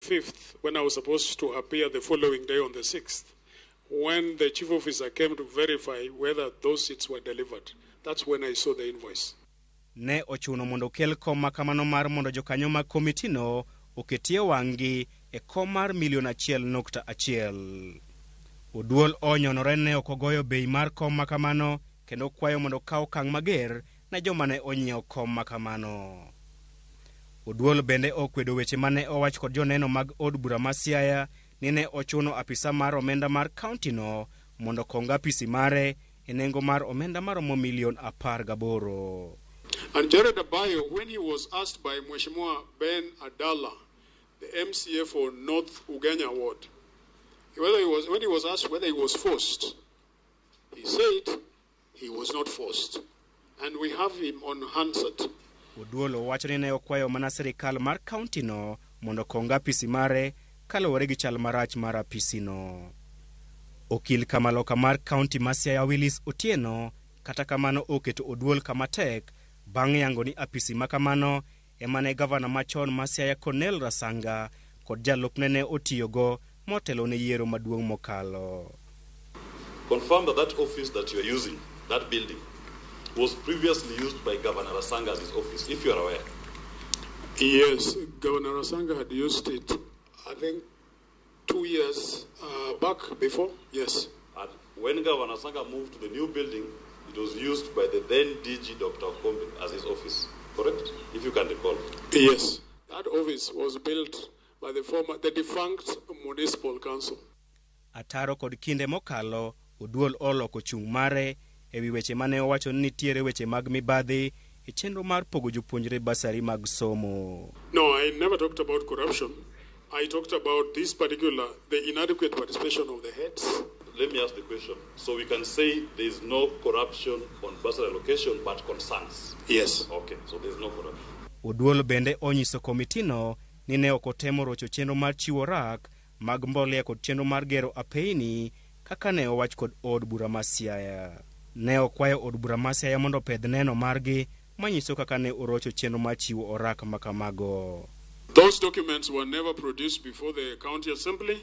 5th, when I was supposed to appear the following day on the 6th, when the chief officer came to verify whether those seats were delivered, that's when I saw the invoice. Ne ochuno mondo kel kom makamano mar mondo jokanyo mag komitino oketie wang'gi e kom mar $1.1 million. Oduol onyonore ne okogoyo bei mar kom makamano kendo kwayo mondo kaw kang' mager na joma ne onyiewo kom makamano. Oduol bende okwedo weche mane owach kod joneno mag od bura ma Siaya ni ne ochuno apisa mar omenda mar kaunti no mondo kong apisi mare e nengo mar omenda maromo $18,000,000. And Jared Abayo, when he was asked by Mheshimiwa Ben Adala, the MCA for North Ugenya Ward, when he was asked whether he was forced, he said he was not forced. And we have him on Hansard. Oduolo wacho ni ne okwayo mana sirikal mar kaunti no mondo kong apisi mare kaluwore gi chal marach mar apisi no. Okil kamaloka mar kaunti ma Siaya Willis Otieno kata kamano oketo oduol kamatek bang' yango ni apisi makamano emane gavana machon ma Siaya Cornel Rasanga kod jalupne ne otiyogo motelo ne yiero maduong' mokalo. Confirm that office that you are using, that building, was previously used by Governor Rasanga as his office, if you are aware. Yes, Governor Rasanga had used it, I think, 2 years back before, yes. And when Governor Rasanga moved to the new building, it was used by the then DG Dr. Kombe as his office, correct? If you can recall. Yes, that office was built by the defunct municipal council. Ataro kod kinde mokalo, oduol oloko chung' mare ewi weche mane owacho ni nitiere weche mag mibadhi e chenro mar pogo jopuonjre basari mag somo. No, I never talked about corruption. I talked about the inadequate participation of the heads. Let me ask the question. So we can say there is no corruption on bursary allocation, but concerns? Yes. Okay, so there is no corruption. Oduol bende onyiso komitino ni ne okotemo rocho chenro mar chiwo rak mag mbolea kod chenro mar gero apeini kaka ne owach kod od bura ma Siaya. Ne okwayo od bura ma Siaya mondo pedh neno margi manyiso kaka ne orocho chenro mar chiwo orak makamago. Those documents were never produced before the county assembly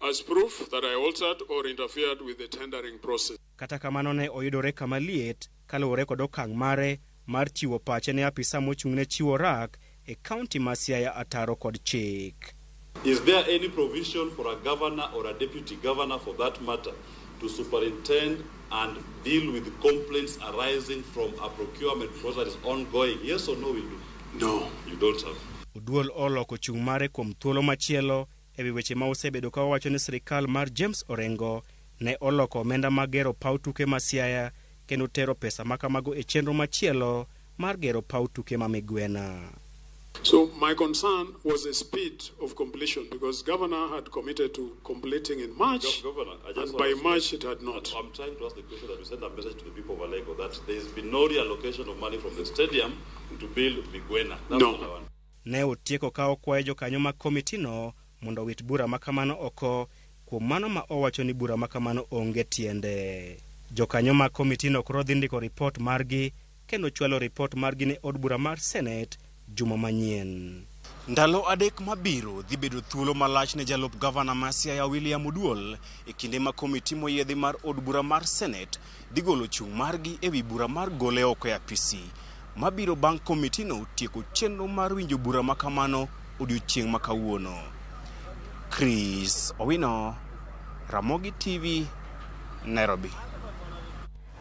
as proof that I altered or interfered with the tendering process. Kata kamano ne oyudore kama liet kaluwore kod okang' mare mar chiwo pache ne apisa mochung'ne chiwo rak e county ma Siaya ataro kod chik. Is there any provision for a governor or a deputy governor for that matter to superintend and deal with complaints arising from a procurement process that is ongoing? Yes or no will do? No. You don't have. Oduol oloko chung' mare kuom thuolo machielo ewi weche ma osebedo ka wacho ni sirikal mar James Orengo ne oloko omenda mag gero paw tuke ma Siaya kendo tero pesa makamago e chenro machielo mar gero paw tuke ma Migwena. So my concern was the speed of completion because governor had committed to completing in March, Governor, and by March it had not. I'm trying to ask the question that we send a message to the people of Alego that there has been no reallocation of money from the stadium to build Migwena. That's No. what I want. Ne otieko ka okwayo jokanyo mag komitino mondo wit bura makamano oko kuom mano ma owacho ni bura makamano onge tiende. Jokanyo mag komitino koro dhi ndiko ripot margi kendo chwalo ripot margi ne od bura mar Senate juma manyien. Ndalo adek mabiro dhi bedo thuolo malach ne jalup gavana ma Siaya William Oduol e kinde ma komiti moyiedhi mar od bura mar Senate dhi golo chung' margi ewi bura mar gole oko e apisi mabiro bang' komitino tieko chenro mar winjo bura makamano odiochieng' ma kawuono. Chris Owino, Ramogi TV, Nairobi.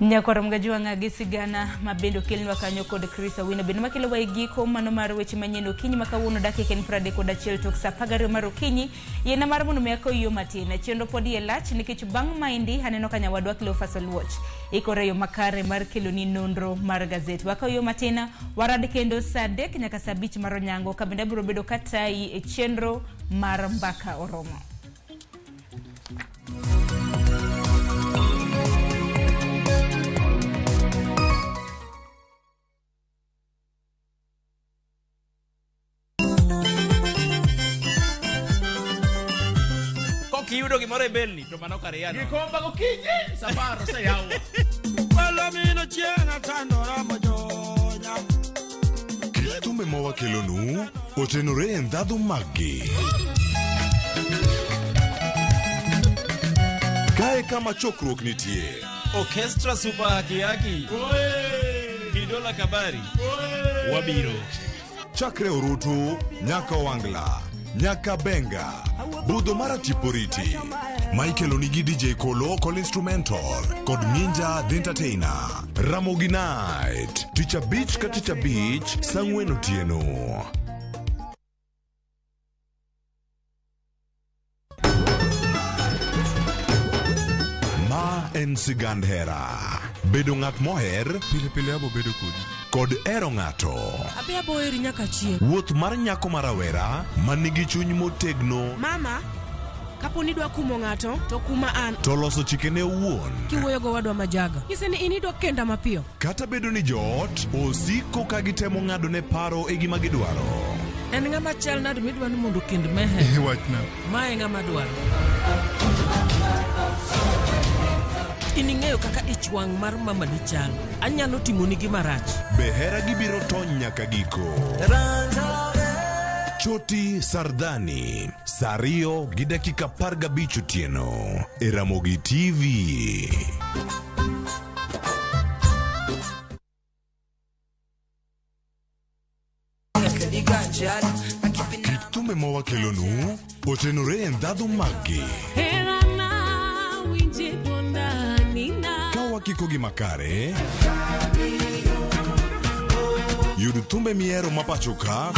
Nyakorom gajuanga gisigana mabendo kelnwa kanyo kod Chris Owino bendo makelo wa igiko mano mar weche manyien okinyi makawuono dakika 31 tok saa 10 mar okinyi yena mar mondo meko yo matin chendo podi e lach nikech bang' maindi haneno kanya wadwa kilo fasol watch ikore yo makare mar kelo ni nondro mar gazet waka yo matina warad kendo saa 3 nyaka saa 5 mar onyango kabenda biro bedo katai e chenro mar mbaka oromo. Kiudo gimoro e belni to mano kariano gikomba gokinyi safaro se yawa wala mino chiena tandora mojonya Kit thumbe mawakelonu otenore e ndhadhu maggi. Kae kama chokruok nitie. Orchestra super haki. Kidola kabari. Wabiro. Chakre Orutu, nyaka Wangla, nyaka Benga, budho mara Tiporiti. Michael Onigi DJ Kolo call instrumental, kod Ninja the entertainer. Ramogi Night, Teacher Beach ka Teacher Beach, Sangwen Otieno. Ma en sigand hera. Bedo ng'at moher, pile abo bedo kodi. Kod ero ng'ato. Abe abo eri nyaka chieng'. Wuoth mar nyako marawera, manigi chuny motegno. Mama, kapo ni dwa kumo ng'ato, to kuma an. To loso chikene owuon. Kiwuoyo go wadwa majaga. Nyise ni inido kenda mapiyo. Kata bedo ni joot, osiko ka gitemo ng'ado ne paro e gima gidwaro. En ng'ama chal nade midwa ni mondo kend mehe. Wachna. Mae ng'ama dwaro. Ining'eyo kaka ich wang' mar mama ni chal. Anyalo timoni gima rach. Be hera gibiro tony nyaka giko. Choti Sardani, Sario gi dakika 15 otieno e Ramogi TV. Kit thumbe mawakelonu otenore e ndhadhu maggi. Kiko gi makare yud thumbe miero mapachoka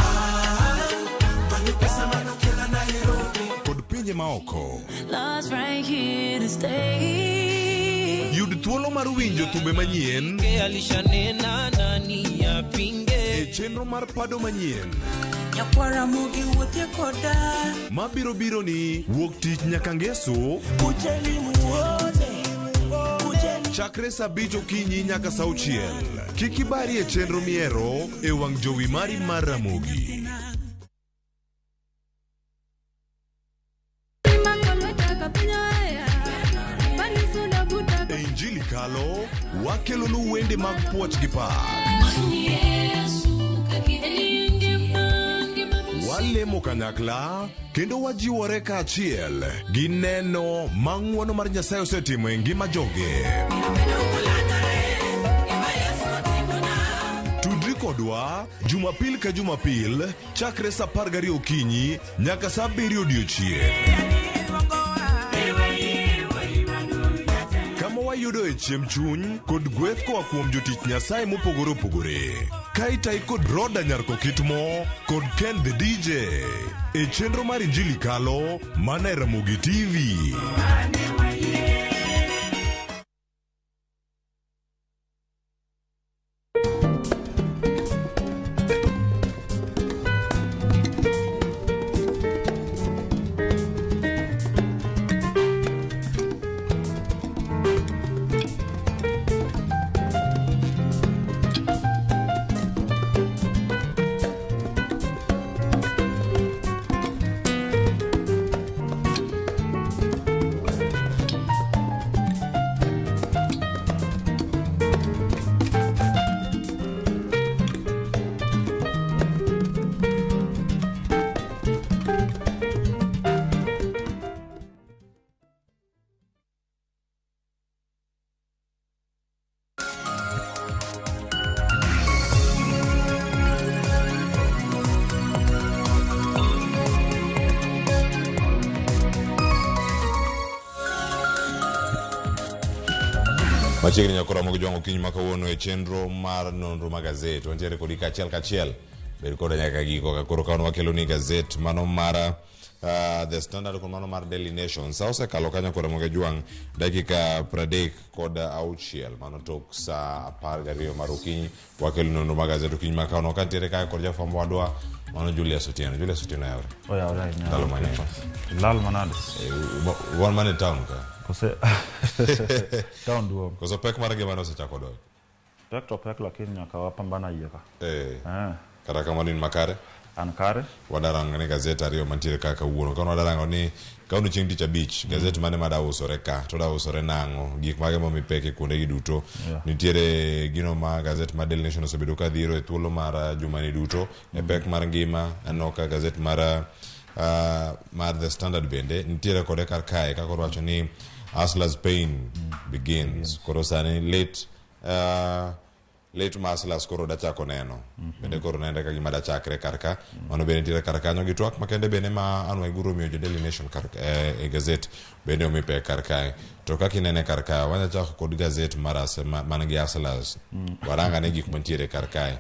kod pinje maoko. Yud thuolo mar winjo thumbe manyien e chenro mar pado manyien mabiro biro ni wuok tich nyaka ngeso chakre saa 5 okinyi nyaka saa 6. Kik ibari e chenro miero e wang' jowi mari mar Ramogi. E Injili kalo, wakelonu wende mag puoch gi pak. Walemo kanyakla kendo wajiwore ka achiel gi neno ma ng'wono mar Nyasaye osetimo e ngima joge. Tudri kodwa Jumapil ka Jumapil chakre saa 12 okinyi nyaka saa 7 odiechieng'. Kama wayudo e chiem chuny kod gweth koa kuom jotich Nyasaye mopogore opogore. Kaitai kod Roda Nyarko Kitmo kod Ken the DJ e chenro mar Injili kalo mana e Ramogi TV. Machiegni nyakora mogo jwango kinyi makawuono e chenro mar nonro magazet. Wantiere kodi kachiel. Bed koda nyaka giko ka koro kawano wakelo ni gazet mano mara The Standard kod mano mar Daily Nation. Sa osekalo ka nyakora mogo jwang dakika 30 kod auchiel. Mano tok sa 12 mar okinyi wakelo nonro magazet okinyi makawano kantiere ka kod jafwambo wadwa mano Julius Otieno yawre. Yawre. Talo mane. Lal manade. Wan mane town ka. Kose town duo. Kose pek mara gima no se chako do. Pek to pek lakini nyaka wapambana yeka. Kata kama ni makare. an kare wadarango ne gazet ariyo mantiere kaka wuono kono wadarango ni kauno chieng' tich abich gazet mane mada usore ka to da usore nango gik mage momipeke kuonde gi duto nitiere gino ma gazet ma Daily Nation osebedo ka dhiro e thuolo mar jumani duto e pek mar ngima aneno ka gazet mar The Standard bende nitiere kode kar kae kako wacho ni Hustler's pain begins koro sani late Hustlers koro da chako neno bende koro nende ka gima da chakre karka mano bende nitiere kar kanyo gi twak makende bende ma anwa guru miyo Daily Nation e gazet bende omipe kar kae to kaka inene kar kae wanya chako kod gazet man gi Hustlers waranga ne gik mantiere kar kae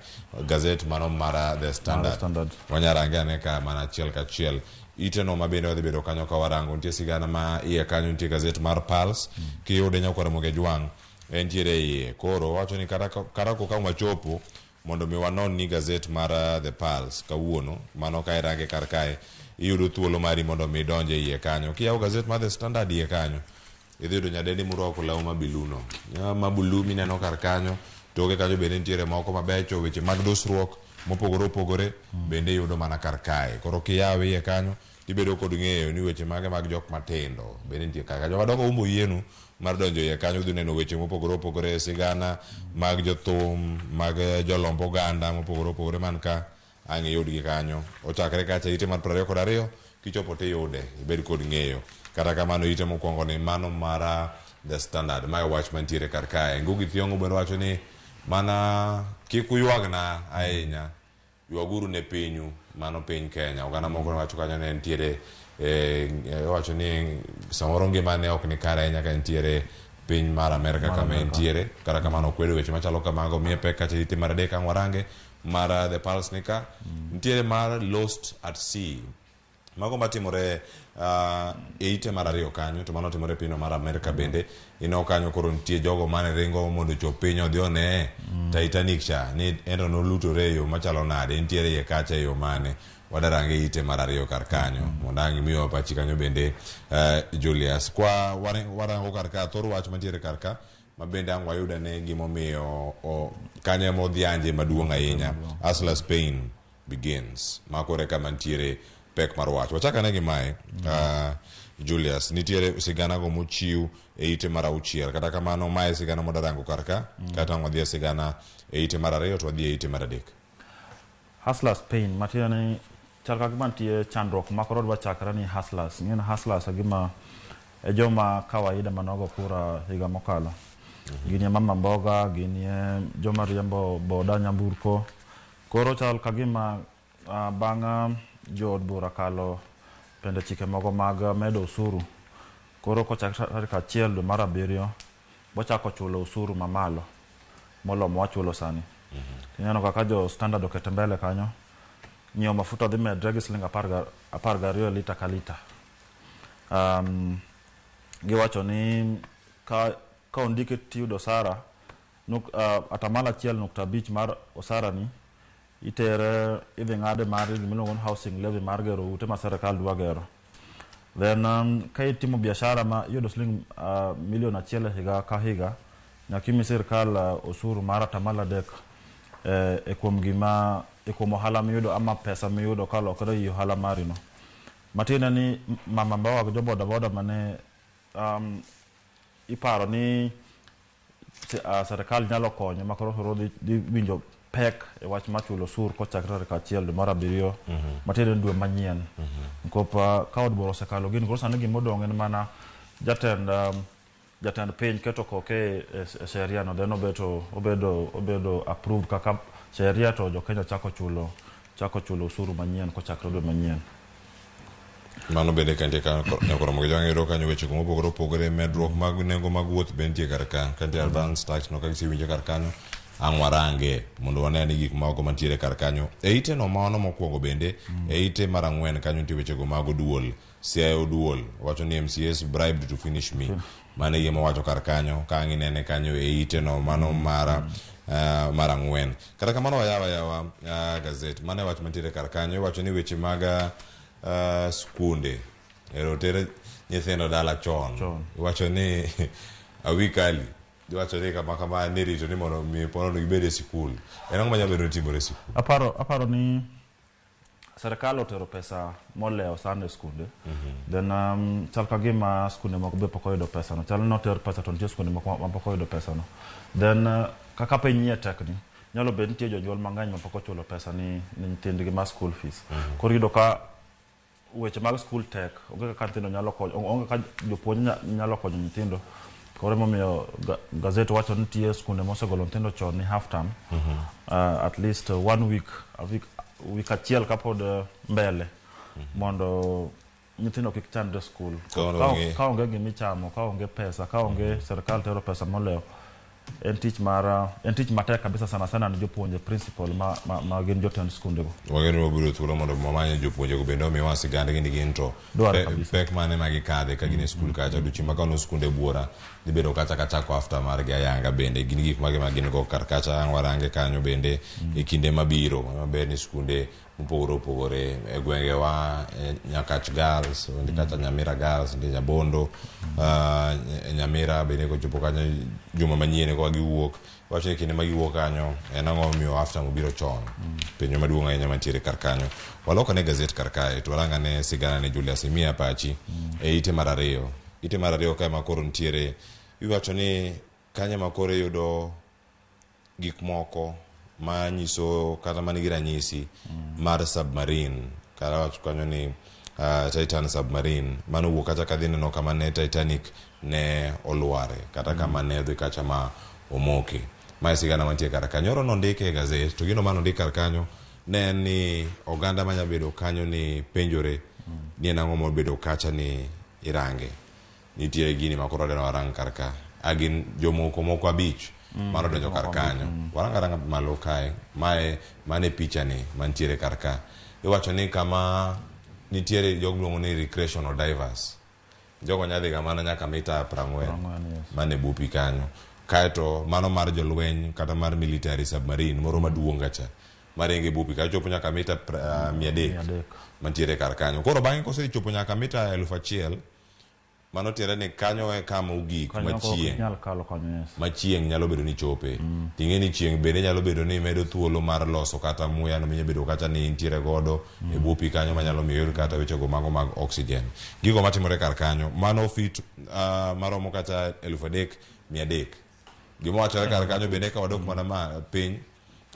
gazet mano mara The Standard wanya range ane ka mana chiel ka chiel iteno mabende wadhi bedo kanyo ka warango nitie sigana ma iye kanyo nitie gazet mar Pulse kiyude nyakwara Ramogi Jwang entiere iye koro wacho ni kata koka wachopo mondo mi wanon ni gazet mar The Pulse kawuono mano ka irange kar kae iyudo thuolo mari mondo mi donje iye kanyo kiyawo gazet mar The Standard iye kanyo idhi yudo nyadendi murwako law mabiluno mabulu mineno kar kanyo toke kanyo bende nitiere moko mabecho weche mag dusruok mopogore opogore bende yudo mana kar kae koro kiyawe iye kanyo tibedo kod ng'eyo ni weche mage mag jok matindo bende nitie kaka joma dongo umo yienu mar donjo iye kanyo udhi neno weche mopogore opogore sigana mag jothum mag jolomb oganda mopogore opogore man ka ang' iyudgi kanyo ochakre kacha ite mar 22 kichopo tiyude ibed kod ng'eyo kata kamano ite mokwongo ni mano mara The Standard ma wach mantiere kar kae Ngugi Thiong'o bende wacho ni mana kik uywagna ahinya ywaguru ne pinyu mano piny Kenya oganda moko wacho kanyo ne nitiere wacho ni samoro ngimane ok ni kare ahinya ka nitiere piny mar Amerika kama nitiere kata kamano kwedo weche machalo kamago miye pek kacha ite mar adek ang' warange mar The Pulse nika nitiere mar Lost at Sea mago matimore ite mar ariyo kanyo to mano timore pino mar Amerika bende ino kanyo koro nitie jogo mane ringo mondo chop piny odhi one Titanic cha ni endo nolutore yo machalo nade nitiere ye kacha yo mane wadarange ite mar ariyo kar kanyo mondo ang' miyo pachi kanyo bende Julius kwa warango kar ka thor wach mantiere kar ka mabende ang' wayuda ne gimomiyo kanyo modhianje maduong' ahinya Hustler's pain begins makore kama nitiere pek mar wach wachaka ne gimae Julius nitiere sigana go mochiw e ite mar auchiel kata kamano mae sigana modarango karka kata wadhi sigana e ite mar ariyo to wadhi e ite mar adek Hustlers pain matiani chalka gima tie chandruok makorod wachakra ni Hustlers ng'en Hustlers agima e joma kawaida manogo kura higa mokalo gini mama mboga gini joma riembo boda nyamburko koro chal kagima banga jod bura kalo pende chike mogo mag medo usuru koro kochakre ka chiel do mar abiriyo bochako chulo usuru mamalo molo mwachulo sani tineno kaka jo Standard okete mbele kanyo nyiewo mafuta dhi medre gi siling 12 lita ka lita giwacho ni ka ondike tiyudo osara atamala 1.5 mar osara ni itere idhi ng'ade mar gimiluongo ni housing levy mar gero ute ma serikal dwa gero then ka itimo biashara ma yudo siling milion 1 higa ka higa nyaka imi serikal osuru mar atamala 3 e kuom gima e kuom ohala miyudo ama pesa miyudo kalokre i ohala marino matina ni mama mbawa jo boda boda mane iparo ni serikal nyalo konyo makoro rodhi winjo pek e wach machulo sur kochakre ka chiel mar abiriyo matin dwe manyien kopa ka od boro sekalo gin koro sani gimodong en mana jatend piny keto koke e sheria no then obedo approved kaka sheria to jo Kenya chako chulo usuru manyien kochakre dwe manyien mano bende kante ka nyakoro Ramogi Jwang yudo kanyo weche mopogore opogore medruok mag nengo mag wuoth bende kar ka kante advance tax no kagisi winje kar kanyo ang' warange mondo wanene gik moko mantiere kar kanyo e ite no mano mokwongo bende e ite mar ang'wen kanyo nitie wechego mago duol CIO duol wacho ni MCS bribed to finish me mane gima wacho kar kanyo ka ang' inene kanyo e ite no mano mar ang'wen kata kamano wayawa gazet mane wach mantiere kar kanyo wacho ni weche mag skunde erotere nyithindo dala chon wacho ni awikali wacho ni kama nirito ni mondo mi pono gibede sikul en ang'o manyalo bedo timore sikul aparo ni serikal otero pesa moleo sana e skunde. Then chal ka gima skunde moko be pok oyudo pesa no. Chal noter pesa to nitie skunde moko ma pok oyudo pesa no. Then kaka piny nie tekni nyalo bedo nitie jonyuol mang'eny ma pok ochulo pesa ni nyithindgi ma school fees. Koro yudo ka weche mag school tek, onge kaka nyithindo nyalo konyo, onge kaka jopuonj nyalo konyo nyithindo. Koro emomiyo gazet wacho ni nitie skunde mosegolo nyithindo chon ni half term, at least 1 week achiel kapod mbele mondo nyithindo kik chandre school. Ka onge gimichamo, ka onge pesa, ka onge serikal tero pesa moleo, en tich matek kabisa sana ni jopuonje principal ma gin jotend skunde go. Wageni wabiro thuolo mondo mamanye jopuonje go bende omiwa sigande gini ginto pek mane magikadhe ka gin e skul kacha duchi makano skunde buora dhi bedo kacha kachako after margi ayanga bende gin gik mage magin go kar kacha ang warange kanyo bende e kinde mabiro maber ni skunde opogore e gwengewa Nyakach Girls ndi kacha Nyamira Girls ndi Nyabondo Nyamira bende ko chopo kanyo juma manyien ko giwuok wacho kinde magiwuok kanyo en ang'o miyo after mobiro chon penyo maduong' ahinya mantiere kar kanyo waloko ne gazet kar kae to walanga ne sigana ne Julius Imia Pachi e ite mar ariyo kae makoro ntiere iwacho ni kanye makoro yudo gik moko ma nyiso kata manigi ranyisi mar submarine kata wacho kanyo ni Titan submarine mano wuok kacha kadhi neno kama ne Titanic ne olware kata kama ne dhi kacha ma omoki ma sigana mantie kar kanyo oro nondike e gazet to gino mano ndike kar kanyo ne ni oganda manya bedo kanyo ni penjore ni nango mo bedo kacha ni irange nitie gini makoro deno warang kar ka agin jomoko abich mano donjo kar kanyo waranga malo kae mane picha ni mantiere kar ka iwacho ni kama nitiere jogluongo ni recreational divers jogo nyadhi ga mana nyaka mita 40 mane bupi kanyo kaeto mano mar jolweny kata mar military submarine moro maduonga cha marenge bupi ka chopo nyaka mita 300 mantiere kar kanyo koro bang'e kose chopo nyaka mita 1000 mano tiere ni kanyo e kama ugik machieng nyalo bedo ni chope ting'e ni chieng bende nyalo bedo ni medo thuolo mar loso kata muya no minya bedo kata ni intiere godo e bupi kanyo manyalo miyo kata weche go mago mag oxygen gigo matimore kar kanyo mano fit maromo kata 3300 gimo wachore kar kanyo bende ka wadok mana piny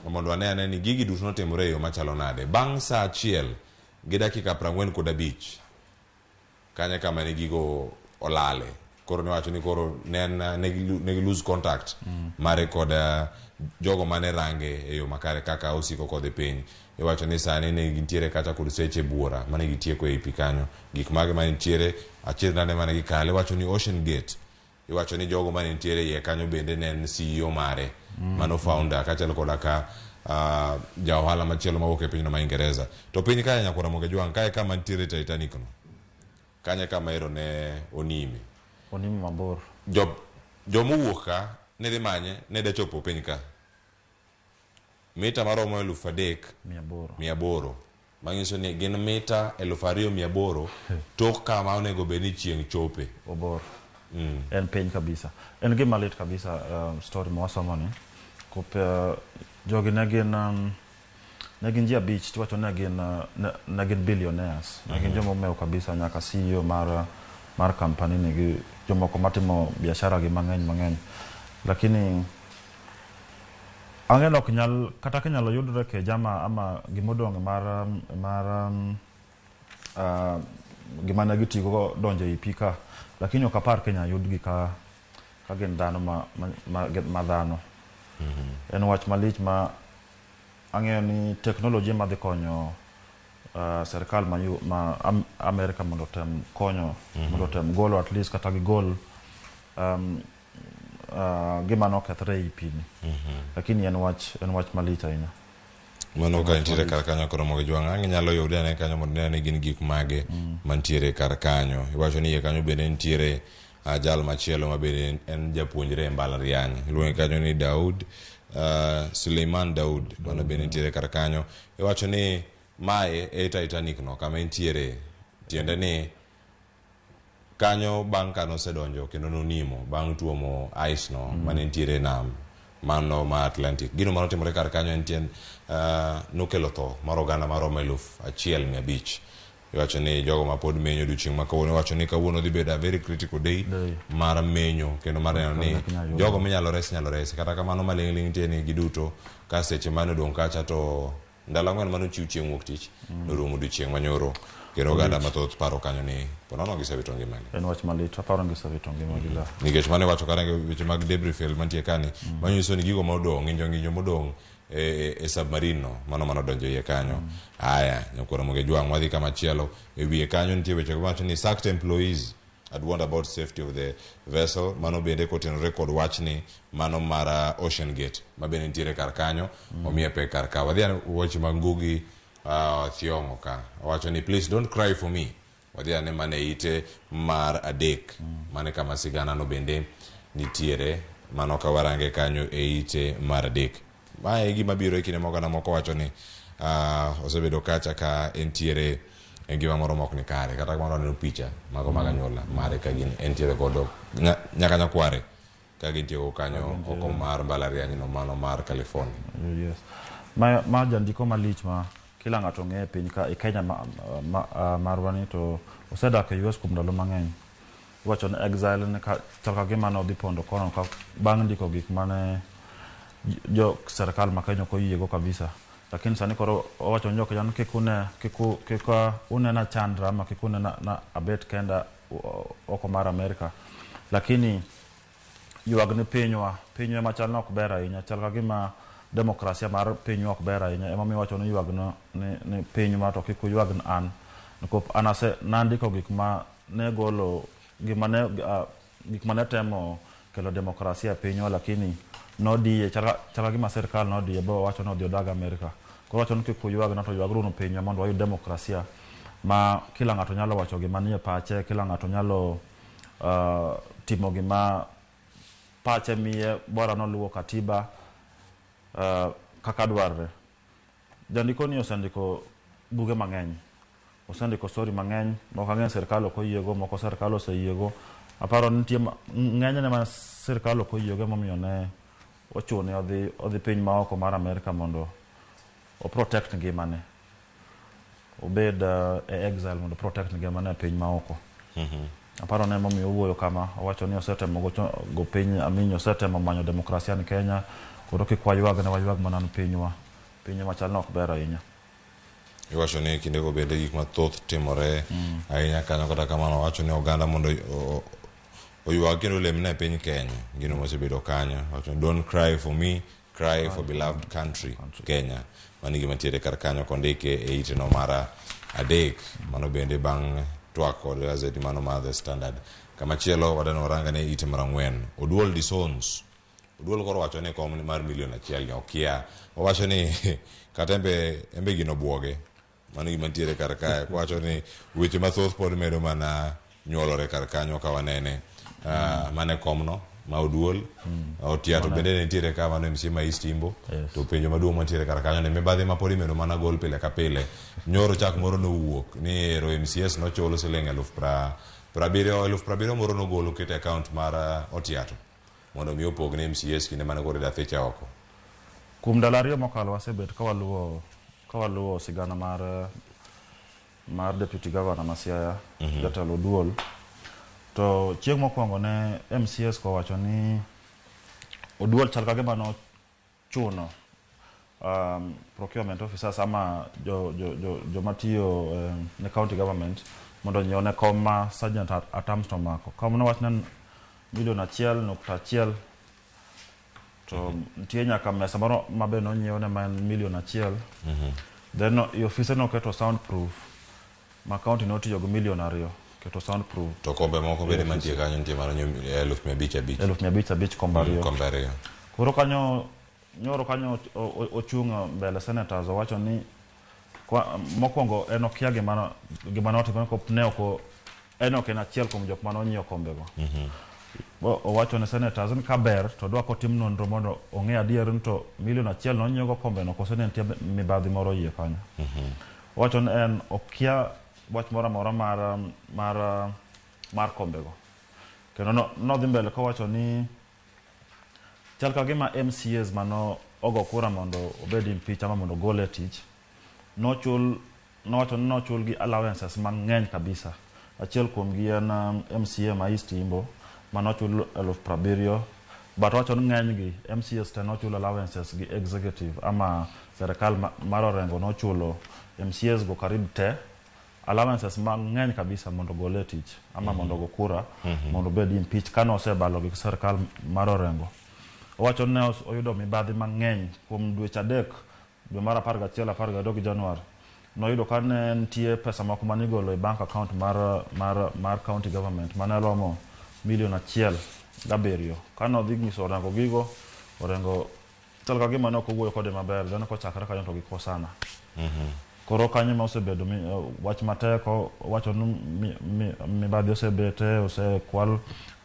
mondo ane ni gigi duto notimore yo machalo nade bang' saa achiel gi dakika 45 kanya kama ne gigo olale koro ne wacho ni koro ne lose contact mare kod jogo mane range e yo makare kaka osiko kod piny iwacho ni sani ne gintiere kata kod seche buora mane gitieko e pi kanyo gik mage mane nitiere achiel nane mane gikale iwacho ni Ocean Gate iwacho ni jogo mane nitiere ye kanyo bende ne en CEO mare mano founder kachalo koda ka ja ohala machielo mawuok e pinyno ma Ingereza to piny kae nyakora moge jwang' kae kama nitiere Titanic no kanya kama ero ne onime mabor jomowuok ka ne dhi manye ne da chopo piny ka mita maromo 3800 manyiso ni gin mita 2800 tok kama onego bed ni chieng' chope obor en piny kabisa en gima lit kabisa story mwasomo ni kupe jogi ne gin ji abich tiwacho ne gin billionaires ne gin jomo mew kabisa nyaka CEO mar company ni jomoko matimo biashara gi mang'eny lakini ang'eno ok kata kinyalo yudre ke jama ama gimodong' mar gima ne gitigo donjo e pika lakini ok apar Kenya yudgi ka gin dhano ma dhano en wach malich ma ang'eyo ni teknoloji ma dhi konyo serikal ma Amerika mondo tem konyo mondo tem golo at least kata gigol gima nokethre e pini lakini en wach malich ahinya mano ka nitiere kar kanyo koro moge jwang' ang' nyalo yude ne kanyo mondo ne gin gik mage mantiere kar kanyo iwacho ni kanyo bende nitiere jal machielo ma bende en japuonjre e mbalariany iluonge kanyo ni Suleiman Daud mano bende nitiere kar kanyo iwacho ni mae e Titanic no kama nitiere tiende ni kanyo bang' ka nosedonjo kendo nonimo bang' tuomo ice no mane nitiere nam mano ma Atlantic. Gino mano timore kar kanyo en tien nokelo tho mar oganda mar 1,500. Iwacho ni jogo ma pod menyo odiochieng' ma kawuono, iwacho ni kawuono dhi bedo a very critical day mar menyo kendo mar neno ni jogo minyalo res kata kamano maling'ling' tie ni giduto ka seche mane odong' kacha to ndalo ang'wen mano chiw chieng' wuok tich norumo odiochieng' manyoro kendo oganda mathoth paro kanyo ni ponono gisewito ngimagi. En wach malit, aparo gisewito ngimagi la. Nikech mane wacho kata weche mag debris field mantie kani manyiso ni gigo modong' ng'injo modong' e submarine no mano donjo iye kanyo. Aya nyakora Ramogi jwang' wadhi kama chielo e wiye kanyo nitie weche wacho ni sacked employees had warned about safety of the vessel. Mano bende kotenore kod wachni mano mar Ocean Gate ma bende nitiere kar kanyo omiye pe kar ka. Wadhi weche mag Ngugi Thiong'o ka wacho ni please don't cry for me. Wadhi ane mane ite mar adek mane kama sigana no bende nitiere mano ka warange kanyo e ite mar adek. Mae gima biro ikine mogana moko wacho ni osebedo kacha ka entiere e ngima moro mok ni kare kata kamano neno picha mago mag anyuola mare ka gin entiere godo nyaka nyakware ka gintiego kanyo oko mar mbalariany no mano mar California. Yes. Ma jandiko malich ma kila ng'ato ng'e piny ka e Kenya marwani to osedak e US kuom ndalo mang'eny. Iwacho ni exile ne chal ka gima nodhi pondo kono ka bang' ndiko gik mane jo serikal ma Kenya koyiego kabisa. Lakini sani koro owacho ni Kenya kika unena chandra ama kika unena abet kenda oko mar Amerika. Lakini yuag ni pinywa machal na ok ber ahinya, chal ka gima demokrasia mar pinywa ok ber ahinya. Ema mi wacho ni yuag ni pinywa to kik yuag an. Nikop anase nandiko gik ma ne golo gik ma ne temo kelo demokrasia e pinywa, lakini nodiye chal gima serikal nodiye bo wacho ni odhi odag Amerika. Koro wacho ni kik yuag na to yuagru no pinywa mondo wayud demokrasia ma kila ng'ato nyalo wacho gima nie pache, kila ng'ato nyalo timo gima pache miye bora noluwo katiba kaka dwarre. Jandiko ni osendiko buge mang'eny, osendiko story mang'eny, moko ang'eny serikal ok oyiego, moko serikal oseyiego. Aparo nitie ng'enyne ma serikal ok oyiego momiyo ne ochune odhi piny ma oko mar Amerika mondo o protect ngimane, obed e exile mondo protect ngimane e piny ma oko. Aparo ne momiyo owuoyo kama, owacho ni osetemo go piny aminyo, osetemo manyo demokrasia ni Kenya, koro kik wayuag mana ni pinywa machal na ok ber ahinya. Iwacho ni kinde go bende gik mathoth timore ahinya kanyo, kata kamano wacho ni oganda mondo oyuag kendo lemne e piny Kenya gino mosebedo kanyo. Wacho don't cry for me, cry for beloved country Kenya. Mani gima tiere kar kanyo kondike e ite no mara adek, mano bende bang' twak kod gazeti mano mar The Standard. Kama chielo wadano oranga ne ite mar 4 Oduol disowns. Oduol koro wacho ni kom mar $1 million ni okia. Owacho ni kata embe gino buoge. Mano gima tiere kar kae. Wacho ni weche mathoth pod medo mana nyuolore kar kanyo ka wanene. Mane komno ma Oduol otiato bende ne nitiere ka mano MC ma East Imbo. To penjo maduong' mantiere kar kanyo ne mibadhi ma podi medo mana gol pile ka pile. Nyoro chak moro no wuok ni ero MCS no chulo siling 70,000 moro no golo kete account mar otiato mondo mi opog ne MCS kinde mane gore da fecha oko. Kuom dalario mokalo wasebet ka waluwo sigana mar deputy governor ma Siaya, jatelo Oduol. To chieng' mokwongo ne MCS ko wacho ni Oduol chal ka gima no chuno procurement officers ama jo matiyo ne county government mondo nyone kom ma Sergeant Atams to mako. Kom no wachna $1.1 to nitie nyaka mesa moro mabe no nyiewne ma $1 million. Then your officer no keto soundproof ma county no tiyo go $2 million keto soundproof. To kombe moko bende mantie kanyo nitie mara 500,000 kombe. Koro kanyo nyoro kanyo ochung' mbele senators owacho ni mokwongo en okia gima notimo ko ne oko en ok en achiel kuom jok mano nyiewo kombego. Owacho ni senators ni kaber to dwa kotim nonro mondo ong'e adier ni to $1 million nonyiewo kombe no koso ne nitie mibadhi moro iye kanyo. Owacho ni en okia wach moro amora mar kombego. Kendo nodhi mbele kowacho ni chal ka gima MCAs mano ogo kura mondo obed impeach ama mondo gole tich nochul gi allowances mang'eny kabisa. Achiel kuom gi en MCA ma East Imbo manochul 70,000 but wacho ni ng'eny gi MCAs te nochul allowances gi executive ama serikal mar Orengo nochulo MCAs go karibu te allowances mang'eny kabisa mondo gole tich ama mondo go kura mondo bed impeach kano osebalo gi serikal mar Orengo. Wacho ne oyudo mibadhi mang'eny kuom dweche 3 dwe mar 11 12 Januari. Noyudo ka ne nitie pesa moko manigolo e bank account mar county government mane romo $1.7 kano dhi nyiso Orengo gigo Orengo chal ka gima ne ok owuoyo kode maber dhano kochakre kanyo to gikosana. Koro kanyo ma osebedo wach matek wacho ni mibadhi osebete osekwal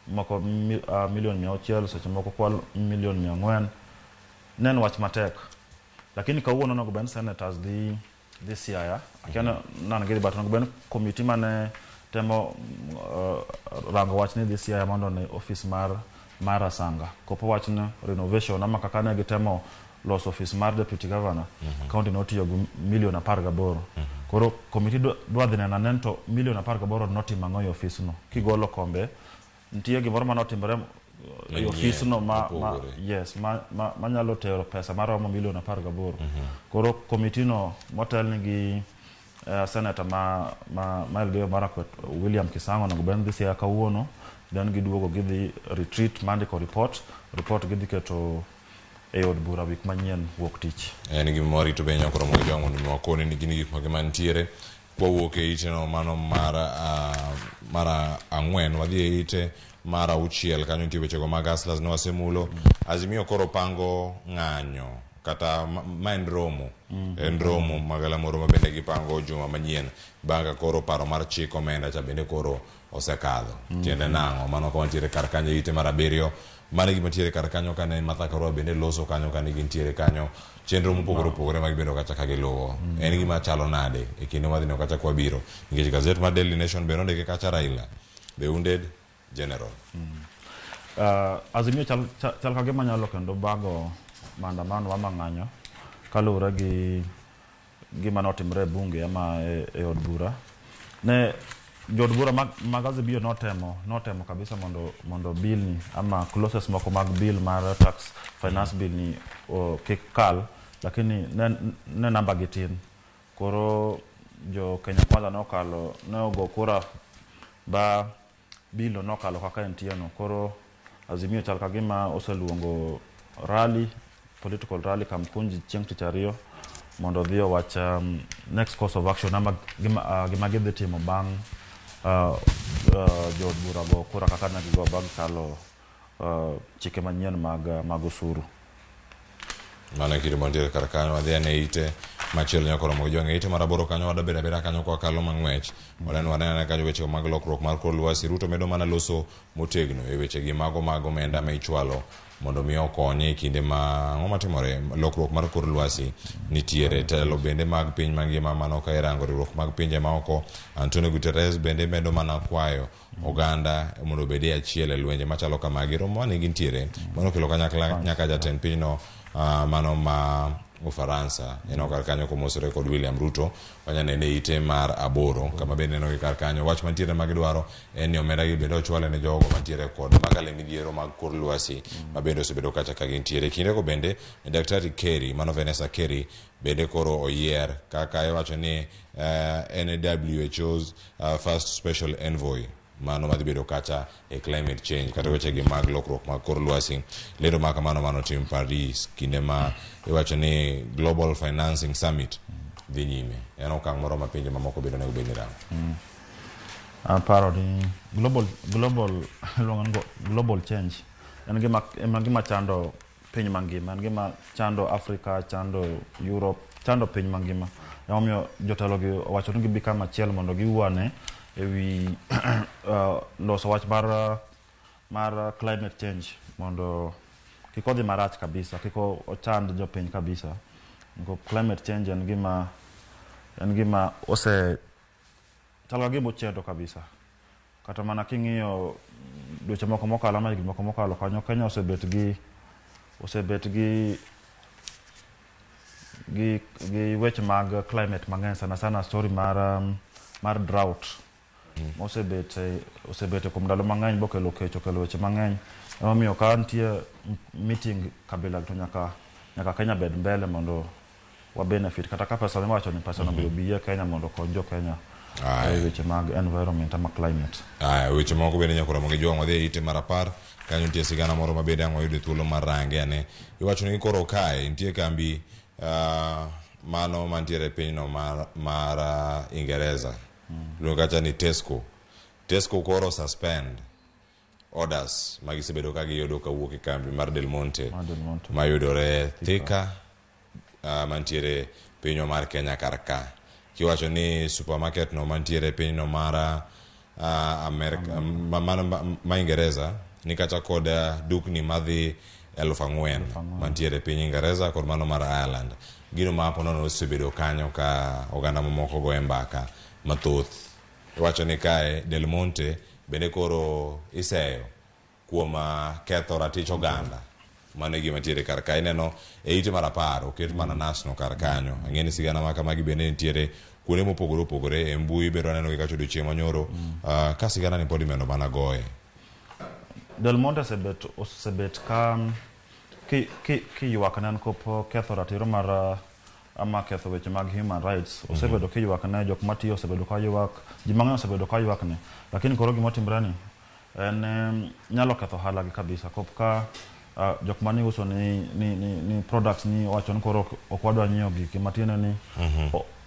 moko $100,000 seche moko kwal $400,000 nen wach matek lakini kawuono no ben senators dhi Siaya akiana nan gidi but no ben committee mane temo rango wach ni dhi Siaya mondo ne office mar Asanga kopo wach ni renovation ama kaka ne gitemo los office mar deputy governor county notiyo gu $18,000,000 koro committee dwa dhi nena nento $18,000,000 notima ng'oy office no kigolo kombe ntie gimoro manotimore e office no manyalo tero pesa maromo $18,000,000 koro committee no motel ni gi senator ma Elgeyo Marakwet William Kisango no ben dhi Siaya kawuono then giduogo gidhi retreat mandiko report gidhi keto e od bura wik manyien wuok tich. En gima mori to benyo koro mojo mondo mwakone ni gini gik mage mantiere kwawuok e ite no mano mara ang'wen wadhi e ite mara 6 kanyo nitie wechego mag Hustlers ne wasemulo. Azimio koro pango ng'anyo kata ma en romo magala moro mabende gipango juma manyien banga koro paro mar chik omenda cha bende koro osekadho tiende nang'o mano ko ntiere kar kanyo ite mar 7 mane gima tiere kar kanyo kane Martha Karua bende loso kanyo kane gintiere kanyo chenro mopogore mag bedo kacha kagiluwo en gima chalo nade e kinde madhino kacha kwabiro nikech gazette mar Daily Nation bende ndike kacha Raila the wounded general. Azimio chal ka gima nyalo kendo bago maandamano ama ng'anyo kaluwore gi gima notimre bunge ama e od bura ne jod bura mag Azimio notemo kabisa mondo bill ni ama clauses moko mag bill mar tax finance bill ni kik kal lakini ne namba gitin koro jo Kenya Kwanza nokalo ne ogo kura ba bill nokalo kaka entie no koro Azimio chal ka gima oseluongo political rally kamkunji chieng' tich ariyo mondo dhi wach next course of action ama gima gidhi timo bang' jod bura go kura kaka ne gigo bang' kalo chike manyien mag osuru. Mano kiri montiere kar kanyo wadhi ane ite machielo nyakoro mogi jonge ite maraboro kanyo wadabeda kanyo kwa kalo mang'wech wanene kanyo weche mag lokruok mar kor lwasi. Ruto medo mana loso motegno e weche gi mago omenda ma ichwalo mondo mi okonye kinde ma matimore lokruok mar kor lwasi nitiere telo bende mag piny mangima mano ka irango riwruok mag pinje maoko. Antonio Guterres bende medo mana kwayo oganda mondo bede achiel e lwenje machalo kamagi romo ne gintiere mano kelo kanyakla nyaka jatend pinyno mano ma Ufaransa eno kar kanyo komosore kod William Ruto wanyanene ite mar 8 kama bende no kar kanyo wach mantiere magidwaro en ni omenda gi bende ochwale ne jogo mantiere kod magale midhiero mag kor lwasi mabende osebedo kacha ka gintiere kinde ko bende Daktari Kerry mano Vanessa Kerry bende koro oyier kaka iwacho ni NWHO's first special envoy mano madhi bedo kacha e climate change kata weche gi mag lokruok mag kor lwasi. Lero maka mano tim Paris kinde ma iwacho ni Global Financing Summit dhi nyime en okang' moro ma pinje mamoko bedo nego bedni rango. Paro ni global change en gima chando piny mangima en gima chando Africa chando Europe chando piny mangima emomiyo jotelo gi owacho ni gibi kama achiel mondo giwane ewi loso wach mar climate change mondo kiko dhi marach kabisa kiko ochand jopiny kabisa ngo climate change en gima ose chalga gimo chendo kabisa kata mana king'iyo dweche moko mokalo ama higni moko mokalo kanyo Kenya osebet gi osebet gi weche mag climate mang'eny sana story mar drought osebet kuom ndalo mang'eny bokelo kech okelo weche mang'eny emomiyo ka nitie meeting kabila to nyaka Kenya bed mbele mondo wa benefit kata ka pesa miwacho ni pesa no biye Kenya mondo konyo jo Kenya weche mag environment ama climate. Weche moko bende nyakora mogi jwang wadhi ite marapar kanyo nitie sigana moro mabende ang' wayudo thuolo mar range ane iwacho ni koro kae nitie kambi mano mantiere pinyno mar Ingereza luongo kacha ni Tesco koro suspend orders magisebedo ka giyudo kawuok e kambi mar Del Monte mayudore Thika mantiere pinyno mar Kenya karka kiwacho ni supermarket no mantiere pinyno mar Amerika ma Ingereza ni kata kod dukni madhi 4,000 mantiere piny Ingereza kod mano mar Ireland gino ma apono osebedo kanyo ka oganda mamoko go embaka mathoth iwacho ni kae Del Monte bende koro iseyo kuom ketho ratich oganda mane gima tiere kar ka ineno e ite marapar oket mana nasno kar kanyo ang'eni sigana maka magi bende nitiere kuonde mopogore e mbui bero neno kacho odiochieng' manyoro ka sigana ni podi meno mana goye Del Monte osebet ka ywak nan kopo ketho ratiro mar ama ketho weche mag human rights osebedo ywak ne jok matiyo osebedo ka ywak ji mang'eny osebedo ka ywak ne lakini koro gima timre ni en nyalo ketho halagi kabisa kop ka jok mani uso ni products ni wacho ni koro ok wadwa nyiewo giki matiende ni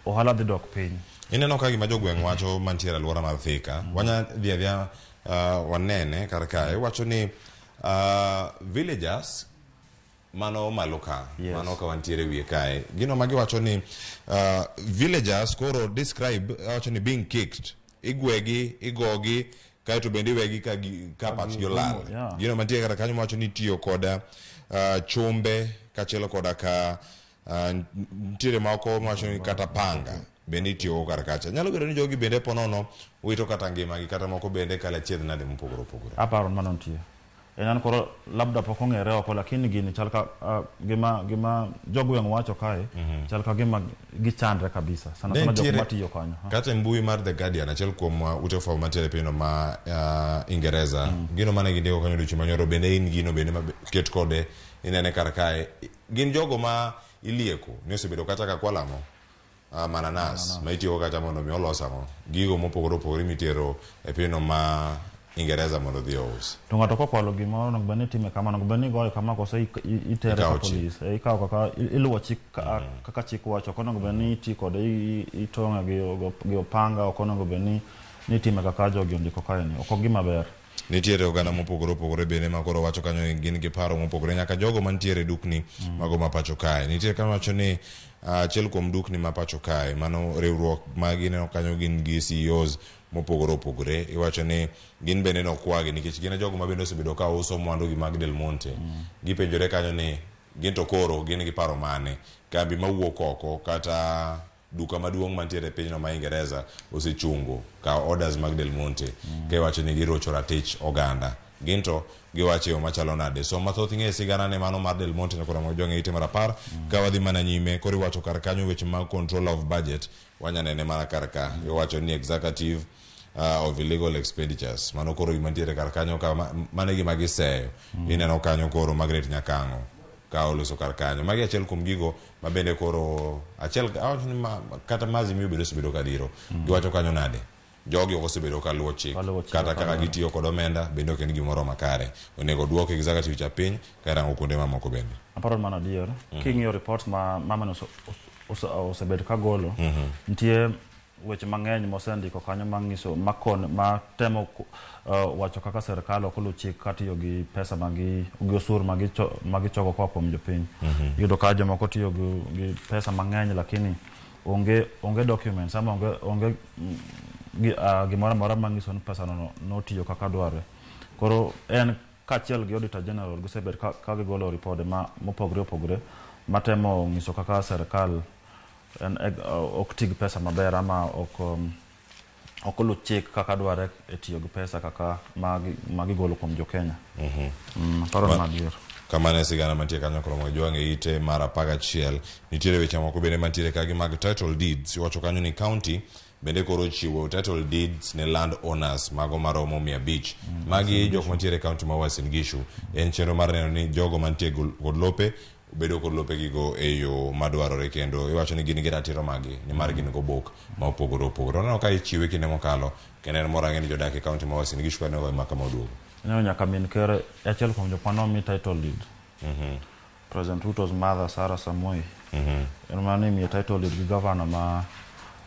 ohala dhi dok piny ineno ka gima jogweng' wacho mantiere alwora mar Thika wanya dhia wanene kar kae wacho ni villagers mano maluka mano ka wantiere wiye kae gino magi wacho ni villagers koro describe wacho ni being kicked igwegi igogi kaito bende iwegi ka pach jolal gino mantie kata kanyo wacho ni tiyo koda chumbe kachelo koda ka ntiere mako wacho ni kata panga bende itiyo kar kacha nyalo bedo ni jogi bende ponono wito kata ngimagi kata moko bende kala chiedh nade mopogore aparo mano ntie enan koro labda pok ong'ere oko lakini gini chal ka gima jogweng' wacho kae chal ka gima gichandre kabisa sana jok matiyo kanyo kata mbui mar The Guardian achiel kuom ute fwambo mantiere pinyno ma Ingereza gino mane gindiko kanyo odiochieng' manyoro bende in gino bende ket kode inene kar kae gin jogo ma ilieko ni osebedo kata ka kwalamo mananas ma itiyo kata mondo mi olosamo gigo mopogore mitero e pinyno ma Ingereza mondo dhi ous to ng'ato kokwalo gimoro no bani time kama no bani goyo kama kose itere ka police ikaw kaka iluwo chik kaka chik wacho kono bani ti kod itonga gi opanga kono bani ni time kaka jogi ndiko kae ni ok gima ber nitiere oganda mopogore bende ma koro wacho kanyo gin gi paro mopogore nyaka jogo mantiere dukni mago ma pacho kae nitiere kanyo wacho ni achiel kuom dukni ma pacho kae mano riwruok ma gineno kanyo gin gi CEOs mopogore iwacho ni gin bende nokwagi nikech gin jogo ma bende osebedo ka uso mwandu gi mag Del Monte gipenjore kanyo ni gin to koro gin gi paro mane kambi mawuok oko kata duka maduong' mantiere pinyno ma Ingereza osechungo ka orders mag Del Monte ka iwacho ni girocho ratich oganda ginto giwacho yo machalo nade so mathoth ng'e sigana ne mano mar Del Monte koro mo jonge ite marapar ka wadhi mana nyime koro iwacho kar kanyo weche mag control of budget wanyanene mana kar ka iwacho ni executive of illegal expenditures mano koro mantiere kar kanyo ka mane gima giseyo ineno kanyo koro Margaret Nyakango ka oloso kar kanyo magi achiel kuom gigo ma bende koro achiel kata mazi miyo bedo osebedo kadiro giwacho kanyo nade jogi osebedo ka luwo chik kata kaka gitiyo kod omenda bende ok en gimoro makare onego duok executive cha piny ka rango kuonde mamoko bende aparo mana dier king'iyo reports ma mamano osebedo ka golo nitie weche mang'eny mosendiko kanyo manyiso matemo wacho kaka serikal ok oluw chik katiyo gi pesa gi osuru magichoko koa kuom jopiny yudo ka jomoko tiyo gi pesa mang'eny lakini onge documents ama onge gimoro amora manyiso ni pesa no notiyo kaka dwarre koro en kachiel gi auditor general gisebet ka gigolo ripode mopogore matemo nyiso kaka serikal ok tig pesa maber ama ok oluw chik kaka dwarre e tiyo gi pesa kaka magigolo kuom jo Kenya. Paro madier kamane sigana mantie kanyo kromo jwange ite mara paga chiel nitiere weche moko bende mantiere kagi mag title deeds wacho kanyo ni county bende koro chiwo title deeds ne land owners mago maromo 500 magi jok mantiere county ma Uasin Gishu en chenro mar neno ni jogo mantie kod lope bedo kod lope gigo e yo madwarore kendo iwacho ni gin gi ratiro magi ni mar gin go bok ma opogore opogore no ka ichiwe kinde mokalo kendo en mora ngeni jodak e county ma Uasin Gishu kane go maka moduogo ne nyaka min kere achiel kuom jopano mi title deed President Ruto's mother Sarah Samoei en mane mi title deed gi governor ma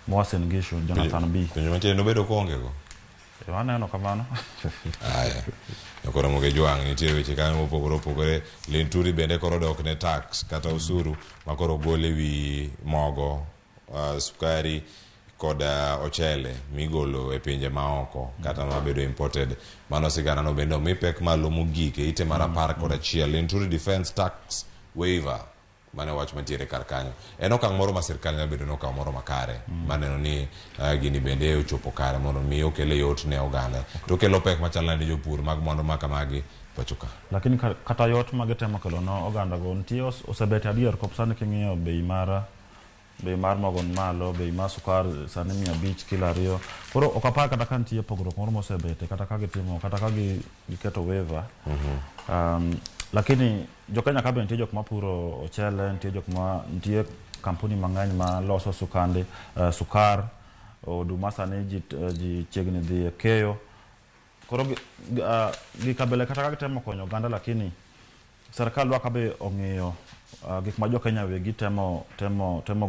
Uasin Gishu Jonathan B penjo mantie no bedo konge go waneno kamano aya koro moge jwang nitie weche kanyo mopogore opogore Linturi bende koro dok ne tax kata usuru ma koro gole wi mogo sukari kod ochele migolo e pinje maoko kata mabedo imported mano sigana no bende mi pek malo mogik e ite mara par kod achiel Linturi defense tax waiver mane wach mantiere kar kanyo en okang' moro ma sirkal nyalo bedo n'okang' moro makare maneno ni gini bende ochopo kare mondo mi okele yot ne oganda to kelo pek machal ne jopur mag mondo maka magi pachuka lakini kata yot magitemo kelo no oganda go nitie osebet adier kop sani king'iyo bei mar mogon malo bei mar sukar sani 500 kilo ariyo koro okapar kata ka nitie pogruok moro mosebete kata ka gitimo kata ka giketo waiver lakini jokenya ka nitie jok mapuro ochele nitie kampuni mang'eny ma loso sukande sukar oduma sani ji chiegni dhi keyo koro gikabele kata ka gitemo konyo oganda lakini serikal dwa kabe ong'iyo gik ma jokenya wegi temo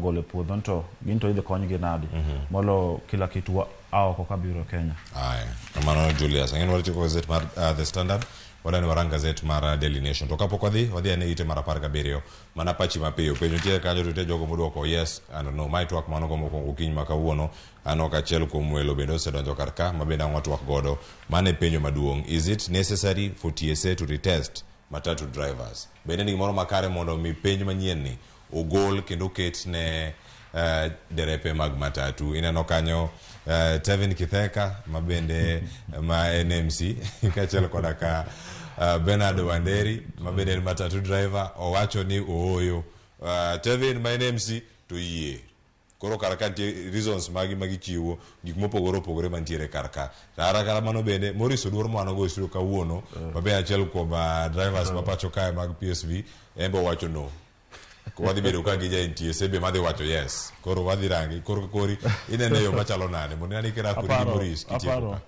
gole puodho to gin to idhi konygi nadi molo kila kitu aoko kabiro Kenya aya kamano Julius ang'en warito ko gazet mar The Standard wadani warang gazet mar Daily Nation to kapok wadhi ane ite mar 17 mana pachi mapiyo penjo tie kanyo to te jogo modwoko yes and no mai twak mano go mokongo kiny makawuono ano ka chiel kuom welo bende osedonjo karka mabende ang'wa twak godo mane penjo maduong' is it necessary for TSA to retest matatu drivers bende ni gimoro makare mondo mi penj manyien ni ogol kendo ket ne derepe mag matatu ineno kanyo Tevin Kitheka mabende ma NMC kachel koda ka Bernard Wanderi mabende matatu driver owacho ni ooyo Tevin ma NMC to yie koro karaka tie reasons magi chiwo gik mopogore opogore mantiere karaka rara kala mano bende Morris Oduor mano go isiro kawuono mabe achiel kuom drivers mapacho kae mag PSV embo wacho no wadhi bedo ka gi jaintie sebe madhi wacho yes koro wadhi rangi kori inene yo machalo nade mondo ani kira kuri Morris kitieko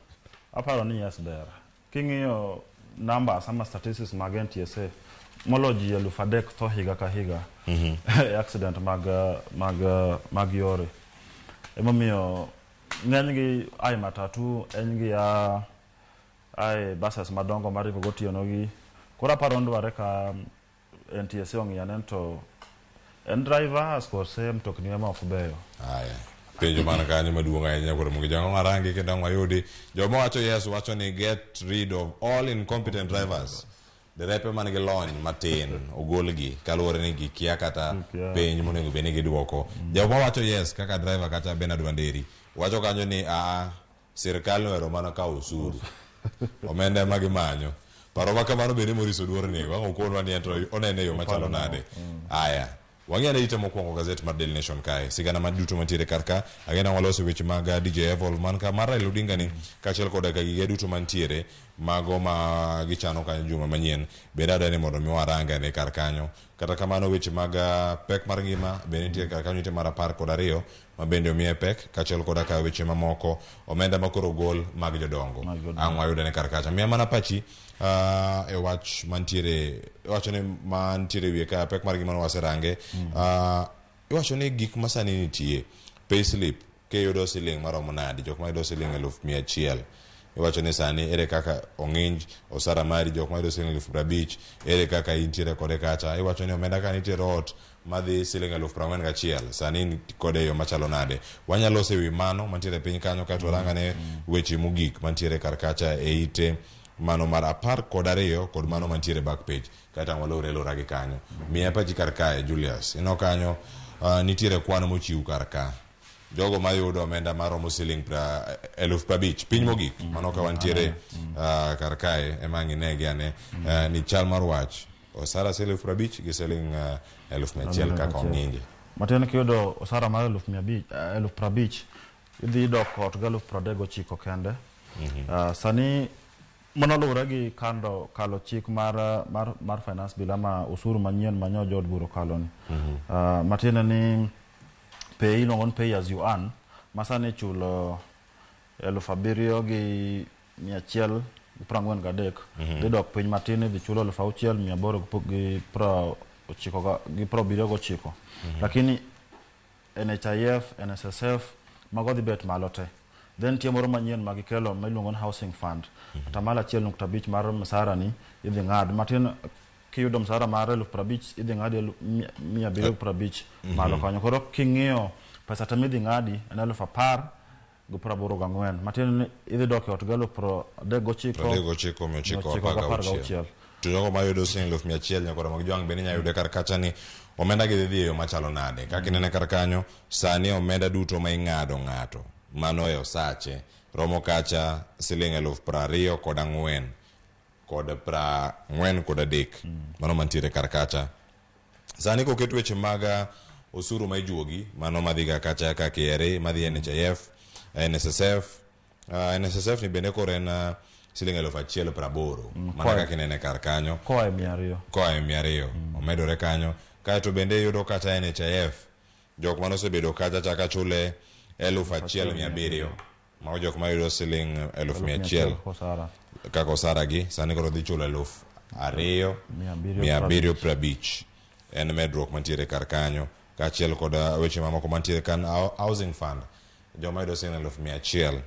aparo ni yes there king'iyo numbers ama statistics mag NTSA moloji 3,000 to higa ka higa accident mag yore emomiyo ng'enygi ai matatu engi ai buses madongo maribo gotieno gi kora paro ndware ka NTSA ong'iyane to en drivers kose mtokni ema ok beyo aya penjo mana kanyo maduong' ahinya koro mogi jango ngarangi kendo ng'wayudi joma wacho yes wacho ni get rid of all incompetent drivers derepe man gi lony matin ogolgi kaluwore ni gikia kata penj monego bed ni gidwoko joma wacho yes kaka driver kata Bernard Wanderi wacho kanyo ni sirkal noero mana ka usuru omenda magimanyo paro makamano bende Morris Oduor nego ang'o konwa ni ento onene yo machalo nade aya wang'ane ite mokwongo gazet mar Daily Nation kae sigana maduto mantiere karka agena walose weche mag DJ Evil man ka mar Raila Odinga ni kachiel koda ka gige duto mantiere mago ma gichano kanyo juma manyien bende adwani mondo mi waranga ne kar kanyo kata kamano weche mag pek mar ngima bende nitie kar kanyo ite mar 12 ma bende omiye pek kachiel koda ka weche mamoko omenda makoro gol mag jodongo ang'wa yudane kar kacha miya mana pachi e wach mantiere wacho ni mantiere wiye ka pek mar ngima no waserange iwacho ni gik masani nitie payslip ke yudo siling maromo nadi jok ma yudo siling 100,000 iwacho ni sani ere kaka ong'inj osara mari jok ma yudo siling 50,000 ere kaka intiere kode kacha iwacho ni omenda ka nitiere ot madhi siling 41,000 sani kode yo machalo nade wanyalo sewi mano mantiere piny kanyo ka to rangane weche mogik mantiere kar kacha e ite mano mar 12 kod mano mantiere back page kata walore lora gi kanyo miya pachi kar kae Julius ino kanyo nitiere kwan mochiw kar ka jogo mayudo omenda maromo siling 50,000 piny mogik mano ka wantiere kar kae ema ng'inegi ane ni chal mar wach osara siling 50 gi siling 1,100 kaka ong'inge. Matiende kiyudo osara mar 1,50 idhi dok ot gi 39 kende. Sani manoluwore gi kalo chik mar finance bill ama usuru manyien manyo jod buro kalo ni. Matiende ni pay iluongo ni pay as you earn, masani chulo 7,143 dhi dok piny matin idhi chulo 6,879. Lakini NHIF, NSSF mago dhi bet malo te. Then tie moro manyien magikelo miluongo ni housing fund. Atamalo 1.5 mar msara ni idhi ng'ad matin kiyudo msara mar 50,000 idhi ng'adi 750 malo kanyo. Koro king'iyo pesa te midhi ng'adi en 10,084 matin idhi dok ot galo 39,916. To jogo mayudo siling 100,000 nyakoro mag jwang' bende nyayude kar kacha ni omenda gi dhi yo machalo nade. Kaka inene kar kanyo sani omenda duto ma ing'ado ng'ato mano e osache romo kacha siling 24,000 kod 43 mano mantiere kar kacha. Sani koket weche mag osuru ma ijuogi mano madhiga kacha ka KRA madhi NHIF, NSSF ni bende koro en siling 1,180 mana kaka inene kar kanyo koa e 200 omedore kanyo. Kaeto bende yudo kata NHIF jok mano osebedo kacha chaka chule 1,700 ma jok ma yudo siling 1,100 kaka osara gi sani koro dhi chulo 2,750. En medruok mantiere kar kanyo kaachiel kod weche mamoko mantiere kan housing fund joma yudo siling 100,000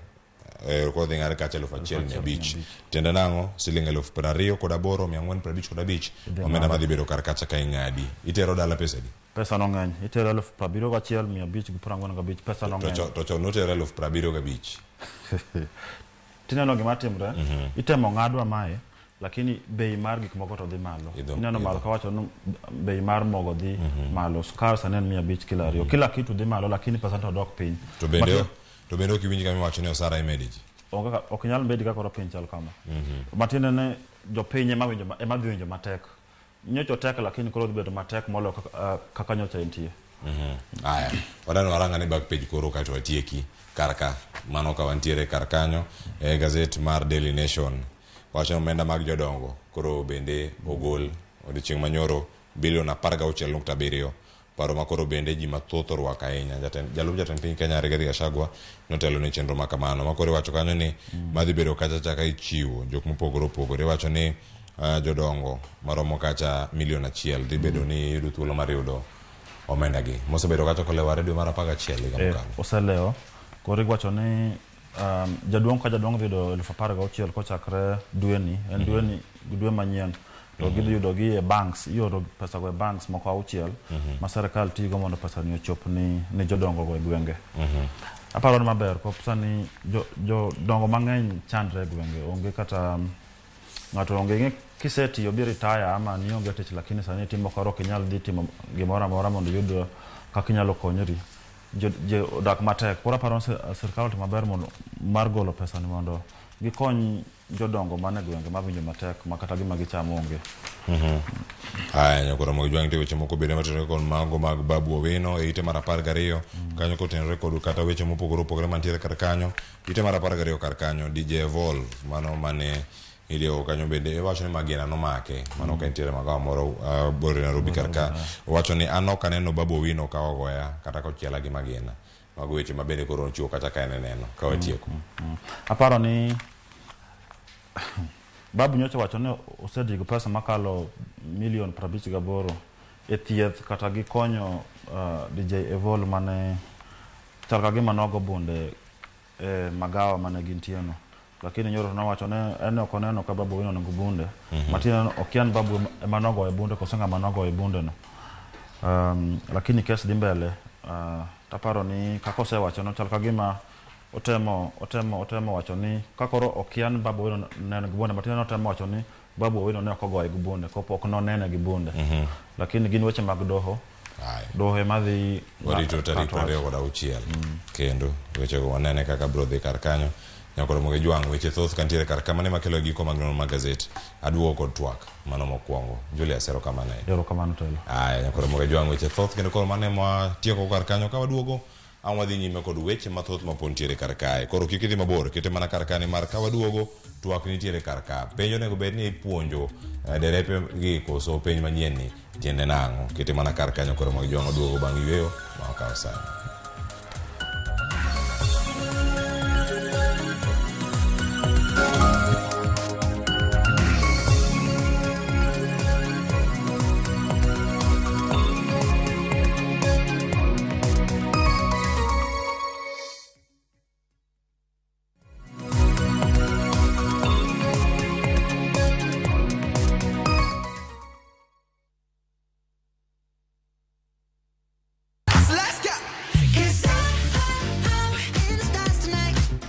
kodhi ng'ar kacha 1,150. Tiende nang'o siling 28,455 omenda madhi bedo kar kacha ka ing'adi. Itero dala pesa di? Pesa no ng'eny. Itero 71,545 pesa no ng'eny. To chon notero 75,000. Tineno gima timre, itemo ng'adwa mae lakini bei mar gik moko to dhi malo. Ineno malo kawacho no bei mar mogo dhi malo. Skar sani en 500 kila ariyo. Kila kitu dhi malo lakini pesa to dok piny. To bende ok iwinj kama iwacho ni osara imedi ji. Ok nyal bedi kaka piny chal kama. Matiende ne jopiny ema dhi winjo matek. Nyocho tek lakini koro dhi bedo matek molo kaka nyocha entie. Aya, wadano waranga ni back page koro kato watieki karka mano ka wantiere kar kanyo gazet mar Daily Nation wacho omenda mag jodongo koro bende ogol odiochieng' manyoro bilion 16.7 paro makoro bende ji mathoth orwako ahinya. Jalup jatend piny Kenya Rigathi Gachagua notelo ne chenro ma kamano makoro wacho kanyo ni madhi bedo kacha chaka ichiwo jok mopogore opogore. Wacho ni jodongo maromo kacha milion 1 dhi bedo ni yudo thuolo mar yudo omenda gi mosebedo kacha kolewa redio mar 11 higa mokalo. Oseleo koro wacho ni jaduong' ka jaduong' dhi yudo 16,000 kochakre dweni en dwe manyien. To gidhi yudo gi e banks, ioro pesa go e banks moko 6 ma serikal tigo mondo pesa ni ochop ni jodongo go e gwenge. Aparo ni maber ko pesa ni jodongo mang'eny chandre e gwenge onge kata ng'ato onge kisetiyo bi retire ama ni onge tich lakini sani timo karo kinyal dhi timo gimoro amora mondo yud kaka inyalo konyori. Je odak matek. Koro aparo serikal to maber mondo mar golo pesa ni mondo gikony jodongo mane gwenge mawinjo matek makata gima gichamo onge. Aya nyakoro mag jwang' weche moko bende matenore kod mago mag Babu Owino e ite mar 12 kanyo kotenore kod kata weche mopogore opogore mantiere kar kanyo. Ite mar 12 kar kanyo DJ Evolve mano mane ilio kanyo bende wacho ni Magina nomake mano ka entiere magawa moro bore Nairobi kar ka wacho ni anok aneno Babu Owino ka ogoya kata ko chiela gi Magina mago weche mabende koro chiwo kata ka eneno ka watieko. Aparo ni Babu nyocha wacho ni osedigo pesa makalo milion 58 e thieth kata gi konyo DJ Evolve mane chal ka gima nogo bunde magawa mane gintieno. Lakini nyoro nawacho ne ene okoneno ka Babu Owino ngo bunde. Matina okian Babu emanogo e bunde kosenga manogo e bunde no. Lakini kes dhi mbele. Taparo ni kakose wacho no chal ka gima otemo wacho ni kakoro okian Babu Owino nene gibunde matina otemo wacho ni Babu Owino ne okogo e gibunde kopok no nene gibunde. Lakini gin weche mag doho. Doho madhi warito tarik 26 kendo weche go wanene kaka bro dhi kar kanyo. Nyakoro Moge Jwang weche thoth kantiere kar kamane makelo giko mag nono magazet. Aduogo kod twak mano mokwongo. Julius ero kamane. Ero kamano telo. Aya nyakoro Moge Jwang weche thoth kendo koro mane ma tieko kar kanyo ka waduogo. An wadhi nyime kod weche mathoth mapontiere kar kae. Koro kik idhi mabor, kete mana kar kani mar ka waduogo twak nitiere kar ka. Penjo nego bed ni ipuonjo derepe gi koso penj manyien ni tiende nang'o. Kete mana kar kanyo koro Moge Jwang oduogo bang' yweyo ma okaw sana.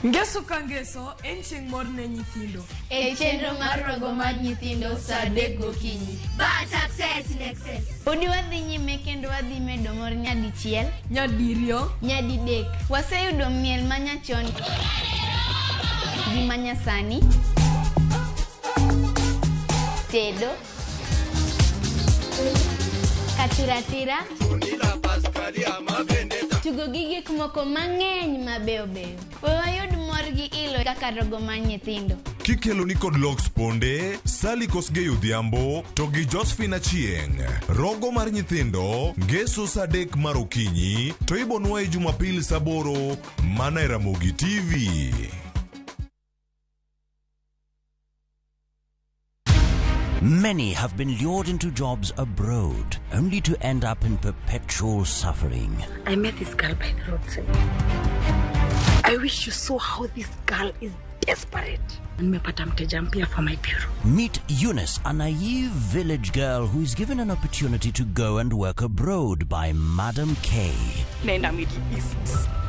Ngeso ka ngeso, en chieng' mor ne nyithindo. E chenro mar rogo mar nyithindo sa 3 gokinyi. But success in excess. Udi wadhi nyime kendo wadhi medo mor nyadichiel, nyadiriyo, nyadidek. Waseyudo miel manyachon gi manyasani, tedo, katiratira, tugo gi gik moko mang'eny mabeyo beyo. Wayud mor gi ilo kaka rogo mar nyithindo. Kikelo ni kod Locks Ponde, Sally Kosgei Odhiambo, to gi Josephine Achieng'. Rogo mar nyithindo, ngeso sa 3 mar okinyi, to ibonwa e Jumapil sa 8 mana e Ramogi TV. Many have been lured into jobs abroad, only to end up in perpetual suffering. I met this girl by the roadside. I wish you saw how this girl is desperate. Nimepata mteja mpya for my bureau. Meet Eunice, a naive village girl who is given an opportunity to go and work abroad by Madam K. Nenda Middle East.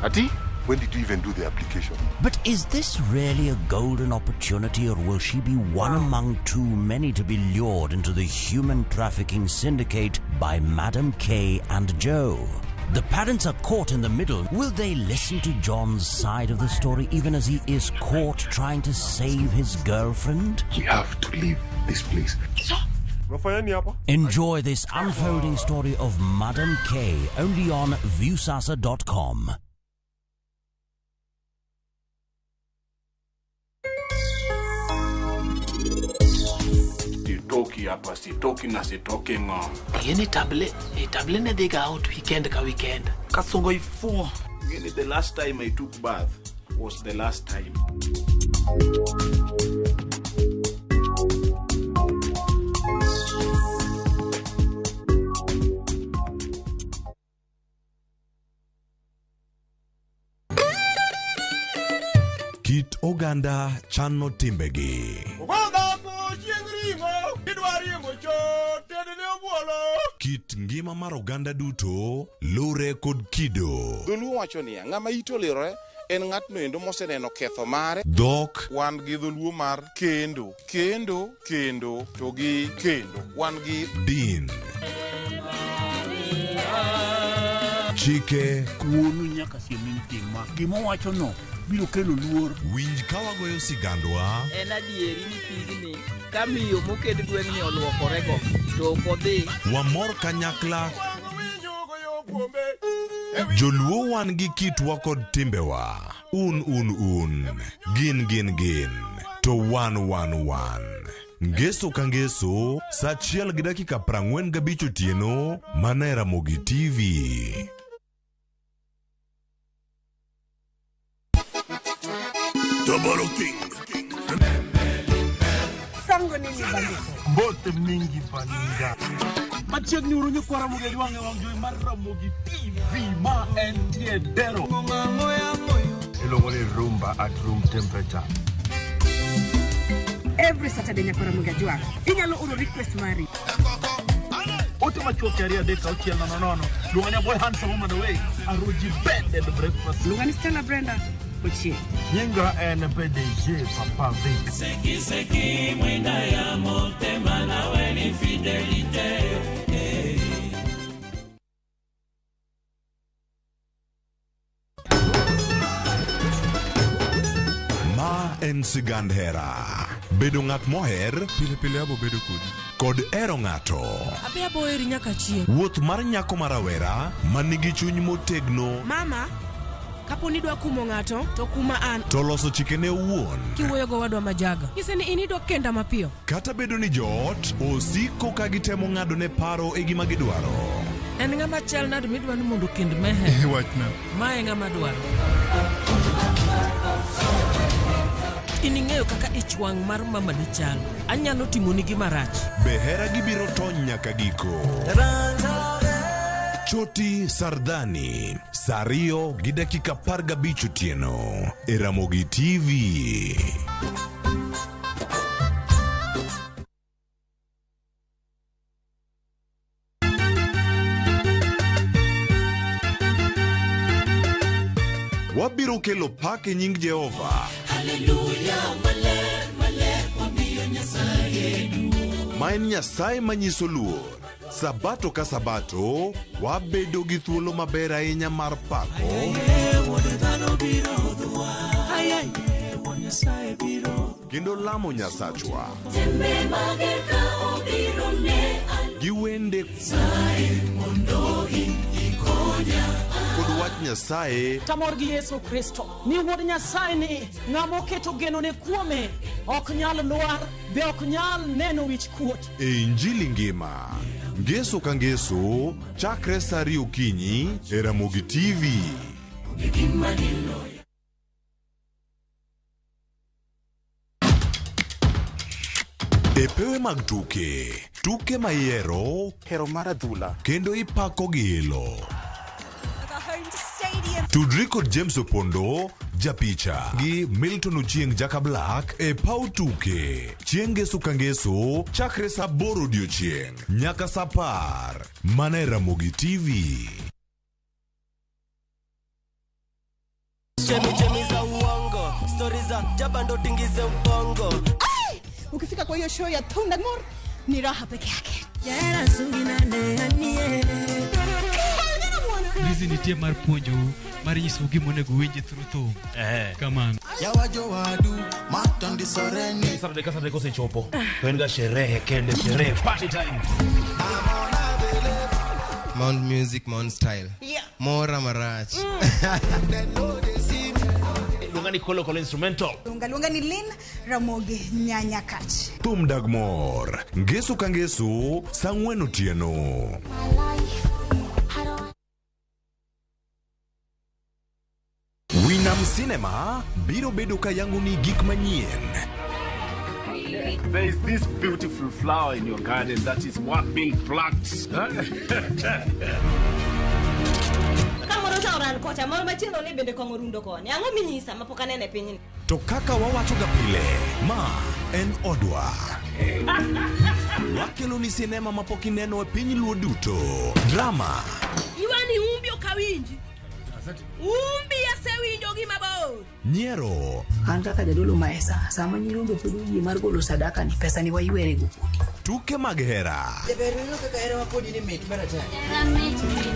Ati? When did you even do the application? But is this really a golden opportunity, or will she be one among too many to be lured into the human trafficking syndicate by Madam K and Joe? The parents are caught in the middle. Will they listen to John's side of the story even as he is caught trying to save his girlfriend? We have to leave this place. Enjoy this unfolding story of Madam K only on viewsasa.com. Sitoki na sitoki ngo. Yeni table ne diga out weekend ka weekend. Kasongo ifo. Yeni the last time I took bath was the last time. Kit oganda chano timbegi. Kit ngima mar oganda duto lure kod kido. Dholuo wacho niya, ng'ama ito lirore en ng'atno endo moseneno ketho mare. Dhok wan gi dholuo mar kendo to gi kendo wan gi din. Chike kuonu nyaka siemin tima gimo wacho no biro kelo luor. Winj ka wagoyo sigandwa. En adieri ni pigni ka miyo moked gweng'ni oluokorego to ok odhi. Wamor kanyakla. Joluo wan gi kitwa kod timbewa. Un. Gin. To wan. Ngeso ka ngeso, sa 1:45 otieno, mana e Ramogi TV. Double King. Sango nini bandiko? Bote mingi baninga. Machiegni uru nyikwara Moge Jwang' e wang' jowi mar Ramogi TV ma en tiendero. Iluongo ni rumba at room temperature. Every Saturday nyakwara Moge Jwang'. Inyalo oro request mari. Ote machuok yari adek auchiel nono. Luonga nya boy handsome on the way. Aroji bed breakfast. Luonga ni Stella Brenda. Ochi. Nyinga en PDG Papa Vic. Seki mwenda ya motema na weni fidelite. en sigand hera. Bedo ng'at moher, pile pile abo bedo kodi. Kod ero ng'ato. Abe abo eri nyaka chieng'. Wuoth mar nyako marawera manigi chuny motegno. Mama, kapo ni dwa kumo ng'ato, to kuma an. To loso chikene owuon. Kiwuoyo go wadwa majaga. Nyise ni inidwa kenda mapiyo. Kata bedo ni joot osiko ka gitemo ng'ado ne paro e gima gidwaro. En ng'ama chal nade midwa ni mondo kend mehe. Wachna. Mae ng'ama dwaro. Ining'eyo kaka ich wang' mar mama ni chal. Anyalo timoni gima rach. Be hera gibiro tony nyaka giko. Choti Sardani, Sario gi dakika 15 otieno e Ramogi TV. Wabiro kelo pak e nying Jehova. Hallelujah, male, wamiyo Nyasaye duong'. Ma en Nyasaye manyiso luor. Sabato ka sabato, wabedo gi thuolo maber ahinya mar pako. Kendo lamo Nyasachwa. Gi wende kod wach Nyasaye. Tamor gi Yesu Kristo. Ni wuod Nyasaye ni ng'ama oketo geno ne kuome ok nyal lwar, be ok nyal neno wich kuot. E Injili ngima. Ngeso ka ngeso, chakre saa 2 okinyi e Ramogi TV. E pewe mag tuke mayiero, hero mar adhula, kendo ipako gi ilo. Tudri kod James Opondo, japicha, gi Milton Ochieng Jaka Black e pau tuke. Chieng' ngeso ka ngeso, chakre saa 8 odiochieng' nyaka saa 10, mana e Ramogi TV. Chemi za uongo, story za jabando tingize ubongo. Ukifika kwa hiyo show ya Thunder More ni raha peke yake. Yera sungina ne anie. Rizi nitie mar puonjo mar nyiso gimo nego winje through kamano. Yawajo wadu matondi soreni. Saturday kose chopo. Kwenga sherehe kende sherehe party time. Mount music, Mount style. Yeah. Mora marach. Lungani kolo instrumental. Lungani Lin Ramogi nyanya kach. Thum Dagmor, ngeso ka ngeso, saa 4 otieno. Winam Cinema biro bedo ka yango ni gik manyien. There is this beautiful flower in your garden that is what being plucked. To kaka wawacho ga pile, ma en odwa. Wakelo ni sinema mapok ineno e piny luo duto. Drama. Iwani umbi okawinji. Umbi asewinjo gima bor. Nyiero. An kaka jadolo maesa, sama nyirombe pod yie mar golo sadaka ni pesa ni waywere go. Tuke mag hera. Jaberino kaka hera mapodi ni mit barata.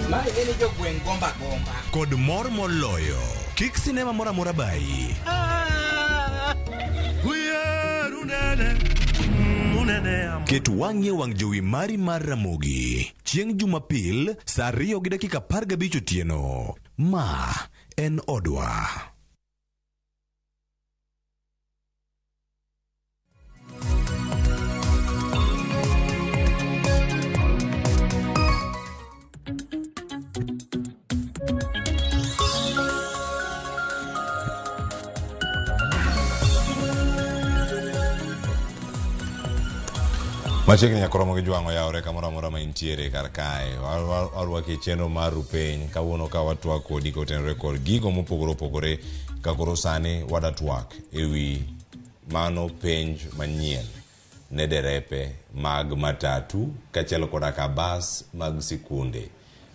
Ma ene jo gweng gomba. Kod mor moloyo. Kik sinema mora mora bai. Ket wang'e wang' jowi mari mar Ramogi. Chieng' Jumapil, saa 2 gi dakika 15 otieno. Ma en odwa. Machiegni nyaka Ramogi jwang'o yawre kamoro amora ma intiere kar kae. Warwaki chenro mar Rupeny kawuono ka watwak kodi kotenore kod gigo mopogore opogore ka koro sani wadatwak ewi mano penj manyien ne derepe mag matatu kachiel koda ka bas mag sikunde.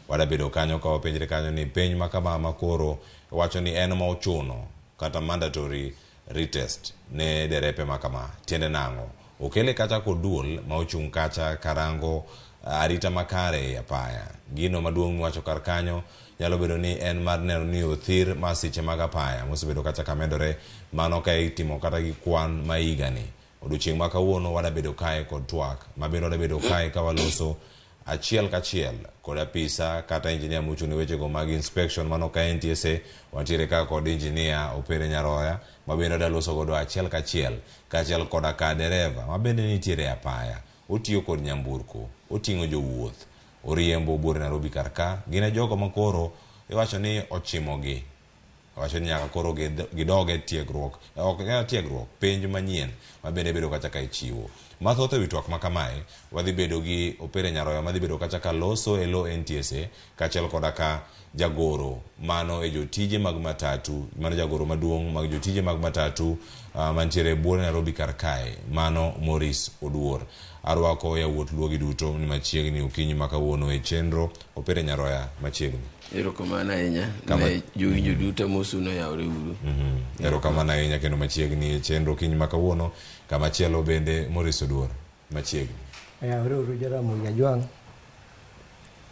Wadabedo kanyo ka wapenjre kanyo ni penj makama makoro wacho ni en ma ochuno kata mandatory retest ne derepe makama tiende nang'o. Okele kacha kod duol ma ochung' kacha karango arita makare e apaya. Gino maduong' mwacho kar kanyo nyalo bedo ni en mar neno ni othir masiche mag apaya mosebedo kata kamedore mano ka itimo kata gi kwan ma higani. Odiochieng' ma kawuono wadabedo kae kod twak mabende wadabedo kae ka waloso achiel kachiel kod apisa kata injinia mochung' ne wechego mag inspection mano ka NTSA wantiere ka kod injinia Opere Nyaroya mabende wadaloso godo achiel kachiel kaachiel koda ka dereva mabende nitiere apaya. Otiyo kod nyamburko, oting'o jowuoth, oriembo buore Nairobi karka. Gine jogo makoro iwacho ni ochimogi, wacho ni nyaka koro gidoge tiegruok, ok nyaka tiegruok, penj manyien mabende bedo kacha ka ichiwo. Mathoth ewi twak makamae wadhi bedo gi Opere Nyaroya madhi bedo kacha ka loso e lo NTSA kaachiel koda ka jagoro mano e jotije mag matatu, mano jagoro maduong' mag jotije mag matatu mantiere buore Nairobi karkae, mano Morris Oduor. Arwako yawuot luogi duto ni machiegni okinyi ma kawuono e chenro. Opere Nyaroya machiegni. Erokamano ahinya ne jowinjo duto mosuno yawre uru. Erokamano ahinya kendo machiegni e chenro okinyi ma kawuono. Kamachielo bende Morris Oduor machiegni. Yawre uru Ramogi ajwang'.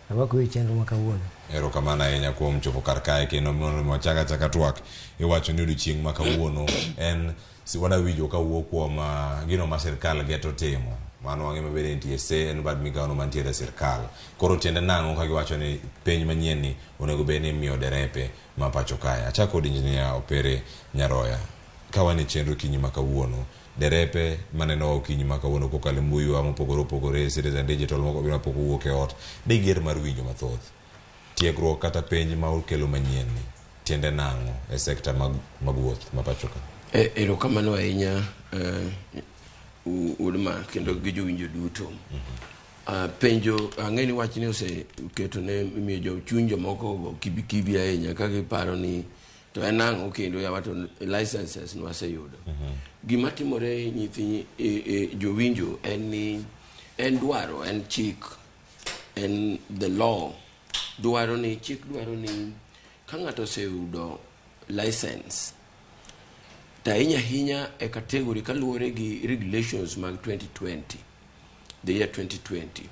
Arwako e chenro ma kawuono. Erokamano ahinya kuom chopo kar kae kendo mwachaka chaka twak iwacho ni odiochieng' ma kawuono en wadawinjo kawuok kuom gino ma sirkal geto timo. Mano wang'e mabede NTSA en bad migawono mantiere e sirkal. Koro tiende nang'o ka giwacho ni penj manyien ni onego bed ni miyo derepe ma pacho kae. Achako kod injinia Opere Nyaroya. Ka wan e chenro okinyi ma kawuono, derepe maneno okinyi ma kawuono kokalo mbui wa mopogore opogore, Citizen Digital moko biro pok owuok e ot, diger mar winjo mathoth. Tiegruok kata penj ma okelo manyien ni tiende nang'o e sekta mag wuoth ma pacho ka. Erokamano ahinya Udma kendo gi jowinjo duto. Penjo ang'eni wach ni oseketo ne miyo jochunjo moko kibi ahinya ka giparo ni to en ang'o kendo yawato licenses nwaseyudo. Gima timore nyithi jowinjo en ni en dwaro, en chik, en the law dwaro ni, chik dwaro ni ka ng'ato oseyudo license ta hinya e category kaluwore gi regulations mag 2020, the year 2020,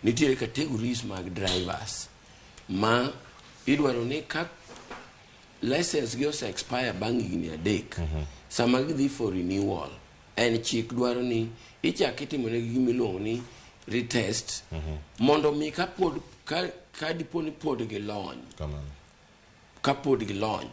nitiere categories mag drivers ma idwaro ni ka license gi ose expire bang' higni 3 sama gidhi for renewal, en chik dwaro ni ichak itimone gi gimiluongo ni retest mondo mi ka dipo ni pod gi lony, ka pod gi lony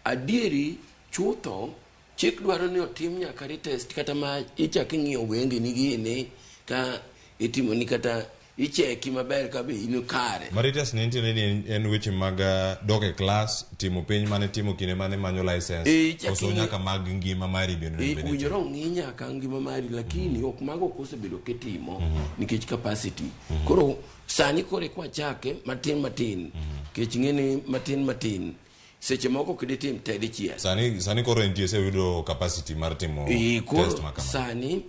adieri chutho chik dwaro ni otim nyaka retest kata ma ichak ing'iyo wenge ni gini ka itimo ni kata icheki maber ka be ino kare. Retest ni nitiere ni en weche mag dok e class, timo penj mane timo kinde mane manyo license, koso nyaka mag ngima mari bende. Winjoro ng'i nyaka ngima mari lakini ok mago kosebedo kitimo nikech capacity. Koro sani kore kwa chake matin kech ng'eni matin seche moko kiditim tedi chia. Sani koro NTSA yudo capacity mar timo test makama. Sani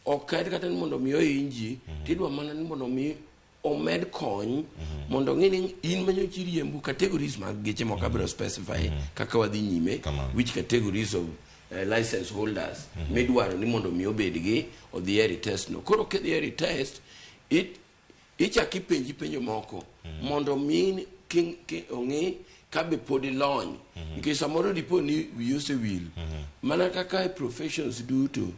oked kata ni mondo mi oinji tidwa mana ni mondo mi omed kony mondo ng'ini in manyo chiriembu categories mag geche moko abiro specify kaka wadhi nyime which categories of license holders midwaro ni mondo mi obed gi odhi e retest no. Koro kedhi e retest ichaki penjo moko mondo mi ong'i kabe podi lony nikech samoro dipo ni wiyose wil mana kaka professions duto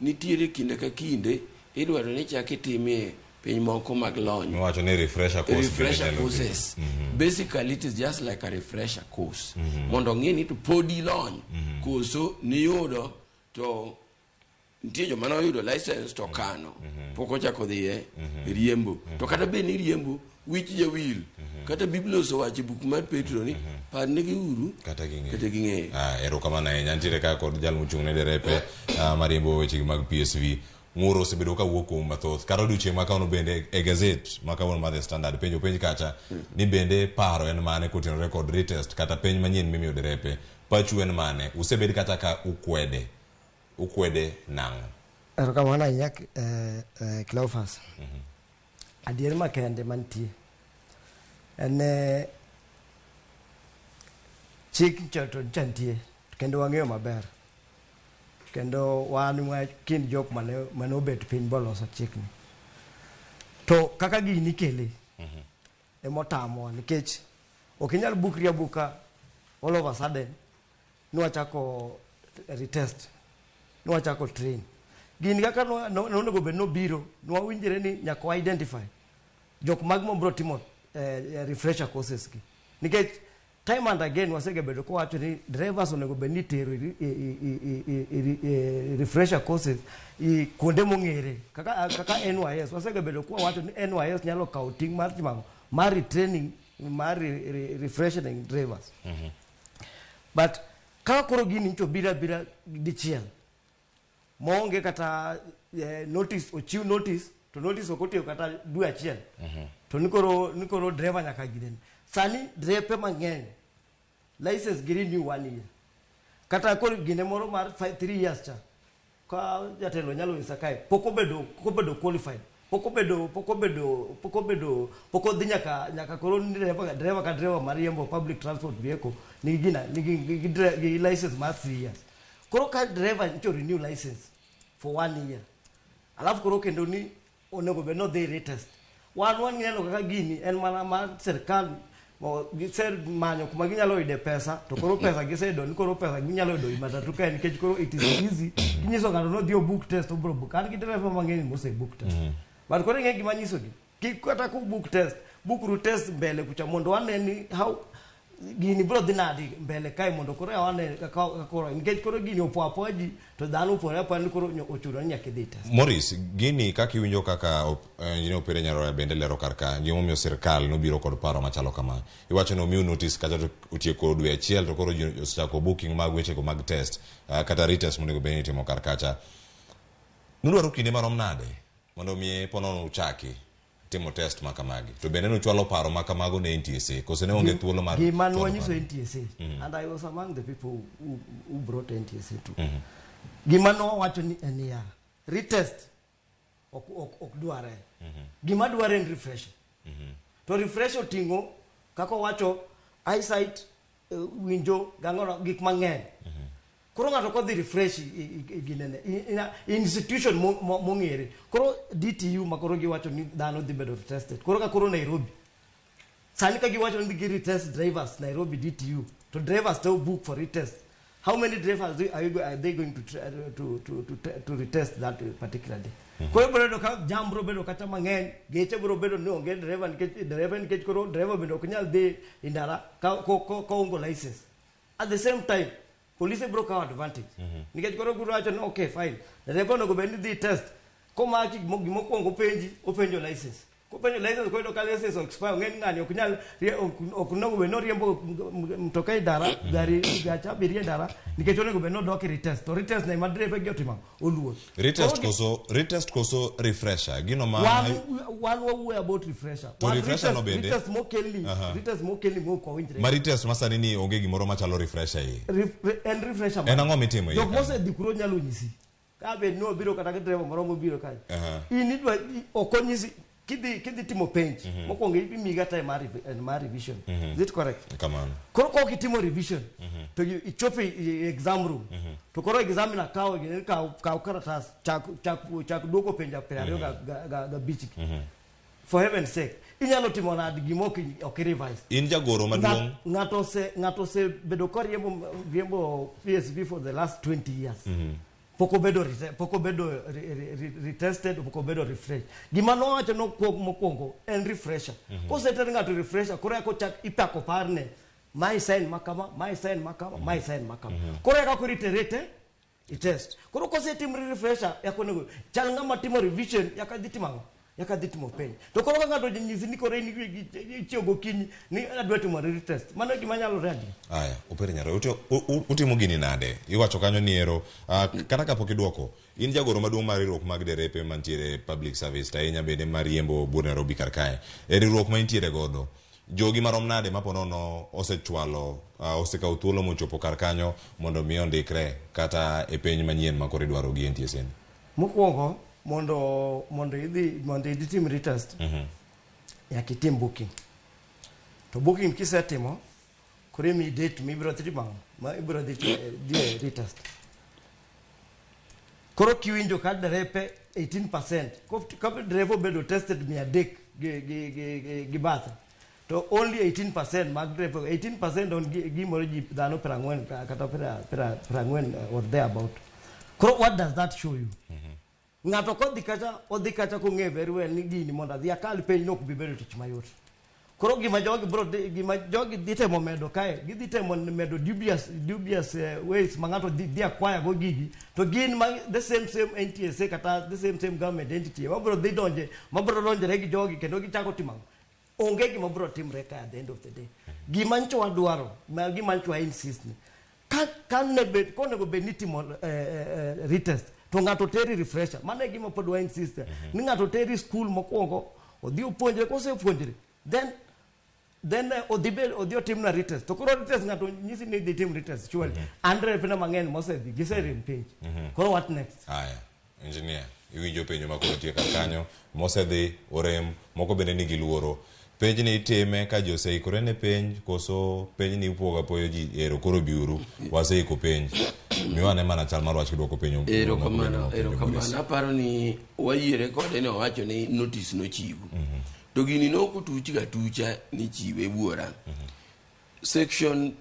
nitiere kinde ka kinde idwaro ni chak itimie penj moko mag lony. Wacho ni refresher courses. Basically it is just like a refresher course. Mondo ng'ini to podi lony koso niyudo to nitie joma noyudo license to kano pok ochako dhiye riembo to kata be ni riembo wich jawil kata Biblia osewacho buk mar Petro ni par nigi uru kata ging'eyo. Erokamano ahinya. Nitiere ka kod jal mochung' ne derepe mariembo weche mag PSV. Ng'uro osebedo ka wuok kuom mathoth kata odiochieng' ma kawuono bende e gazet ma kawuono mar The Standard penj kacha ni bende paro en mane kotenore kod retest kata penj manyien mimiyo derepe, pachu en mane, usebed kata ka ukwede nang'o? Erokamano ahinya Cleophas. Adier makende mantie en chik choto chantie kendo wang'eyo maber kendo wan kind jok mane obet piny boloso chikni to kaka gini kele emotamo nikech okinyal bukri buka all of a sudden nwachako retest nwachako train gini kaka nonego bed nobiro nwawinjire ni nyaka identify jok mag mobro timo refresher courses gi nikech time and again wasegebedo kowacho ni drivers onego bed ni tero refresher courses kuonde mong'ere kaka NYS wasegebedo kowacho ni NYS nyalo kawo ting' mar timango mar retraining mar refreshing drivers but kaka koro gini to bira dichiel monge kata notice ochiw notice to notice okotiyo kata dwe achiel to nikoro driver nyaka giden sani drepe mang'eny license gi renew 1 year kata koro gine moro mar 3 years cha ka jatelo nyalo nyisa kae poko bedo qualified poko dhi nyaka koro driver ka driver mar riembo public transport vehicle nigi license mar 3 years koro ka driver nicho renew license for 1 year alafu koro kendo ni onego bed no dhi retest wan ng'eno kaka gini en mana mar serikal giser manyo kuma ginyalo yude pesa to koro pesa gisedo ni koro pesa ginyalo yudo matatu kae nikech koro it is easy kinyiso ng'ato no dhi book test obro book an gi driver mang'eny mose book test but koro ng'e gima nyiso gi kata ku book test book test mbele kucha mondo waneni how gini bro dhi nadi mbele kae mondo koro wane koro nikech koro gini opo ji to dhano opo ni koro ochuno nyaka dhi test. Morris, gini kaka iwinjo kaka injini opere nyarora bende lero karka gimomiyo sirkal nobiro kod paro machalo kama iwacho ni omiu notice kata otieko dwe achiel to koro osechako booking mag wechego mag test kata retest monego bed ni itimo karkacha nudwaro kinde marom nade mondo mi ponono uchaki timo test makamagi to bende nochwalo paro makamago ne NTSA kose ne onge thuolo mar gima nwanyiso NTSA and I was among the people who brought NTSA to gima nowacho ni en ya retest ok dware gima dware en refresh to refresh otingo kako wacho eyesight winjo gang'o gik mang'eny koro ng'ato kodhi refresh ginene institution mong'ere koro DTU makoro giwacho ni dhano dhi bedo tested koro ka koro Nairobi sani ka giwacho ni gi retest drivers Nairobi DTU to drivers still book for retest how many drivers are they going to retest that particular day koro bedo ka jambro bedo kata mang'eny geche bro bedo ni onge driver nikech koro driver bedo ok nyal dhi indara ka ongo license at the same time police broke our advantage nikech koro guru wacho no okay fine driver no go bend the test komaki gimokwongo openjo license kopenjo license koido ka license expire ng'eny ng'ani ok nyal ok no go no riembo mtoka idara gari gacha birie dara nikech onego bed no doki retest to retest na madrive gi otima oluo retest koso refresher gino ma one about refresher to refresher no bende retest mo kelly mo ko winjre ma retest masani ni onge gimoro machalo refresher yi en refresher en ang'o mitimo jok mose dikuro nyalo nyisi ka be no biro kata driver moro mo biro kai inidwa okonyisi kidhi timo penj mokwongo imiga time mar revision is it correct kamano koro ko kitimo revision to ichope exam room to koro examiner kawo karatas chak duoko penja ariyo ga bichi for heaven's sake inyalo timo na gimo ok revise in jagoro maduong' ng'ato se bedo riembo PSV for the last 20 years poko bedo retested poko bedo refresh gima nowacho no mokwongo en refresher koseter ng'ato refresher koro yako chak ipako parne my sign makama koro yako riterete test koro kosetim refresher yako nego chal ng'ama timo revision yakadhi timo penj to koro ng'ato nyisi ni koro ni chiogo kinyi ni adwa timo retest mano gima nyalo radi aya opere nyaro utimo gini nade iwacho kanyo ni ero kata kapok idwoko in jagoro maduong' mar riwruok mag derepe mantiere public service tainya bende mariembo bur Nairobi karkae riwruok ma intiere godo jogi marom nade maponono osechwalo osekawo thuolo mochopo karkanyo mondo mi ondikre kata e penj manyien makoro idwaro gi NTSA mokwongo mondo idhi tim retest nyaka itim booking to booking kisetimo koro imi date mibiro timo ma ibiro dhi retest Koro kiwinjo ka derepe 18%. Ka derepe bedo tested mi adek gi bathe. To only 18% mag derepe, 18% on gimoro ji dhano 40 kata 40 or thereabout. Koro what does that show you? Ng'ato kodhi kacha kong'e very well ni gini mondo adhi akal penj nok bi bedo tich mayot. Koro gima jogi dhi temo medo kae, gidhi temo medo dubious ways ma ng'ato dhi acquire go gigi, to gin the same NTSA kata the same government entity mabro dhi donje, mabro donjore gi jogi kendo gichako timo onge gima bro timre ka at the end of the day. Gima nchwa dwaro, gima nchwa insist ni konego bed ni timo retest, to ng'ato teri refresher, mane gima pod wa insist ni ng'ato teri school mokwongo, odhi opuonjre, kose puonjre, then odhi otim na retest. To koro retest ng'ato nyisi ni dhi tim retest surely. Andre pena mang'eny mosedhi giserem page. Koro what next? Aya, engineer, iwinjo penjo makoro tie kanyo, mosedhi orem, moko bende nigi luoro. Penj ni itime ka joseikore ne penj, koso penj ni upoga poyo ji ero koro biuru, waseiko penj. Miwane mana chal mar wach kiduoko penjo. Ero kamano. Aparo ni wayiere kode ne wawacho ni notice no chiwu. To gini no kutuchi ga tucha ni chiwe buora. Section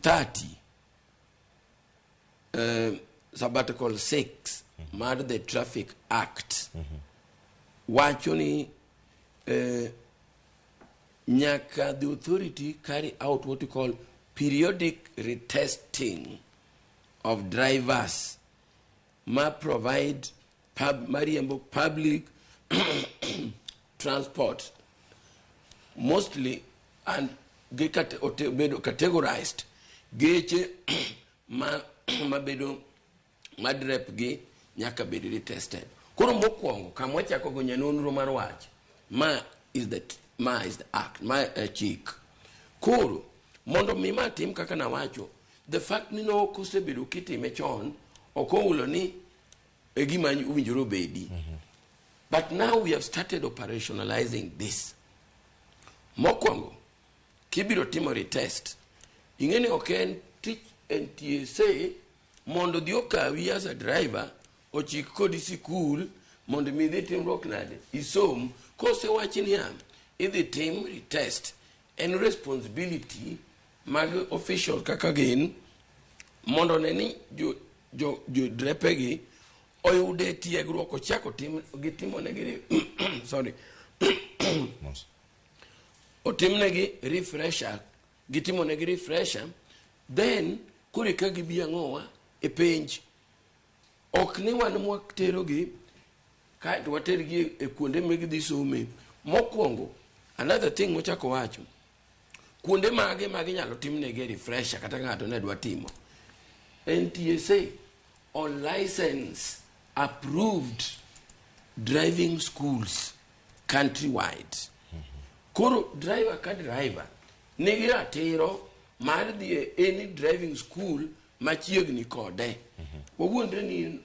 30 sabbatical 6 mar the Traffic Act wacho ni nyaka the authority carry out what we call periodic retesting of drivers ma provide public transport mostly and categorized geche mabedo madrep gi nyaka bedo retested. Koro mokwongo kama chako go nyanonro mar wach ma is the act ma chik. Koro mondo mi ma tim kaka na wacho, the fact ni no kosebedo kitime chon okoulo ni egima uwinjoro bedi. But now we have started operationalizing this. Mokwongo kibiro timo retest, ingeni oken tich NTSA mondo di okawi as a driver ochik kodi sikul mondo mi dhi timruok nade isom kose wachini ya idhi tim retest en responsibility mag official kaka gin mondo neni jo drepegi oyude tiegruok ochako gitimo negi sorry otimnegi refresher, gitimo negi refresher, then kuri ka gibi ang'owa e penj. Ok ni wan mwakterogi ka watergi e kuonde megidhi some. Mokwongo, another thing mochako wacho, kuonde magi nyalo timnegi refresher kata ng'ato ne dwa timo. NTSA on license approved driving schools countrywide. Koro driver ka driver nigi ratiro mar dhi any driving school machiegni kode. Wawuondre ni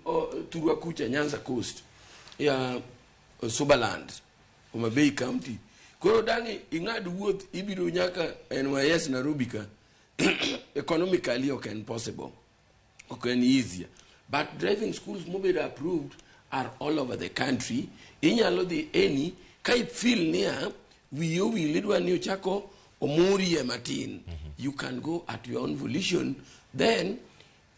Turwa kucha Nyanza Coast ya Subaland, Homa Bay County. Koro dangi ing'ad wuoth ibiro nyaka NYS Nairobi ka economically okay possible. Okay, easier. But driving schools mobile approved are all over the country. Inyalo dhi any kai feel near wiyo wilidwa ni uchako omuri matin. You can go at your own volition. Then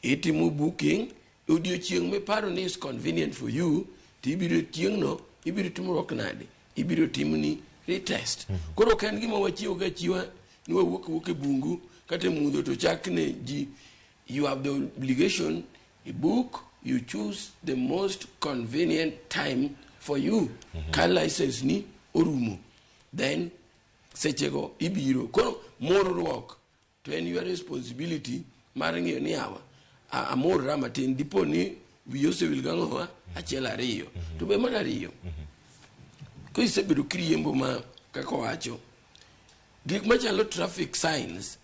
itimu booking odiochieng me paro ni is convenient for you tibiro tieng no ibiro timruok nade ibiro timni retest. Koro kan gima wachiwo ga chiwa ni wuok e bungu kata mudho to chakne ji. You have the obligation to book, you choose the most convenient time for you. Ka license ni orumo, then sechego ibiro. Koro morruok to en your responsibility mar ng'iyo ni awa amor ramatin dipo ni wiyose wil gang'owa achiel ariyo to be mana ariyo. Ko isebedo kriembo ma kaka wacho gik machalo traffic signs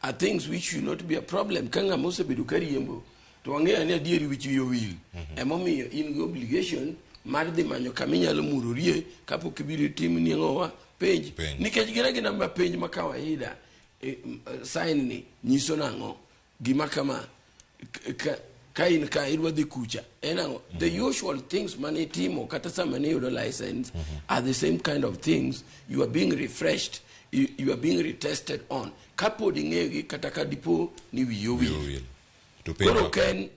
are things which should not be a problem. Kanga mose bedo kariembo to wang'eyo ni adieri which yo will emomiyo in go obligation mar dhi manyo kaminyalo murorie kapok ibiro timni ng'owa penj. Nikech gina ma penj ma kawaida sign ni nyiso nang'o gima kama kain ka idwa dhi kucha the usual things mane timo kata sama ne yudo license are the same kind of things. You are being refreshed, you are being retested on kapod ing'egi kata ka dipo ni wiyo wil koro ken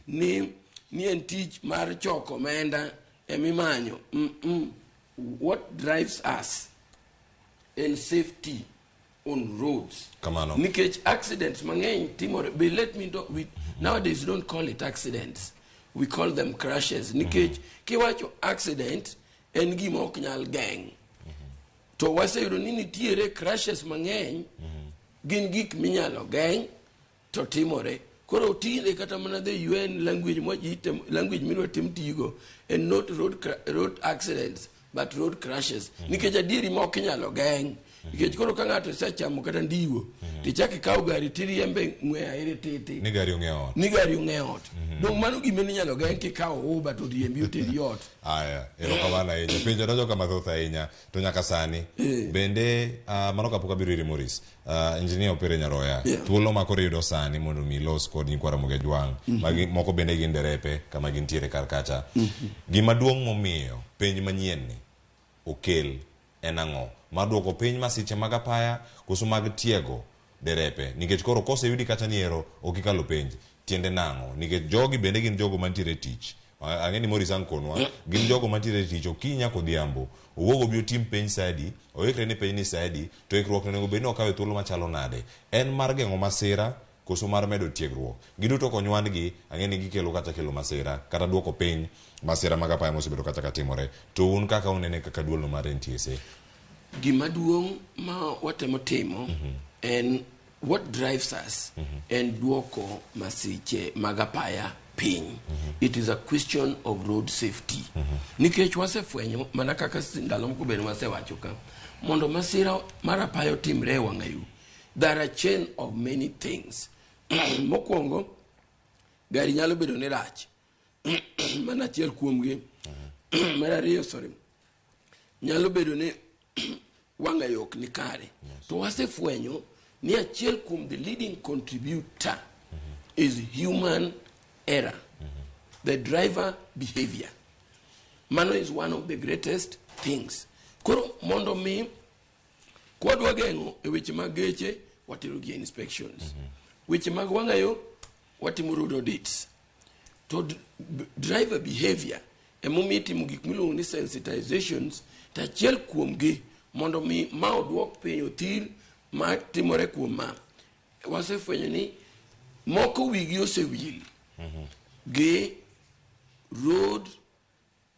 ni en tich mar choko omenda emimanyo. What drives us in safety on roads nikech accidents mang'eny timore. But let me talk with nowadays, we don't call it accidents, we call them crashes nikech kiwacho accident en gima ok nyal geng to waseyudo ni nitiere crashes mang'eny gin gik minyalo geng to timore. Koro tinde kata mana the UN language minwa tim tigo and not road accidents but road crashes nikech adieri ma ok inyalo geng nikech koro ka ng'ato sechamo kata ndiwo tichak ikaw gari tiriembe ng'we aire tete ni gari ong'e ot dong mano gima inyalo geng kikaw uba to riembi oteri ot. Aya erokamano ahinya penjo nojo kama thoth ahinya to nyaka sani bende mano kapok abiro iri Morris engineer Opere Nyaroya thuolo ma koro yudo sani mondo mi los kod nyikwa Ramogi Jwang moko bende gin derepe kama gintiere kar kacha gima duong' momiyo penj manyien ni okel en ang'o mar duoko piny masiche mag apaya koso mag tiego derepe nikech koro koseyudi kata niero ok ikalo penj tiende nang'o nikech jogi bende gin jogo mantiere tich ang'eni Morris Ankonwa gin jogo mantiere tich okinya kodhiambo owuogo bi otim penj sadi oikre ni penj ni sadi to ikruok nego bende okawe thuolo machalo nade en mar geng'o masira koso mar medo tiegruok giduto konywandgi ang'eni gikelo kata kelo masira kata duoko piny masira mag apaya mosebedo kata katimore to un kaka unene kaka duolno mar NTSA. Gima duong' ma watemo timo en what drives us en duoko masiche mag apaya piny. It is a question of road safety nikech wasefwenyo mana kaka ndalo moko bende wasewacho ka mondo masira mar apaya otimre wang'ayo there are a chain of many things. Mokwongo gari nyalo bedo ni rach mana achiel kuomgi mar ariyo nyalo bedo ni wang'ayo ok ni kare to wasefwenyo ni achiel kuom the leading contributor is human error, the driver behavior. Mano is one of the greatest things. Koro mondo mi kwadwa geng'o e weche mag geche watero gi inspections weche mag wang'ayo watimo road audits to driver behavior emomiyo itimo gik miluongo ni sensitizations to achiel kuomgi mondo mi ma oduok piny othir ma timore kuom ma wasefwenyo ni moko wigi osewil gi road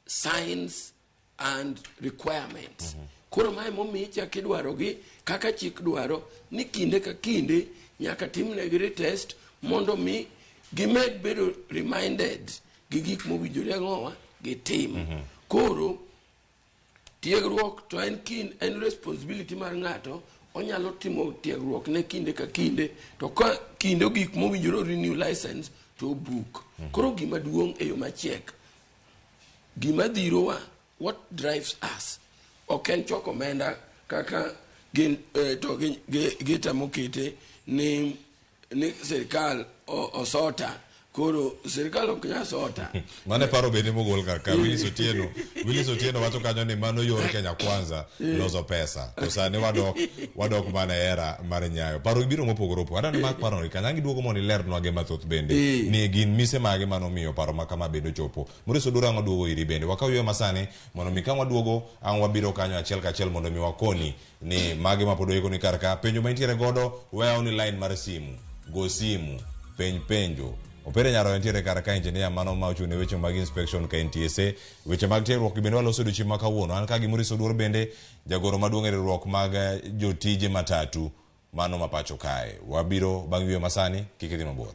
signs and requirements koro mae momiyo ichak idwarogi kaka chik dwaro ni kinde ka kinde nyaka timnegi retest mondo mi gimed bedo reminded gi gik mowinjore ang'owa gitim. Koro tiegruok to en responsibility mar ng'ato onyalo timo tiegruok ne kinde ka kinde to ka kinde gik mowinjore renew license to book. Koro gima duong' e yo machiek gima dhirowa what drives us ok en choko omenda kaka gin to gitamo kete ni serikal osota koro serikal ok nyal sota mane paro bende mogol kaka Willis Otieno wacho kanyo ni mano yor Kenya Kwanza loso pesa to sani wadok mana era mar nyayo paro biro mopogore opogore adani mak paro kanyangi duogo mondo ilernwa ge mathoth bende ni gin mise mage mano miyo paro makama bendo chopo Morris Odura ang'o duogo iri bende wakaw yo masani mondo mi kama duogo ang' wabiro kanyo achiel kachiel mondo mi wakoni ni mage mapodo iko ni karka penjo maintiere godo wewa ni line mar simu go simu penjo Opere Nyaroya ntiere kar ka engineer mano ma ochune weche mag inspection ka NTSA weche mag tiegruok bende waloso odiochieng' ma kawuono an ka gi Morris Odur bende jagoro maduong' e riwruok mag jotije matatu mano ma pacho kae wabiro bang' wiyo masani kik idhi mabor.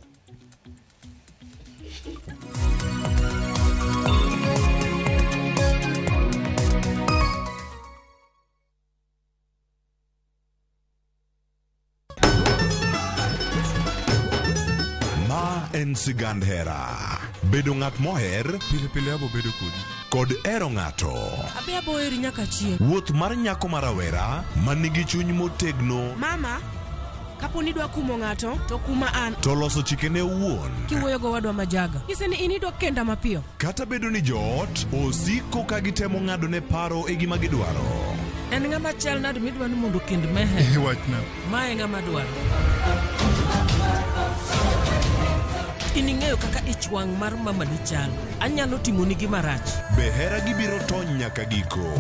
En sigand hera bedo ng'at moher pile abo bedo kod ero ng'ato abe abo eri nyaka chieng' wuoth mar nyako marawera man nigi chuny motegno mama Kapo ni dwa kumo ng'ato to kuma an. To loso chikene wuon. Kiwuoyo go wadwa majaga. Nyise ni inidwa kenda mapiyo. Kata bedo ni joot osiko ka gitemo ng'ado ne paro e gima gidwaro. En ng'ama chal nade midwa ni mondo kend mehe. Wachna. Mae ng'ama dwaro. Ining'eyo kaka ich wang' mar mama ni chal. Anyalo timoni gima rach. Behera gibiro tony nyaka giko.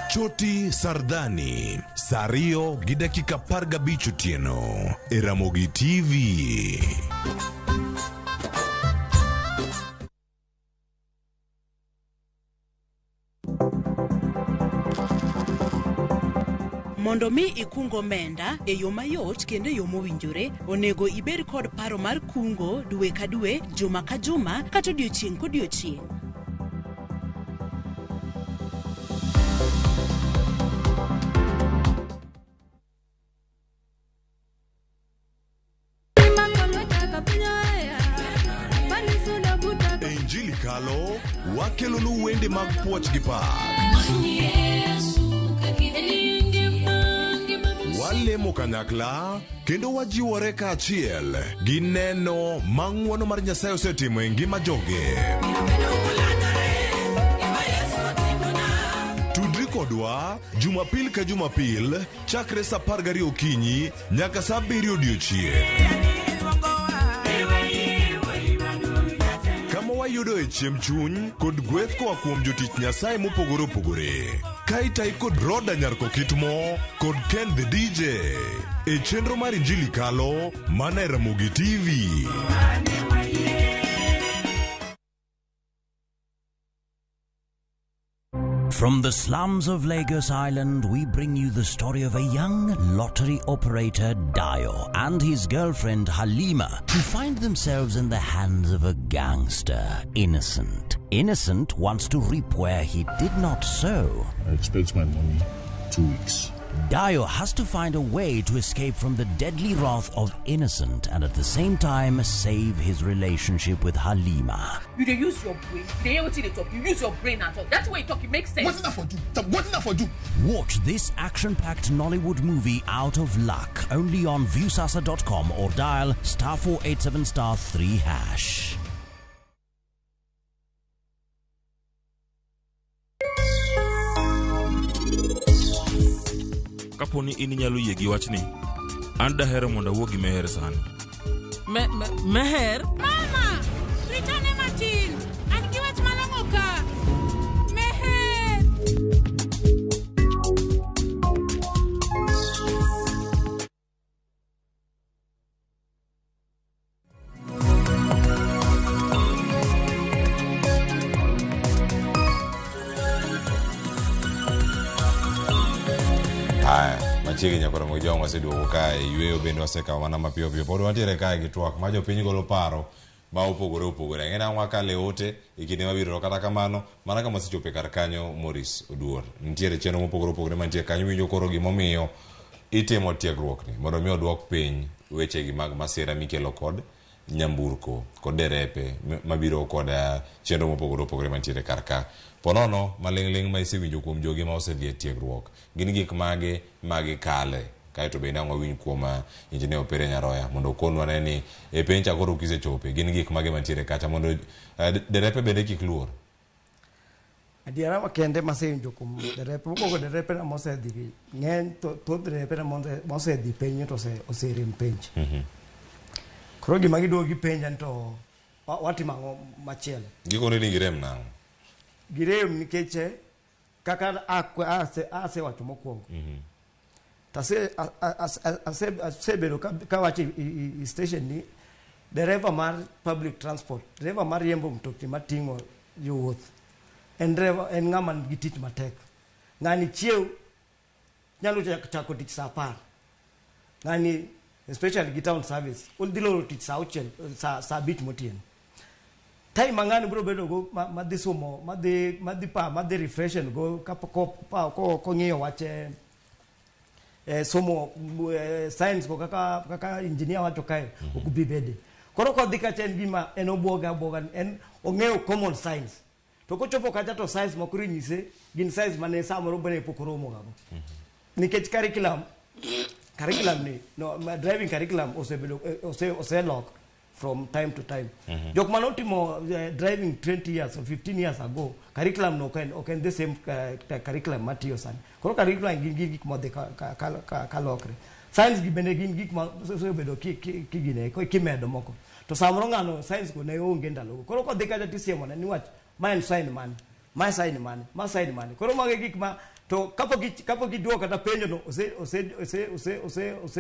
Choti Sardani, Sario gi dakika 15 otieno e Ramogi TV. Mondo mi ikungo omenda e yo mayot kendo e yo mowinjore, onego ibed kod paro mar kungo dwe ka dwe, juma ka juma, kata odiochieng' kodiochieng'. Injili kalo, wakelonu wende mag puoch gi pak. Walemo kanyakla kendo wajiwore ka achiel gi neno ma ng'wono mar Nyasaye osetimo e ngima joge. Tudri kodwa Jumapil ka Jumapil chakre sa 12 okinyi nyaka sa 7 odiechieng'. Kama wayudo e chiem chuny kod gweth koa kuom jotich Nyasaye mopogore opogore. Kaitai kod Roda Nyarko Kitmo kod Ken the DJ e chenro mar Injili kalo mana e Ramogi TV. From the slums of Lagos Island, we bring you the story of a young lottery operator, Dio, and his girlfriend, Halima, who find themselves in the hands of a gangster, Innocent. Innocent wants to reap where he did not sow. I expect my money 2 weeks. Dio has to find a way to escape from the deadly wrath of Innocent and at the same time save his relationship with Halima. You dey use your brain. You hear what you talk. You use your brain at all. That's why you talk. It makes sense. What's that for you? What's that for you? Watch this action-packed Nollywood movie Out of Luck only on viewsasa.com or dial *487*3#. Kaponi in nyalo yie gi wachni, an dahero mondo awuo gi Meher sani. Meher? Mama! Ritane matin! An gi wach malong'o ka! Meher! Machiegni nyakoro mo jomo waseduogo kae, yweyo bende wasekawo mana mapiyo piyo. Pod wantiere kae gi twak ma jopiny golo paro ma opogore opogore. Ng'ena wakale ote e kinde mabiro, kata kamano mana kama wasechopo kar kanyo Morris Oduor. Nitiere chenro mopogore opogore mantie kanyo, winjo koro gimomiyo itimo tiegruok ni mondo mi odwok piny weche gi mag masira mikelo kod nyamburko kod derepe mabiro kod chenro mopogore opogore mantiere kar ka. Ponono maling'ling ma isewinjo kuom jogi ma osedhi e tiegruok, gin gik mage kale kaeto bende ang' wawinj kuom Injinia Opere Nyaroya mondo okonwa ni e piny chakoro kisechope gin gik mage mantiere kacha mondo derepe bende kik luor. Adiera makende masewinjo kuom derepe, mokwongo derepe na mosedhi gi ng'eny, thoth derepe na mosedhi piny to oserem penj. Koro gima giduogo gipenja ni to watimo ang'o machielo. Gikone ni girem nang'o? Girem nikech kaka asewacho mokwongo. Asebedo kawacho i station ni dereva mar public transport, dereva mar riembo mtokni mating'o jowuoth, en ng'ama nigi tich matek. Ng'ani chiew nyalo chako tich sa 10. Ng'ani especially gi town service udhi loro tich sa 6 sa 5 motieno. Time mang'ani bro bedo go madhi somo madhi refreshen go ko ng'iyo wache somo science ko kaka engineer wacho kae okubi bede. Koro kodhi kacha en gima en obwoga en ong'eyo common science. To kochopo kacha to science mokoro nyise gin science mane samoro bene pokoromo gago. Nikech curriculum curriculum ni no driving curriculum ose lock from time to time. Jok manotimo driving 20 years or 15 years ago, curriculum no can the same curriculum matiyo san. Koro curriculum gik mo de kalokre. Science gibende gik ma so bedo kigine ko kimedo moko. To samro ngano science ko ne onge ndalo. Koro ko de kaja tisiemo ni wach my sign man. My sign man. My sign man. Koro mage gik ma to kapo giduoko kata penjo no ose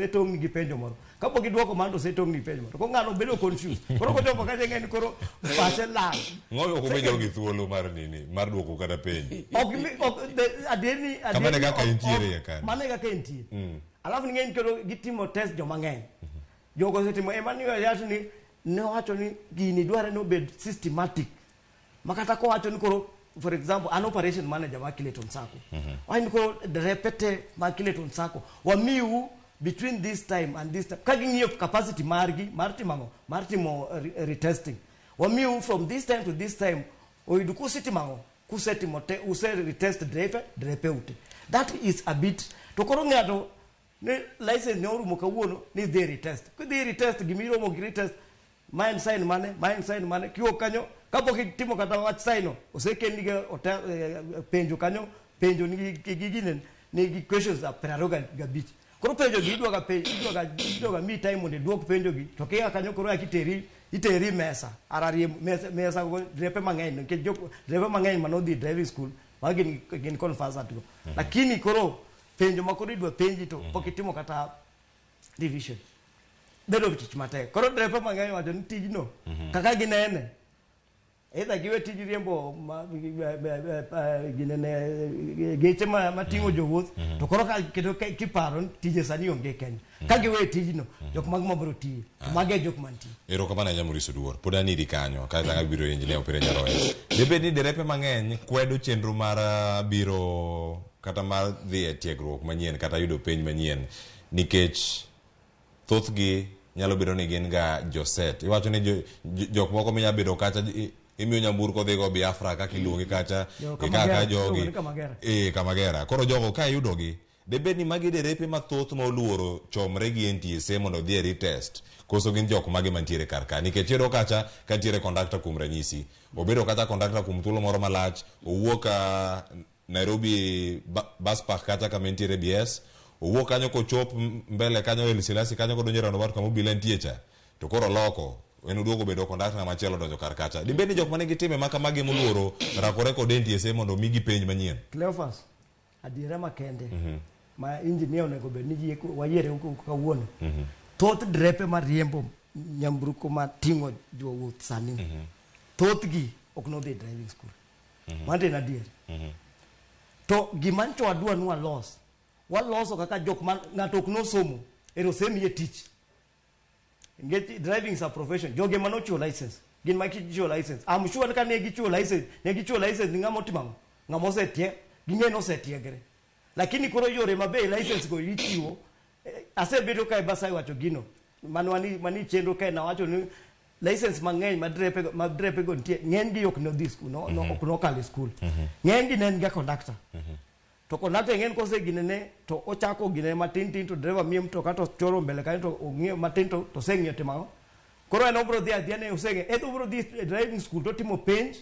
tong gi penjo moro kapo giduoko man ose tong gi penjo moro ko ngano bedo confused koro ko topo kaje ngeni koro pache la ngoyo ko bedo gi thuolo mar nini mar duoko kata penjo adeni kamane kaka intiere ya kan mane kaka intiere alafu ngeni koro gitimo test jo mang'eny jogo setimo Emmanuel yacho ni ne wacho ni gini dware no bed systematic makata ko wacho ni koro for example an operation manager wa Kileton Sacco why ko repete ma Kileton Sacco wa miu between this time and this time kagingio capacity martimo retesting wa miu from this time to this time oiduku sitimango kusetimo te use retest drepe ute that is a bit to koro ngato ne license ne orumo kawuono ni they retest ku they retest gimiro mo retest mine sign mane kiwo kanyo kapo kitimo kata wach sign osekenige penjo kanyo penjo ni questions are gabich koro penjo gi idwa mi time onde duok penjo gi to kia kanyo koro iteri mesa arari mesa go drepe mang'eny ke drepe mang'eny manodhi driving school magin confessed go lakini koro penjo makoro idwa penji to pokitimo kata division bedo tich matek koro drepe mang'eny wacho ni tijno kaka ginene either giwe tij riembo ginene geche mating'o jowuoth to koro kiparo tije sani onge Kenya ka giwe tijno jok mag mabro tiye to mage jok mantie erokamano Nyamuriso Duor pod anidi kanyo ka tanga biro engineer Opira Nyaroya debed ni derepe mang'eny kwedo chenro mar biro kata mar dhi e tiegruok manyien kata yudo penj manyien nikech thothgi nyalo bedo ni gin ga joset iwacho ni jok moko minya bedo kacha imiyo nyamburko dhigo Biafra kaka iluongi kacha kaka jogi Kamagera koro jogo ka yudogi debed ni magi derepe mathoth ma oluoro chomre gi NTSA mondo dhi e retest koso gin jok magi mantiere kar ka nikech iyudo kacha ka ntiere kondakta kuom ranyisi obedo kata kondakta kuom thuolo moro malach owuok Nairobi bus park kata kama ntiere BS owuok kanyo kochop mbele kanyo El Silasi kanyo kodonjo roundabout kama obila ntie cha to koro loko en uduogo bedo kondakta machielo donjo kar kacha dibed ni jok mane gitime maka magi moluoro rakore kod NTSA mondo migi penj manyien Cleophas adiera makende ma engineer onego bed ni wayiere kawuono thoth drepe mariembo nyamburko mating'o jowuoth sani thothgi ok nodhi driving school mante na adier to gimancho wadwa ni waloso kaka jok man ng'ato ok nosomo ero semiye tich get driving is a profession joge manochiwo license gin makichiwo license I'm sure ka ne gichiwo license ni ng'amo timamo ng'amo setie ging'e no setiegre lakini koro yore mabe license go ichiwo asebedo ka basa wacho gino mani chenro ka na wacho ni license mang'eny madrepe go ntie ng'eny gi ok no dhi school no ok no kale school ng'eny gi nen ga conductor to conductor ng'eny kose ginene to ochako ginene matin to driver mie mtoka to choro mbele kanyo to ong'e matin to seng'yo timao koro en obro dhi adhiane usenge obro dhi driving school to timo penj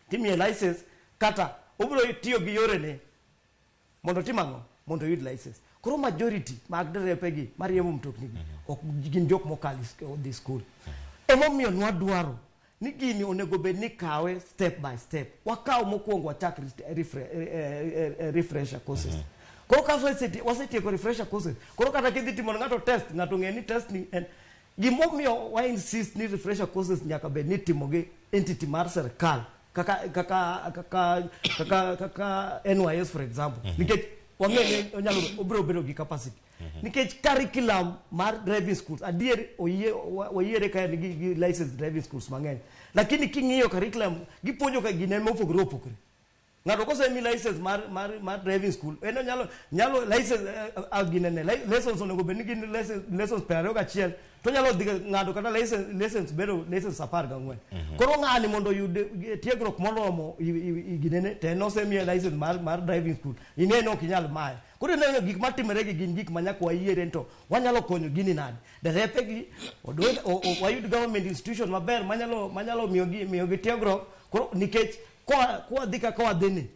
timie license kata obro tiyo gi yore ne mondo timang'o mondo yud license koro majority mag drepe gi mariembo mtokni ok gin jok mokali dhi school emomiyo nwadwaro ni gini onego bed ni kawe step by step wakaw mokwongo wachak refresher courses koro ka wasetieko refresher courses koro kata kidhi timo ng'ato test ng'ato ng'e ni test ni en gimomiyo wa insist ni refresher courses nyaka bed ni timo gi entity mar serikal kaka NYS for example nikech wang'e onyalo obro bedo gi capacity nikech curriculum mar driving schools adier oyiere ka gi license driving schools mang'eny lakini king'iyo curriculum gipuonjo ka gine mopogore ngato kose mi license mar driving school eno nyalo license aginene license onego bed ni gin license pero ga chiel to nyalo dhi ngato kata license bedo license 14 koro ngani mondo yud tiegruok moromo iginene te no se mi license mar driving school ineno kinyal mae koro neno gik matimere gi gin gik manyako wayiere to wanyalo konyo gini nade derepe gi wayud government institution maber manyalo miyo gi tiegruok koro nikech kwa dika kwa dini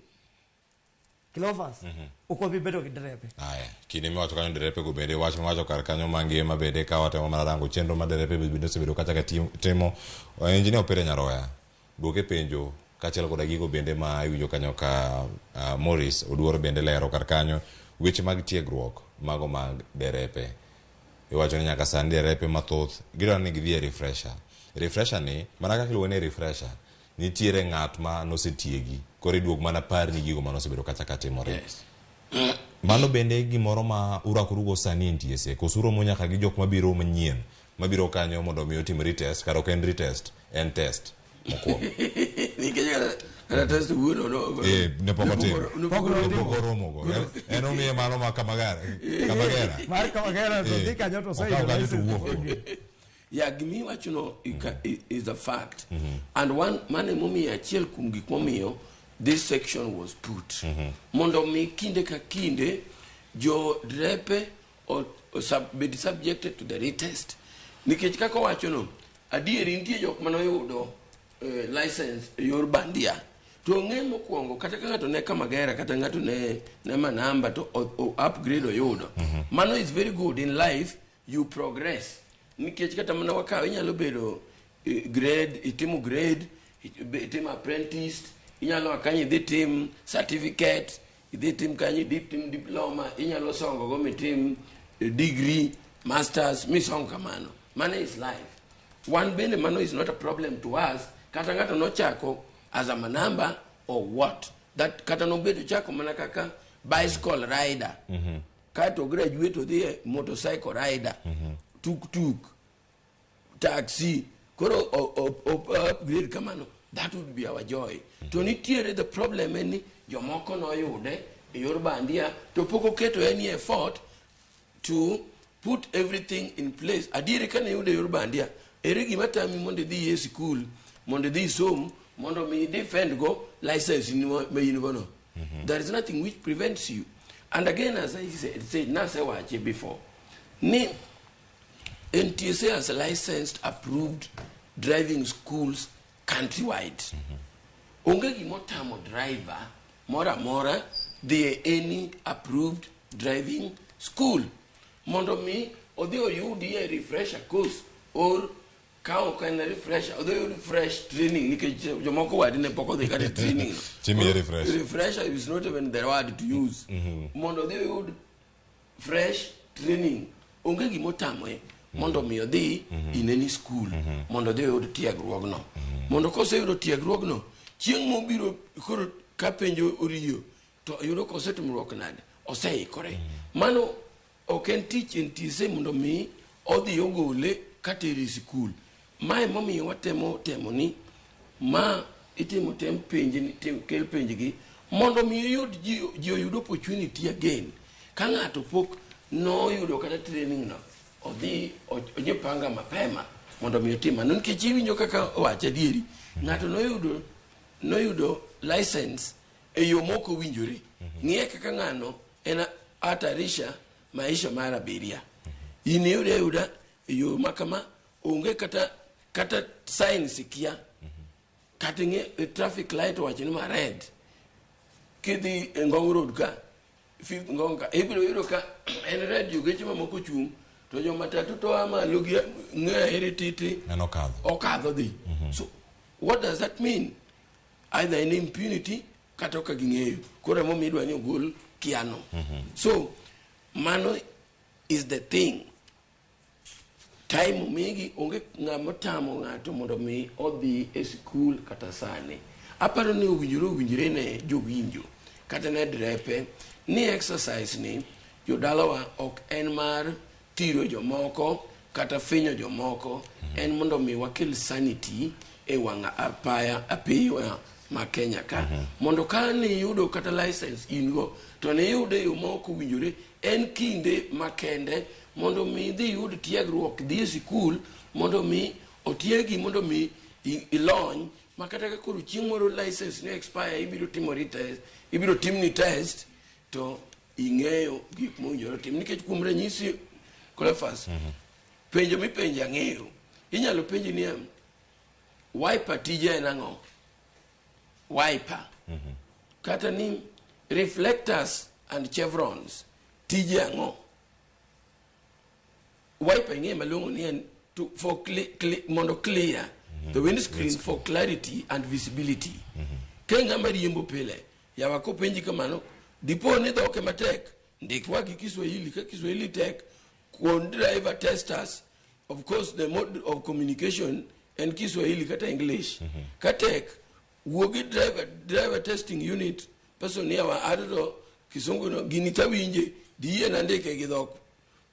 kilofas uko bibedo gi derepe aya kini mi wacho kanyo derepe go bende wacho kar kanyo mangima bende ka watemo mana rango chenro ma derepe bende osebedo kachaka timo engineer Opere Nyaroya duoke penjo kaachiel koda gigo bende ma iwinjo kanyo ka Morris Oduor bende lero kar kanyo weche mag tiegruok mago mag derepe iwacho ni nyaka sani derepe mathoth gidwaro ni gidhi e refresher ni mana kaka iluongo ni refresher nitiere ng'at ma nosetiegi koro iduog mana par ni gigo manosebedo kachaka timore mano bende gimoro ma urakorugo sani NTSA kosuro mo nyaka gi jok mabiro manyien mabiro kanyo mondo mi otim retest karo ken retest en test mokwongo Kata test wuno no. Ne poko romo go. Eno miye mano ma Kamagera. Mar Kamagera to dhi kanyo to sai. Yeah, gimi wachuno is a fact. And one mane momi achiel kum gik momiyo this section was put. Mondo mi kinde ka kinde jo drepe or be subjected to the retest. Nikech kako wachuno adieri nitie jok manoyudo license yor bandia. To ng'e mokwongo kata ka ng'ato ne Kamagera kata ng'ato ne manamba to upgrade oyudo. Mano is very good in life, you progress. Nikech kata mana wakaw inyalo bedo grade, itimo grade, itimo apprentice, inyalo akanyi dhi tim certificate, idhi tim kanyi tim diploma, inyalo songo go mitim degree, masters, misong kamano. Mano is life. One bende mano is not a problem to us. Kata ng'ato no chako as a manamba or what? That kata no bedo chako mana kaka bicycle rider. Kato graduate to the motorcycle rider. Tuk-tuk, taxi, koro upgrade kamano. That would be our joy. To nitiere the problem any jomoko no yude yor bandia to poko keto any effort to put everything in place. Adire kane yude yor bandia ere gima tami mondo dhi e school, mondo dhi som, mondo mi defend go license in me. There is nothing which prevents you. And again, as I said, Nasa wache before, NTSA has licensed approved driving schools countrywide. Onge gimotamo driver mora the any approved driving school. Mondo mi odi oyudi a refresher course or kao kind of refresher, although fresh training, jomoko wadine poko they got a training. Refresher is not even the word to use. Mondo they would fresh training. Onge gimotamo mondo mi odhi in any school. Mondo they would tiegruok no. Mondo kose yudo tiegruok no, chieng' mobiro koro kapenjo oriyo to yudo kose tumruok nade oseikore. Mano oken teach NTSA mondo mi odhi ogole kateri school. Mae momi watemo ni ma itimo tem penje ni kel penje gi mondo mi yud ji oyud opportunity again. Ka ng'ato pok no yudo kata training no odhi ojipanga mapema mondo mi otima non ke chiwinjo kaka wacha dieri ng'ato no yudo license e yo moko winjore ng'e kaka ng'ano en atarisha maisha mara beria ine yuda e yo makama onge kata science kia kata nge traffic light wacho ni ma red kidhi Ngong Road ka fifth Ngong ka ibiro yiro ka en red yo geche mamoko chung to jo matatu to ama logi nge herititi okadho dhi. So what does that mean? Either in impunity kata ka gingeyo koro mo midwa ni ogol kiano. So mano is the thing. Time mingi onge ng'amotamo ng'ato mondo mi odhi e school kata sane. Aparo ni owinjore ne jowinjo kata ne drepe ni exercise ni jodalawa ok en mar tiro jomoko kata finyo jomoko en mondo mi wakel sanity e wanga apaya apiyo ma Kenya ka mondo ka ni yudo kata license ingo to ne yude yo moko winjore en kinde makende mondo mi dhi yud tiegruok dhi sikul mondo mi otiegi mondo mi ilony makata ka koro chieng' moro license ne expire ibiro timni test to ing'eyo gik mowinjore tim nikech kuom ranyisi Cleophas penjo mipenjo ang'eyo inyalo penji ni wiper tije en ang'o wiper kata ni reflectors and chevrons tije ang'o wiper ing'e malong'o ni en for mondo clear the windscreen for clarity and visibility ke ng'ama riembo pile yawa ko penji kamano dipo ni dhoke matek ndikwa gi Kiswahili ka Kiswahili tek kuon driver testers of course the mode of communication and Kiswahili kata English katek wuogi driver testing unit person yawa adro kisungu no gini tawinje diye na ndike gi dhok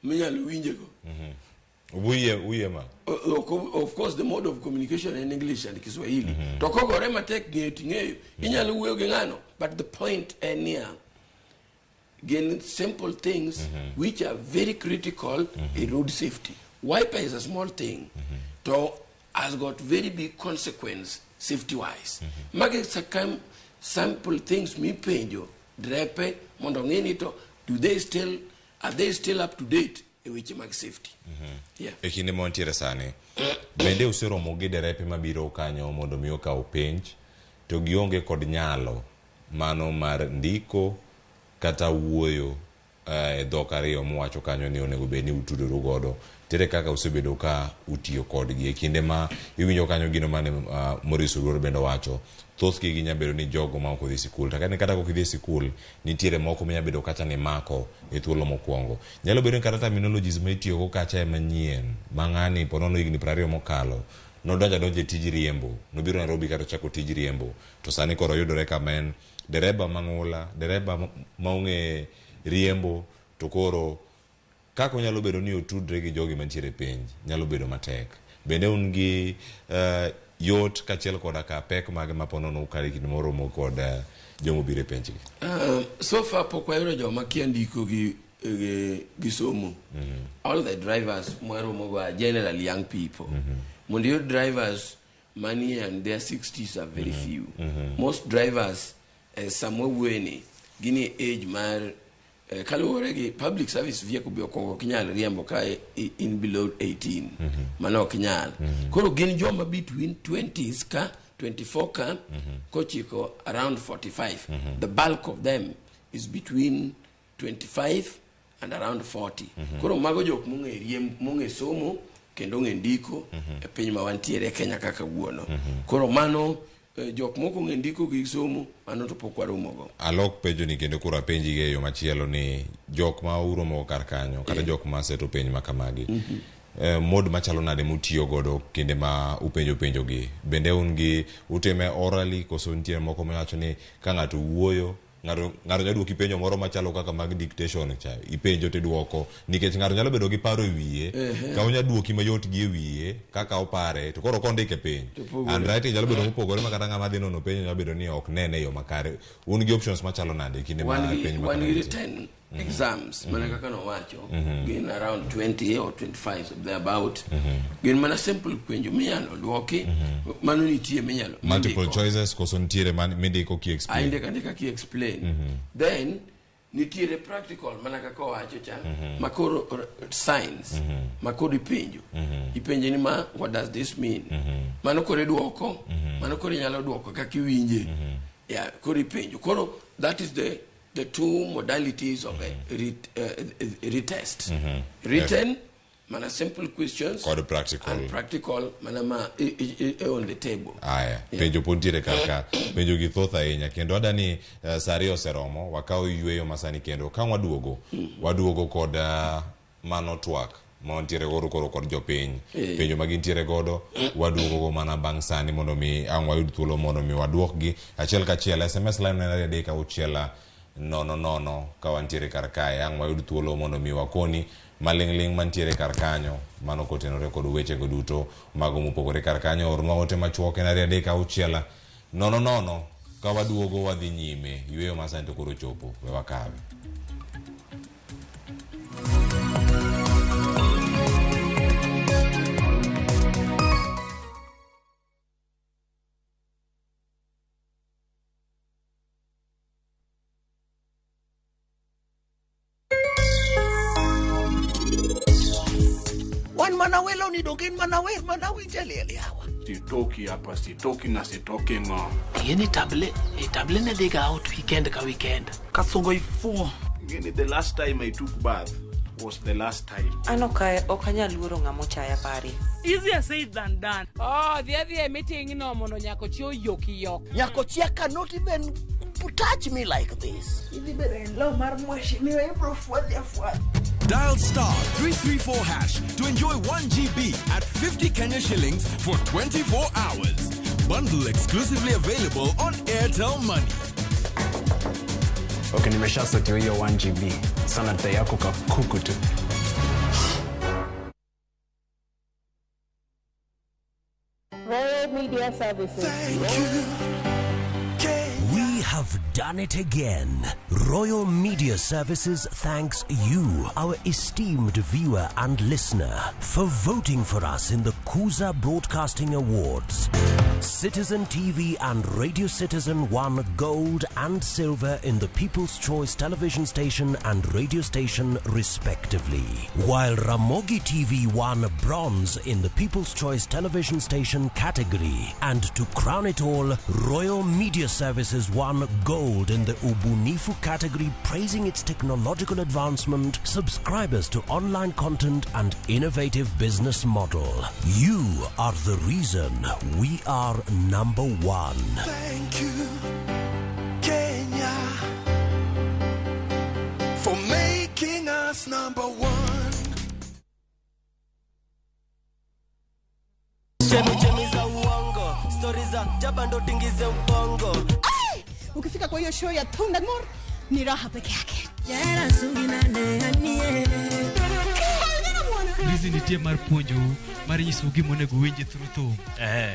minyalo winje go Uye ma. Of course, the mode of communication in English and Kiswahili. Tokoko rema tek ng'eyo. Inyalo wuoyo gi ng'ano, but the point near again simple things which are very critical in road safety. Wiper is a small thing, so has got very big consequence safety-wise. Mage simple things mi penjo drepe mondo ng'eni to are they still up to date? Which mag safety. E kinde montiere sani bende useromo gi derepe mabiro kanyo mondo mi okaw penj to gionge kod nyalo mano mar ndiko kata wuoyo e dhok ariyo mowacho kanyo ni onego bed ni utudoro godo tere kaka usebedo ka utiyo kodgi e kinde ma iwinjo kanyo gino mane Maurice Ugoro bende wacho thoth gi ginya bedo ni jogo ma ok odhi sikul kata kok idhi sikul nitiere moko minya bedo kata ni mako e thuolo mokwongo nyalo bedo kata terminologies ma itiyo go kacha e manyien ma ng'ani ponono higni 20 mokalo nodonjo e tij riembo nobiro Nairobi kata chako tij riembo to sani koro yudore ka men dereba mang'ula dereba maong'e riembo to koro kako nyalo bedo ni otudre gi jogi mantiere penj nyalo bedo matek bende un gi yot kachiel koda ka pek mag maponono ukari kinde moro mo kod jomo bire penj gi so far pok wayudo joma kia ndiko gi somo all the drivers mwero mogo are generally young people mondo yud drivers money and their 60s are very few most drivers somewhere wene gini age mar kaluwore gi public service vehicle bi okongo kinyal riembo ka in below 18 mano kinyal koro gin joma between 20s ka 24 ka kochiko around 45 the bulk of them is between 25 and around 40 koro mago jok mong'e somo kendo ng'e ndiko e piny ma wantiere Kenya kaka wuono koro mano jok moko ng'e ndiko gi somo mano to pok waromogo alok penjo ni kendo kura penji ge yo machielo ni jok ma uromo kar kanyo kata jok ma seto penj makamagi mod machalo nade mutiyo godo kinde ma upenjo gi bende un gi uteme orally koso ntie moko mawacho ni ka ng'ato wuoyo ng'ato nyalo duoki penjo moro machalo kaka mag dictation cha ipenjo te duoko nikech ng'ato nyalo bedo gi paro e wiye ka onya duoki mayot gi e wiye kaka opare to koro kondike penj and writing nyalo bedo mopogore makata ng'ama dhi nono penjo nyalo bedo ni ok nene yo makare un gi options machalo nade kinde ma penj ma 10 exams mana kaka no wacho gin around 20 or 25 so they about gin mana simple penjo minyalo duoki mano nitie minyalo multiple choices koso nitiere mindiko ki explain ndika ki explain then nitiere practical mana kaka wacho cha makoro science makoro ipenjo ipenje ni ma what does this mean mano kore duoko mano kore nyalo duoko kaka iwinje yeah kore ipenjo koro that is the two modalities of a retest written mana simple questions or practical and practical mana ma on the table aya penjo pontiere kaka penjo gi thoth ahinya kendo adani sari oseromo wakao yweyo masani kendo ka waduogo kod mano twak montiere godo koro kod jopiny penjo magintiere godo waduogo go mana bang' sani mondo mi ang' wayud thuolo mondo mi waduok gi achiel kachiel SMS line nena deka uchiela nono ka wantiere kar kae ang' wayud thuolo mondo mi wakoni maling'ling mantiere kar kanyo mano kotenore kod weche go duto mago mopogore kar kanyo ornwa ote machuok en 3 dakika 6 nono ka waduogo wadhi nyime yweyo masante koro chopo we wakawe. Manawelo ni dogin manawi jalele hawa. Sitoki hapa, sitoki na sitoki ngo. Yeni table ne they go out weekend ka weekend. Kasongo ifu. Ngeni the last time I took bath was the last time. Anoka okanya luoro ngamo chaya pari. Easier said than done. Oh, the other meeting no mono nyako chio yoki yok. Nyako chia cannot even touch me like this. Dial *334# to enjoy 1 GB at 50 Kenya shillings for 24 hours. Bundle exclusively available on Airtel Money. Okay, nimeshasetiwa hiyo 1 GB. Sana data yako kakuku tu. Royal Media Services. Thank you. We have done it again. Royal Media Services thanks you, our esteemed viewer and listener, for voting for us in the Kuza Broadcasting Awards. Citizen TV and Radio Citizen won gold and silver in the People's Choice television station and radio station respectively, while Ramogi TV won bronze in the People's Choice television station category. And to crown it all, Royal Media Services won gold in the Ubunifu category, praising its technological advancement, subscribers to online content and innovative business model. You are the reason we are number one. Thank you, Kenya, for making us number one. Ukifika kwa hiyo show ya Thunda Ngor ni raha peke yake. Bizi ni tie mar puonjo mar nyiso gimonego winji trutho.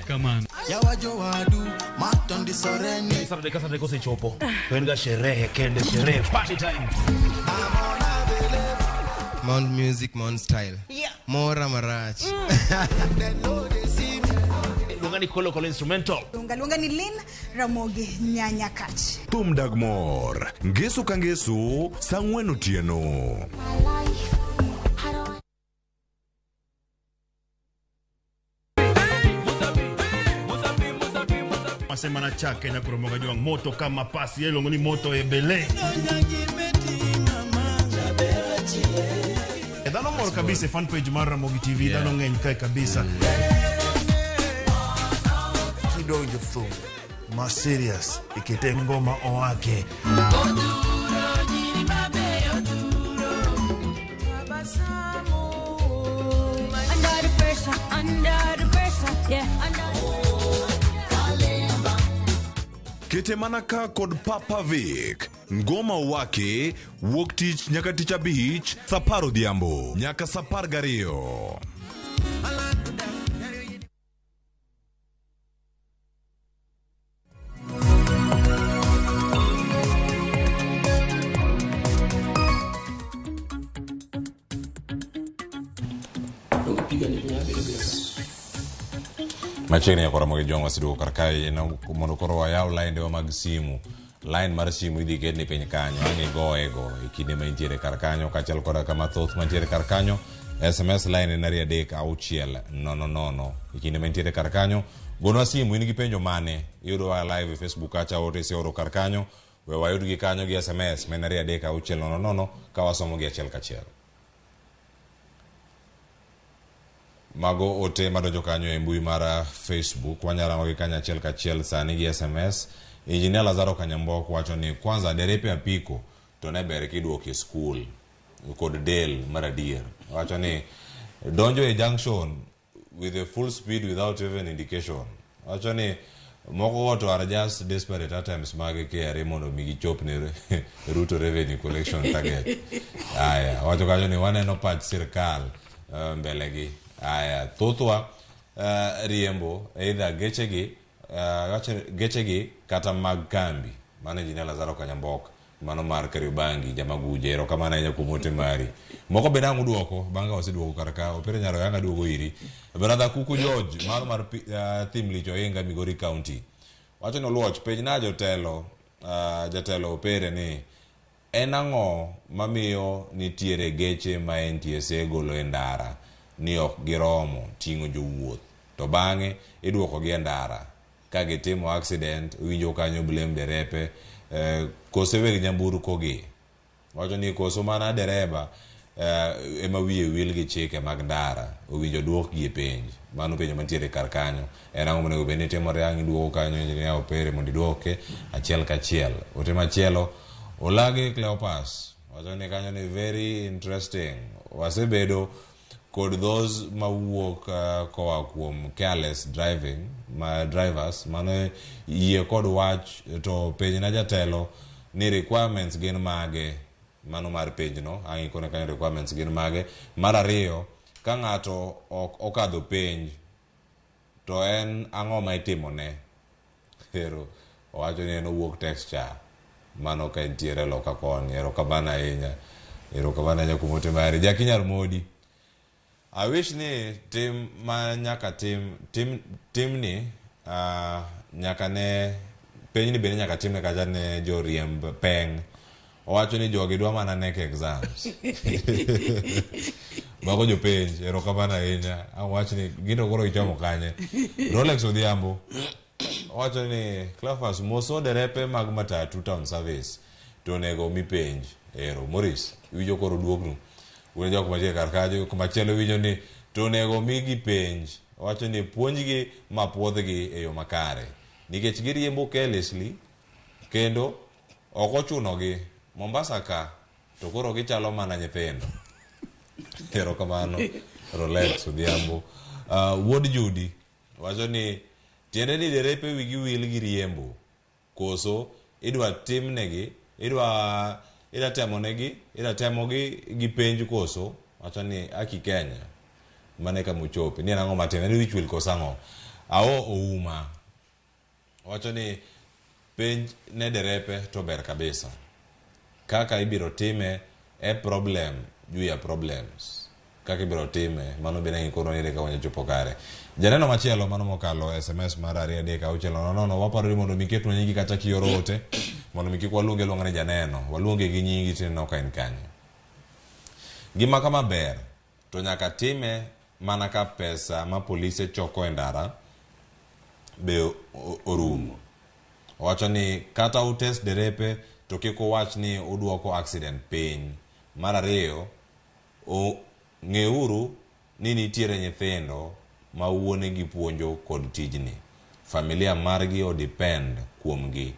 Kamano. Yawajo wadu matondi soreni. Sasa kose chopo. Tuenga sherehe kende sherehe party time. Mount music, Mount style. Yeah. Mora marach. Lungani kolo instrumental. Lunga ni Lin Ramogi nyanya kach. Tum Dagmor, Ngesu Kangesu, Sangwenu Tieno. Masemana chake na kuromoga juang moto kama pasi yelo ngoni moto ebele. Dano mor kabisa fan page mara Ramogi TV dano ngeny kai kabisa. Kidonjo fu ma serious ikite ngoma oake. Kete manaka kod Papa Vic, ngoma wake, wuok tich nyaka tich abich, saparo dhiambo, nyaka sapar gariyo. Machini ya Ramogi jongo sidu karkai na monokoro wa yao line wa magsimu. Line mar simu idi get ni piny kanyo angi go ego ikinde ma intiere karkanyo kachal koda kama thoth mantiere karkanyo. SMS line nari adek auchiel no ikinde ma intiere karkanyo gonwa simu in gi penjo mane yudo wa live Facebook acha ote se oro karkanyo we wayud gi kanyo gi SMS menari adek auchiel no ka wasomo gi achiel kachiel. Mago ote madonjo kanyo e mbui mara Facebook wanyala ngogi kanya achiel kachiel sani gi SMS. Engineer Lazaro Kanyamboko wacho ni kwanza derepe apiko to ne ber kiduoke school kod del maradier. Wacho ni donjo e junction with a full speed without even indication. Wacho ni moko to are just desperate at times mage KRA mondo migi chop ne route revenue collection target. Aya wacho kanyo ni waneno patch sirkal mbelegi. Aya thothwa riembo either gechegi wacho gechegi kata mag kambi mano injinia Lazaro Kanyambok mano mar Kariobangi Jamaguje ero kamana enya kumote mari moko be nangu duoko banga waseduoko karaka opere nyaro yanga duogo iri brother Kuku George mar Thimlicho Inga Migori County wacho no luoch pej na jotelo opere ni en ang'o mamiyo nitiere geche ma NTSA golo e ndara ni ok giromo ting'o jowuoth to bang'e iduoko gi e ndara ka gitimo accident winjo kanyo blame derepe kose weg nyamburko gi wacho ni koso mana dereba ema wiye wil gi chike mag ndara owinjo duok gi e penj mano penjo mantiere kar kanyo en ang'o monego bed ni timore ang' iduoko kanyo injinia opere mondo iduoke achiel kachiel ote machielo Olage Cleopas wacho ni kanyo ni very interesting wasebedo kod those mawuok koa kuom careless driving ma drivers mano yie kod wach to penj na jatelo ni requirements gin mage mano mar penj no ang'i kone kanyo requirements gin mage mar ariyo ka ng'ato ok okadho penj to en ang'o ma itimone pero wacho ni en owuok texture mano ka entiere loka koni erokamano ahinya kumote mari Jakinyar Modi I wish ni tim ma nyaka tim ni nyaka ne penj ni bende nyaka tim ne kacha ne joriemb peng owacho ni jogi dwa mana nek exams bago jo penj erokamano ahinya awacho ni gino koro ichomo kanye Rolex Odhiambo wacho ni Cleophas moso derepe mag matatu town service to nego mi penj ero Morris wijo koro duogno wene jok machiel kar kajo kumachielo wijo ni to nego mi gi penj wacho ni puonjgi ma puodhgi e yo makare nikech giriembo carelessly kendo ok ochunogi Mombasa ka to koro gichalo mana nyithindo erokamano Rolex Odhiambo Wuod Judy wacho ni tiende ni derepe wigi wil gi riembo koso idwa timnegi idwa temogi gi penj koso wacho ni aki Kenya mane ka muchope ni ang'o matin ni wich wil koso ang'o ouma wacho ni penj ne derepe to ber kabisa kaka ibiro time problem juu ya problems kaka ibiro time mano bene ng'ikono nire ka wanya chopo kare janeno machielo mano mokalo SMS mar 2-6-nono waparo ni mondo miketwa nyingi kata kioro ote mondo mikik waluonge luongane janeno waluonge gi nyingi tineno ka en kanyo gima kama ber to nyaka time mana ka pesa ma polise choko e ndara be orumo wacho ni kata utest derepe to kik wach ni uduoko accident piny mar ariyo ng'euru ni nitiere nyithindo ma wuonegi puonjo kod tijni familia margi o depend kuomgi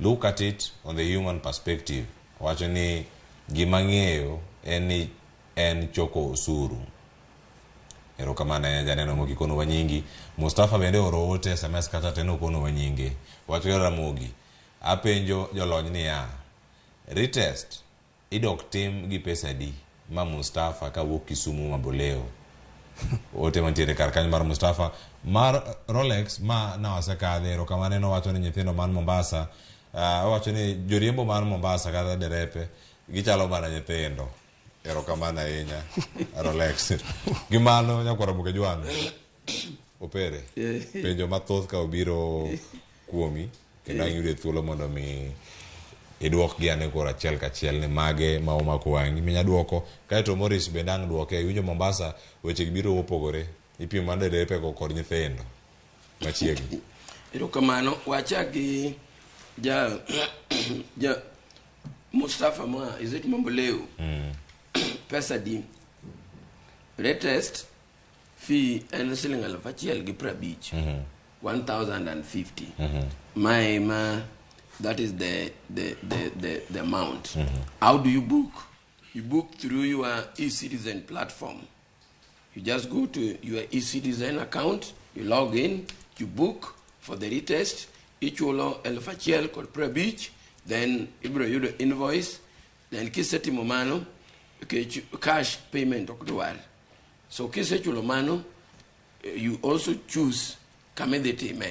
look at it on the human perspective wacho ni gima ng'eyo en choko osuru erokamano janeno mokikono wanyingi Mustafa bende oro ote SMS kata teno kono wanyingi wacho Ramogi apenjo jolony niya retest idok tim gi pesa di ma Mustafa ka wuok Kisumu Maboleo ote mantiere kar kanyo mar Mustafa mar Rolex ma na wasekadhe erokamano no wacho ni nyithindo man Mombasa wacho ni joriembo man Mombasa kata derepe gichalo mana nyithindo erokamano ahinya Rolex gimano nyakwara Ramogi jwang opere penjo mathoth ka obiro kuomi kendo ang'iyude thuolo mondo mi iduok gi ane koro achiel kachiel ni mage ma omako wang'i minya duoko kaeto Morris bende ang' duoke winjo Mombasa weche gibiro opogore ipimo mana derepe go kod nyithindo machiegni erokamano wacha gi ja Mustafa ma is it Mamboleo pesa di retest fee en siling 1,150 1,050 ma that is the amount. How do you book? You book through your e-citizen platform. You just go to your e-citizen account, you log in, you book for the retest, each wolo el faciel called pre-beach, then you the invoice, then kiseti momano, cash payment okduar. So kiseti momano, you also choose kamedete me.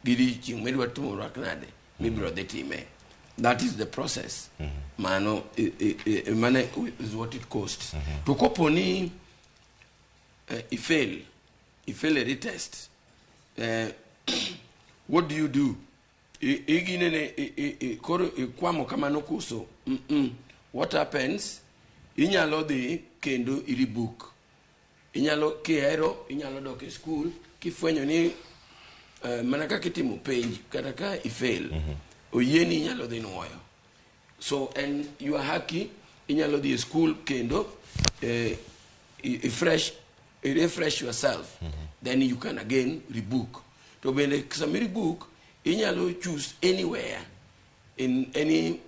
gidi ching medwa tumo raknade mibro de time. That is the process. Mano money is what it costs. To koponi if fail a retest. What do you do? Kwamo kama no kuso. What happens? Inyalo di kendo iri book. Inyalo kiero, inyalo doke school, kifwenyo ni manaka kitimo page, kataka fail. Oyeni inyalo di nuoyo. So, and you are happy, inyalo di school kendo, refresh yourself. Then you can again rebook. To when some rebook, inyalo choose anywhere in any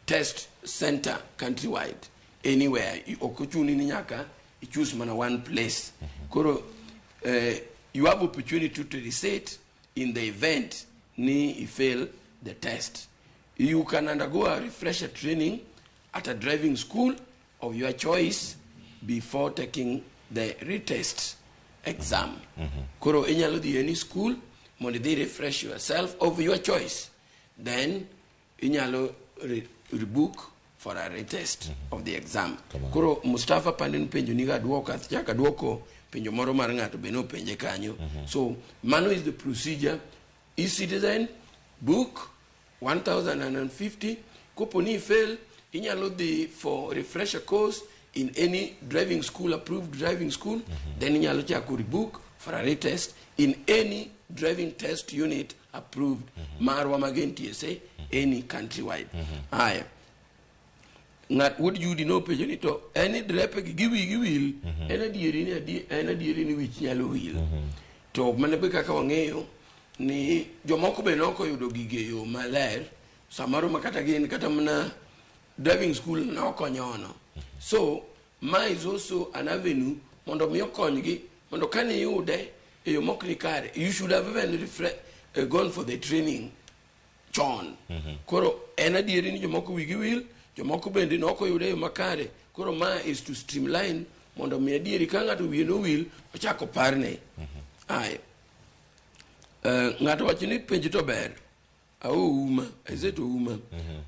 test center countrywide. Anywhere. Okuchuni ninyaka, you choose mana one place. Koro, you have opportunity to reset in the event you fail the test. You can undergo a refresher training at a driving school of your choice before taking the retest exam. Koro inyalo di any school, mondi they refresh yourself of your choice. Then inyalo rebook for a retest of the exam. Koro Mustafa Pandin penjo niga duoka, chaka duoko penjo moro mar ngato beno penje kanyo. So mano is the procedure. E-citizen book 1,050. Koponi fail, inyalo di for refresher course in any driving school, approved driving school. Then inyalo chako rebook for a retest in any driving test unit approved. Marwa magen TSA, any countrywide. Aya. Ngat would you know pejoni to any drepe giwi will ena dieri ni wich nyalo will. To mane be kaka wangeyo ni jomoko be noko yudo gige yo maler samaro makata gin kata mana driving school na okonyono. So ma is also an avenue mondo mi okonygi mondo kane yude e yo mokni kare. You should have even gone for the training chon. Koro ena dieri ni jomoko wigi will jomoko bende noko yude yo makare. Koro ma is to streamline mondo mi dieri ka ngato wiye no will ochako parne. Ai ngato wachini penjo to ber uma ezeto uma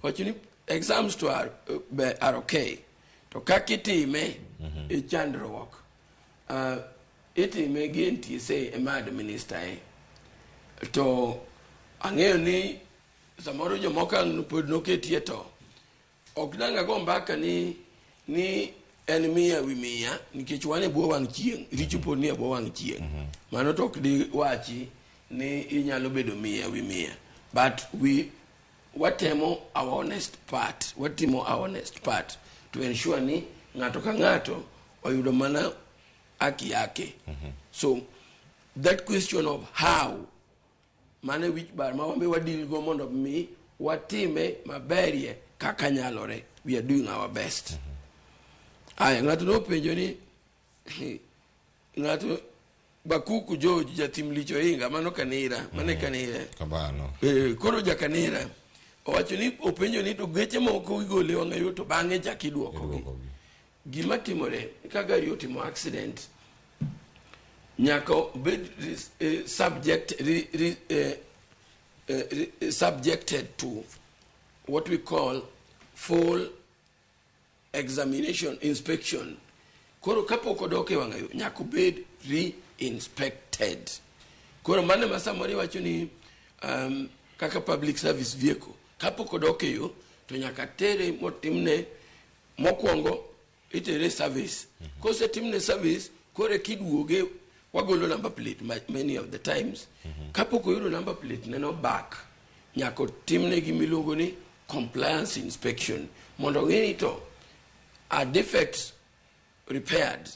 wachini exams to are okay to kakitime e chandruok itime gi NTSA ema administer to ang'eyo ni samoro jomoko pod noketie to ok danga go mbaka ni en miya wi miya nikech wane bwo wang' chieng' richo pod ni bwo wang' chieng' mano to ok di wachi ni inyalo bedo miya wi miya, but watemo our honest part to ensure ni ngato ka ngato oyudo mana haki yake. So that question of how mane which bar ma wambe wadil go mondo mi watime maberie kaka nyalore, we are doing our best. Aya ngato no penjo ni ngato Bakuku George jatim licho inga mano kanira mane kanira kabano koro jakanira owacho ni openjo ni to geche moko igole wangayo to bange jakiduoko gima timore ka gari otimo accident nyako bed subjected to what we call full examination inspection. Koro kapo kodoke wangayo nyako bed re-inspected. Koro mane masamori wacho ni kaka public service vehicle kapo kodoke yo to nyaka tere motimne mokwongo itere service. Kose timne service kore kidwoge wagolo number plate many of the times. Kapo koyudo number plate neno back nyako timne gimiluongo ni compliance inspection mondo ng'eni to are defects repaired,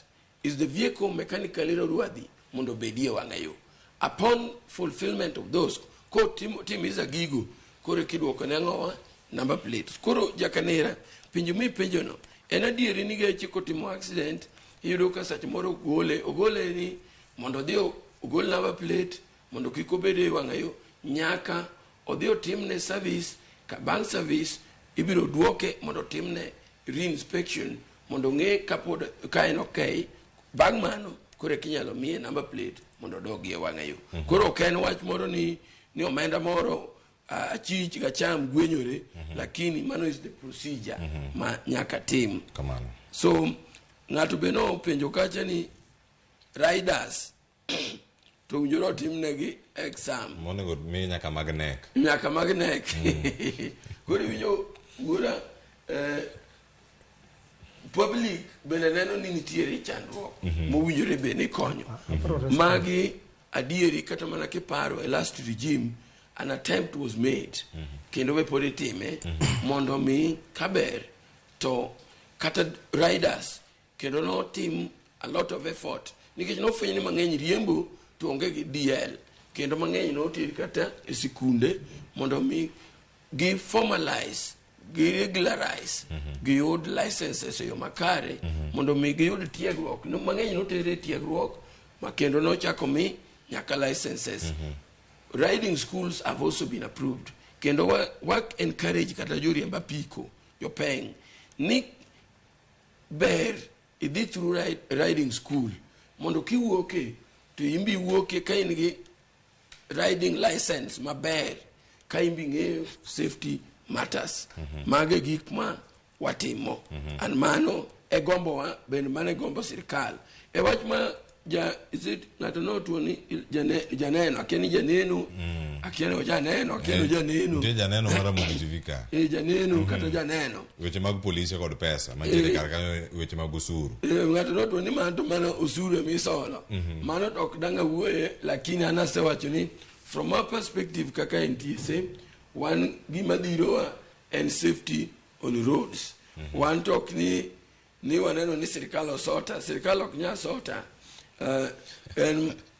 is the vehicle mechanically roadworthy mondo bedie wangayo. Upon fulfillment of those ko tim is a gigo kore kidwoko nengowa number plates. Koro jakanera pinjo mi penjo no ena dieri ni geche kotimo accident yudo ka sach moro ogole ni mondo dio ogol number plate mondo kiko bede wangayo nyaka odio timne service ka bank service ibiro duoke mondo timne re-inspection mondo ng'e kapod ka en okay. Bang mano kore kinyalo miye number plate mondo dogi e wang'e yo. Koro ok en wach moro ni omenda moro achich ga cham gwenyore, lakini mano is the procedure ma nyaka tim. So ng'ato beno penjo kacha ni riders to ujuro timnegi exam. Monego mi nyaka magnek. Nyaka magnek. Koro winjo gura public bende neno ni nitiere chandruok mowinjore be ni konyo. Magi adieri kata mana kiparo last regime an attempt was made kendo be pod itime mondo mi kaber to kata riders kendo no team a lot of effort nikech no fwenyo ni mang'eny riembo to onge gi DL kendo mang'eny no tir kata e sikunde mondo mi gi formalize gi regularize gi yud licenses yo makare mondo mi gi yud tiegruok no mang'eny no tere tiegruok ma kendo no chako mi nyaka licenses. Riding schools have also been approved. Kendo work encourage kata joriemba piko jo peng ni ber idhi through riding school mondo kiwuoke to imbi wuoke ka in gi riding license maber ka imbi ng'eyo safety matters. Mage gik ma watimo an mano e gombo wa ben mane gombo sirkal e wach ma ng'ato notuo ni janeno akiani janeno akiani janeno akiani janeno ntie janeno mara moditifika janeno kata janeno weche mag polisi kod pesa mantiere kar kanyo weche mag usuru ng'ato notuo ni manto mana usuru emisolo mano to ok danga wuoye lakini an asewacho ni from our perspective kaka NTSA wan gima dhirowa en safety on roads wan to ok ni waneno ni sirkal osota sirkal ok nya sota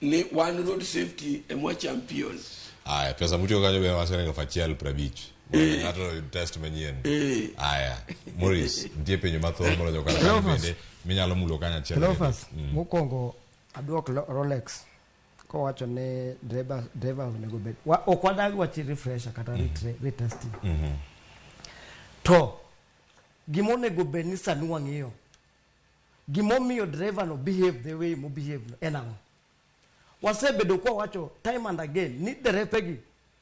ni one road safety emwa champion. Aya, pesa mutio kanyo be wasere ga fachiel 50. Ngato test manyien. Aya, Maurice, ntie penjo mathoth moro jo kala bende minyalo mulo kanya chiel. Clofas, mokongo aduok Rolex ko wacho ne driver onego bed. Ok wadagi wachi refresher kata retesting. To gimonego bed ni sani wang'iyo gimomiyo driver no behave the way mo behave no enango wasebedo kwa wacho time and again ni derepegi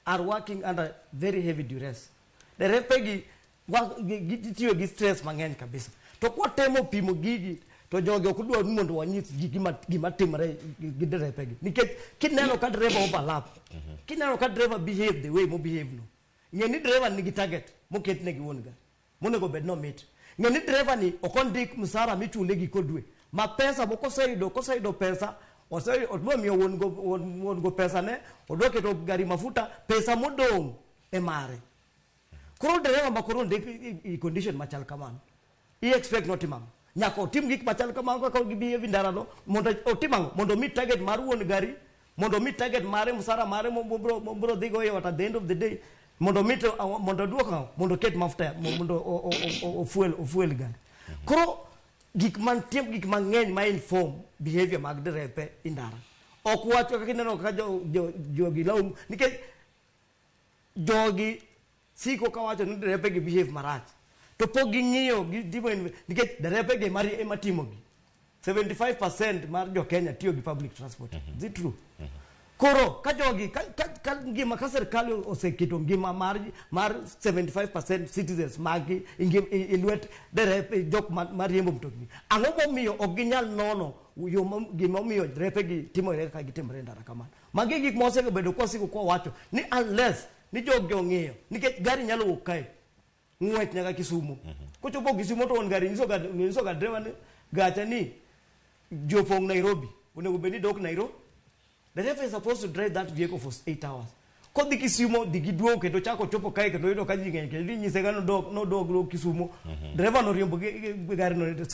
are working under very heavy duress derepegi gitiyo gi stress mang'eny kabisa to kwa temo pimo gigi to joge ok dwa mondo wanyis gima timre gi derepegi nikech kineno ka driver overlap kineno ka driver behave the way mo behave no ngeni driver nigi target moket ne gi wonga monego bed no meet ngeni driver ni okondik msara michule gi kodwe ma pesa koseyudo pesa odwa miyo won go pesa ne odwa keto gari mafuta pesa modong e mare koro driver makoro ndik condition machal kamano I expect not imam nyako otim gik machal kamano ka gibi vindara no mondo otimang mondo meet target mar won gari mondo meet target mare msara mare mombro dhigo e at the end of the day mondo mito mondo duoka mondo ket mafuta mondo fuel gari koro gik mang'eny ma inform behavior mag derepe indara ok wacho kaka ineno ka jogi laum nikech jogi siko ka wacho ni derepe gi behave marach to pok ging'iyo gitimo nikech derepe gi mari ema timo gi 75% mar jo Kenya tiyo gi public transport is it true koro ka jogi ka ngima ka serikali oseketo ngima mar 75% citizens magi ilwet derepe jok mariembo mtokni ang'o momiyo ok ginyal nono gima omiyo derepe gi timore ka gitimore ndara kamano magi gik mosebedo kwasiko kwa wacho ni unless ni jogi ong'iyo nikech gari nyalo wuok kae ng'wech nyaka Kisumu kochopo Kisumu to on gari nyiso ga driver ni gacha ni jopong Nairobi onego bedi dok Nairobi. The driver is supposed to drive that vehicle for 8 hours. Kodi Kisumu digiduo kendo chako chopo kai kendo yudo kaji ng'eny kendo nyise ga no dog Kisumu. Driver no riembo gari no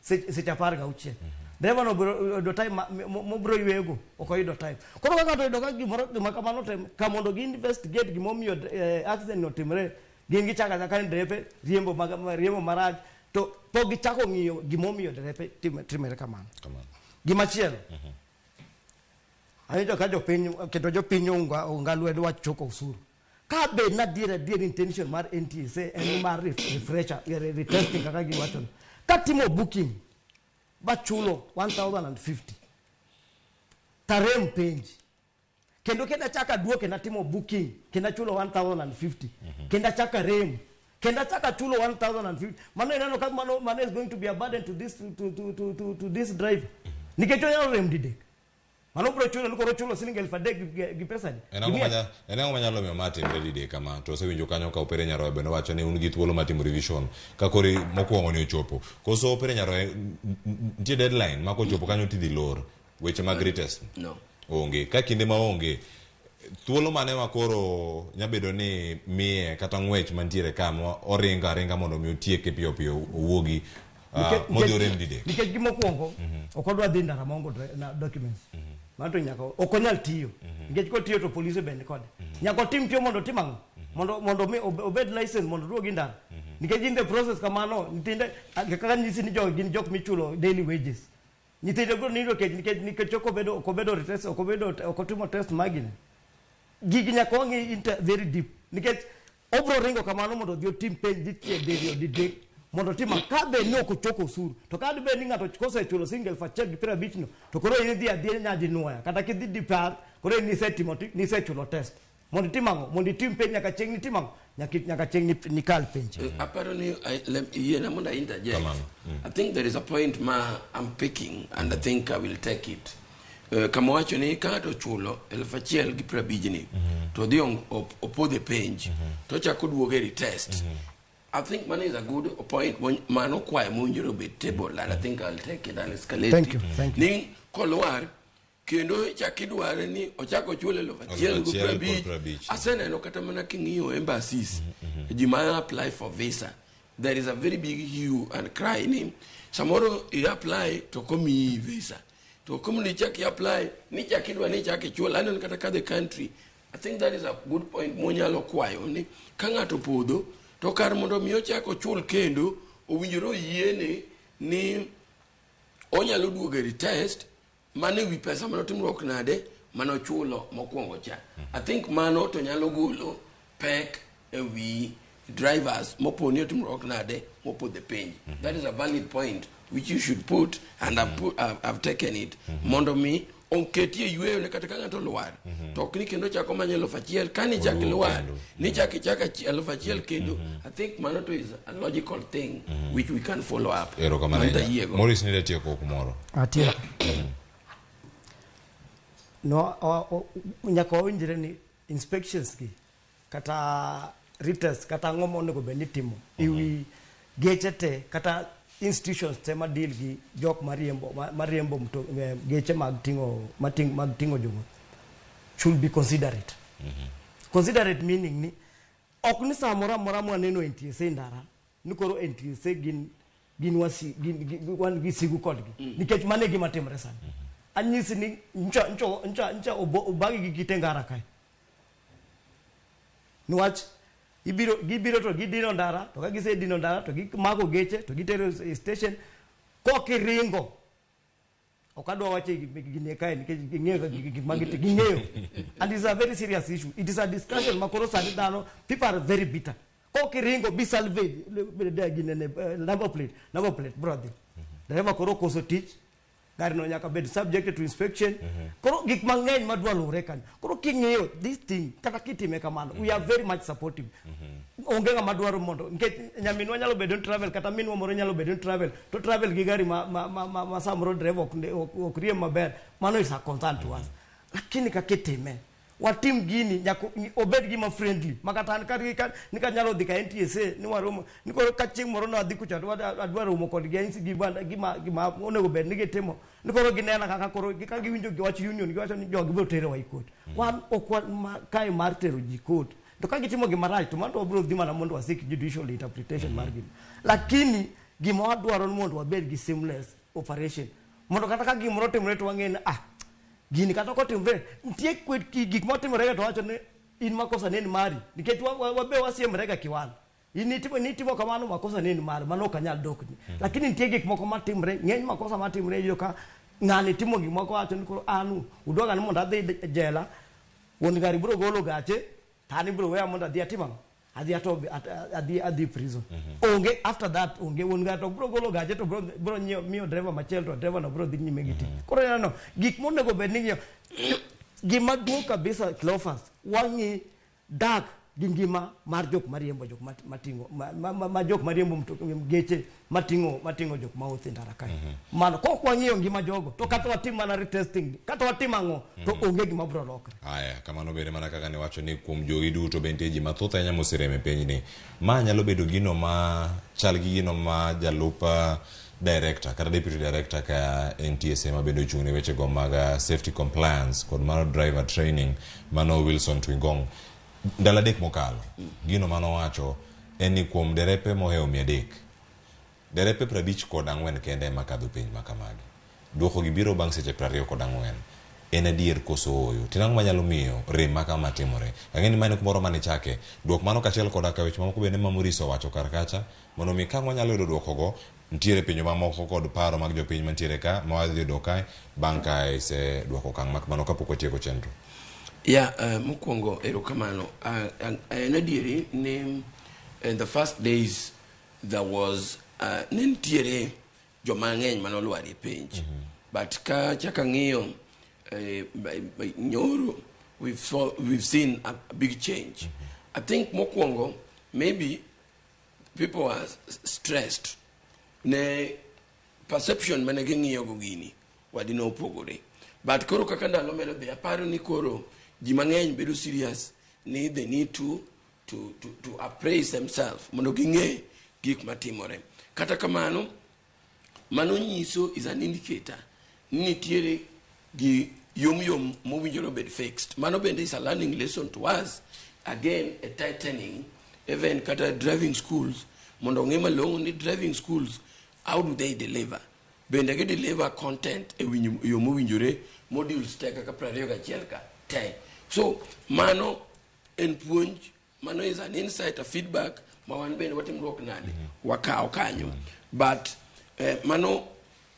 secha par ga uche. Driver no do time mo bro yuego okoyudo time. Koro ka to do ka gimoro makamano tem ka mondo gi investigate gimomiyo accident no timre gin gi chaka ka driver riembo maraj to po gi chako ng'iyo gimomiyo driver timre kamano. Gimachielo ayo ka jopiny kendo jopiny unga lwedo wach choko usuru ka be na dire intention mar NTSA en mar refresher retesting kaka giwacho ka timo booking ba chulo 1050 tarem penj kendo kenda chaka duoke na timo booking kenda chulo 1050 kenda chaka rem kenda chaka chulo 1050 mano inano kama mano is going to be a burden to this driver nikecho nyalo rem didek mano bro chulo lukoro chulo silingi 1000 gi pesa ni enango manyalo miyo Martin ready kama to sewinjo kanyo ka opere nyaro bende wacho ni un gi thuolo matimo revision ka kori mokwongo ni ochopo koso opere nyaro ntie deadline mako chopo kanyo tidhi lor weche mag retest no onge ka kinde ma onge thuolo mane makoro nyabedo ni miye kata ngwech mantiere kama oringa mondo mi otieke piyo owuogi modorem dide nikech gimokwongo okodwa dhi ndara mongo na documents mato nyaka okonyal tiyo nikech ko tiyo to police bende kode nyaka tim tiyo mondo timango mondo mi obed license mondo duogi ndara nikech in the process kamano nitinde kaka nyisi ni gin jok michulo daily wages nyithindo go nido nikech okobedo retest okotimo test magine gigi nyaka wangi very deep nikech obro ringo kamano mondo dio tim page ditie derio didek mondo tima kabe ni okochoko usuru to kadi be ni ngato kose chulo single fache gi pira bichno to koro ni dia nyaji nuoya kata kidhi dipar koro ni setimo ni sechulo test mondo timango mondo tim page nyaka cheng ni timango nyaka cheng ni kal page apparently yena mondo interject I think there is a point I'm picking and I think I will take it kama wacho ni kato chulo 1000 gi pira bijni to di opodhe page to chako duoge retest I think money is a good point. Mano kwa munjuro be table and I think I'll take it and escalate. Thank you. Ni kolwar kendo chakidware ni ochako chule lo fachiel go prabi. Asena no kata mana kingiyo embassies. Jima apply for visa. There is a very big hue and cry ni samoro you apply to komi visa. To komi ni chaki apply ni chakidwa ni chaki chula ano kata the country. I think that is a good point monyalo kwayo ni kanga to podho to kar mondo miyo chako chul kendo owinjoro yiene ni onyalo duoge retest mane wi pesa mano timruok nade mano chulo mokwongo cha I think mano to nyalo golo pek wi drivers moponi timruok nade mopodhe piny that is a valid point which you should put and I've taken it mondo mi onketie yweyo ne kata kangato lwar to okni kendo chako manyelo fachiel kani chak lwar ni chaka 1000 kendo I think mano to is a logical thing which we can follow up Morris ni letie ko kumoro atia no nyaka owinjre ni inspections ki kata retest kata ngomo nego be nitimo iwi geche te kata institutions tema deal gi jok mariembo geche mag tingo jogo should be considerate considerate meaning ni ok ni samora mora mwaneno NTSA ndara ni koro NTSA gin wan gi sigu kodgi nikech mane gi matimre sana anyisi ni ncha obagi gi kitengara kai niwach gibiro to gidino ndara to ka gise dino ndara to gimago geche to gitero station kokiringo okadwa wache gine kai gingeyo and it's a very serious issue. It is a discussion makoro sadi dano people are very bitter kokiringo be salvage number plate brother driver koro koso teach gari no nyaka bed subject to inspection koro gik mangeny madwa lure kan koro kingeyo this thing kata kitime kamano we are very much supportive onge nga madwaro mondo nikech nyaminwa nyalo bedo travel kata minwa moro nyalo bedo travel to travel gi gari ma samro driver ok rie maber mano is a concern to us lakini kakitime watim gini nyako obed gi ma friendly makata an kar nika nyalo dika NTSA ni waromo niko ka chieng moro no adhi kucha adwaro mo kod gensi gi banda gima onego bed ni gitimo nikoro ginena kaka koro ka giwinjo gi wach union giwacho ni jogi biro tero wa court wan okwan kai mar tero ji court to ka gitimo gima right to manto bro dhi mana mondo wasik judicial interpretation margin lakini gima wadwaro mondo wabed gi seamless operation mondo kata ka gimoro timre to wang'e gini kata ko timre ntie kwet gik motimre to wacho ni in makosa neni mari nikech wabe wasiemre ga kiwan initimo kamano makosa neni mari mano kanyal dokni lakini ntie gik moko matimre ng'eny makosa matimre yo ka ng'ani timo gik moko wacho ni koro anu udwa ng'ani mondo adhi jela won gari bro golo gache tani bro weya mondo adhi atima adhi prison. Onge after that onge un gato bro golo gaje to bro mio driver machel to driver no bro dhi nyime gi tich. Koro neno gik monego bed ni gima duong' kabisa Cleophas wangi dak gi ngima mar jok mariembo jok matingo ma jok mariembo geche matingo jok ma othe ndara kae. Mano kok wang'iyo ngima jogo to kata watim mana retesting kata watim ang'o to onge gima bro lokre. Aya kamano bede mana kaka ne wacho ni kuom jogi duto bente ji mathoth ahinya moserem e piny ni ma nyalo bedo gino ma chal gi gino ma jalupa director kata deputy director ka NTSA ma bedo chung' ne weche go mag safety compliance kod mano driver training mano Wilson Twingong ndala dek mokalo gino mano wacho en ni kuom derepe moheo 300 derepe 54 kende makadho piny makamagi duoko gibiro bang' seche 24 en adier koso oyo tinang' manyalo miyo rem makama timore ang'eni mane kumoro mane chake duok mano kachiel koda ka weche mamoko bende mamoriso wacho kar kacha mondo mi kang' wanyalo yudo duoko go ntiere pinyo mamoko kod paro mag jopiny mantiere ka mawadhi yudo kae bang' ka ise duoko kang' mak mano kapok watieko chenro. Mukwongo erokamano. En adieri ni in the first days there was nentiere joma ng'eny manolwar e piny. But ka chaka ng'iyo nyoro we've seen a big change. I think mokwongo maybe people are stressed. Ne perception mane ging'iyo go gini wadi no opogore. But koro kaka ndalo medo be aparo ni koro ji mang'eny bedo serious ni they need to appraise themselves mondo ging'e gik matimore. Kata kamano mano nyiso is an indicator ni nitiere gi yom mowinjore bed fixed. Mano bende is a learning lesson to us. Again a tightening even kata driving schools mondo ng'e malong'o ni driving schools how do they deliver bende ge deliver content e yo mowinjore modules te kaka 21 ka te. So mano en puonj mano is an insight, a feedback ma wan bende watimruok nade wakao kanyo. But mano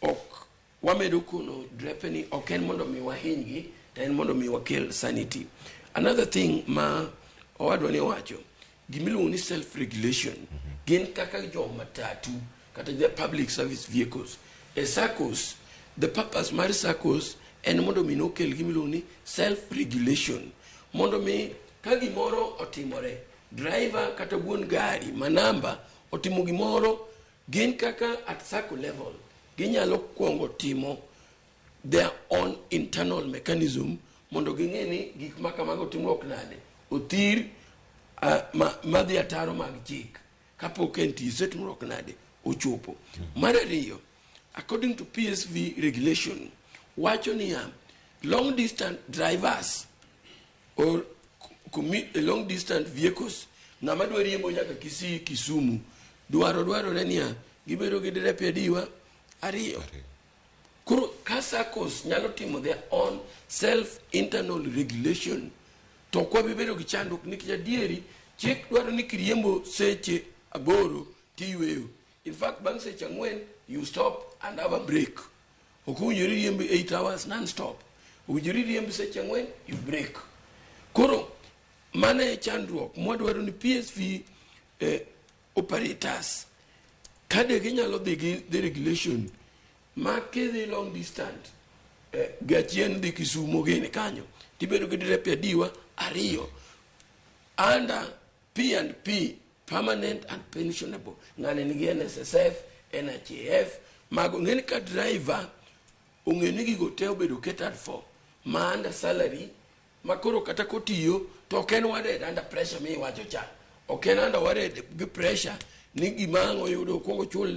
ok wamedo kuno drepeni ok en mondo mi wahinygi to en mondo mi wakel sanity. Another thing ma owadwa ni wacho gimiluongo ni self regulation gin kaka jo matatu kata the public service vehicles e SACCOs. The purpose mar SACCOs en mondo mi nokel gimiluongo ni self regulation mondo mi ka gimoro otimore driver kata wuon gari manamba otimo gimoro gin kaka at SACCO level ginyalo kuongo timo their own internal mechanism mondo ging'e ni gik makamago timruok nade othir madhi ataro mag chik kapok NTSA timruok nade ochopo. Mar ariyo, according to PSV regulation wacho niya long distance drivers or long distance vehicles ng'ama dwa riembo nyaka Kisii Kisumu dwarore niya gibedo gi derepe adiwa ariyo. Koro ka SACCOs nyalo timo their own self internal regulation to kwa bibedo gi chandruok nikech adieri chik dwaro ni kiriembo seche 8 tiyweyo. In fact bang' seche 4 you stop and have a break. Okunyori riembo 8 hours non-stop. Ujuri riembo seche 4 you break. Koro mane chandruok mwadwaro ni PSV operators kade ginyalo dhi gi the regulation ma kedhi long distance gachien dhi Kisumu gini kanyo tibedo gi derepe adiwa ariyo under P&P permanent and pensionable ng'ane nigi NSSF NHIF mago ng'eni ka driver ong'eni gigo te obedo catered for ma under salary makoro kata kotiyo to ok en worried under pressure mi wacho cha ok en under worried gi pressure ni gimang'o yudo kuongo chul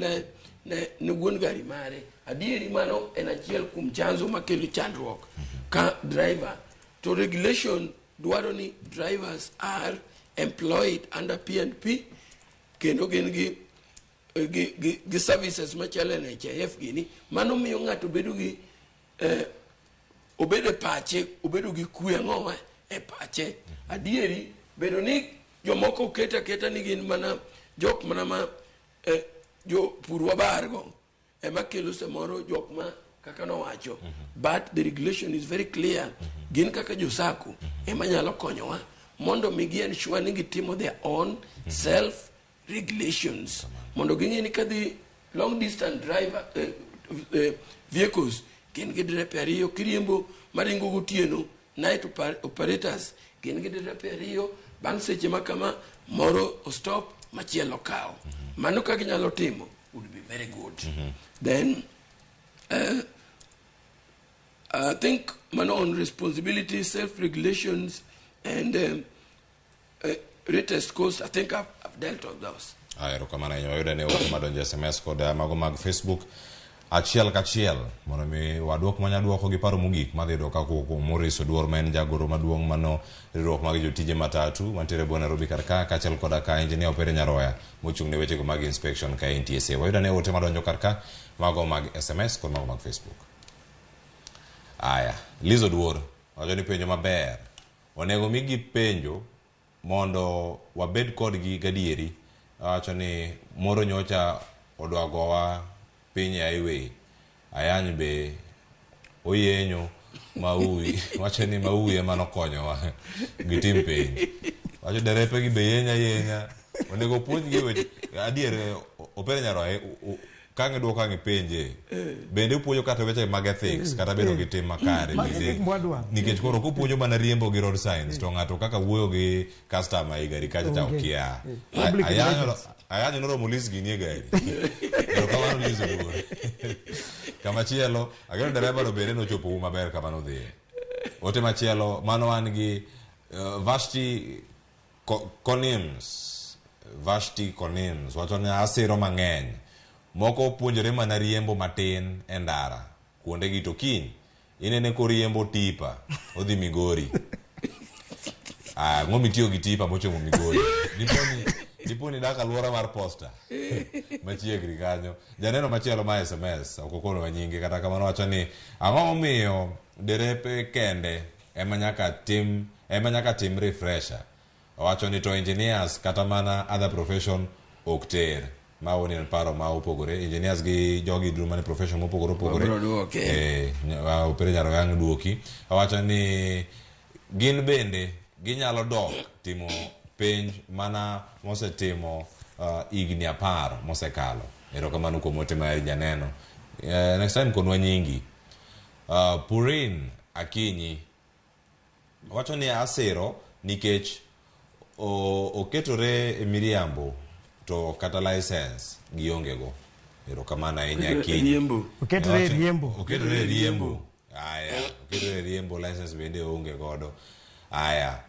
ne wuon gari mare. Adieri mano en achiel kuom chanzo makelo chandruok ka driver to regulation dwaro ni drivers are employed under P&P kendo gin gi services machalo NHIF gini mano miyo ng'ato bedo gi obedo pache obedo gi kwe ng'owa e pache. Adieri bedo ni jomoko keta ni gin mana jok mana ma jo purwa bargo ema kelo samoro jok ma kaka no wacho. But the regulation is very clear gin kaka jo SACCO ema nyalo konyowa mondo migi ensure ni gitimo their own self regulations mondo ging'e ni kadhi long distance driver vehicles gin gi derepe ariyo kiriembo maringo gotieno night operators gin gi derepe ariyo bang' seche ma kama moro stop machielo kao mano ka ginyalo timo would be very good then I think mano on responsibility self regulations and retest course I think I've dealt with those. Ero kamana nyo yuda ne ote madonje SMS koda mago mag Facebook achiel kachiel mondo mi wadwok manya dwoko gi paro mogik madhi do ka ko Morris Oduor men jagoro maduong' mano riwruok mag jotije matatu mantiere bona Nairobi karka kachiel koda ka engineer Opere Nyaroya mochung' ne weche mag inspection ka NTSA wayuda ne ote madonjo karka mago mag SMS kod mago mag Facebook. Aya Lizo Oduor wacho ni penjo maber onego migi penjo mondo wabed kodgi gadieri wacho ni moro nyocha odwagowa piny highway ayany be oyenyo maui wacho ni maui ema nokonyowa gitim piny wacho derepe gi be yenya onego puonjgi weche adier Opere Nyaroya kange duoko kange penje bende puonjo kata weche mag ethics kata bedo gi tim makare nikech koro kopuonjo mana riembo gi road signs to ng'ato kaka wuoyo gi customer e gari kacha okia ayanyo noromo lis gi nie gari ero kamano lizo duo kama chielo agero dereba no bende nochopo maber kama no dhi ote machielo mano an gi Vashti Conims wacho ni asiro mang'eny moko puonjore mana riembo matin e ndara kuonde gi to kiny inene ko riembo tipa odhi Migori ng'o mitiyo gi tipa mochomo Migori diponi dak alwora mar posta machiegni kanyo janeno machielo ma SMS okokono wa nyinge kata kamano wacho ni ang'o momiyo derepe kende ema nyaka tim refresher wacho ni to engineers kata mana other profession okter maoni en paro ma opogore engineers gi jogi drum mane profession mopogore Opere Nyaroya duoki wacho ni gin bende ginyalo dok timo penj mana mosetimo igni 10 mosekalo ero kamano kuom ote ma janeno next time konwa nyingi Purin Akinyi wacho ni asiro nikech oketore e miriambo to kata license gionge go ero kamana ahinya Akinyi oketore riembo aya oketore riembo license bende onge godo aya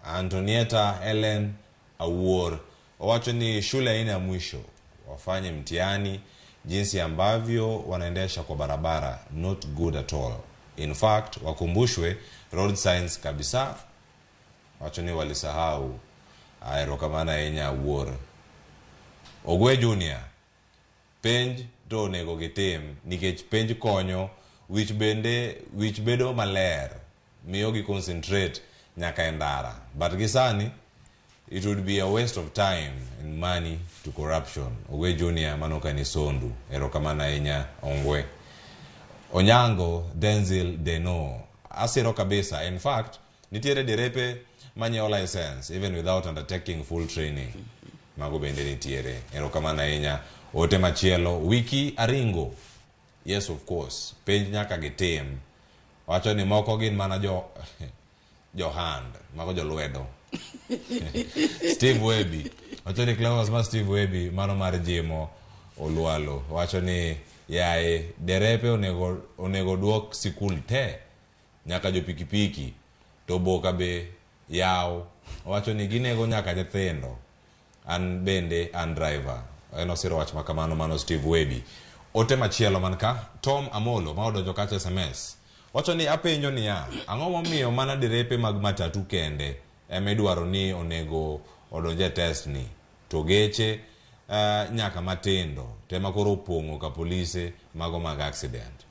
Antonieta Ellen Awuor wacho ni shule haina mwisho wafanye mtihani jinsi ambavyo wanaendesha kwa barabara not good at all in fact wakumbushwe road signs kabisa wacho ni walisahau aero kamana ahinya Awuor Ogwe Junior penj to onego gitim nikech penj konyo wich bedo maler miyo gi concentrate nyaka e ndara but gisani it would be a waste of time and money to corruption Ogwe Junior manoka ni sondu ero kamana ahinya Ongwe Onyango Denzil Deno asiro kabisa in fact nitiere derepe manyeo license even without undertaking full training mago bende nitiere ero kamana ahinya ote machielo Wiki Aringo yes of course penj nyaka gitim wacho ni moko gin mana jo hand mago jo lwedo Steve Webby wacho ni Clavers ma Steve Webby mano mar jimo Olwalo wacho ni yae derepe onego duok sikul te nyaka jo pikipiki to boka be yaw wacho ni ginego nyaka nyithindo an bende an driver eno siro wach makamano mano Steve Webby ote machielo man ka Tom Amolo ma odonjo kacha SMS wacho ni apenjo niya ang'o momiyo mana derepe mag matatu kende emidwaro ni onego odonje test ni to geche nyaka matindo tema koro opong'o ka polise mago mag accident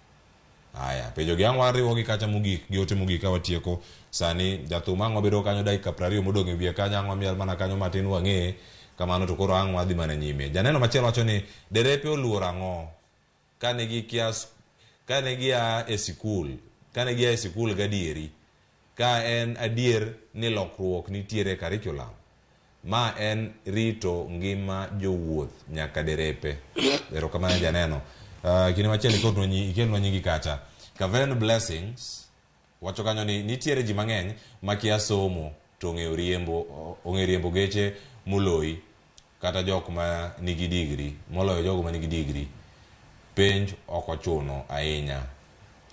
aya penjo gi ang'o ariwo gi kacha mogik gi ote mogik ka watieko sani jathum ang'o bedo kanyo dakika 20 modong' e wiye kanyo ang'o miel mana kanyo matin wang'e kamano to koro ang'o adhi mana nyime janeno machielo wacho ni derepe oluor ang'o kane gia e sikul kane gia e sikul gadieri ka en adier ni lokruok nitiere curriculum ma en rito ngima jowuoth nyaka derepe ero kamano janeno kini machielo ikelnwa nyingi kacha Kaven Blessings wacho kanyo ni nitiere ji mang'eny makia somo to ong'e riembo geche muloi kata jok ma nigi digri moloyo jogo ma nigi digri penj ok ochuno ahinya.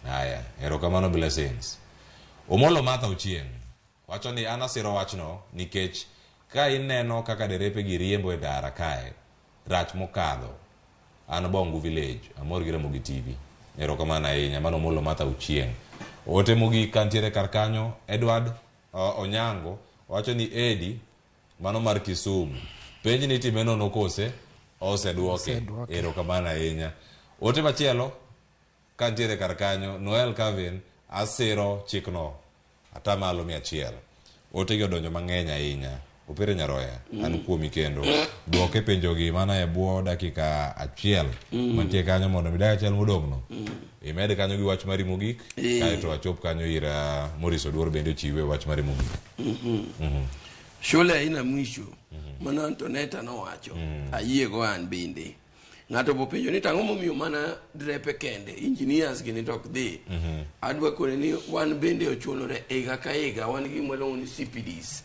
Haya, erokamano Blessings. Omolo Martha Ochieng wacho ni an asiro wachno nikech ka ineno kaka derepe gi riembo e dara kae rach mokadho an Bongu Village amor gi Ramogi TV. Erokamano ahinya. Mano Omolo Martha Ochieng. Ote mogik kantiere kar kanyo Edward Onyango wacho ni Edi mano mar Kisumu penj ni time nono kose oseduoke. Erokamano ahinya. Ote machielo kantiere kar kanyo Noel Kevin asiro chikno atamalo 100. Ote gi odonjo mang'eny ahinya. Opere Nyaroya an kuomi kendo duoke penjogi mana e bwo dakika 1 mantie kanyo mondo mi dakika 1 modong'no imed kanyo gi wach mari mogik kaeto achop kanyo ira Morris Oduor bende ochiwe wach mari mogik. Shule haina mwisho. Mana Antoneta nowacho ayiego an bende ng'ato bopenjo ni tang'o momiyo mana drepe kende engineers gini tok dhi adwa kone ni wan bende ochulore higa ka higa wan gi mwelongo ni CPDs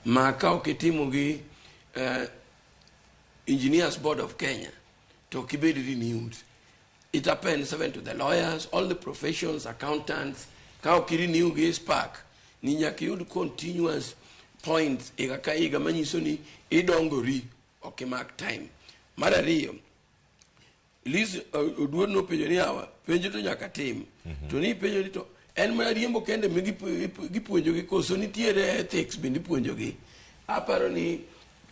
ma ka okitimo gi Engineers Board of Kenya to kibed renewed. It happens even to the lawyers, all the professions, accountants. Ka okirenew gi spark ni nyaka yud continuous points higa ka higa manyiso ni idongori okimak time. Mar ariyo Liz Oduor no penjo ni hawa penjo to nyaka tim to ni penjo ni to en ma riembo kende gipuonjo gi koso nitiere ethics bende puonjo gi. Aparo ni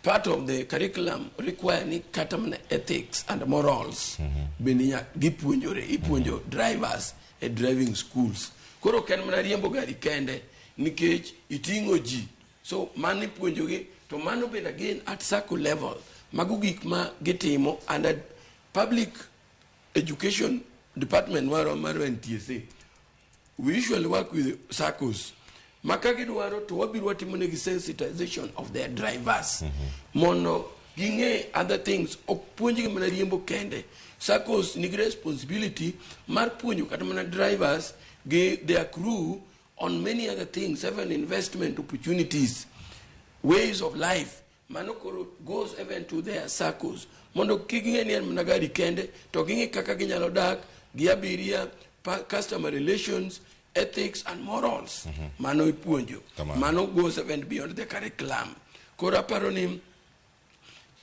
part of the curriculum require ni kata mana ethics and morals bende gipuonjore ipuonjo drivers e driving schools. Koro ken mana riembo gari kende nikech iting'o ji so mani puonjo gi to mano bende again at circle level mago gik ma gitimo under Public Education Department waro NTSA. We usually work with SACCOs. Makagi duaro to wabiru watimone sensitization of their drivers. Mono ginge other things opuonji gi mana riembo kende. SACCOs nigi responsibility mar puonjo kata mana drivers gi their crew on many other things, even investment opportunities, ways of life. Manokoro goes even to their SACCOs. Mondo kiginge ni managari kende to ginge kaka ginyalo dak gi abiria customer relations, ethics and morals. Mano ipuonjo. Mano goes even beyond the curriculum. Kora paro ni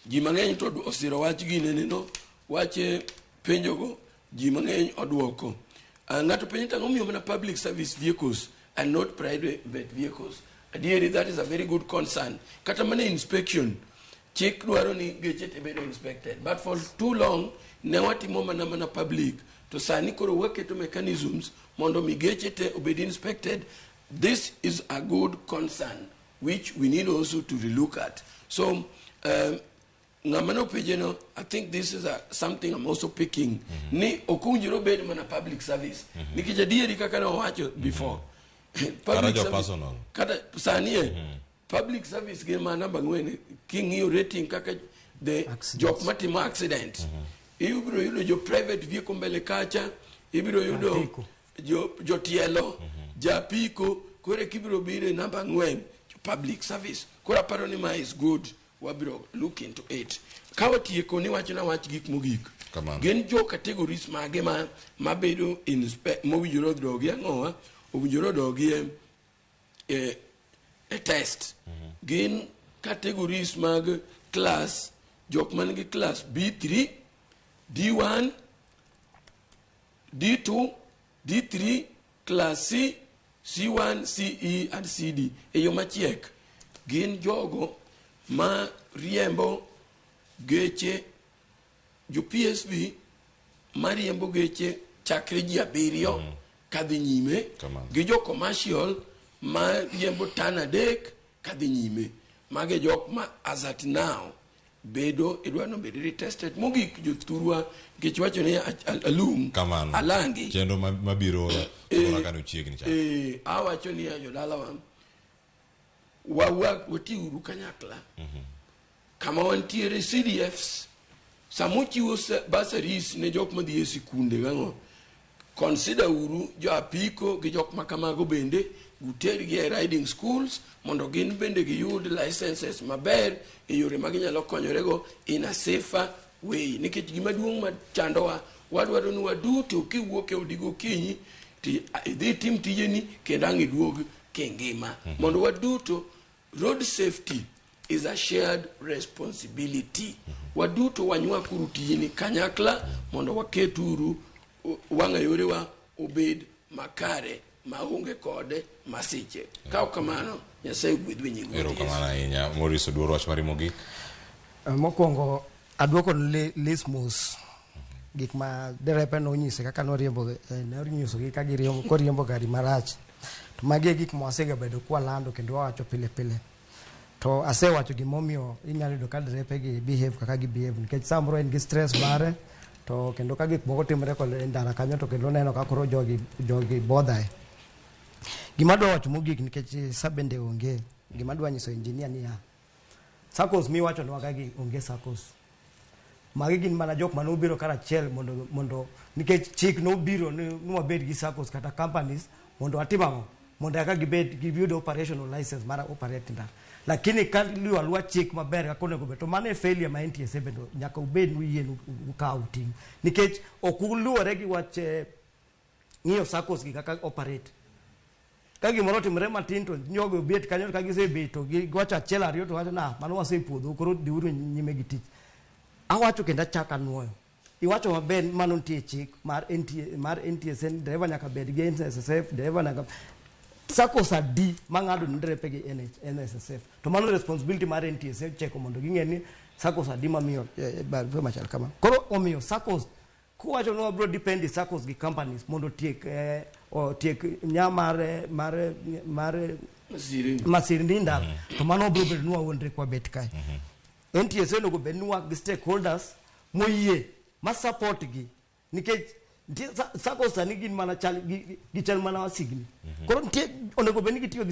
ji mang'eny to osiro wach gine no wache penjogo ji mang'eny oduoko. Ng'ato penjo tang'o miyo mana public service vehicles and not private vehicles. Adieri, that is a very good concern. Kata mana inspection chik dwaro ni geche te bedo inspected, but for too long ne watimo mana public to sani koro waketo mechanisms mondo mi geche te obed inspected. This is a good concern which we need also to relook at. So ngamano pejeno, I think this is something I'm also picking. Ni okunjiro bed mana public service nikech adieri kaka na wacho before public service kata sani public service ge mana bangwen king you rating kaka the jok matimo accident ibiro yudo jo private vehicle mbele kacha ibiro yudo jo tielo japiko kore kibiro bire namba 4 public service kora paro ni ma is good wabiro look into it kawatieko ni wachna wach gik mogik gen jo categories mage ma bedo mowinjoro drogi ang'owa owinjoro dogi a test. Gin categories mag class jok man gi class B3, D1, D2, D3, class C, C1, CE and CD. Eyo machiek gin jogo ma riembo geche jo PSV ma riembo geche chakre ji 7 kadhi nyime gi jo commercial ma riembo tan 3 kadhi nyime. Mage jok ma as at now bedo idwa no bedo retested mogik jothurwa nikech wacho ni alum alangi kendo mabiro ora kano chiegni cha awacho ni jodala watiuru kanyakla kama wantiere CDFs samochiwo bursaries ne jok madhi e sikunde gang'o consider uru jo apiko gi jok makamago bende gutergi e riding schools mondo gin bende giyud licenses maber e yore maginyalo konyorego in a safer way nikech gima duong' machandowa wadwaro ni waduto kiwuok e odigo kinyi idhi tim tijeni kendo ang' iduog kingima mondo waduto road safety is a shared responsibility waduto wanyuakuru tijeni kanyakla mondo waketuru wang'a yorewa obed makare maonge kode masiche ka kamano Nyasaye gwedhwe nyingu erokamano ahinya Maurice Oduor wach mari mogik mokwongo aduoko lismus gik ma derepe nonyise kaka noriembo nonyisogi ka koriembo gari marach to magi gik ma wasebedo kwalando kendo wawacho pile pile to asewacho gimomiyo inyalo yudo ka derepe gi behave kaka gi behave nikech samoro en gi stress mare to kendo ka gik moko timre kod ndara kanyo to kendo neno ka koro jogi bodhae gima dwa wacho mogik nikech sabende onge gima dwa nyiso engineer ni SACCOs mi wacho nwa kagi onge SACCOs magi gin mana jok mane obiro karachiel mondo nikech chik nobiro ni wabed gi SACCOs kata companies mondo atimamo mondo aka giyud operational license mar operate ndara lakini ka liwa lwa chik maber kako nego beto mane failure ma NTSA bendo nyaka ubed uyien ukaw ting nikech okuluore gi wach ng'iyo SACCOs gi kaka operate ka gimoro timre matin to nyogo bet kanyo ka gisebeto gi wacha achiel ariyo to wacho na mano wasepuodho koro diuru nyime gi tich awacho kendo chaka nuoyo iwacho maber mano nitie chik mar NTSA driver nyaka bed gi NSSF driver nyaka SACCOs adi mang'ado ni drepe gi NSSF to mano responsibility mar NTSA cheko mondo ging'e ni SACCOs adi mamiyo barbe machal kama koro omiyo SACCOs kuwacho no bro depend SACCOs gi companies mondo tiek nyamare masirni ndara to mano bro bedo nwa wonre kwa bet kai NTSA no go bed nwa gi stakeholders moyie ma support gi nikech SACCOs ani gin mana chal gi chal mana wasigni koro ntie onego bed ni gitiyo gi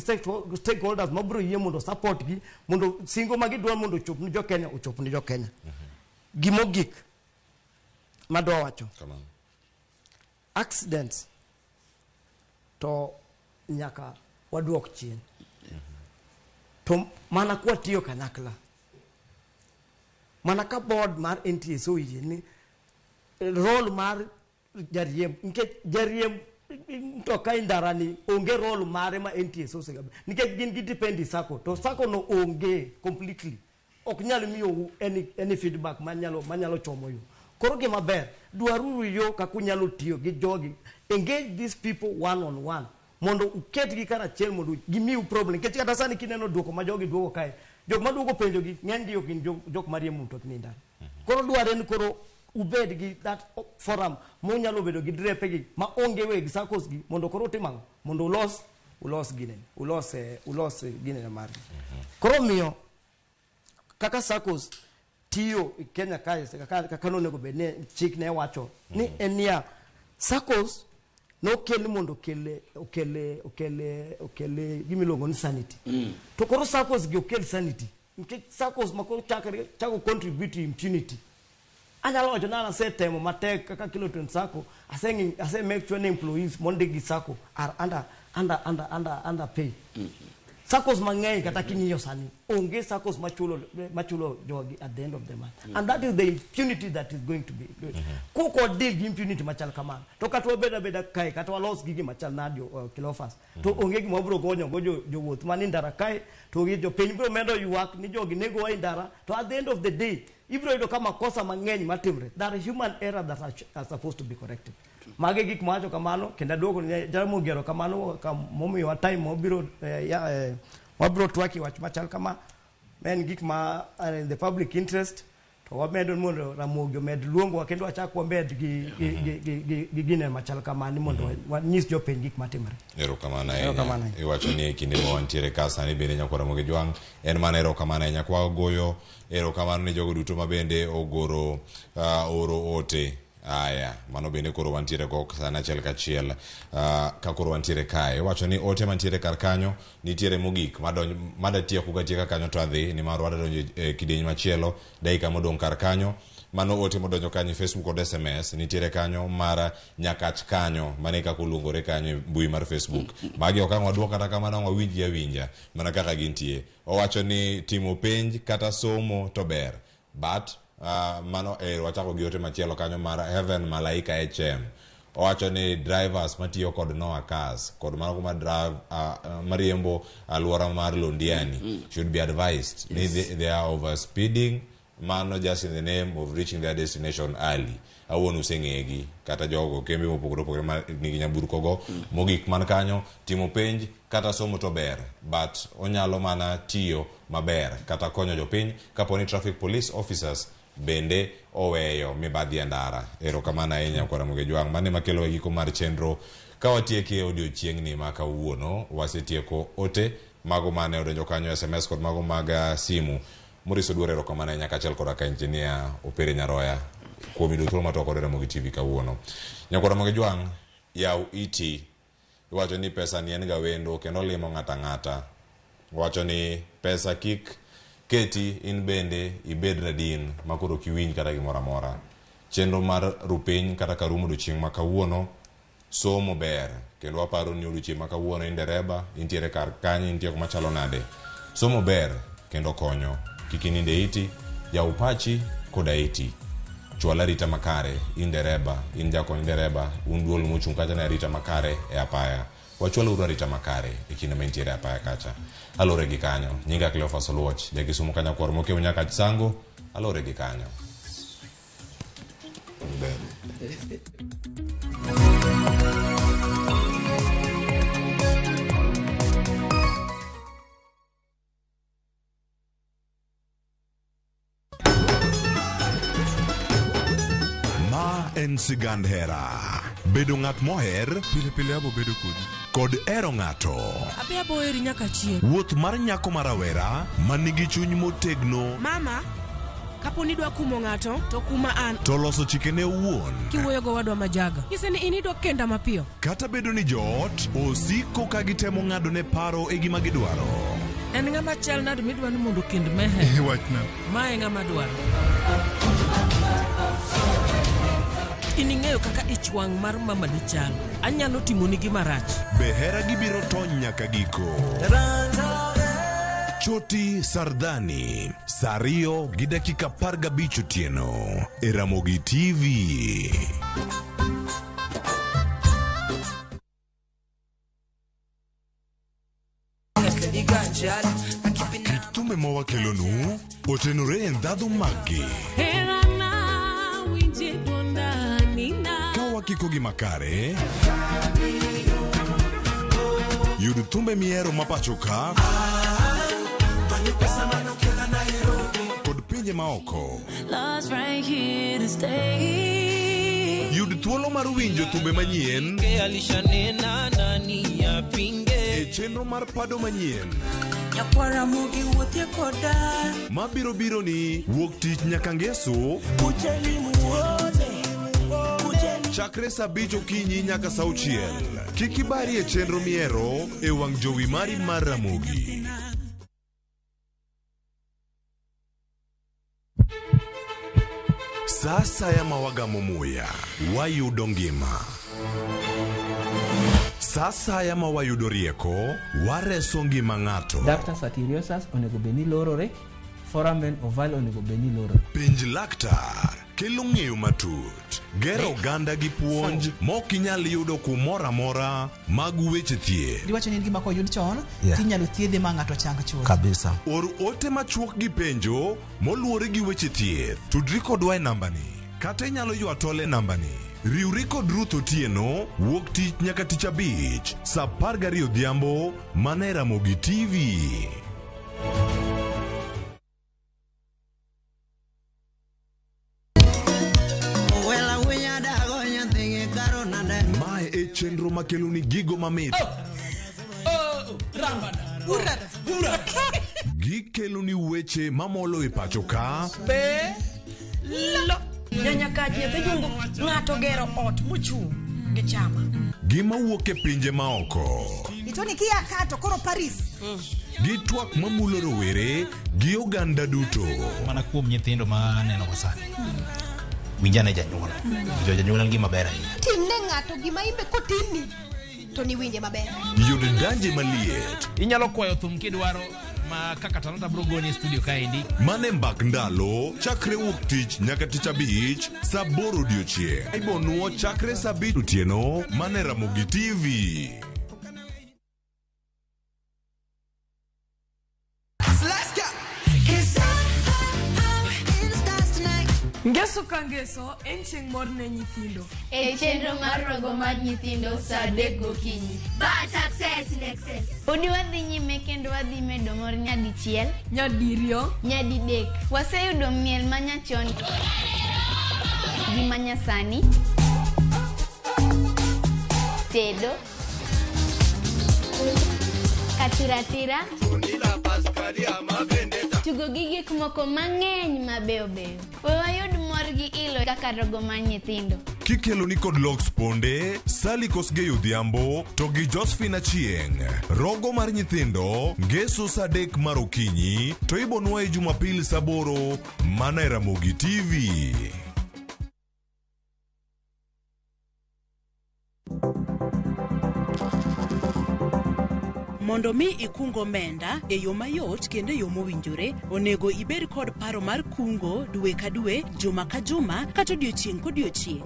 stakeholders ma bro yie mondo support gi mondo singo magi dwar mondo chop ni jo Kenya ochop ni jo Kenya gimogik madwa wacho accidents to nyaka waduok chien to mana kwa tiyo kanyakla mana ka board mar NTSA oyie ni role mar jariem nikech jariem to ka indara ni onge role mare ma NTSA osegabe nikech gin gidependi SACCO to SACCO no onge completely ok nyalo miyo any feedback manyalo chomo yo koro gima ber dwaruru yo kakunyalo tiyo gi jogi engage these people one on one mondo uket gi karachiel mondo gimiu problem nikech kata sani kineno duoko ma jogi duoko kae jok ma duoko penjo gi ng'eny gi gin jok mariembo mtokni ndara koro dware ni koro ubed gi that forum monyalo bedo gi drepe gi ma onge weg SACCOs gi mondo koro timango mondo ulos gine mari koro miyo kaka SACCOs tiyo Kenya kae kaka nonego bed ne chik ne wacho ni enia SACCOs no kel mondo okele gimiluongo ni sanity to koro SACCOs gi okel sanity nikech SACCOs mako chako contribute to impunity anyalo wacho nana setemo matek kaka Kiloton SACCO ase make sure employees monde gi SACCO are under pay SACCOs mang'eny kata king'iyo sani onge SACCOs machulo jogi at the end of the month and that is the impunity that is going to be kuko deal gi impunity machal kamano to kata wabeda kae kata walos gigi machal nadio kilofas to onge gima bro gonyo jowuoth mani ndara kae to jo piny bro medo ywak ni jogi nego wa ndara to at the end of the day ibro yudo kama kosa mang'eny matimre there are human error that are supposed to be corrected mage gik macho kamano kenda duoko jamo gero kamano momiyo wa time mobiro wabro twaki wach machal kama men gik ma in the public interest to wamedo mondo Ramogi med luongo kendo achak wamed gi gine machal kamani mondo wanyis jopiny gik matimore. Erokamano ahinya. Iwacho ni e kinde ma wantiere ka sani bende nyako Ramogi jwang' en mana erokamano ahinya kwa goyo erokamano ni jogo duto ma bende ogoro oro ote. Aya, mano bende koro wantiere go sana achiel kachiel ka koro wantiere kae. Iwacho ni ote mantiere kar kanyo nitiere mogik madatieko katieka kanyo to adhi nimar wadadonjo kidieny machielo dakika modong' kar kanyo. Mano ote modonjo kanyo Facebook kod SMS nitiere kanyo mar nyakach kanyo mane kaka oluongore kanyo mbui mar Facebook. Magi okang' waduok kata kamano wawinji awinja mana kaka gintie. Owacho ni timo penj kata somo to ber, but mano wachako gi ote machielo kanyo mar Heaven Malaika HM. Owacho ni drivers matiyo kod Noah Cars kod mano kuma drive mariembo alwora mar Londiani should be advised. They are overspeeding, mano just in the name of reaching their destination early. Awuon useng'egi kata jogo kembe mopogore opogore nigi nyamburko go. Mogik man kanyo, timo penj kata somo to ber, but onyalo mana tiyo maber kata konyo jopiny kaponi traffic police officers bende oweyo mibadhi e ndara. Erokamano ahinya kwa Ramogi jwang'. Mane makelo giko mar chenro ka watieke odiochieng'ni ma kawuono. Wasetieko ote mago mane odonjo kanyo SMS kod mago mag simu. Muriso duore erokamano ahinya kaachiel kod ka engineer Opere Nyaroya kuom yudo thuolo matoko kod Ramogi TV kawuono. Nyako Ramogi jwang' yaw iti. Iwacho ni pesa ni en ga wendo kendo limo ng'ata ng'ata. Iwacho ni pesa kik keti in bende ibed radin makoro kiwinj kata gimoro amora. Chenro mar rupiny kata karumo odiochieng' ma kawuono somo ber kendo waparo ni odiochieng' ma kawuono indereba intiere kar kanyo intie kuma chalo nade. Somo ber kendo konyo. Kik ininde iti, yaw pachi koda iti. Chwal arita makare, indereba, in jakony indereba, un duol mochung' kacha ne arita makare e apaya. Wachwal uru arita makare e kinde ma intiere apaya kacha. Alore gi kanyo, nyinga Cleophas Oluoch, jagisumo kanya kwar moke unyaka chisango, alore gi kanyo. En sigand hera. Bedo ng'at moher pile pile abo bedo kod ero ng'ato. Abe abo eri nyaka chieng'. Wuoth mar nyako marawera manigi chuny motegno. Mama, kapo ni dwa kumo ng'ato to kuma an. To loso chikene owuon. Kiwuoyo go wadwa majaga. Nyise ni inidwa kenda mapiyo. Kata bedo ni joot osiko ka gitemo ng'ado ne paro e gima gidwaro. En ng'ama chal nade midwa ni mondo kend mehe. Wachna. Mae ng'ama dwaro. Ining'eyo kaka ich wang' mar mama ni chal. Anyalo timoni gima rach. Behera gibiro tony nyaka giko. Choti Sardani, Sario gi dakika 15 otieno e Ramogi TV. Kitume mawakelonu otenore e ndhadhu magi. Kiko gi makare yud thumbe miero mapacho ka kod pinje maoko. Yud thuolo mar winjo thumbe manyien e chenro mar pado manyien mabiro biro ni wuok tich nyaka ngeso chakre saa 5 okinyi nyaka saa 6. Kik ibari e chenro miero e wang' jowi mari mar Ramogi. Sasa ya mawagamo muya wayudo ngima. Sasa ya mawayudo rieko wareso ngima ng'ato. Ductus arteriosus onego beni lorore, foramen oval onego beni lorore. Pinj laktar kelo ng'eyo matut, gero ganda gi puonj mok inyal yudo kumoro amora mag weche thieth. Iwacho ni gima koyud chon, tinyalo thiedhe ma ng'ato chang chuth. Kabisa. Or ote machuok gi penjo moluwore gi weche thieth. Tudri kodwa e nambani. Kata inyalo ywa tole nambani. Riwri kod Ruth Otieno wuok tich nyaka tich abich saa 12 odhiambo mana e Ramogi TV. chenro makeloni gigo mamit. Gikeloni weche mamolo e pacho ka. Nyanya kaji dhijungo ng'ato gero ot mochung' gi chama. Gima wuok e pinje maoko. Itoni kia kato koro Paris. Gi twak mamulo rowere gi oganda duto. Mana kuom nyithindo ma neno wasani. Winjane janyuol. Janyuol gima ber ahinya. Timne ng'ato gima imbe kotini. To ni winje maber. Yudo danje maliet. Inyalo kwayo thum kidwaro ma kaka talanta bro goni studio kaendi. Mane mbak ndalo chakre wuok tich nyaka tich abich saa 8 odiochieng'. Ibonuo chakre saa 7 otieno mane Ramogi TV. Ngeso ka ngeso en chieng' mor ne nyithindo. E chenro mar rogo mar nyithindo saa 3 gokinyi. But success in excess. Udi wadhi nyime kendo wadhi medo mor nyadichiel, nyadiriyo, nyadidek. Waseyudo miel manyachon gi manyasani, tedo, katiratira, tugo gi gik moko mang'eny mabeyo beyo. We wayud mor gi ilo kaka rogo mar nyithindo. Kikeloni kod Lox Ponde, Sally Kosgei Odhiambo, to gi Josephine Achieng'. Rogo mar nyithindo, ngeso saa 3 mar okinyi, to ibonwa e Jumapil saa 8 mana e Ramogi TV. Mondo mi ikungo omenda e yo mayot kendo e yo mowinjore, onego ibed kod paro mar kungo dwe ka dwe, juma ka juma, kata odiochieng' kodiochieng'.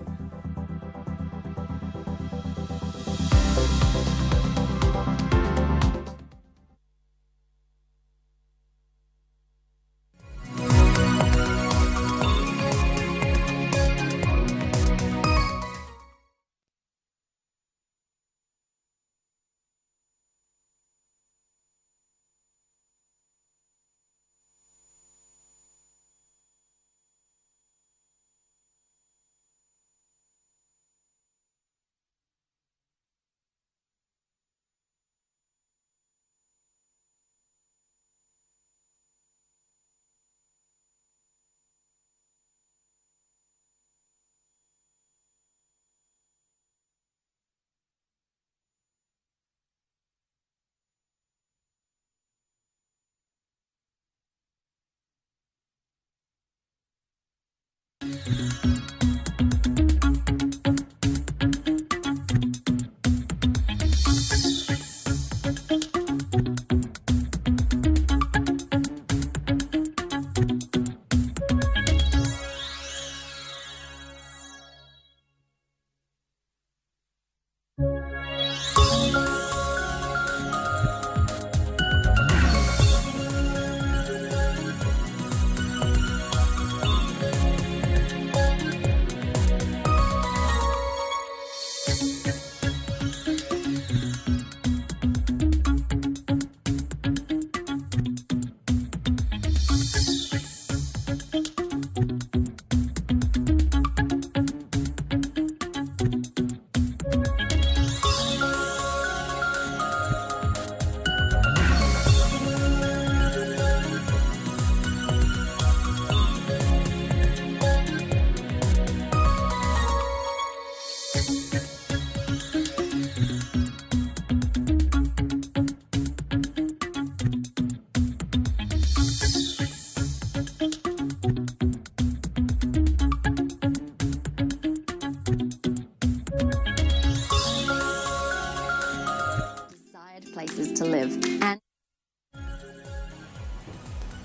to live. And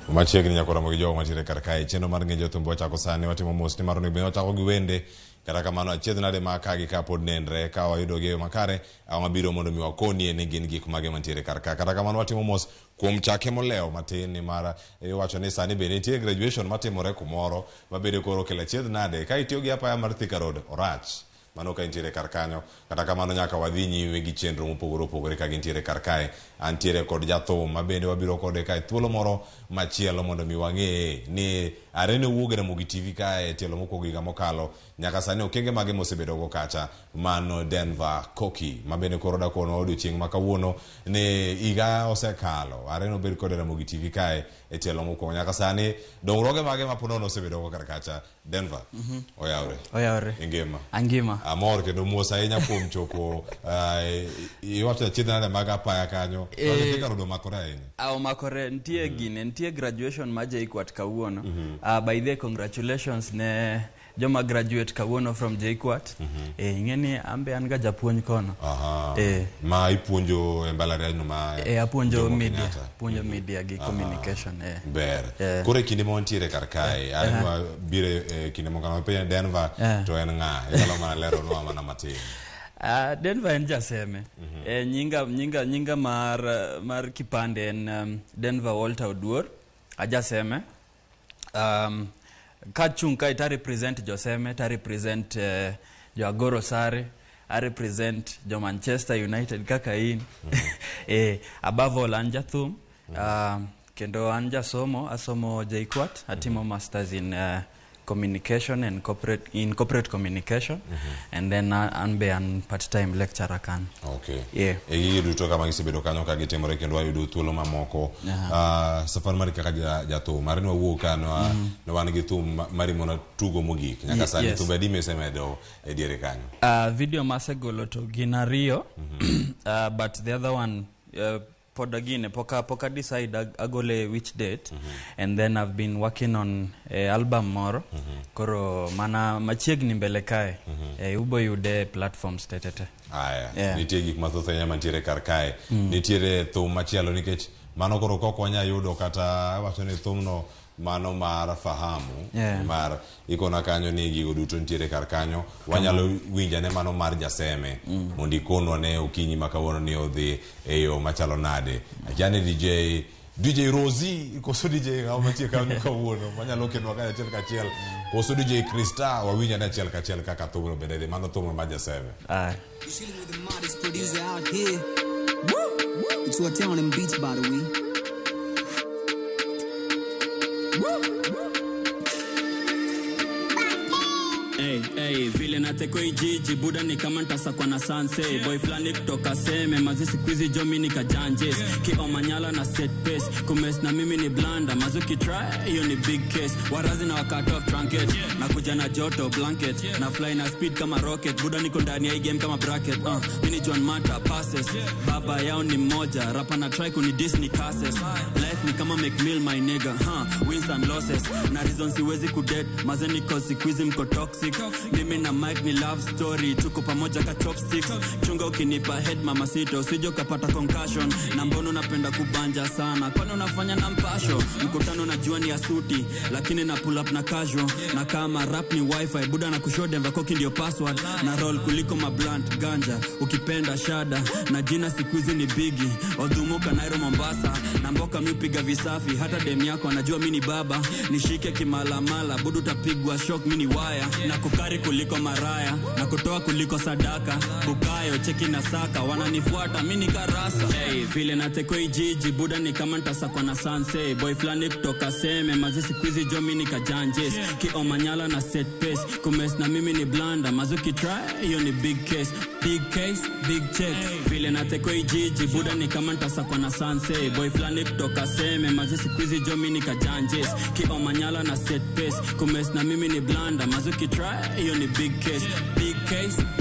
machiegni nyakora mogi jogo matire kar kae chendo mar ngejo thumbo chako sani watimo mos ni maroni bende wachako gi wende kata kamano achiedh nade ma kagi ka pod nenre ka wayudo geyo makare awama biro mondo mi wakonie ni gin gik mage mantiere kar ka kata kamano watimo mos kuom chake moleo matin ni mara wacho ni sani bende nitie graduation matimore kumoro mabede koro kela chiedh nade ka itiyo gi apaya mar Thika Road orach mano ka intiere kar kanyo kata kamano nyaka wadhi nyime gi chenro mopogore opogore ka gintiere kar kae. Antiere kod jathum ma bende wabiro kode kae thuolo moro machielo mondo mi wang'e ni arene wuog Ramogi TV kae tielo moko giga mokalo nyaka sani okenge mage mosebedo go kacha mano Denver Koki ma bende koro da kono odiochieng' ma kawuono ne iga osekalo arene obed kod Ramogi TV kae tielo moko nyaka sani dongruoge mage ma ponono osebedo go kar kacha Denver. Oyawre angima amor kendo muosa ahinya kuom chopo iwacho chidna maga paya kanyo kikarodo makore ahinya makore ntie graduation ma JKUAT kawuono. By the congratulations ne joma graduate kawuono from JKUAT. Ingeni ambe anga japuonj kono. Ma ipuonjo e mbalariany no ma apuonjo media gi communication ber. Kore kinde mo ntiere kar kae anwa bire kinde mo kama pe Denver to en nga yalo mana lero no mana matin. Denver en jaseme. Nyinga mar kipande en Denver Walter Oduor ajaseme. Kachung kai ta represent Joseme, ta represent jo Agoro Sare, I represent jo Manchester United kaka in. Above all anjathum, kendo anja asomo JKUAT, atimo masters in communication and corporate communication, and then an part-time lecturer kan. Okay. Duto kama gisebedo kanyo ka gitimore kendo ayudo thuolo mamoko. Safar mari kaka jathum mari no wuok kanyo no wan gi thum mari mona tugo mogik nyaka sani thum bedi mesemedo e diere kanyo. Video masegolo to ginario, but the other one podagine poka decide agole which date, and then I've been working on album moro koro mana machiegni mbele kae ubo yude platforms tetete. Nitie gik mathoth nya mantiere kar kae. Nitiere thum machielo nikech mano koro kokonya yudo kata wacho ni thum no mano mar fahamu mar ikona kanyo ni gigo duto ntiere kar kanyo wanyalo winjane mano mar jaseme mondi kono ne okinyi makawono ni odhi eyo machalo nade ajane DJ Rosie koso DJ ngamatie kanyo kawuono wanyalo kenwa ka achiel kachiel koso DJ Krista wawinjane achiel kachiel kaka thumo bende mano thumo mar jaseme. You're chilling with the modest producer out here. It's what town and beats by the way. Hey, vile nateko ijiji buda ni kama ntasakwa na sanse boy flani kutoka seme mazi sikuizi jomi ni kajanjes kio manyala na set pace kumes na mimi ni blanda mazuki try hiyo ni big case warazi na wakati of trunket na kuja na joto blanket na fly na speed kama rocket buda niko ndani ya game kama bracket mini John Mata passes baba yao ni mmoja rapa na try kuni Disney casses life ni kama McMill my nigga wins and losses na reason siwezi kudate mazeni cause sikuizi mko toxic mimi na Mike ni love story tuko pamoja ka chopsticks chunga ukinipa head mama sita usije ukapata concussion na mbono napenda kubanja sana kwani unafanya na mpasho mkutano najua ni asuti lakini na pull up na casual na kama rap ni wifi buda na kushow Denver Koki ndio password na roll kuliko ma blunt ganja ukipenda shada na jina sikuizi ni bigi odhumuka Nairo Mombasa na mboka mimi piga visafi hata dem yako anajua mimi ni baba nishike kimalamala budu utapigwa shock mimi ni wire na kukari kuliko maraya na kutoa kuliko sadaka bukayo cheki na saka wananifuata mimi ni karasa vile nateko ijiji buda ni kama ntasakwa na sanse boy flani kutoka seme mazi sikuizi jo mimi ni kajanjes kio manyala na set pace kumes na mimi ni blanda mazuki try hiyo ni big case big check vile nateko ijiji buda ni kama ntasakwa na sanse boy flani kutoka seme mazi sikuizi jo mimi ni kajanjes kio manyala na set pace kumes na mimi ni blanda mazuki try hiyo ni big case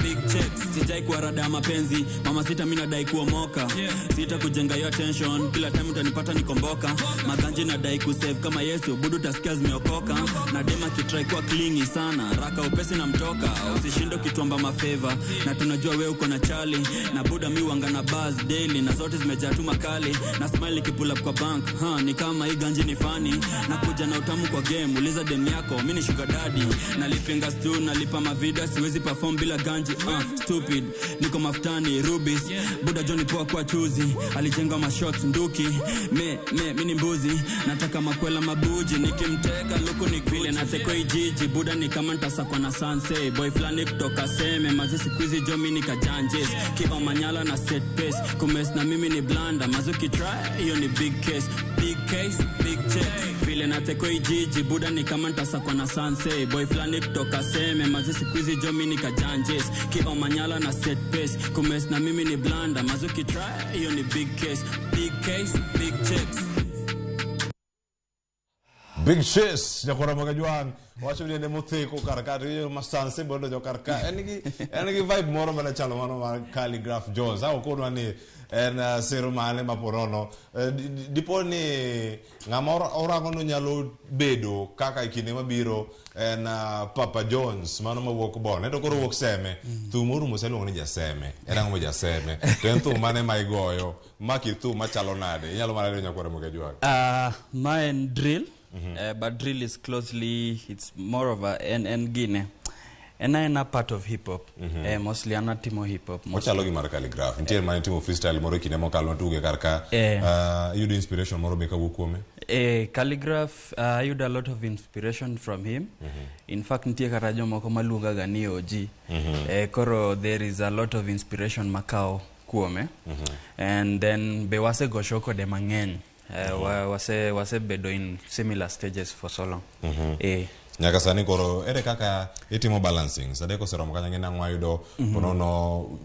big check sijai kuwa rada mapenzi mama sita mimi nadai kuomoka sita kujenga your attention kila time utanipata nikomboka maganje nadai kusave kama Yesu budu tasikia zimeokoka na dema kitry kwa clingy sana raka upesi na mtoka usishindo kituomba mafavor na tunajua wewe uko na chali na buda mimi wanga na buzz daily na zote zimejaa tu makali na smile kipull up kwa bank ni kama hii ganje ni funny na kuja na utamu kwa game uliza dem yako mimi ni sugar daddy na lipinga players tu nalipa mavida siwezi perform bila ganji stupid niko mafutani rubies buda Johnny poa kwa chuzi alijenga mashots nduki mini mbuzi nataka makwela mabuji nikimteka luku ni vile nateko ijiji buda ni kama ntasakwa na sanse boy flani kutoka seme mazi sikuizi jo mimi nikajanjes kiba manyala na set pace kumes na mimi ni blanda mazuki try hiyo ni big case big check vile nateko ijiji buda ni kama ntasakwa na sanse boy flani kutoka seme mazi sikuizi jo mimi nikajanjes kiba manyala na set pace kumes na mimi ni blanda mazuki try hiyo ni big case big checks Big Chase nyakora magajwan wacho ni motheko karaka yo masanse bodo jo karaka enigi vibe moro mana chalo mano mar Calligraph Jones au kono ni en seromane maporono dipo ni ngamora orango no nyalo bedo kaka ikine mabiro en Papa Jones mano mawuok bon ento koro wuok seme thumuru moseluongo ni jaseme erango mo jaseme to en thum mane ma igoyo maki thum machalo nade nyalo mana nyakora magajwan mine drill but drill is it's more of an Guinea. And I'm a part of hip hop, mostly I'm not timo hip hop. What's a logi mar Calligraph? Intier man timo freestyle moro kine mo kalma tuge karka. You do inspiration moro beka wukuome? Calligraph, I had a lot of inspiration from him. In fact, ntier karajo moko maluonga ga ni OG. Koro there is a lot of inspiration makao kuome. And then be wase go shoko de mangeny. wase bedo in similar stages for so long. Nyaka sani koro ere kaka itimo balancing sadeko seromo kanya ngena ngwayudo ponono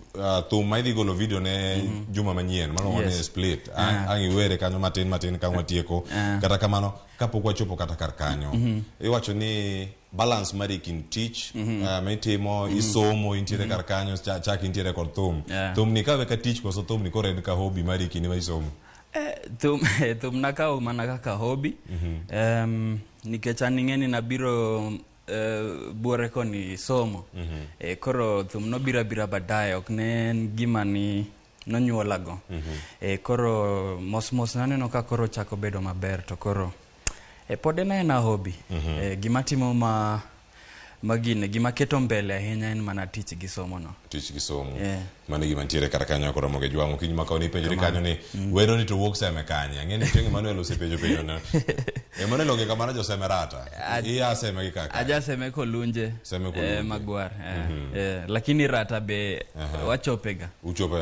thum maidhi golo video ne juma manyien mano ngone split angi were kanyo matin kangwa tieko kata kamano kapok wachopo kata kar kanyo iwacho ni balance mari kin teach maitimo isomo intiere kar kanyo chak intiere kod thum ni kawe ka teach koso thum ni kore ka hobby mari kin isomo thum nakao mana kaka hobby nikech ningeni nabiro buore koni somo koro thum no bira badaye ok ne gima ni nonyuolago koro mos naneno ka koro chako bedo maber to koro pod na hobby gima timo magine gima keto mbele ahinya en mana tich gi somo no mane gima ntiere kar kanyo koro moge jwango kiny makao ni penjori kanyo ni wero ni to wuok seme kanya ngeni tengi Manuel osepenjo na Manuel onge kamana jo seme rata iya seme gi kaka aja seme kolunje magwar lakini rata be wachopega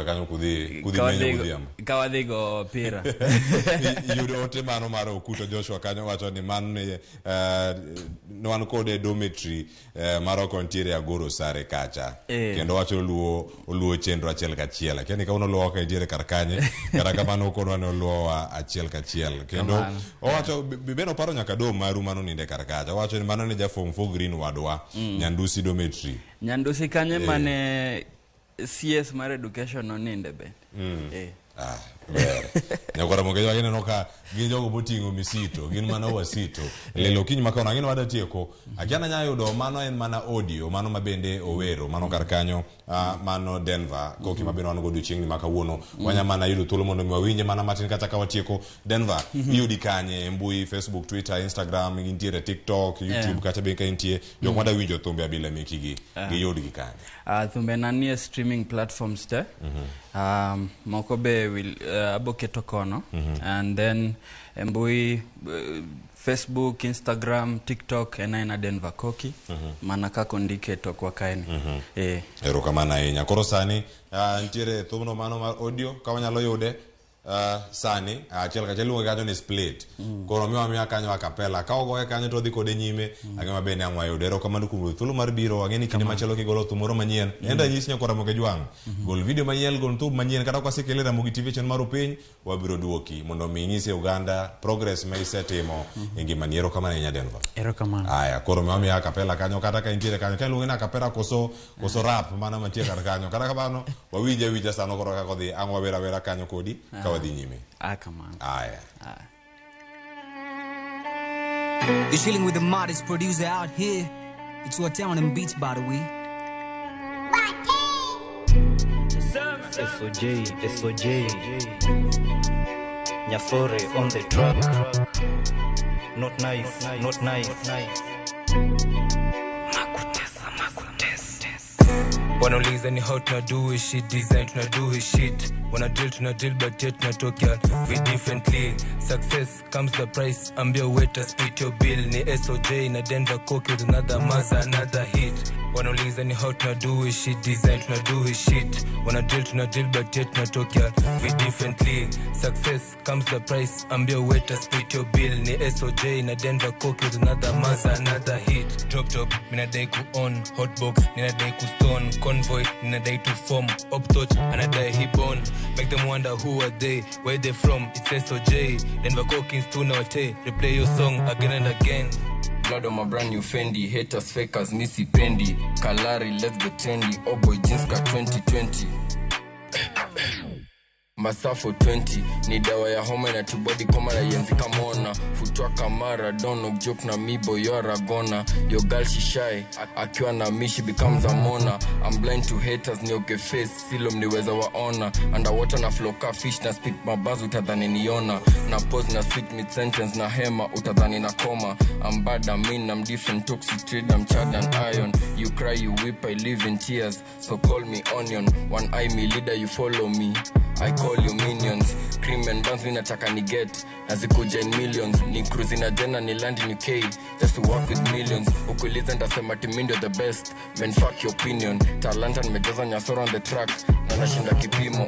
kanyo kudhi menyo kudhiam kawadhigo pira yudo ote mano maro okuto Joshua kanyo wacho ni man ne no wan kode dormitory maro kontiere agoro sare kacha kendo wacho luo chenro achiel kachiel keni ka uno luo ka diere karkanye kata kamano kono no luo achiel kachiel kendo owacho bibeno paro nyaka do maru mano ninde karkacha owacho ni mano ne ja form 4 green wadwa Nyandusi dormitory Nyandusi kanye mane CS mar education oninde be nyakora mogejo agene noka gin jogo botingo misito gin mana wasito lelo kiny makao agene wada tieko akiana nyayudo mano en mana audio mano mabende owero mano karkanyo mano Denver koki mabende wan godo chiengni makawuono wanya mana yudo thuolo mondo mwawinje mana matin kata ka watieko Denver yudi kanye mbui Facebook Twitter Instagram intiere TikTok YouTube kata be ka intie jok wada winjo thumbe abila mikigi giyudi gi kanye thumbe nanie streaming platforms te moko be will aboketo kono and then mbui Facebook, Instagram, TikTok ena Denver Koki mana kako ndike to kwa kaini erokamana ahinya koro sani ntiere thumno mano mar audio ka wanyalo yude sani achiel kachiel luongo kanyo ni split koro miwa kanyo akapela ka ogoye kanyo to dhi kode nyime agema bende ang'wa yude erokamano kuom thuolo mar biro ang'eni kinde machielo kigolo thum moro manyien en ranyisi nyakora moge jwang gol video manyien gol thum manyien kata kwasekele Ramogi TV chen mar piny wabiro duoki mondo mi nyise Uganda progress ma isetimo ngimani erokamano ahinya Denver erokamano aya koro miwa akapela kanyo kata ka intiere kanyo ka luongo ni akapela koso rap mana mantie kar kanyo kata kamano wawinja sano koro kako dhi ang'wa wera kanyo kodi wadhi nyime aya You're chilling with the modest producer out here. It's your town and beats, by the way. SOJ Nyafore on the track. Not nice. Makutesa Wanauliza ni how tunado his shit, design tunado his shit. Wanna drill but yet tunatokea we differently. Success comes the price, ambia waiter split your bill. Ni SOJ na Denver Coke with another maza, another hit. Wanauliza ni how tunado his shit, design tunado his shit. Wanna drill but yet tunatokea we differently. Success comes the price, ambia waiter split your bill. Ni SOJ na Denver Coke with another maza, another hit. Drop top, minadai ku on hotbox, ninadai ku stone convoy, ninadai to form up touch, anadai hip on. Make them wonder who are they, where they from. It's SOJ, Denver Coke to Nawate. Replay your song again and again. Blood on my brand new Fendi. Haters, fakers, Missy Pendi. Kalari, let's get trendy. Oh boy, Jinska 2020. Masafo 20. Ni dawa ya homa na tubody koma na yenzi kamona. Futwa kamara, don't no joke na me boy, you're a gonna. Your girl she shy, akiwa na me she becomes a mona. I'm blind to haters, nioke face, silo mniweza waona. Underwater na floka fish na spit mabaz utadhani niona. Na pause na sweet mid sentence na hema utadhani na koma. I'm bad, I'm mean, I'm different, toxic trade, I'm charred and iron. You cry, you weep, I live in tears, so call me onion. One eye me leader, you follow me, I call you minions. Cream and buns minataka ni get, nazikuja in millions. Ni cruising na jena ni land in UK, just to work with millions. Ukuliza ndasema timindo the best, men fuck your opinion. Talanta nimejaza nyasoro on the track, na nashinda kipimo.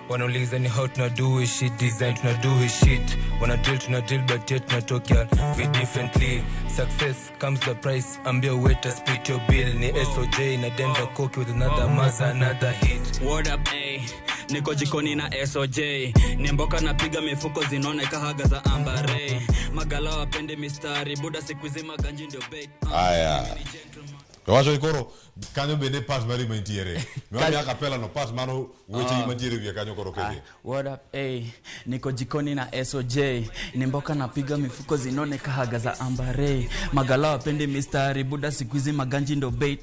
Wanauliza ni how tunado his shit, design tunado his shit. Wanna drill but yet tunatokea we differently. Success comes the price, ambia waiter split your bill. Ni SOJ na Denver Coke with another maza, another hit. Word up, ay. Niko jikoni na SOJ. Nimboka napiga mifuko zinaoneka haga za ambare. Magala wapende mistari, buda siku zima ganji ndio bait. Aya. Wacho ikoro kanyo bende pass mari maintiere. Mimi akapela no pass mano weche imajire vya kanyo koro kedi. What up, hey. Niko jikoni na SOJ. Nimboka napiga mifuko zinaoneka haga za ambare. Magala wapende mistari, buda siku hizi maganji ndo bait.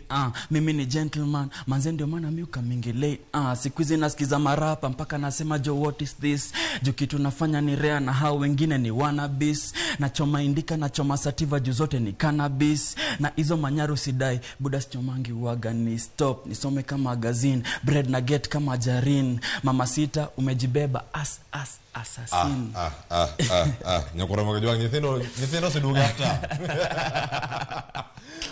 Mimi ni gentleman, manze ndio maana mimi ukamingi late. Siku hizi nasikiza marapa mpaka nasema jo what is this? Jo kitu nafanya ni rare na hao wengine ni wannabes. Nachoma indika na choma sativa juu zote ni cannabis. Na hizo manyaru sidai, buda sichomangi uaga ni stop. Nisome kama magazine, bread na get kama jarin. Mama sita umejibeba assassin. Nyakura magajwa nyithino siduga hata.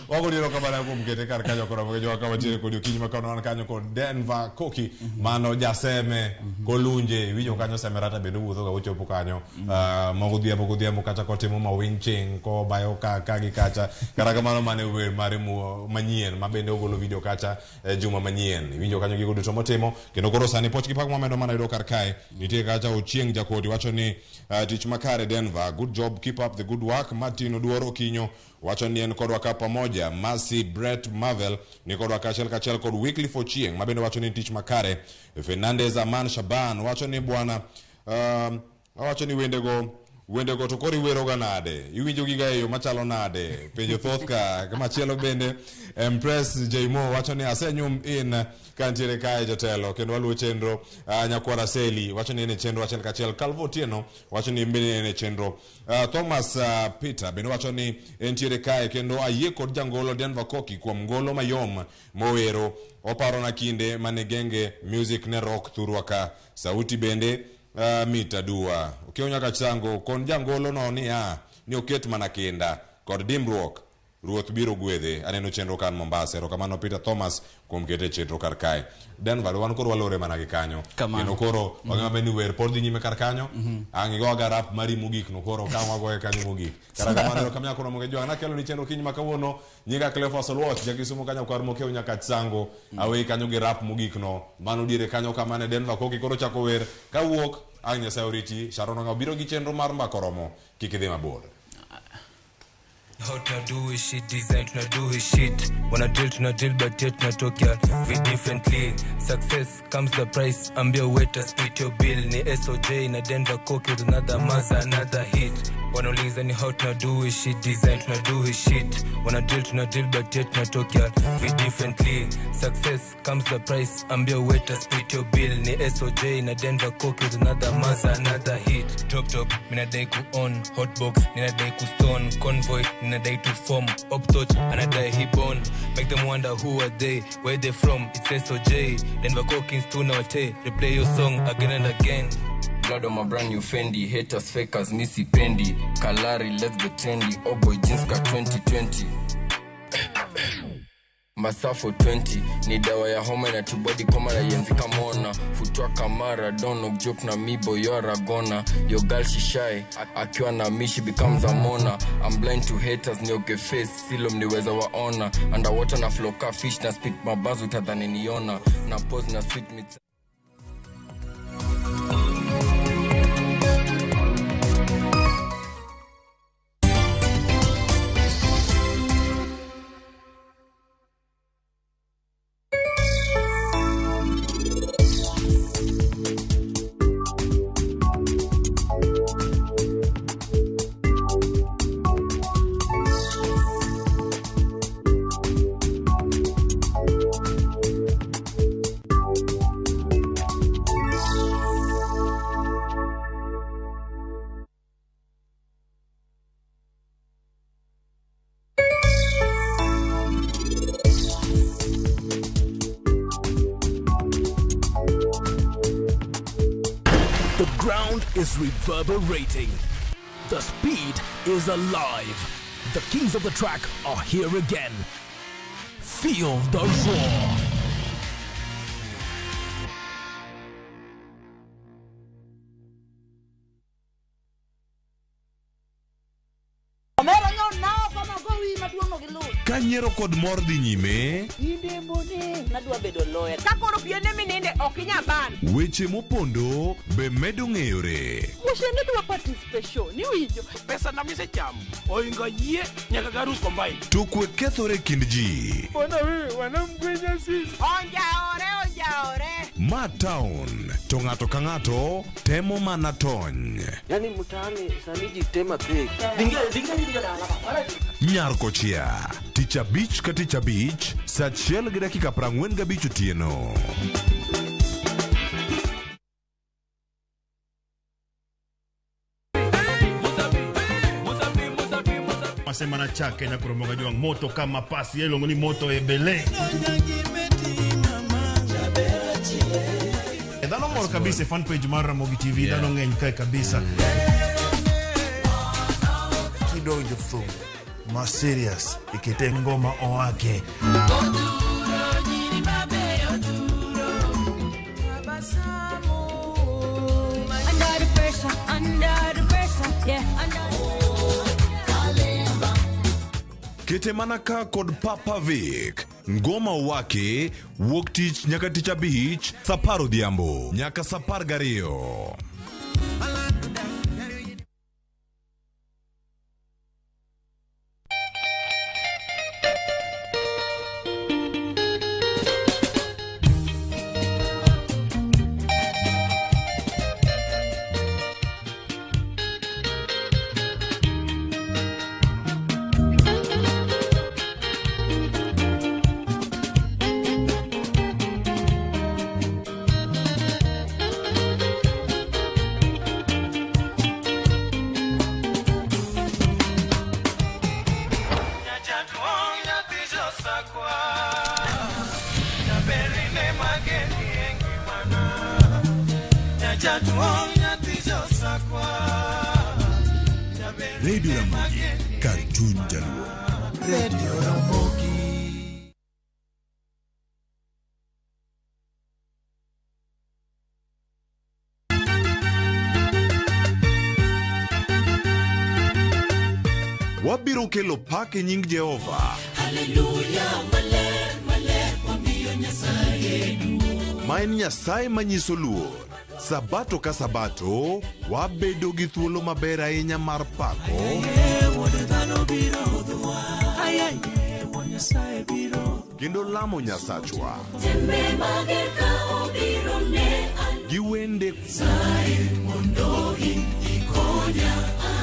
Wako diro kabana ko mkete kar kanyo kora magajwa kama chire ko diokinyi makano kanyo ko Denver Coke mano jaseme kolunje winyo kanyo semerata bedo wuotho ga ochopo kanyo mogodhiambo kacha ko timo mawinching ko bayo ka gi kacha karaga mano mane wer mare manyien mabende ogolo video kacha juma manyien winjo kanyo gigo duto motimo kendo koro sani pochki pak momendo mana do kar kae nitie kacha ochieng jakodi wacho ni tich makare Denver, good job, keep up the good work. Martin Oduoro Kinyo wacho ni en kodwa ka pamoja. Mercy Brett Marvel ni kodwa kachel kod weekly for chieng mabende wacho ni tich makare. Fernandez Aman Shaban wacho ni bwana wacho ni wendego to kori wero ganade iwinjo giga eyo machalo nade penjo thothka kama chielo bende Empress Jmo wacho ni asenyum in kantiere kae jotelo kendo waluo chenro nyakwara Seli wacho ni ene chenro achiel kachiel. Calvo Tieno wacho ni mbele ene chenro. Thomas Peter bende wacho ni entiere kae kendo ayie kod jangolo Denver Coke kuom ngolo mayom mowero oparo na kinde mane genge music ne rock thurwaka sauti bende mita dua ukionya kachango kon jangolo no ni oket mana kinda kod dimruok ruoth biro gwedhe. Aneno chenro kan Mombasa erokamano Peter Thomas kuom kete chenro kar kae. Denver wan koro walore mana gi kanyo kendo koro wang'ama ni wer pod dhi nyime kar kanyo angi go ga rap mari mogik no koro kan wago e kanyo mogik karakamano erokamano koro moge jwana kelo ni chenro kinyi makawuono nyiga Cleophas Olwot jakisumo kanyo kwar mokeo nyaka tsango awe kanyo gi rap mogik no mano dire kanyo kamane Denver Coke koro chako wer kawuok Agnes Sauriti Sharon ngabiro gi chenro mar mbakoromo kikidhi mabor. How to do his shit, design to do his shit. Wanna drill but yet tunatokea we differently. Success comes the price, ambia waiter split your bill. Ni SOJ na Denver Coke with another maza, another hit. Wanauliza ni how tunado his shit, design tunado his shit. Wanna drill but yet tunatokea we differently. Success comes the price, ambia waiter split your bill. Ni SOJ na Denver Coke with another maza, another hit. Top, minadai ku on, hotbox, ninadai ku stone. Convoy, ninadai to form, uptouch, anadai hip on. Make them wonder who are they, where they from, it's SOJ. Denver Coke in Stuna Wate, replay your song again and again. Blood on my brand new Fendi, haters, fakers, Missy Pendi. Kalari, let's get trendy, oh boy, Jinska 2020. Masafo 20, ni dawa ya homa na tubody koma na yenzi kamona. Futwa kamara, don't look joke na me boy, you're a gonna. Your girl she shy, akiwa na me she becomes a mona. I'm blind to haters, nioke face, silo mniweza waona. Underwater na floka fish na spit mabazu tadhani niona. Na pose na sweet meat. The ground is reverberating. The speed is alive. The kings of the track are here again. Feel the roar. Kanyiero kod mor dhi nyime. Inde mone nadwa bedo lawyer. Kakoro piene mininde okinya ban. Weche mopondo be medo ng'eyore. Mushene dwa participation. Ni winjo. Pesa na mise cham. Oinga yie nyaka garus combine. To kwe kethore kind ji. Bona wewe wanamgwenya sisi. Onjaore. Ma town to ng'ato ka ng'ato temo mana tony. Yani mtaani saniji tema pek. Nyar kochia. Tich abich ka tich abich, saa 1:45 otieno. Semana chake na kuromoga juang moto kama pasi yelongo ni moto ebele. Dano moro kabisa fan page mara Ramogi TV dano ng'eny kai kabisa. Kidonjo thum ma serious ikite ngoma oake. Kete manaka kod Papa Vic. Ngoma wake wuok tich nyaka tich abich, saa 10 odhiambo nyaka saa 12. Radio Ramogi, Cartoon Jaluo. Radio Ramogi. Wabiro kelo pak e nying Jehova. Hallelujah, maler, wamiyo Nyasaye duong'. Ma en Nyasaye manyiso luor. Sabato ka sabato, wabedo gi thuolo maber ahinya mar pako. Kendo lamo Nyasachwa. Gi wende.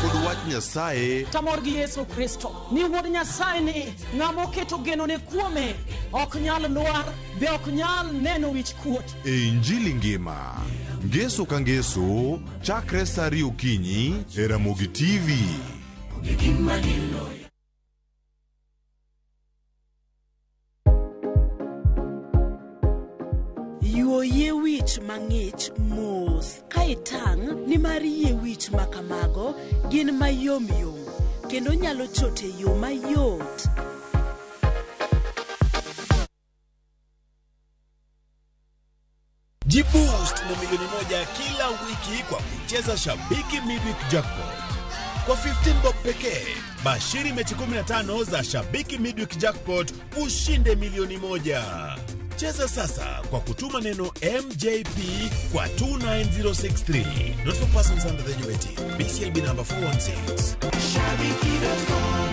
kod wach Nyasaye. Tamor gi Yesu Kristo ni wuod Nyasaye ni ng'amo keto geno ne kuome ok nyal lwar be ok nyal neno wich kuot. E Injili ngima ngeso ka ngeso chakre saa 2 okinyi e Ramogi TV. Yuo yie wich mang'ich mos ka itang' ni mar yie wich makamago gin mayom yom kendo nyalo chote yo mayot. Jiboost na milioni 1 kila wiki kwa kucheza Shabiki Midweek Jackpot. Kwa 15 bob pekee, bashiri mechi 15 za Shabiki Midweek Jackpot ushinde milioni 1. Cheza sasa kwa kutuma neno MJP kwa 29063. Not for persons under the age of 18. BCLB number 416. Shabiki.com.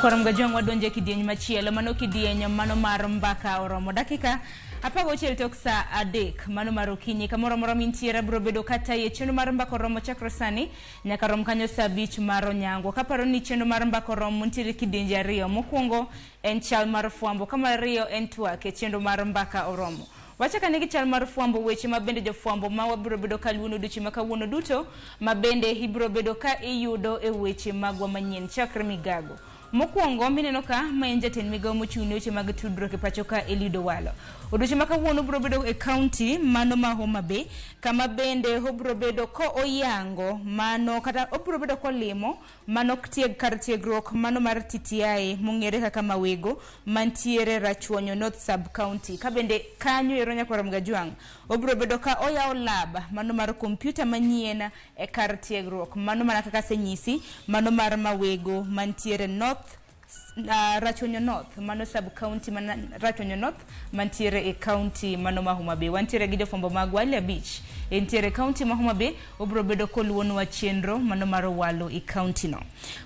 Korom gajong wadonje kidieny machielo mano kidieny mano mar mbaka oromo dakika apago chel tok sa adek mano mar okinyi kamoro moro mintiere bro bedo kata ye cheno mar mbaka oromo chakro sani nyaka rom kanyo sa bich mar onyango kaparo ni cheno mar mbaka oromo ntiere kidienje ariyo mokwongo en chal mar fwambo kama ariyo en twake chendo mar mbaka oromo. Wachaka nigi chal mar fwambo weche mabende jo fwambo ma wabiro bedo kaluono duchi makawuono duto mabende hibro bedo ka iyudo e weche magwa manyien chakre migago. Mokwongo mineno ka maen jatend migawo mochung' ne weche mag tudruok e pacho ka Elido Walo. Odiochieng' makawuono biro bedo e county mano ma Homa Bay kama bende obiro bedo ko oyango mano kata obiro bedo kolimo mano kar tiegruok mano mar TTI mong'ere kaka Mawego mantiere Rachuonyo North Sub County ka bende kanyo ero Nyakorom Gajwang' obiro bedo ka oyawo lab mano mar kompyuta manyien e kar tiegruok mano mana kaka senyisi mano mar Mawego mantiere Rachuonyo North mano sub county mana Rachuonyo North mantiere e county mano ma Homa Bay. Wantiere gi jofwambo mag Wale Beach entiere county ma Homa Bay obiro bedo koluonwa chenro mano mar Walo e county no.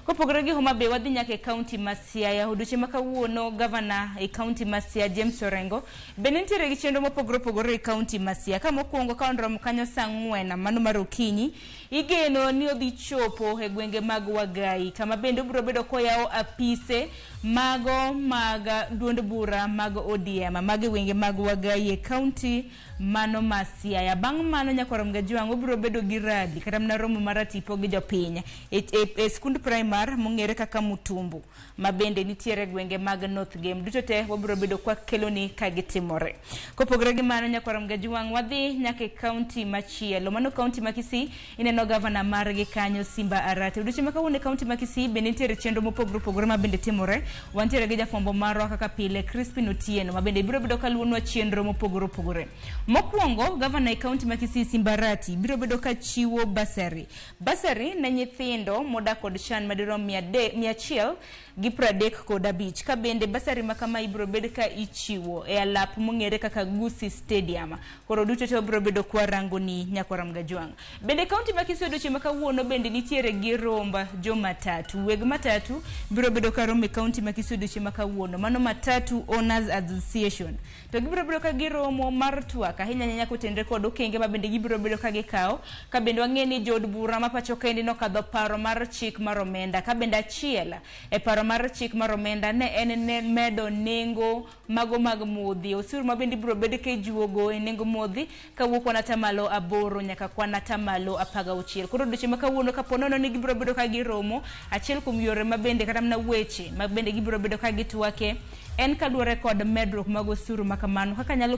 Kopogore gi Homa Bay wadhi nyaka e county ma Siaya. Odiochieng' makawuono governor e county ma Siaya James Orengo bende nitiere gi chenro mopogore e county ma Siaya. Ka mokwongo ka onromo kanyo saa 4 mano mar okinyi igeno ni odhi chopo e gwenge mag Wagai kama bende obiro bedo koyawo apise mago mag duond bura mag ODM mag wenge mag Wagai e county mano ma Siaya. Bang' mano Nyakorom Gajwang' obiro bedo gi rally kata mana romo mar tipo gi jopiny e skund primary mong'ere kaka Mutumbu ma bende nitiere gwenge mag North Game duto te wabiro bedo kwa keloni ka gitimore. Kopogore gi mano Nyakorom Gajwang' wadhi nyaka e county machielo mano county ma Kisii ineno governor margi kanyo Simba Arati. Odiochieng' makawuono e county ma Kisii bende nitiere chenro mopogore ma bende timore. Wantiere gi jafwambo marwa kaka pile Crispin Otieno ma bende biro bedo kaluonwa chenro mopogore. Mokwongo governor e county ma Kisii Simba Arati biro bedo ka chiwo basari ne nyithindo modak kod chan madirom 135 ka bende basari makama ibiro bedo ka ichiwo e alap mong'ere kaka Gusii Stadium. Koro duto to biro bedo kwa rango ni Nyakorom Gajwang'. Bende county ma Kisii odiochieng' makawuono bende nitiere gi romba jo matatu. Weg matatu biro bedo ka romo e county ma Kisii odiochieng' makawuono mano Matatu Owners Association. To gibiro bedo ka giromo mar twak ahinya nyanya kotendre kod okenge ma bende gibiro bedo ka gikawo ka bende wang'e ni jod bura ma pacho kendi nokadho paro mar chik mar omenda ka bende achiel e paro mar chik mar omenda ne en medo nengo mago mag modhi osuru ma bende biro bedo ka ijuogo e nengo modhi kawuok kwan atamalo 8 nyaka kwan atamalo 16. Koro odiochieng' makawuono ka ponono ni gibiro bedo ka giromo achiel kuom yore ma bende kata mana weche ma bende gibiro bedo ka gitwake en kaluwore kod medruok mag osuru makamano kaka nyalo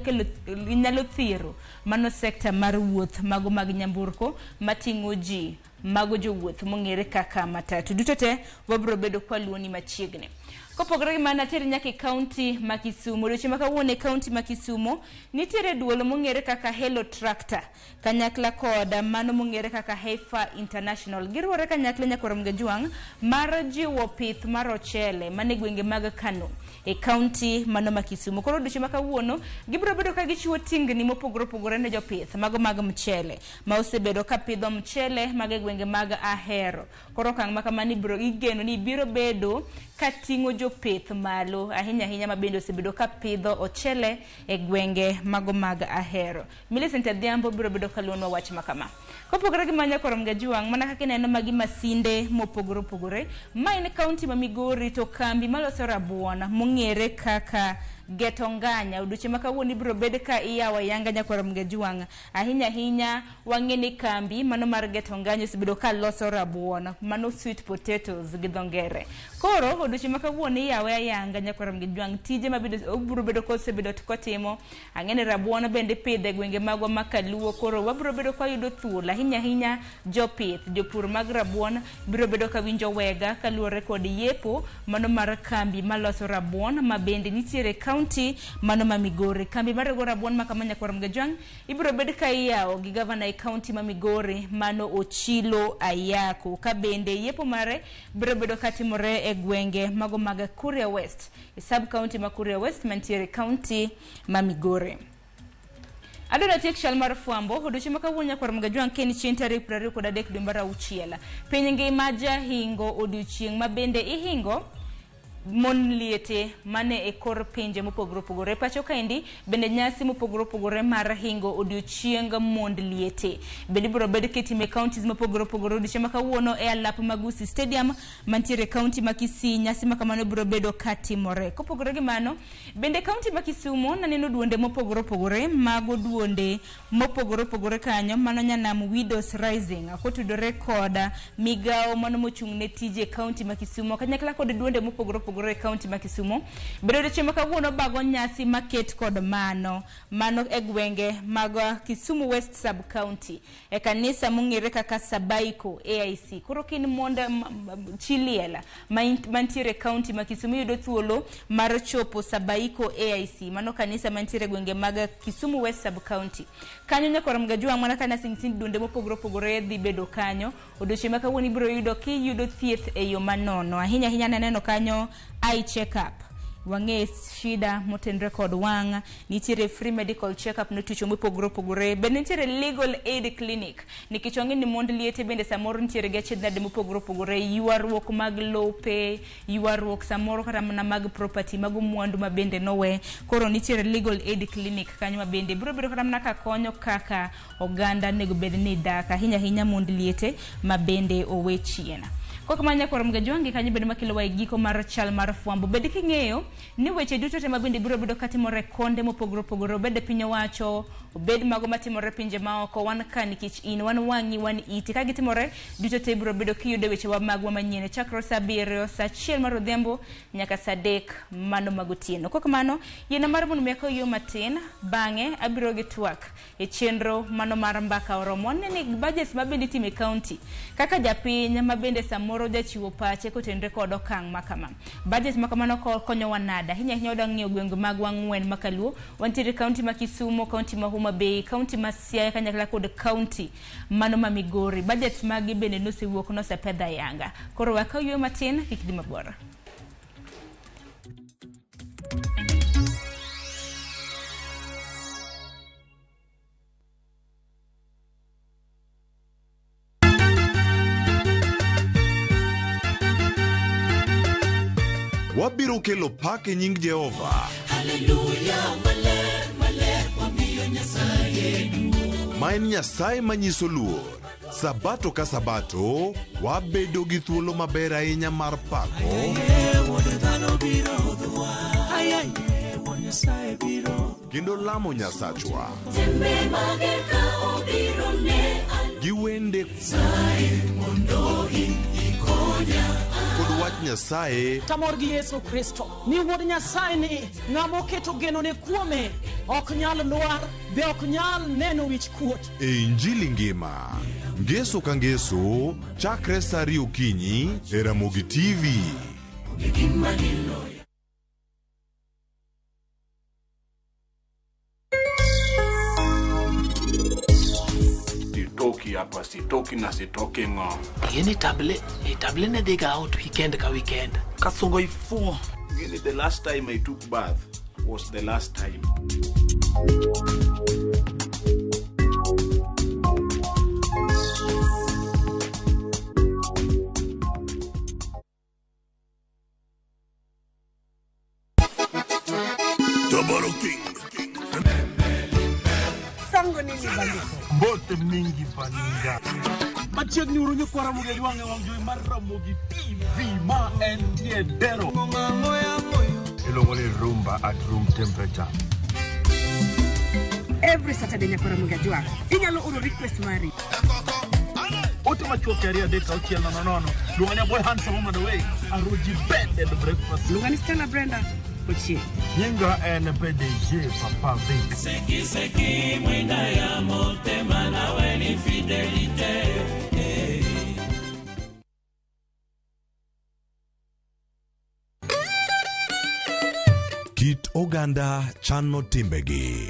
thiro mano sekta mar wuoth mago mag nyamburko mating'o ji mago jowuoth mong'ere kaka matatu. Duto te wabro bedo kwa luoni machiegni. Kopogore gi mana tere nyaka e kaunti ma Kisumu, odiochieng' ma kawuono e kaunti ma Kisumu nitiere duolo mong'ere kaka Hello Tractor kanyakla koda mano mong'ere kaka Heifer International. Giruore kanyakla Nyakorom Gajwang' mar jiwo pith mar ochele mane gwenge mag Kano e kaunti mano ma Kisumu. Koro odiochieng' ma kawuono gibiro bedo ka gichiwo tingni mopogore opogore ne jopith mago mag mchele ma osebedo ka pidho mchele mag gwenge mag Ahero. Koro okang' ma kamani biro igeno ni biro bedo ka ting'o jopith malo ahinya ahinya mabende osebedo ka pidho ochele e gwenge mago mag Ahero. Millicent Adhiambo biro bedo ka luonwa wach makama. Kopogore gi manya Korom Gajwang' mana kaka ineno magi masinde mopogore opogore. Ma en kaunti ma Migori to kambi maloso rabuon mong'ere kaka Getonganya odiochieng' ma kawuono ibiro bed ka iyawo yanga Nyakorom Gajwang'. Ahinya ahinya wang'eni kambi mano mar Getonganya osebedo ka loso rabuon mano sweet potatoes gi dho ngere. Koro odiochieng' ma kawuono iyawe ayanga Nyakorom Gajwang' tije mabiro obiro bedo kosebedo kotimo. Ang'ene rabuon bende pidhe gwenge magwa makaluo. Koro wabiro bedo ka yudo thuolo ahinya ahinya jopith jopur mag rabuon biro bedo ka winjo wega kaluore kod yepo mano mar kambi maloso rabuon mabende nitiere kaunti mano ma Migori. Kambi mar rabuon ma kama Nyakorom Gajwang' ibiro bed ka iyawo gi gavana e kaunti ma Migori mano Ochilo Ayako. Ka bende yepo mare biro bedo ka timore e gwenge mago mag Kuria West e sub county ma Kuria West mantiere kaunti ma Migori. Adora tiek shal mar fwambo odiochieng' ma kawuono Nyakorom Gajwang' ken chieng' tarik 23 dwe mar auchiel. Piny ngima jahingo odiochieng' ma bende ihingo mon liete mane e kor pinje mopogore opogore. Pacho kaendi bende nyasi mopogore opogore mar hingo odiochieng' mond liete bende biro bed kitime counties mopogore opogore. Odiochieng' ma kawuono e alap Magusi Stadium mantiere kaunti ma Kisii nyasi ma kamano biro bedo katimore. Kopogore gi mano bende kaunti ma Kisumu naneno duonde mopogore opogore mago duonde mopogore opogore kanyo mano Nyanam Widows Rising kotudore koda migao mano mochung' ne tije kaunti ma Kisumu kanyakla kod duonde mopogore opogore kaunti ma Kisumu. Biro odiochieng' ma kawuono bago nyasi maket kod mano e gwenge mag Kisumu West Sub County e kanisa mong'ere kaka Sabaiko AIC. Koro kin monda Chiliela mantiere kaunti ma Kisumu yudo thuolo mar chopo Sabaiko AIC mano kanisa mantiere gwenge mag Kisumu West Sub County. Kanyo Nyakorom Gajwang' mana kana sing dunde mopogore opogore dhi bedo kanyo. Odiochieng' ma kawuono ibiro yudo kiyudo thieth e yo manono. Ahinya ahinya naneno kanyo eye check up wang'e shida motenre kod wang', nitiere free medical check up notucho mopogore opogore, bende nitiere legal aid clinic nikech wang'e ni mond liete bende samoro nitiere gi achiedhnade mopogore opogore, ywaruok mag lope, ywaruok samoro kata mana mag property mag mwandu ma bende nowe. Koro nitiere legal aid clinic kanyo ma bende biro bedo kata mana ka konyo kaka oganda nego bed ni dak ahinya ahinya mond liete ma bende owe chien. Kwa kama Nyakorom Gajwang' kanyo bedo makelo wa giko mar chal mar fwambo. Bende king'eyo ni weche duto te mabende biro bedo katimore konde mopogore opogore, obed piny owacho, obed mago matimore pinje maoko, wan ka nikech in wan wang'i wan iti ka gitimore duto te biro bedo kiyudo weche wa magwa manyien chakro saa 7 saa 1 mar odhiambo nyaka saa 3 mano magotieno. Kwa kamano yena mar mondo miaka yo matin bang'e abiro gi twak e chenro mano mar mbaka oromo ne budgets mabende time county kaka japiny mabende samoro jachiwo pache kotenre kod okang' makama. Budget makamano konyo wanada hinya hinya odang' ng'io gwenge mag wang'wen makaluo wantiere county ma Kisumu, county ma Homa Bay, county ma Siaya kanyakla kod county mano ma Migori. Budget magi bende nosewuok nosepedha yanga. Koro waka yo matin kik dhi mabor. Wabiro kelo pak e nying Jehova. Hallelujah, maler, maler, wamiyo Nyasaye duong'. Ma en Nyasaye manyiso luor. Sabato ka sabato, wabedo gi thuolo maber ahinya mar pako. Kendo lamo Nyasachwa. Tembe mager ka obiro ne gi wende mondo ikonya kod wach Nyasaye tamor gi Yesu Kristo ni wuod Nyasaye ni ng'amo keto geno ne kuome ok nyal lwar be ok nyal neno wich kuot e Injili ngima. Ngeso ka ngeso chakre saa 2 okinyi e Ramogi TV. Sitoki hapa, sitoki na sitoki ngo. Gini table ne diga out weekend ka weekend. Kasongo ifuo. Gini the last time I took bath was the last time. Sango nini bandiko? Bote mingi paninga. Machiegni urunyo kwa Ramogi jwange wangjui mar Ramogi TV ma entiedero. Ilongo ni rumba at room temperature. Every Saturday nyakora Ramogi jwange. Inyalo oro request mari. Ote machuoke aria deka uchiel nono. Lunganya boy handsome on the way. Aroji bed the breakfast. Lungani Stella Brenda. Ochi. Nyinga en PDG Papa Vic. Seki mwenda ya motema na weni fidelite. Kit oganda chano timbegi.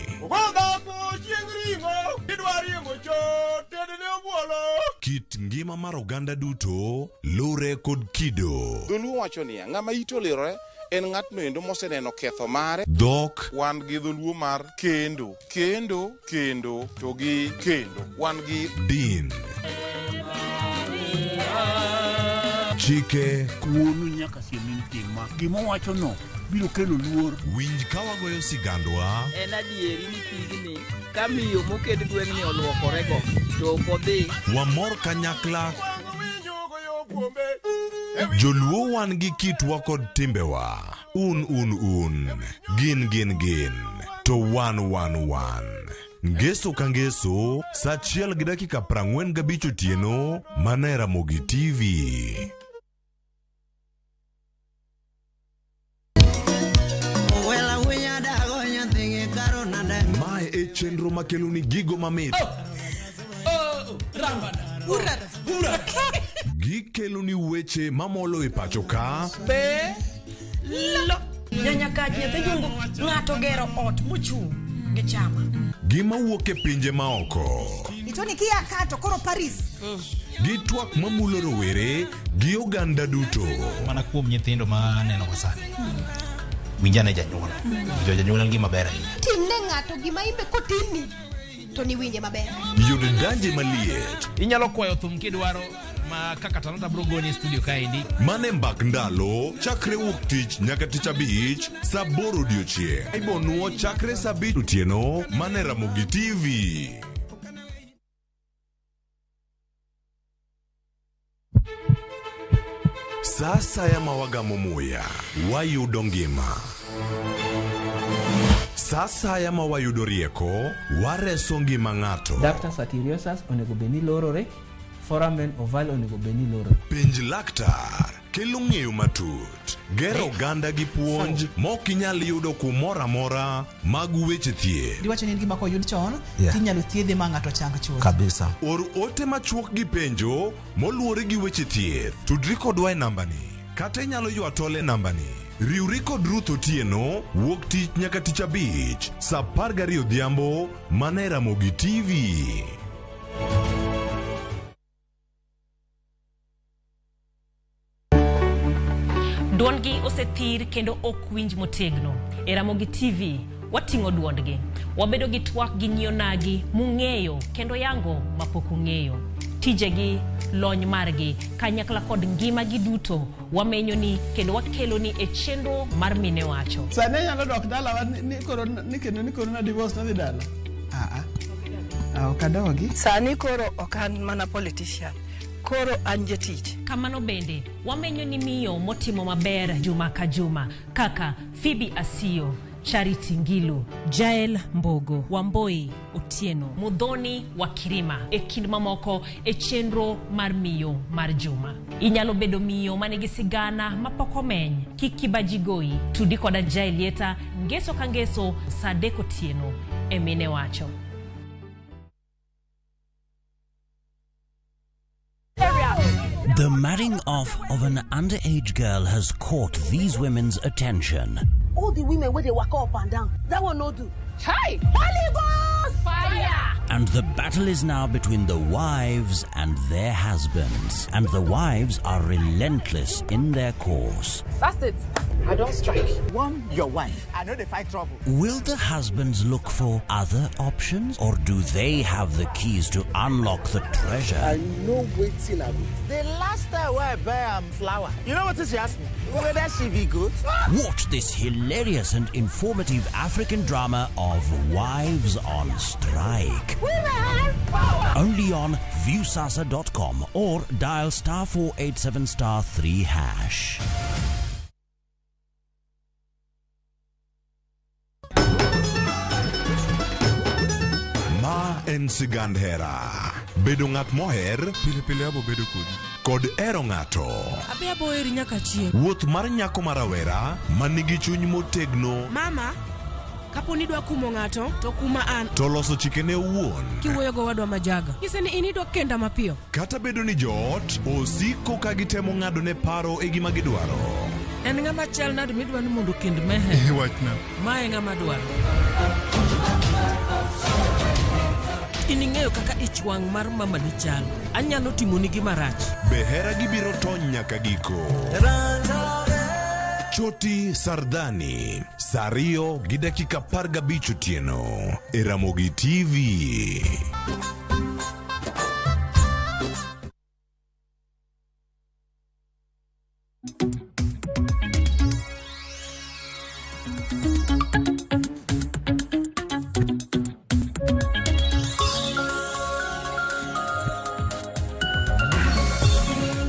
Kit ngima mar oganda duto lure kod kido. Dholuo wacho niya, ng'ama ito lirore en ng'atno endo moseneno ketho mare. Dhok wan gi dholuo mar kendo to gi kendo wan gi din. Chike kuonu nyaka siemin tima. Gimo wacho no biro kelo luor. Winj ka wagoyo sigandwa. En adieri ni pigni ka miyo moket gweng'ni oluokorego to ok odhi. Wamor kanyakla. Joluo wan gi kitwa kod timbewa. Un. Gin. To wan. Ngeso ka ngeso, saa 1:45 otieno, mana Ramogi TV. Mae e chenro makelo ni gigo mamit. Urara. Gikelo ni weche mamolo e pacho ka. Nyanya kaji nyathi jungo ng'ato gero ot mochung' gi chama. Gima wuok e pinje maoko. Itoni kia kato koro Paris. Gitwak mamulo rowere gi oganda duto. Mana kuom nyithindo ma neno ko sani. Winjane janyuol. Janyuol gima ber ahinya. Timne ng'ato gima imbe kotini. To ni winje maber. Yudo danje maliet. Inyalo kwayo thum kidwaro ma kaka talanta bro goni studio kaendi. Mane mbak ndalo chakre wuok tich nyaka tich abich saa 8 odiochieng'. Ibonuo chakre saa 5 otieno mane Ramogi TV. Sasa ya mawagamo muya wayudo ngima. Sasa ya mawayudo rieko wareso ngima ng'ato. Ductal arteriosus onego beni lorore, foramen oval onego beni lorore. Penj laktar kelo ng'eyo matut. Gero oganda gi puonj mok inyal yudo kumoro amora mag weche thieth. Diwacho ni gima koyud chon, tinyalo thiedhe ma ng'ato chang chuth. Kabisa. Or ote machuok gi penjo moluwore gi weche thieth. Tudri kodwa e nambani. Kata inyalo ywa tole nambani. Riwri kod Ruth Otieno wuok tich nyaka tich abich saa 12 odhiambo mana Ramogi TV. Duondgi osethir kendo ok winj motegno. E Ramogi TV wating'o duondgi. Wabedo gi twak gi nyionagi mung'eyo kendo yango mapok ung'eyo. Tijegi, lony margi, kanyakla kod ngima gi duto wamenyo ni kendo wakelo ni e chenro mar mine wacho. Sane nyalo dok dala ni koro na divorce na dhi dala. Okadogi. Sani koro okan mana politician. Koro an jatich. Kamano bende, wamenyo ni miyo motimo maber juma ka juma, kaka Phoebe Asio, Charity Ngilu, Jael Mbogo, Wamboi Otieno, Mudhoni Wakirima, e kind mamoko e chenro mar miyo mar juma. Inyalo bedo miyo manigi sigana mapoko meny, kikibajigoi, tudi koda Jaelieta, ngeso ka ngeso saa 3 otieno e mine wacho. The marrying off of an underage girl has caught these women's attention. All the women where they walk up and down, that one no do. Hey! Holy Ghost! Fire! And the battle is now between the wives and their husbands. And the wives are relentless in their course. That's it. I don't strike. One, your wife. I know they fight trouble. Will the husbands look for other options, or do they have the keys to unlock the treasure? I know waiting I will. The last time I buy flour, you know what she asked me? Whether she be good? Watch this hilarious and informative African drama of Wives on Strike. Women power! Only on viewsasa.com or dial *487 *3#. Ma en sigand hera. Bedo ng'at moher, pile abo bedo kod ero ng'ato. Abi abo eri nyaka chieng'. Wuoth mar nyako marawera manigi chuny motegno. Mama, kapo ni dwa kumo ng'ato, to kuma an. To loso chikene owuon. Kiwuoyo go wadwa majaga. Kise ni inidwa kenda mapiyo. Kata bedo ni joot osiko ka gitemo ng'ado ne paro e gima gidwaro. En ng'ama chal nade midwa ni mondo kend mehe. Wachna. Mae ng'ama dwaro. Ining'eyo kaka ich wang' mar mama ni chal. Anyalo timoni gima rach. Be hera gibiro tony nyaka giko. Choti Sardani, Sario gi dakika 15 otieno e Ramogi TV.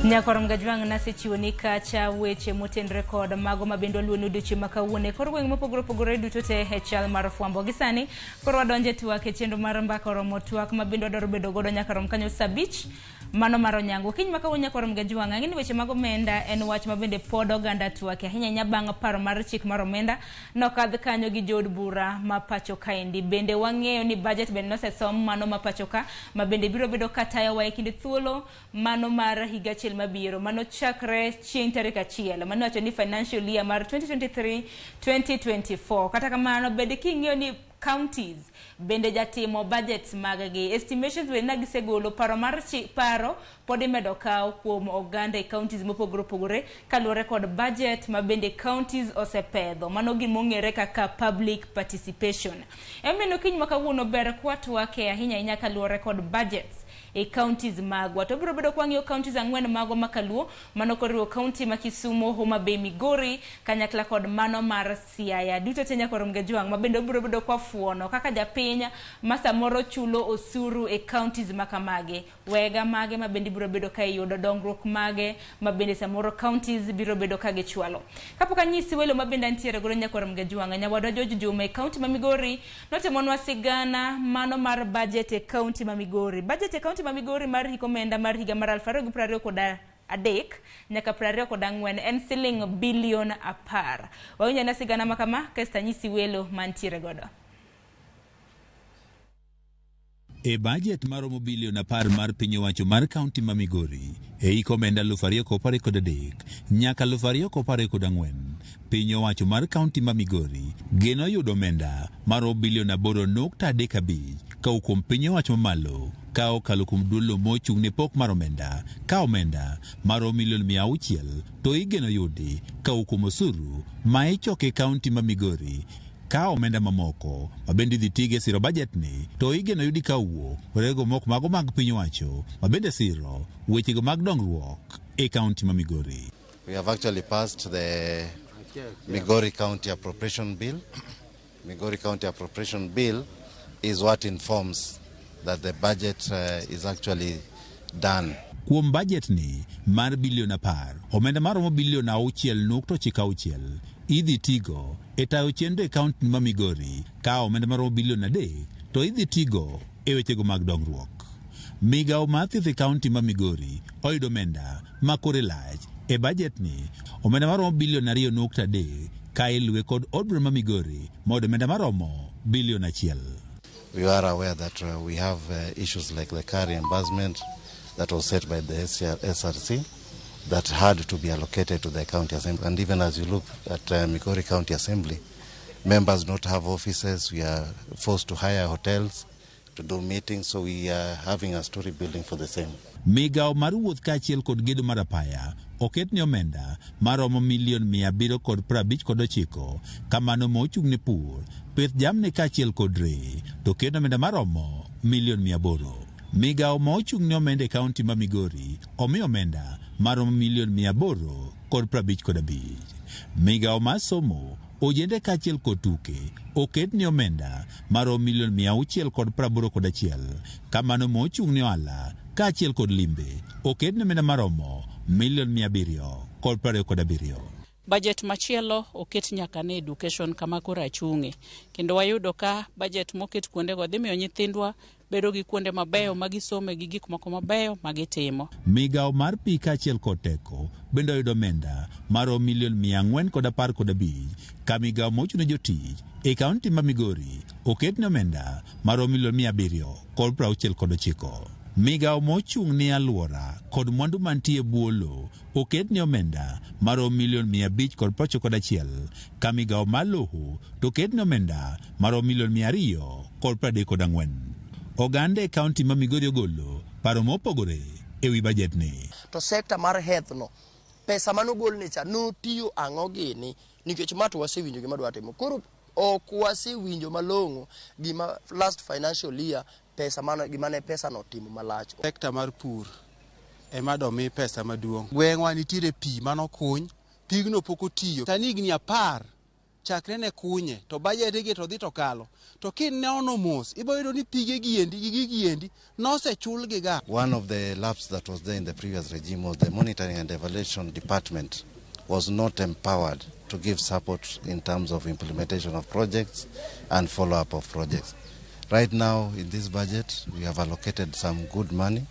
Nyakorom gajwang' nasechiwo ni kacha weche motenre kod mago mabendo luonu duche makawuone kor gweng' mopogore duto te e chal mar fwambo gi sani kor wadonje twak e chenro mar mbaka oromo twak mabendo dwaro bedo godo nyakarom kanyo sabich mano mar onyango kiny makawuono nyakorom gajwang' ang'eni weche mag omenda en wach mabende pod oganda twak ahinya nya bang' paro mar chik mar omenda nokadh kanyo gi jood bura ma pacho kaendi bende wang'eyo ni budget bende nosesom mano ma pacho ka mabende biro bedo katayo wa e kinde thuolo mano mar higa achiel mabiro mano chakre chieng' tarik 1 mano wacho ni financial year mar 2023-2024 kata kamano bende king'eyo ni counties bende jatimo budgets maggi estimations bende nagisegolo paro mar paro pod imedo kaw kuom oganda e counties mopogore kaluwore kod budget mabende counties osepedho mano gimong'ere kaka public participation emeno kiny makawuono ber kwatwake ahinya kaluwore kod budgets e counties magwa to biro bedo kwang'io counties 4 mago makaluo mano koriwo county ma Kisumu, Homa Bay, Migori kanyakla kod mano mar Siaya duto te nyakorom gajwang' mabende biro bedo kwa fuono kaka japiny ma samoro chulo osuru e counties makamage wega mage mabende biro bedo ka yudo dongruok mage mabende samoro counties biro bedo ka gichwalo kapok anyisi welo mabende antiere godo nyakorom gajwang' nyawadwa George Juma e county ma Migori notemonwa sigana mano mar budget e county ma Migori budget e county ma Migori mar hikomenda mar higa mar 2023 nyaka 2024 en siling bilion 10 wawinja na sigana makama kesta nyisi welo mantiere godo e budget maromo bilion 10 mar piny owacho mar kaunti ma Migori e hikomenda 2023 nyaka 2024 piny owacho mar kaunti ma Migori geno yudo omenda maromo bilion 8.35 kaw kuom piny owacho mamalo ka okalo kuom duolo mochung' ne pok mar omenda ka omenda maromo milion 600 to igeno yudi kaw kuom osuru ma ichoke kaunti ma Migori ka omenda mamoko mabende dhi tige siro budget ni to igeno yudi kawuok rego moko mago mag piny owacho mabende siro wechego mag dongruok e kaunti ma Migori. We have actually passed the Migori County Appropriation Bill. Migori County Appropriation Bill is what informs that the budget is actually done. Kuom budget ni mar bilion 10 omenda maromo bilion 6.96 idhi tigo e tayo chenro e kaunti ma Migori ka omenda maromo bilion 3 to idhi tigo e wechego mag dongruok. Migawo mar thieth e kaunti ma Migori oyudo omenda makore lach e budget ni omenda maromo bilion 2.3 ka iluwe kod od bura ma Migori modo omenda maromo bilion 1. We are aware that we have issues like the car reimbursement, that was set by the SRC that had to be allocated to the county assembly. And even as you look at Migori County Assembly, members don't have offices. We are forced to hire hotels to do meetings, so we are having a story building for the same. Migao mar wuoth kaachiel kod gedo mar apaya oket ni omenda maromo $759 kamano mochung' ne pur, pith jamni kaachiel kod re to kendo omenda maromo $800,000. Migao mochung' ne omenda e kaunti ma Migori omi omenda maromo $855,000. Migao mar somo ojende kaachiel kod tuke oket ni omenda maromo $681,000 kamano mochung' ne ohala kaachiel kod limbe oket ni omenda maromo $727,000. Budget machielo oket nyaka ne education kama koro achung'e, kendo wayudo ka budget moket kuonde go dhi miyo nyithindwa bedo gi kuonde mabeyo magisome gi gik moko mabeyo magitimo. Migao mar pi kaachiel kod teko bende oyudo omenda maromo $415,000 ka migao mochung' ne jotich e kaunti ma Migori oket ni omenda maromo $769,000. Migao mochung' ni alwora kod mwandu mantie bwo lowo oket ni omenda maromo $591,000 ka migao mar lowo to oket ni omenda maromo $234,000. Oganda e kaunti ma Migori ogolo paro mopogore e wi bajet ni. To sekta mar health no pesa manogol ne cha notiyo ang'o gini nikech mato wasewinjo gima dwa timo. Koro ok wasewinjo malong'o gima last financial year pesa no timo malach. Sekta mar pur ema domi pesa maduong'. Gweng'wa nitiere pi manokuny, pigno pok otiyo. Sani higni 10 chakre ne kunye to bajet gi to dhi to kalo. To kineno mos iboyudo ni pige giendi nosechul gi ga. One of the lapses that was there in the previous regime was the monitoring and evaluation department was not empowered to give support in terms of implementation of projects and follow-up of projects. Right now, in this budget, we have allocated some good money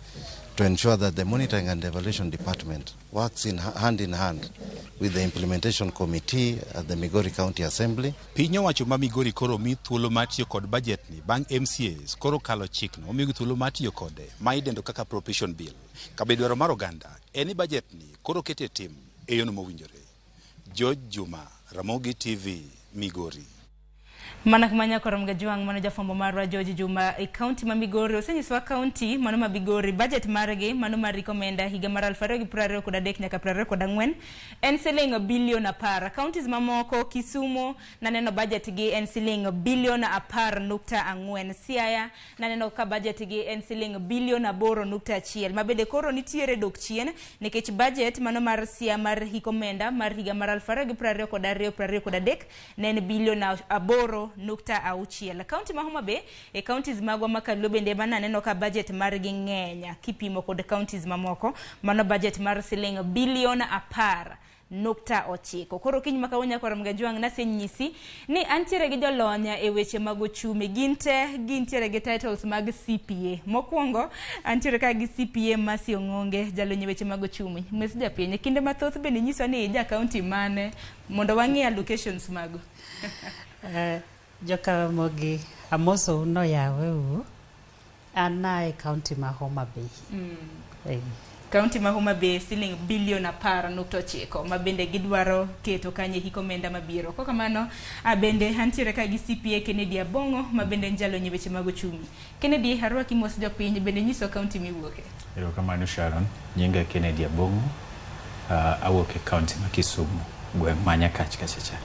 to ensure that the monitoring and evaluation department works in hand with the implementation committee at the Migori County Assembly. Piny owacho ma Migori koro mi thuolo mar tiyo kod budget ni bang' MCAs koro kalo chikno omiyo thuolo mar tiyo kode ma idendo kaka appropriation bill. Kabe dwaro mar oganda eni budget ni koro kete tim e yono mowinjore. George Juma, Ramogi TV, Migori. Mana kumanya koram gajuang mano jafombo marwa George Juma e county ma Migori osenyiswa county mano ma Migori budget margi mano ma recommenda higa mar 2023 nyaka 2024 en siling billion 10. Counties mamoko Kisumu na neno budget gi en siling billion 10.4. Siaya na neno ka budget gi en siling billion 8.1. Mabende koro nitiere dok chien nikech budget mano mar Siaya mar hikomenda mar higa mar 2022 ne en billion 8.6. County ma Homa Bay e counties magwa makaluo bende mana neno ka budget mar gi ng'enya kipimo kod counties mamoko mano budget mar siling billion 10.9. Koro kiny makawonya koram gajuang na senyisi ni antiere gi jolonya e weche mag ochumi gintiere gi titles mag CPA. Mokwongo antiere ka gi CPA Masi Ong'onge jalonye weche mag ochumi. Mes japienye kinde mathoth bende nyiso ni ja county mane mondo wang'i allocations mago. Joka Mogi amoso no yawe ana e county ma Homa Bay. County ma Homa Bay siling billion 10.9 mabende gidwaro keto kanye hikomenda mabiro. Kwa kamano abende hantiere ka gi CPA Kennedy Abongo mabende njalo nyeweche mag ochumi. Kennedy harwa kimos jopiny bende nyiso county miwuoke. Ero kamano Sharon, nyinga Kennedy Abongo, awuok e county ma Kisumu, gweng' manya kachacha.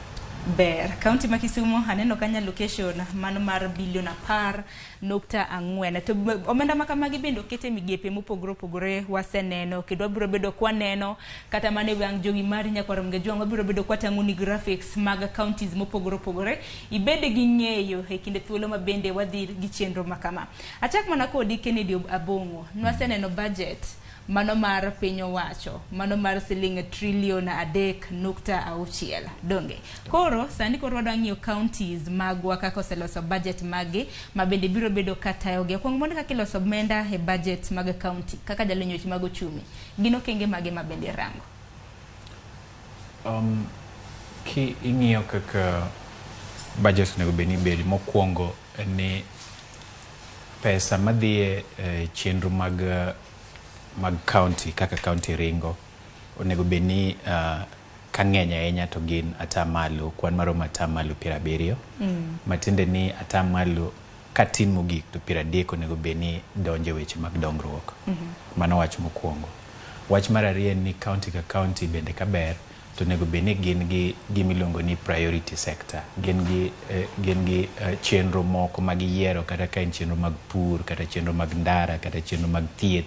Ber, county ma Kisumu aneno kanya location mano mar billion 10.4. To omenda makamagi bendo kete migepe mopogore waseneno kendo wabiro bedo kwa neno kata mane wang jogi mari nyakoram gajuang wabiro bedo kwa tanguni graphics mag counties mopogore ibede gi ng'eyo e kinde thuolo mabende wadhi gi chenro makama. Achak mana kodi Kennedy Abongo nwaseneno budget mano mar piny owacho mano mar siling $3 trillion 3.6 donge. Koro sani koro wadang'io counties magwa kaka oseloso budget magi mabende biro bedo katayogi. Kwang mondo kaka iloso omenda e budget mag county kaka jalonyo weche mag ochumi gino kenge mage mabende rango. Ki ing'iyo kaka budget nego beni bedi mokwongo ni pesa madhie chenro mag mag county kaka county ringo onego beni ka ng'eny ahinya to gin atamalo kwan maromo atamalo 70 matiende ni atamalo katin mogik to 30 onego beni donje weche mag dongruok mano wach mokwongo. Wach mar ariyo ni county ka county bende ka ber to onego beni gin gi gimiluongo ni priority sector, gin gi chenro moko mag yiero kata ka en chenro mag pur kata chenro mag ndara kata chenro mag thieth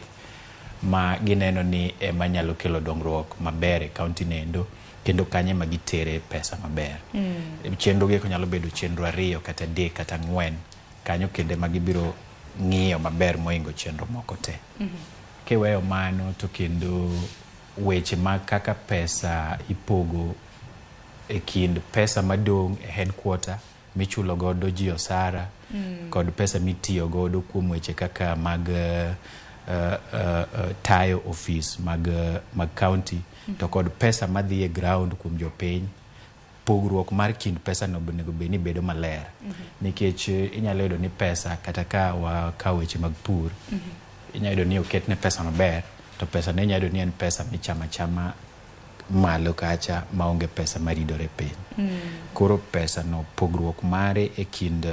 ma gineno ni ema nyalo kelo dongruok maber e county nendo kendo kanye ma gitere pesa maber. Chenro gi nyalo bedo chenro 2 kata 3 kata 4 kanyo kende ma gibiro ng'iyo maber moingo chenro moko te. Kiweyo mano to kendo weche mag kaka pesa ipogo e kind pesa madong e headquarter michulo godo ji osara kod pesa mitiyo godo kuom weche kaka mag tayo office mag county to kod pesa madhi e ground kuom jopiny. Pogruok mar kind pesa no onego beni bedo maler nikech inyalo yudo ni pesa kata ka wakawo weche mag pur inyalo yudo ni oketne pesa maber to pesa ne inyalo yudo ni en pesa michama malo kacha maonge pesa maridore piny. Koro pesa no pogruok mare e kind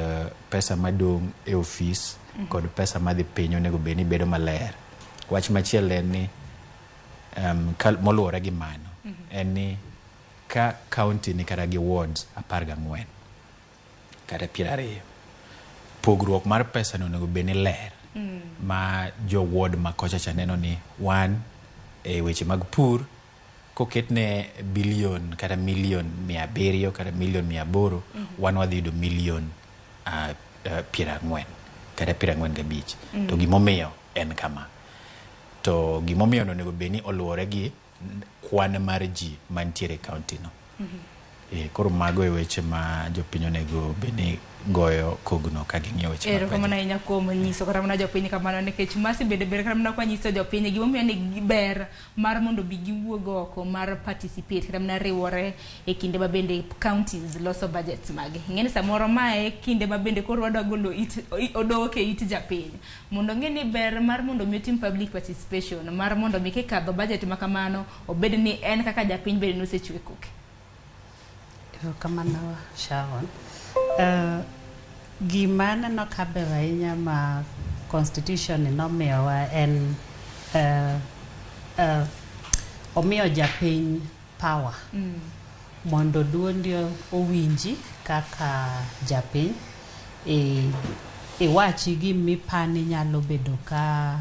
pesa madong e office kod pesa madhi piny onego beni bedo maler. Wach machielo en ni moluwore gi mano en ni ka county ni kata gi wards 14 kata 20 pogruok mar pesa no onego beni ler ma jo ward ma kocha cha neno ni wan e weche mag pur koketne bilion kata milion 700 kata milion 800 wan wadhi yudo milion 40 kata 45 to gimomiyo en kama to gimomiyo onego beni oluwore gi kwan mar ji mantiere county no. Koro mago e weche ma jopiny onego beni goyo kogno ka ging'iyo weche mag kamano ahinya kuom nyiso kata mana jopiny kamano nikech masi bende ber kata mana kwa nyiso jopiny gimomiyo ni ber mar mondo bi giwuog oko mar participate kata mana riwore e kinde ma bende counties loso budgets magi. Ng'eni samoro mae kinde ma bende koro wadwa golo odok e it japiny mondo ng'eni ber mar mondo mi tim public participation mar mondo mi kikadho budget ma kamano obed ni en kaka japiny bende nosechwe koke. Kamano Sharon. Gima aneno kaber ahinya ma constitution nomiyowa en omiyo japiny power mondo duondi owinji kaka japiny iwachi gimipani nyalo bedo ka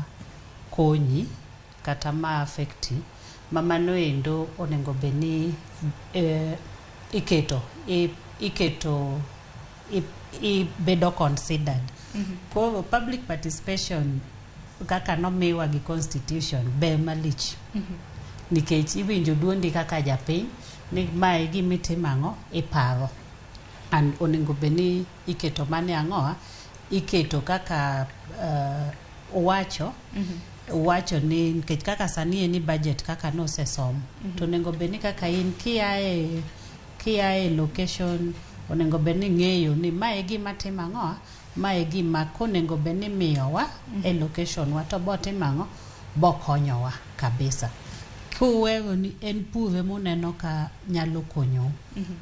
konyi kata ma affecti ma mano endo onego beni iketo bedo considered. Koro public participation kaka nomiwa gi constitution be malich nikech iwinjo duondi kaka japiny ni mae gimitimo ang'o iparo and onego beni iketo mane ang'oa iketo kaka wacho ni nikech kaka sani ni budget kaka nosesom to onego beni kaka in kiae location onego beni ng'eyo ni mae gima timo ang'o mae gima konego beni miyowa e location wa to botimo ang'o bokonyowa kabisa. Kuweyo ni en pure muneno ka nyalo konyo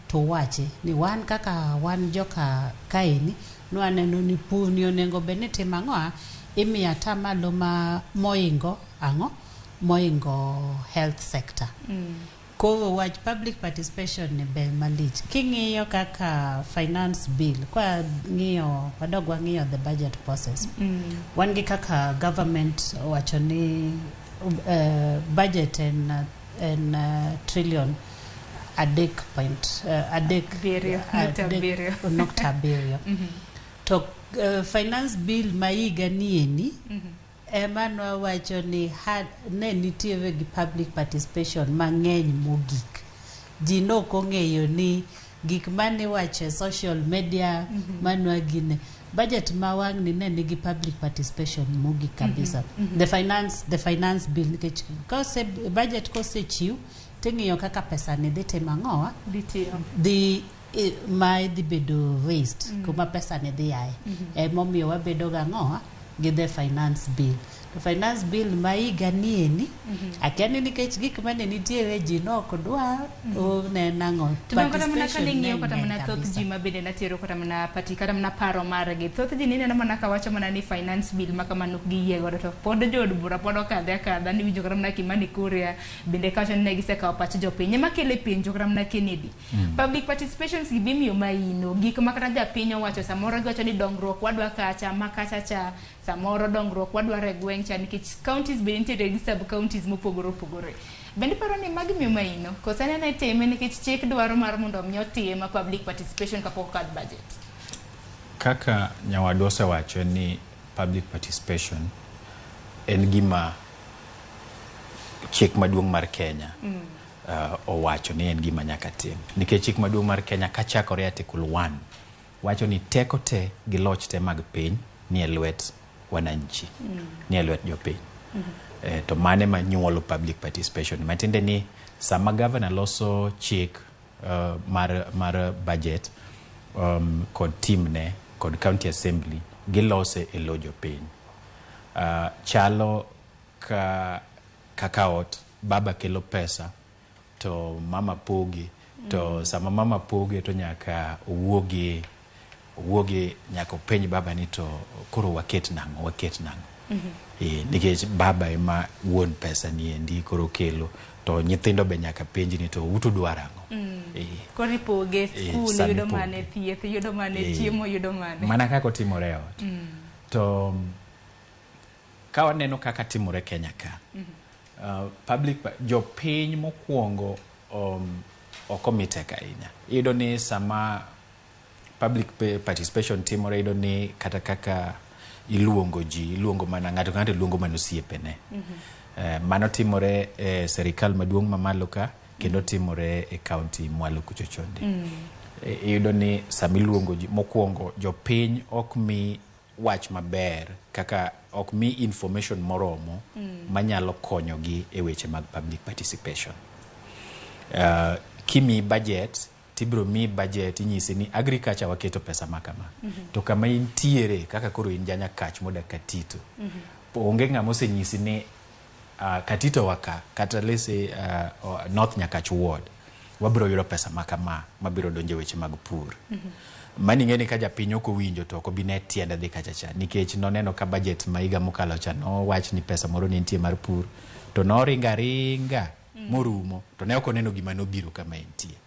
to wache ni wan kaka wan joka kaini nwaneno ni pur ni onego beni timo ang'o imiya tamalo ma moingo ang'o moingo health sector. Koro wach public participation ni ber malich. King'iyo kaka finance bill kwa ng'iyo wadogwa ng'iyo the budget process wan gi kaka government wacho ni budget en trillion adek nokta abiriyo to finance bill ma higa nieni ema wacho ni ne nitiere gi public participation mang'eny mogik. Ji nokong'eyo ni gik mane wacho social media manwa gine budget ma wang ni ne nigi public participation mogik kabisa. The finance bill nikech kose budget kosechiw ting'iyo kaka pesa ni dhi timo ang'owa ma dhi bedo raised kuma pesa ni dhi yae emomiyo wabedo ga ang'owa gi the finance bill finance bill ma higa nieni akiani nikech gik mane nitiere ji nok dwar ne nango kata mana ka ng'iyo kata mana thoth ji ma bende natero kata mana pati kata mana paro margi thoth ji nene mana ka wacho mana ni finance bill ma kamano gi yie godo to pod jod bura pod okadhe akadha ni winjo kata mana Kimani Kuria bende kawacho ni gisekawo pach jopiny ma kele penjo kata mana Kennedy public participations gi bimiyo maino gik ma kata japiny owacho samoro giwacho ni dongruok wadwa kacha ma kacha cha samoro dongruok wadware gweng' cha nikech counties bende nitiere gi sub counties mopogore opogore. Bende paro ni magi miyo maino kosa ne time nikech chik dwaro mar mondo omi otim public participation kapok kad budget. Kaka nyawadwa osewacho ni public participation en gima chik maduong' mar Kenya owacho ni en gima nyaka tim. Nikech chik maduong' mar Kenya kachakore article 1 wacho ni teko te gi loch te mag piny ni e lwet wananchi, ni e lwet jopiny. To mane ma nyuolo public participation. Matiende ni sama governor loso chik mar budget kod teamne kod county assembly gilose e lo jopiny. Chalo kaka ot baba kelo pesa to mama pogi to sama mama pogi to nyaka owuogi nyaka penj baba ni to koro waket nango nikech baba ema wuon pesa ni endi koro kelo to nyithindo be nyaka penj ni to utu dwarango kori poge school yudo mane thieth yudo mane chiemo yudo mane mana kako timore ot to ka waneno kaka timore Kenya ka public jopiny mokwongo okomite ahinya iyudo ni sama public participation timore iyudo ni kata kaka iluongo mana ng'ato luongo mana osiepene. Mano timore e serikal maduong' mamalo ka kendo timore e county mwalo kucho chonde. Iyudo ni sama iluongo ji mokwongo jopiny ok mi wach maber kaka ok mi information moromo manyalo konyogi e weche mag public participation. Kimi budget tibro mi budget inyisi ni agriculture waketo pesa makama to kama intiere kaka koro in janya kach moda Katito onge ng'ama osenyisi ni Katito waka kata lese North Nyakach ward wabiro yudo pesa makama mabiro donje weche mag pur. Mani ng'eni ka japiny ok owinjo to ok bine tiende dhi kachacha nikech noneno ka budget ma higa mokalo cha no wach ni pesa moro ne nitie mar pur to noringa morumo to ne ok oneno gima nobiro kama entie.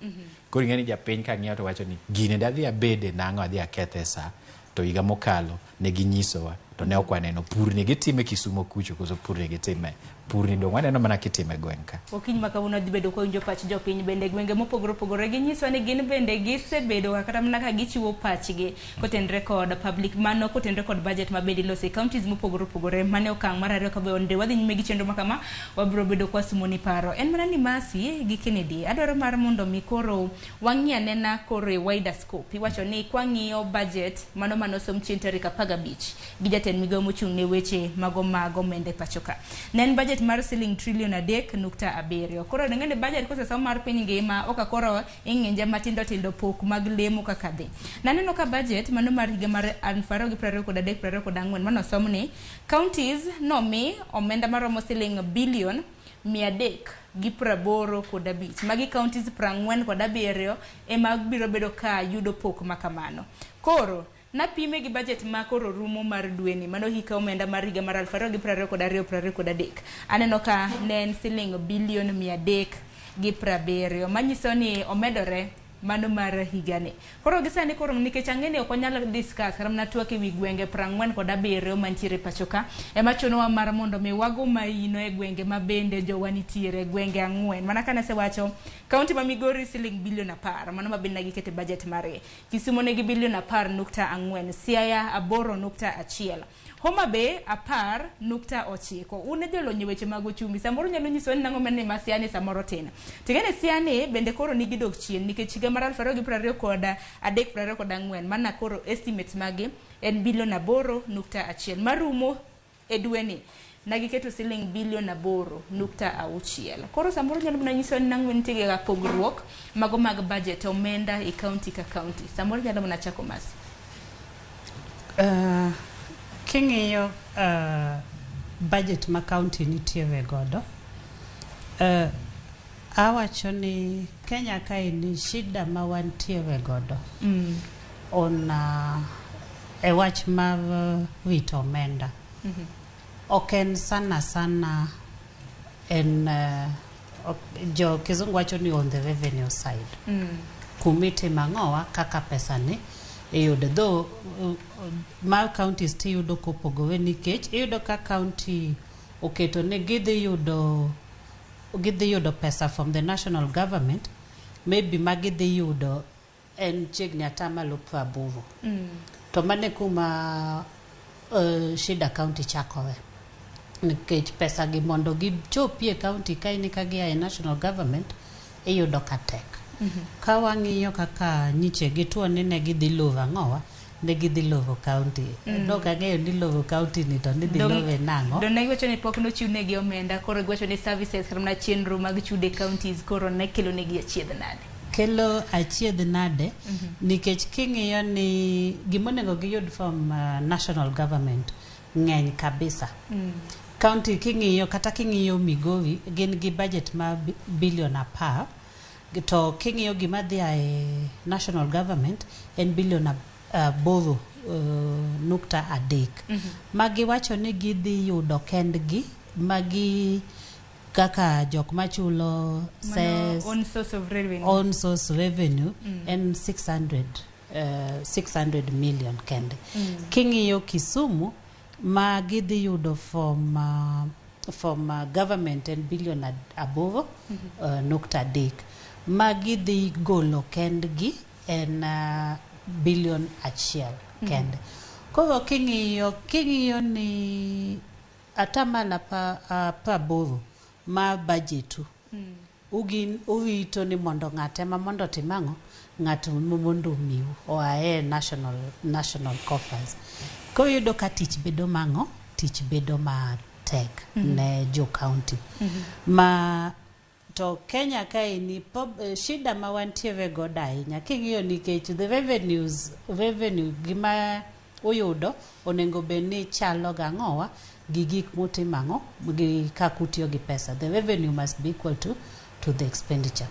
Koro ng'eni japiny ka ng'iyo to wacho ni gine dadhi abede nang'o adhi akethe sa to higa mokalo ne ginyisowa to ne ok waneno pur ni gitime Kisumo kucho koso pur ni gitime pur ni dong waneno mana kitime gweng' ka. Okiny makawuono dhi bedo kowinjo pach jopiny bende gwenge mopogore opogore ginyiso ni gin bende gisebedo kata mana ka gichiwo pachgi kotenre kod public mano kotenre kod budget ma bende iloso e counties mopogore opogore mane okang' mar ariyo ka bende wadhi nyime gi chenro makama wabiro bedo kwa sumoni paro en mana ni Masi gi Kennedy adwaro mar mondo mi koro wang'i anena koro e wider scope iwacho ni kwang'iyo budget mano manosom chien tarik 15 gi jatend migawo mochung' ne weche mago mende pachoka ne en budget mar siling trillion 3.7. Koro ng'ene budget kosesom mar piny ngima oka koro ing'inje matindo pok mag lemo kaka dhi. Naneno ka budget mano mar higa mar 2023-2024 manosom ni counties nomi omenda maromo siling bilion 385 magi counties 47 ema biro bedo ka yudo pok makamano. Koro napime gi budget ma koro rumo mar dweni mano hika omenda mar higa mar 2022-2023 aneno ka ne en siling bilion 370 manyiso ni omedore mano mar higani. Koro gisani koro nikech ang'eni ok wanyalo discuss kata mana twak ewi gwenge 47 mantiere pachoka ema chunowa mar mondo mi wago maino e gwenge ma bende jowa nitiere gwenge 4 mana kana se wacho kaunti ma Migori siling bilion 10 mano mabende gikete budget mare Kisumo ne gi bilion 10.4 Siaya 8.1 Homa Bay 10.9 une jolonye weche mag uchumi samoro nyalo nyiso ni nang'o mane Masiani samoro tena tigene Siani bende koro nigi dok chien nikech higa mar 2023-2024 mana koro estimates magi en bilion 8.1 marumo e dweni nagiketo siling bilion 8.6 koro samoro nyalo bina nyiso ni nang'o nitie ga pogruok mago mag budget omenda e county ka county samoro nyalo bina chako Masi king'iyo budget ma county nitiere godo, awacho ni Kenya kae ni shida ma wantiere godo on e wach mar wito omenda. Ok en sana en jo kizungu wacho ni on the revenue side. Kumiti mangowa kaka pesa ni iyudo though ma counties tiyudo kopogore nikech iyudo ka county oketo ni gidhi yudo pesa from the national government, maybe magidhi yudo en chiegni atamalo 80. To mane kuma shida county chakore nikech pesa gi mondo gichopie county kaini kagia e national government iyudo ka tek. Ka wang'iyo kaka nyiche gituo ne gidhi lovo ang'owa, ne gidhi lovo county. Dok ang'eyo ni lovo county ni to nidhi love nang'o. Don iwacho ni pok nochiwnegi omenda, koro iwacho ni services kama chenro mag chude counties koro ne kelo negi achiedh nade? Kelo achiedh nade nikech king'iyo ni gimonego giyud from national government ng'eny kabisa. County king'iyo kata king'iyo Migori gin gi budget ma billion apar, to king'iyo gima dhi e national government en billion 8.3. Magi wacho ni gidhi yudo kendgi magi kaka jok machulo says on source of revenue en 600 million kende. King'iyo Kisumu ma gidhi yudo from government en billion above nukta adek. Ma gidhi golo kendgi en billion achiel kende. Koro king'iyo ni atamala pa boro ma budgetu ugito ni mondo ng'ate ma mondo timang'o ng'ato mondo miu oae national coffers. Koro yudo ka tich bedo mang'o, tich bedo matek ne jo county. Ma to Kenya kae ni shida ma wantiere godo ahinya king'iyo nikech the revenue gima uyudo onego bed ni chalo gang'owa gi gik mutimang'o gi kakutiyo gi pesa. The revenue must be equal to the expenditure.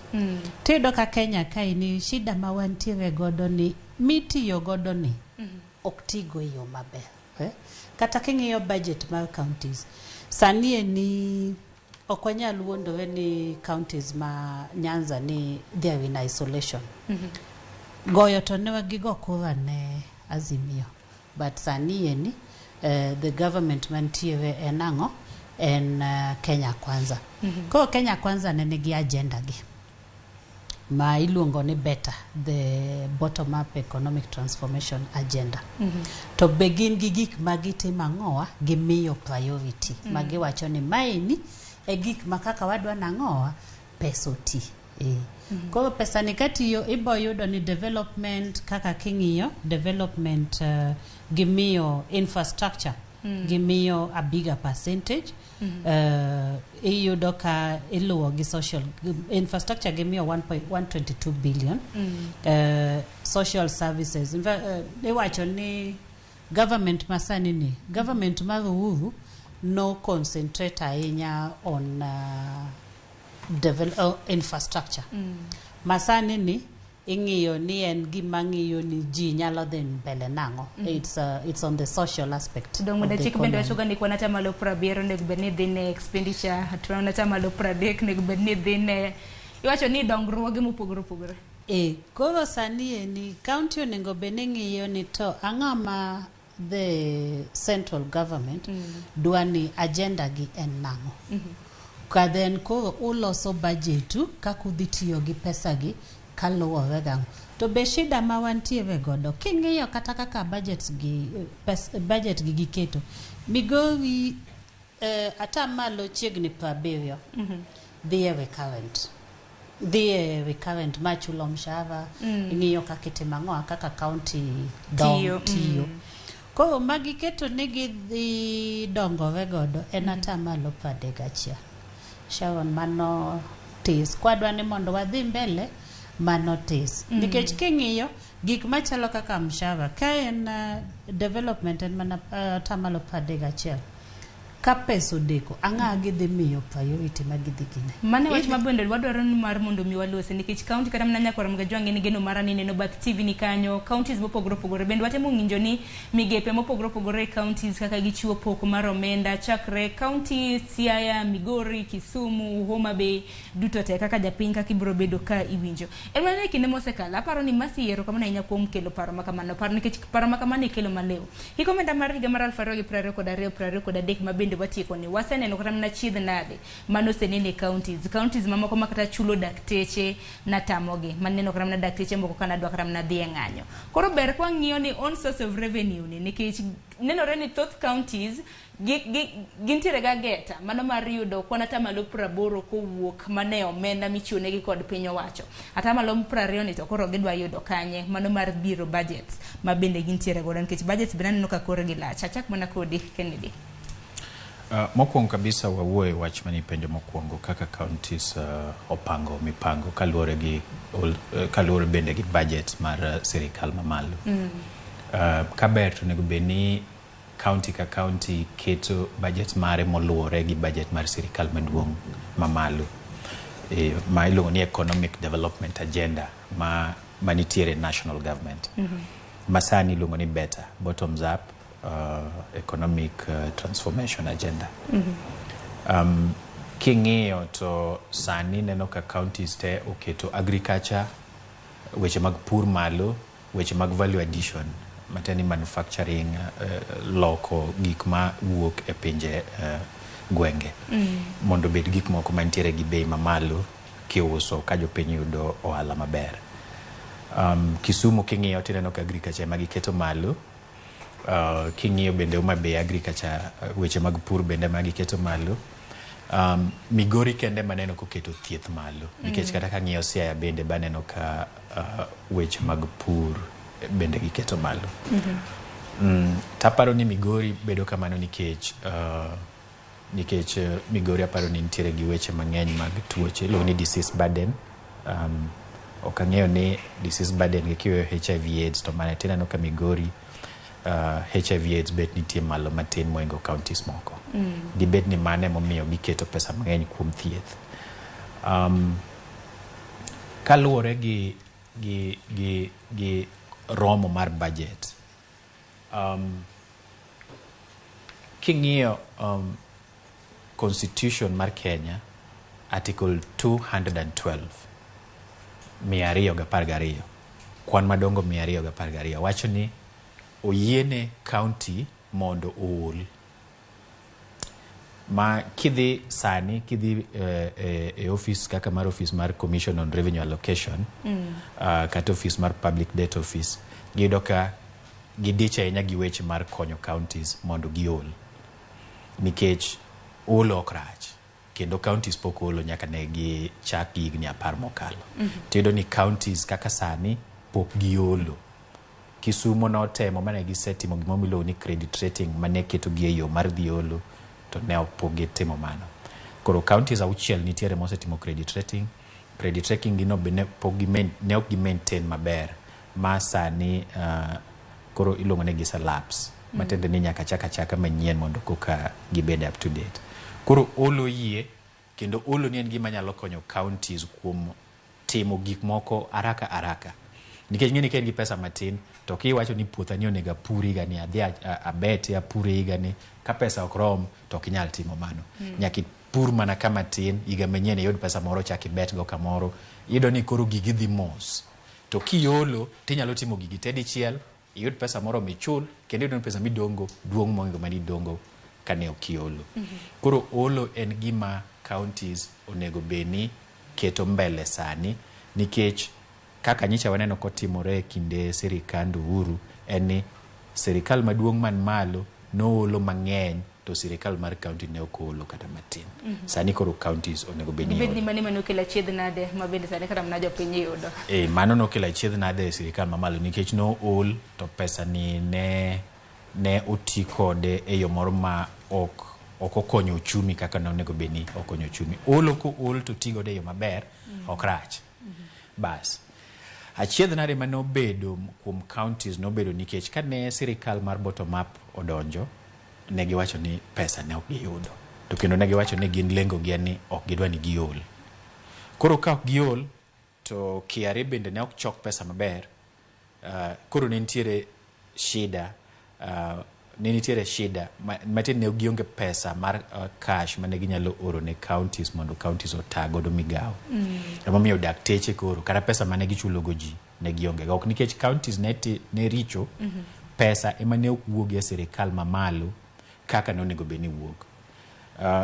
Tiyudo ka Kenya kae ni shida ma wantiere godo ni mitiyo godo ni ok tigo yo maber. Kata king'iyo budget mar counties sani ni okwanyal wuondore ni counties ma Nyanza ni they are in isolation. Goyo to ne wagigo kura ne Azimio, but sani ni the government mantiere enang'o en Kenya Kwanza. Ko Kenya Kwanza ne nigi agenda gi ma iluongo ni better, the bottom up economic transformation agenda. To begin gi gik magitimo ang'owa gimiyo priority. Magiwacho ni maini e gik makaka wadwa nang'owa pesa oti. Koro pesa ni katiyo ibo yudo ni development kaka king'iyo development gimiyo infrastructure gimiyo a bigger percentage. Iyudo ka iluwo gi social infrastructure gimiyo 1.122 billion. Social services iwacho ni government masani ni government mar Uhuru no concentrate ahinya on infrastructure. Masani ni ing'iyo ni en gima ng'iyo ni ji nyalo dhi mbele nang'o. It's on the social aspect. Dong da chik bende wacho ni kwana tamalo 70 nego bedni dhine expenditure hatuna tamalo 30 nego bedni dhine iwacho ni dongruoge mopogore opogore. Koro sani ni county onego bedni ng'iyo ni to ang'ama the central government dwani agenda gi en nang'o. Then koro uloso budgetu kakudhi tiyo gi pesa gi kaluwore gang'o. To be shida ma wantiere godo king'iyo kata kaka budget gi giketo Migori atamalo chiegni 70 dhiye recurrent machulo mshahara. Ing'iyo kaka itimang'oa kaka county tiyo. Koro magiketo ni gidhi dongore godo en atamalo 31. Sharon mano tis kwadwa ni mondo wadhi mbele mano tis. Nikech king'iyo gik machalo kaka mshahara ka en development en mana tamalo 31. ka pesa odeko ang'a gidhi miyo priority ma gidhi kine. Mane wach mabende wadwaro ni mar mondo mi walose nikech county kata mana nyakora mga jwangi ni geno mara ni neno bath TV ni kanyo counties mopogore opogore bende watemo ng'injo ni migepe mopogore opogore counties kaka gichiwo pok mar omenda chakre county Siaya, Migori, Kisumu, Homa Bay duto te kaka japiny kaka ibro bedo ka iwinjo. Mane kinde mosekala aparo ni masiero kama inya kuom kelo paro makamano paro nikech paro makamano ikelo maleo. Hiko omenda mar higa mar 2022 mabende watieko ni waseneno kata mna chiedh nade mano senene counties mamoko makata chulo dakteche na tamogi maneno kata mna dakteche moko kana dwa kata mna dhi ng'anyo. Koro ber kwa ng'iyo ni on source of revenue ni nikech nenore ni thoth counties gintiere ga geta mano mar yudo kwana tamalo 80 kowuok mane omenda michionegi kod piny owacho atamalo 20 ni to koro gidwa yudo kanye mano mar biro budgets mabende gintiere godo nikech budgets bende neno ka koro gilach achak mana kodi Kennedy. Mokwongo kabisa wawuoye wach mani penjo mokwongo kaka counties opango mipango kaluwore bende gi budget mar sirikal mamalo. Kaber to nego beni county ka county keto budget mare moluwore gi budget mar sirikal maduong' mamalo. Ma iluongo ni economic development agenda manitiere national government. Masani iluongo ni better bottoms up economic transformation agenda. King'iyo to sani neno ka counties te oketo agriculture, weche mag pur malo, weche mag value addition, mateni manufacturing, loko gik ma wuok e pinje gwenge. Mondo bed gik moko mantiere gi bei mamalo kiuso ka jopiny yudo ohala maber. Kisumu king'iyo tineno ka agriculture magiketo malo. King'iyo bende Homa Bay agriculture weche mag pur bende magiketo malo. Migori kende maneno koketo thieth malo nikech kata ka ng'iyo Siaya bende baneno ka weche mag pur bende giketo malo. Taparo ni Migori bedo kamano nikech Migori aparo ni nitiere gi weche mang'eny mag tuoche iluongo ni disease burden. Ok ang'eyo ni disease burden gi kiweyo HIV AIDS to mana tineno ka Migori HIV AIDS bet nitie malo matin moingo counties moko. Dibed ni mane momiyo giketo pesa mang'eny kuom thieth. Kaluwore gi romo mar budget. King'iyo constitution mar Kenya article 212 212 kwan madongo 212 wacho ni oyiene county mondo ool. Ma kidhi sani kidhi e office kaka mar office mar Commission on Revenue Allocation kata office mar Public Debt Office giyudo ka gidicha ahinya gi weche mar konyo counties mondo giol nikech olo ok rach kendo counties pok olo nyaka ne gi chak higni 10 mokalo. Tiyudo ni counties kaka sani pok giolo. Kisumu notemo mane gisetimo gima miluongo ni credit rating mane keto gi e yo mar dhi olo to ne ok gitimo mano. Koro counties auchiel nitiere mosetimo credit rating. Credit rating gino bende ne ok gi-maintain maber ma sani koro iluongo ne gisa lapse matende ni nyaka chaka manyien mondo koka gibed up to date. Koro olo yie kendo olo ni en gima nyalo konyo counties kuom timo gik moko araka. Nikech ng'eni ken gi pesa matin to kiwacho ni puotha ni onega puri gani adhi abete apure gani ka pesa ok rom to ok inyal timo mano. Nyaki pur mana kama tin iga manyien yod pesa moro chaki bet go kamoro ido ni koro gigi dhi mos. To kiolo tinyalo timo gigi tedichiel yod pesa moro michul kendo yod pesa midongo duong' moingo mani dongo kane okiolo. Koro olo en gima counties onego beni keto mbele sani nikech kaka nyicha waneno kotimore kinde sirikand Uhuru en ni sirikal maduong' man malo noolo mang'eny to sirikal mar county ne okolo kata matin. Sani koro counties onego beni bedni mane manokela chiedh nade mabende sani kata mna jopiny yudo. Mano nokela chiedh nade e sirikal mamalo nikech no ol to pesa ni ne oti kode e yo moro ma ok okonyo uchumi kaka ne onego beni okonyo uchumi. Olo ko ol to tigo de yo maber ok rach. Bas achiedh nade manobedo kuom counties nobedo nikech kane sirikal mar bottom up odonjo ne giwacho ni pesa ne ok giyudo. To kendo ne giwacho ni gin lengo gi ni ok gidwa ni giol. Koro ka ok giol to KRA bende ne ok chok pesa maber. Koro ne nitiere shida, matin ne gionge pesa mar cash mane ginyalo oro ne counties mondo counties otagodo migao. Emomiyo dakteche koro kata pesa mane gichulo go ji ne gionge. Ok nikech counties ne richo, pesa ema ne ok wuogi e sirikal mamalo kaka ne onego bed ni wuok.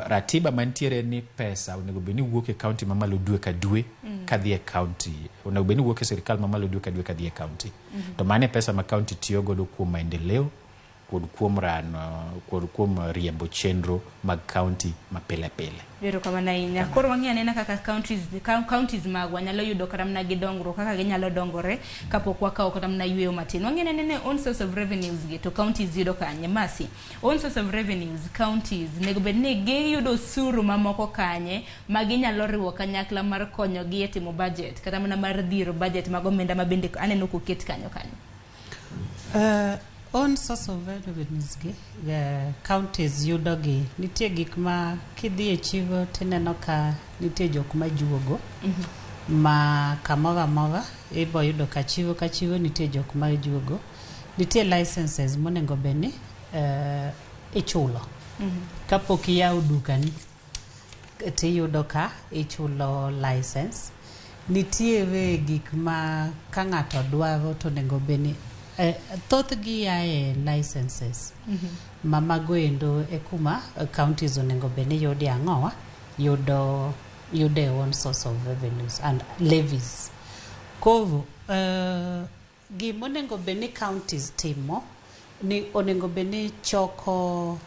Ratiba mantiere ni pesa onego bed ni wuok e county mamalo dwe ka dwe kadhi e county. Onego bed ni wuok e sirikal mamalo dwe ka dwe kadhi e county. To mane pesa ma county tiyo godo kuom maendeleo kod kuom riembo chenro mag county mapile pile. Biro kama na inya. Koro wangi anena kaka counties magwa nyalo yudo kata mna gidongro kaka ginyalo dongore kapok wakao kata mna yueyo matin. Wangi anena on source of revenues gi to counties yudo kanye masi. On source of revenues counties nego bedni gi yudo suru mamoko kanye maginyalo riwo kanyakla mar konyo gi e timo budget kata mna mar dhiro budget mag omenda mabende aneno koket kanyo. On source of revenues gi counties yudo gi nitie gik ma kidhi e chivo tineno ka nitie jok ma juogo ma kamora ibo yudo ka chivo nitie jok ma juogo. Nitie licenses monego beni ichulo kapok iyawo dukani tiyudo ka ichulo license. Nitie gik ma ka ng'ato dwaro to nego beni thoth gi yae licenses mamago endo e kuma counties onego beni yudi ang'owa yude one source of revenues and levies. Koro gimonego beni counties timo ni onego beni choko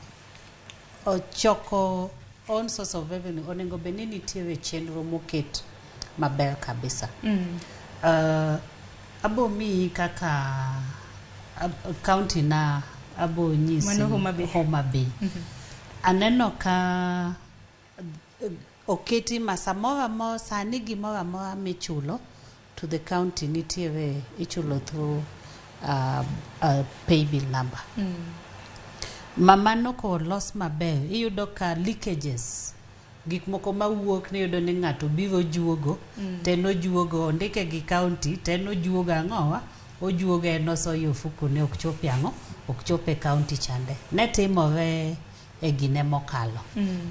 on source of revenue onego beni nitiere chenro moket maber kabisa. Abo mi kaka county na abo nyisi Homa Bay. Aneno ka oketi masamora sani gimora michulo to the county nitiere ichulo through a pay bill number. Mamano ko los maber iyudo ka leakages gik moko mawuok ni yudo ni ng'ato biro juogo teno juogo ndike gi county teno juogo ang'owa ojuogo enoso yofuku ne ok chopi ang'o ok chope county chande ne timore e gine mokalo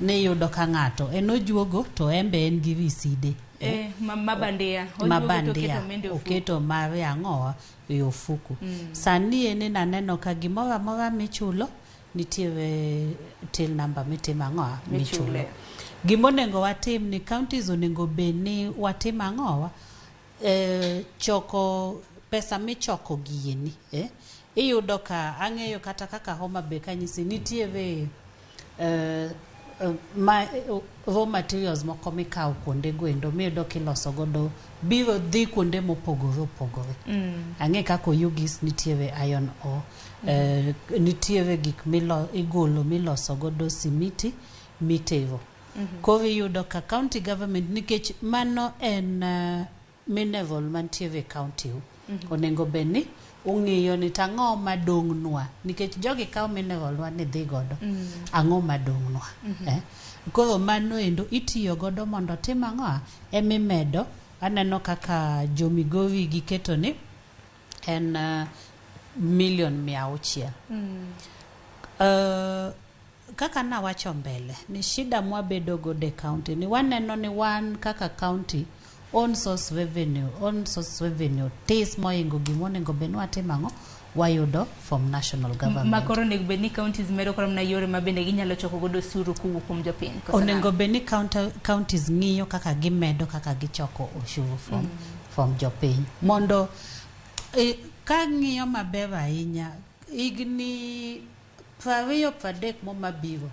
ne yudo ka ng'ato enojuogo to embe en gi riside mabandia oketo mare ang'owa yofuku. Sani ene naneno ka gimora michulo nitiere till number mitimo ang'owa michulo. Gimonengo watim ni counties onengo beni watim ang'owa choko pesa michoko gieni iyudo ka ang'eyo kata kaka Homa Bay kanyisi nitiere raw materials moko mikawo kuonde gwendo miyudo kiloso godo biro dhi kuonde mopogore. Ang'e kako Yugis nitiere iron ore, nitiere gik igolo miloso godo simiti mitero. Koro yudo ka county government nikech mano en mineral mantiere county onego beni ung'iyo ni tang'o madong'nwa nikech jogi kawo mineral wa ni dhi godo ang'o madong'nwa. Koro mano endo itiyo godo mondo tim ang'owa emimedo. Aneno kaka Migori giketo ni en 1,600,000. Kaka na wacho mbele ni shida mwabedo gode county ni waneno ni wan kaka county on source revenue tis moingo gimonengo benwa timango wayudo from national government. Makoro nego beni counties medo koram na yore mabende ginyalo choko godo suru kuwuok kuom jopiny. Onego beni counties ng'iyo kaka gimedo kaka gichoko ushuru from jopiny. Mondo ka ng'iyo maber ahinya igni 20-30 mabiro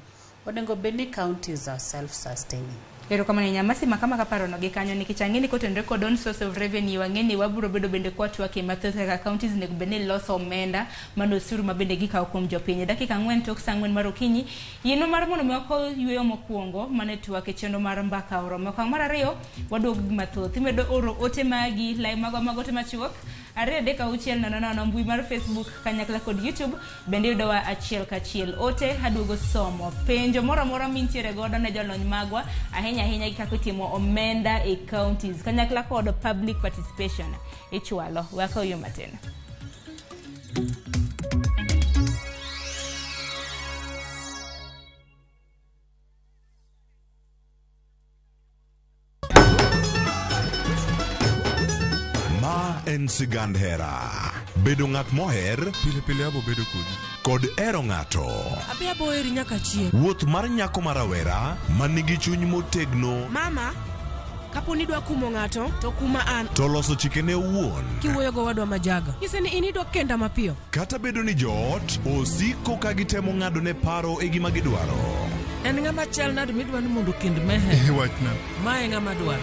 onego beni counties are self-sustaining. Ero kama nyamasi makama kaparo no gikanyo nikech ang'eni kotenre kod on source of revenue ang'eni waburo bedo bende kwatwake mathoth kaka counties nego bende loso omenda mano suru mabende gikawo kuom jopiny. Dakika 4 tok saa 4 mar okinyi yino mar mondo moko yueyo mokwongo mane twake chendo mar mbaka oromo. Okang' mar ariyo waduog mathoth imedo oro ote magi live mago magote machuok Are deka uchiel nono mbui mar Facebook kanyakla kod YouTube bende yudowa achiel kachiel. Ote haduogo somo penjo moro mintiere godo ne jolony magwa ahinya kako timo omenda e counties kanyakla kod public participation ichwalo waka uyo matena. En sigand hera. Bedo ng'at moher, pile abo bedo kod ero ng'ato. Abi abo eri nyaka chien. Wuoth mar nyako marawera manigi chuny motegno. Mama, kapo ni dwa kumo ng'ato, to kuma an. To loso chikene owuon. Kiwuoyo go wadwa majaga. Nyise ni inidwa kenda mapiyo. Kata bedo ni joot, osiko ka gitemo ng'ado ne paro e gima gidwaro. En ng'ama chal nade midwa ni mondo kend mehe. Wachna. Mae ng'ama dwaro.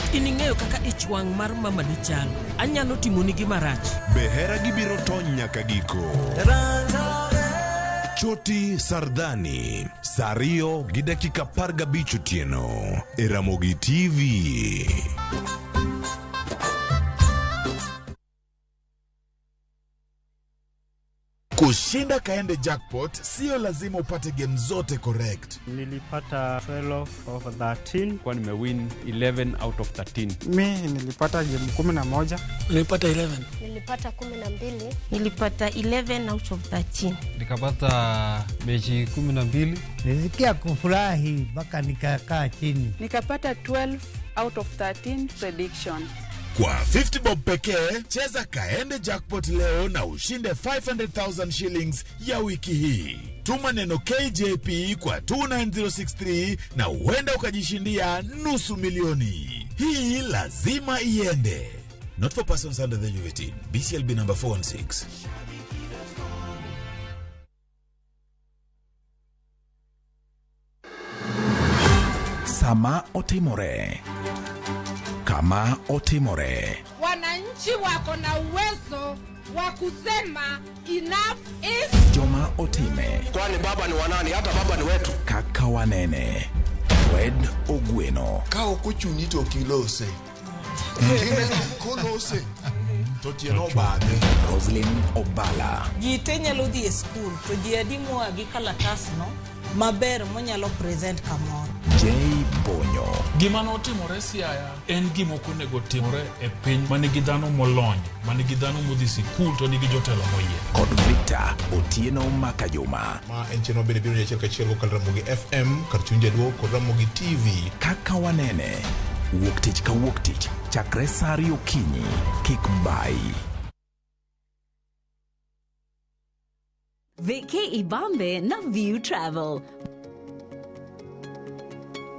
Ining'eyo kaka ichwang' mar mama dichal. Anyalo timoni gima rach. Behera gibiro tony nyaka giko. Choti Sardani, Sario gi dakika 15 otieno. E Ramogi TV. Kushinda kaende jackpot sio lazima upate game zote correct. Nilipata 12 of 13 kwa nimewin 11 out of 13. Mi nilipata game 11. Nilipata 11. Nilipata 12. Nilipata 11 out of 13. Nikapata mechi 12. Nilisikia kufurahi mpaka nikakaa chini. Nikapata 12 out of 13 prediction. Kwa 50 bob pekee, cheza kaende jackpot leo na ushinde 500,000 shillings ya wiki hii. Tuma neno KJP kwa 29063 na huenda ukajishindia nusu milioni. Hii lazima iende. Not for persons under the age of 18. BCLB number 416. Sama otimore. Kama otimore. Wananchi wako na uwezo wa kusema enough is. Joma otime. Kwani baba ni wanani? Hata baba ni wetu. Kaka wanene. Wed Ogweno. Kao kuchuni to kilose. Kile kolose. To tieno bade. Roslyn Obala. Jite nyalo dhi e school to ji adimo agi kalatas no maber monyalo present kamoro. Jay Bonyo. Gima notimore Siaya en gima ok onego timore e piny manigi dhano molony, manigi dhano modhi sikul to nigi jotelo moyie. Kod Victor Otieno Makajuma. Ma en cheno biro achiel kachiel kod Ramogi FM, kar chunje duo kod Ramogi TV. Kaka wanene. Wuok tich ka wuok tich. Chakre sari okinyi. Kik bai. Veke Ibambe na View Travel.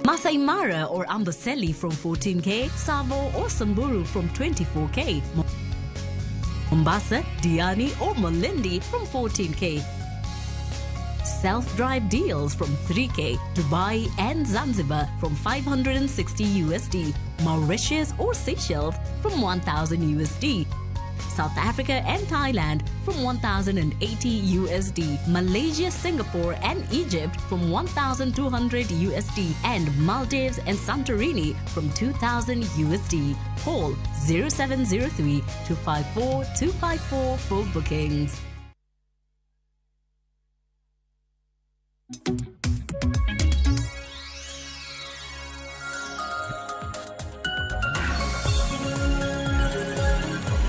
Masai Mara or Amboseli from 14K, Savo or Samburu from 24K, Mombasa, Diani or Malindi from 14K. Self-drive deals from 3K, Dubai and Zanzibar from 560 USD, Mauritius or Seychelles from 1000 USD. South Africa and Thailand from 1,080 USD, Malaysia, Singapore and Egypt from 1,200 USD, and Maldives and Santorini from 2,000 USD. Call 0703 254 254 for bookings.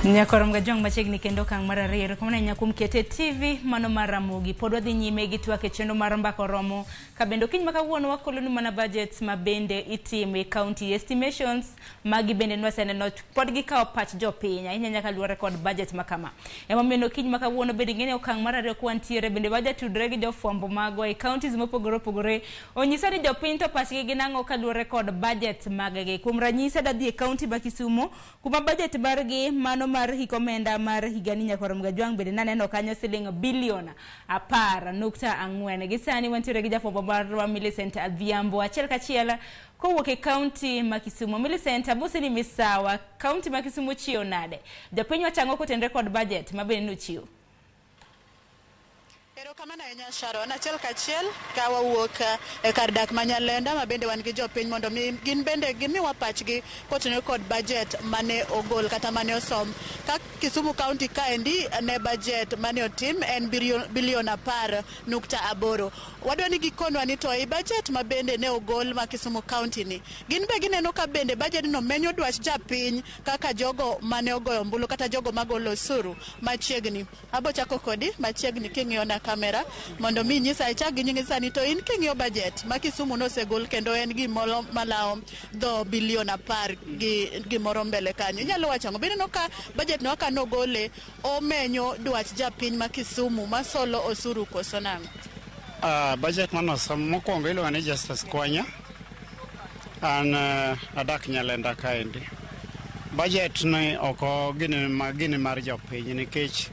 Nyakoro mgajong machegni kendo kang marariero kumana nyakum kete TV mano mar Ramogi pod wadhi nyime gi twak e chendo mar mbako romo kabendo kiny makawuono wakolonu mana budgets mabende itime county estimations magi bende nwaseneno pod gikawo pach jopiny ahinya nyaka luwore kod budget makama emomiyo kiny makawuono bende ng'ene okang marariero kwantiere bende waja tudre gi jofwambo magwa e counties mopogore opogore onyisa ni jopiny to pachgi ginang'o kaluwore kod budget maggi kuom ranyisi dadhi e county ma Kisumu kuma budget margi mano mar hikomenda mar higani nyakoro mgajwang bende naneno kanyo siling bilion 10.4 gisani wantiere gi jafwambo mar Millicent Adhiambo achiel kachiel kowuok e county ma Kisumu. Millicent, abusi ni misawa county ma Kisumu chiyo nade jopiny wachang'o kotendre kod budget mabende nuchiwo? Erokamano ahinya Sharon, achiel kachiel ka wawuok e kar dak ma Nyalenda ma bende wan gi jopiny mondo gin bende gimiwa pachgi kotenore kod budget mane ogol kata mane osom. Ka Kisumu County kaendi ne budget mane otim en bilion 10.8. Wadwa ni gikonwa ni to i budget ma bende ne ogol ma Kisumu County ni. Gin be gineno ka bende budget no menyo dwach japiny kaka jogo mane ogoyo ombulu kata jogo magolo osuru machiegni. Abo chako kodi machiegni king'iyo na kamera mondo mi nyisa ichak gi nyingisa ni to in king'iyo budget ma Kisumu nosegol kendo en gimoro malawo do bilion 10 gi gimoro mbele kanyo. Inyalo wacho ang'o? Bende no ka budget no aka nogole omenyo dwach japiny ma Kisumu masolo osuru koso nang'o? Budget manosom mokwongo iluongo ni Justice Kwanya an adak Nyalenda kaendi. Budget ni oko gini mar jopiny nikech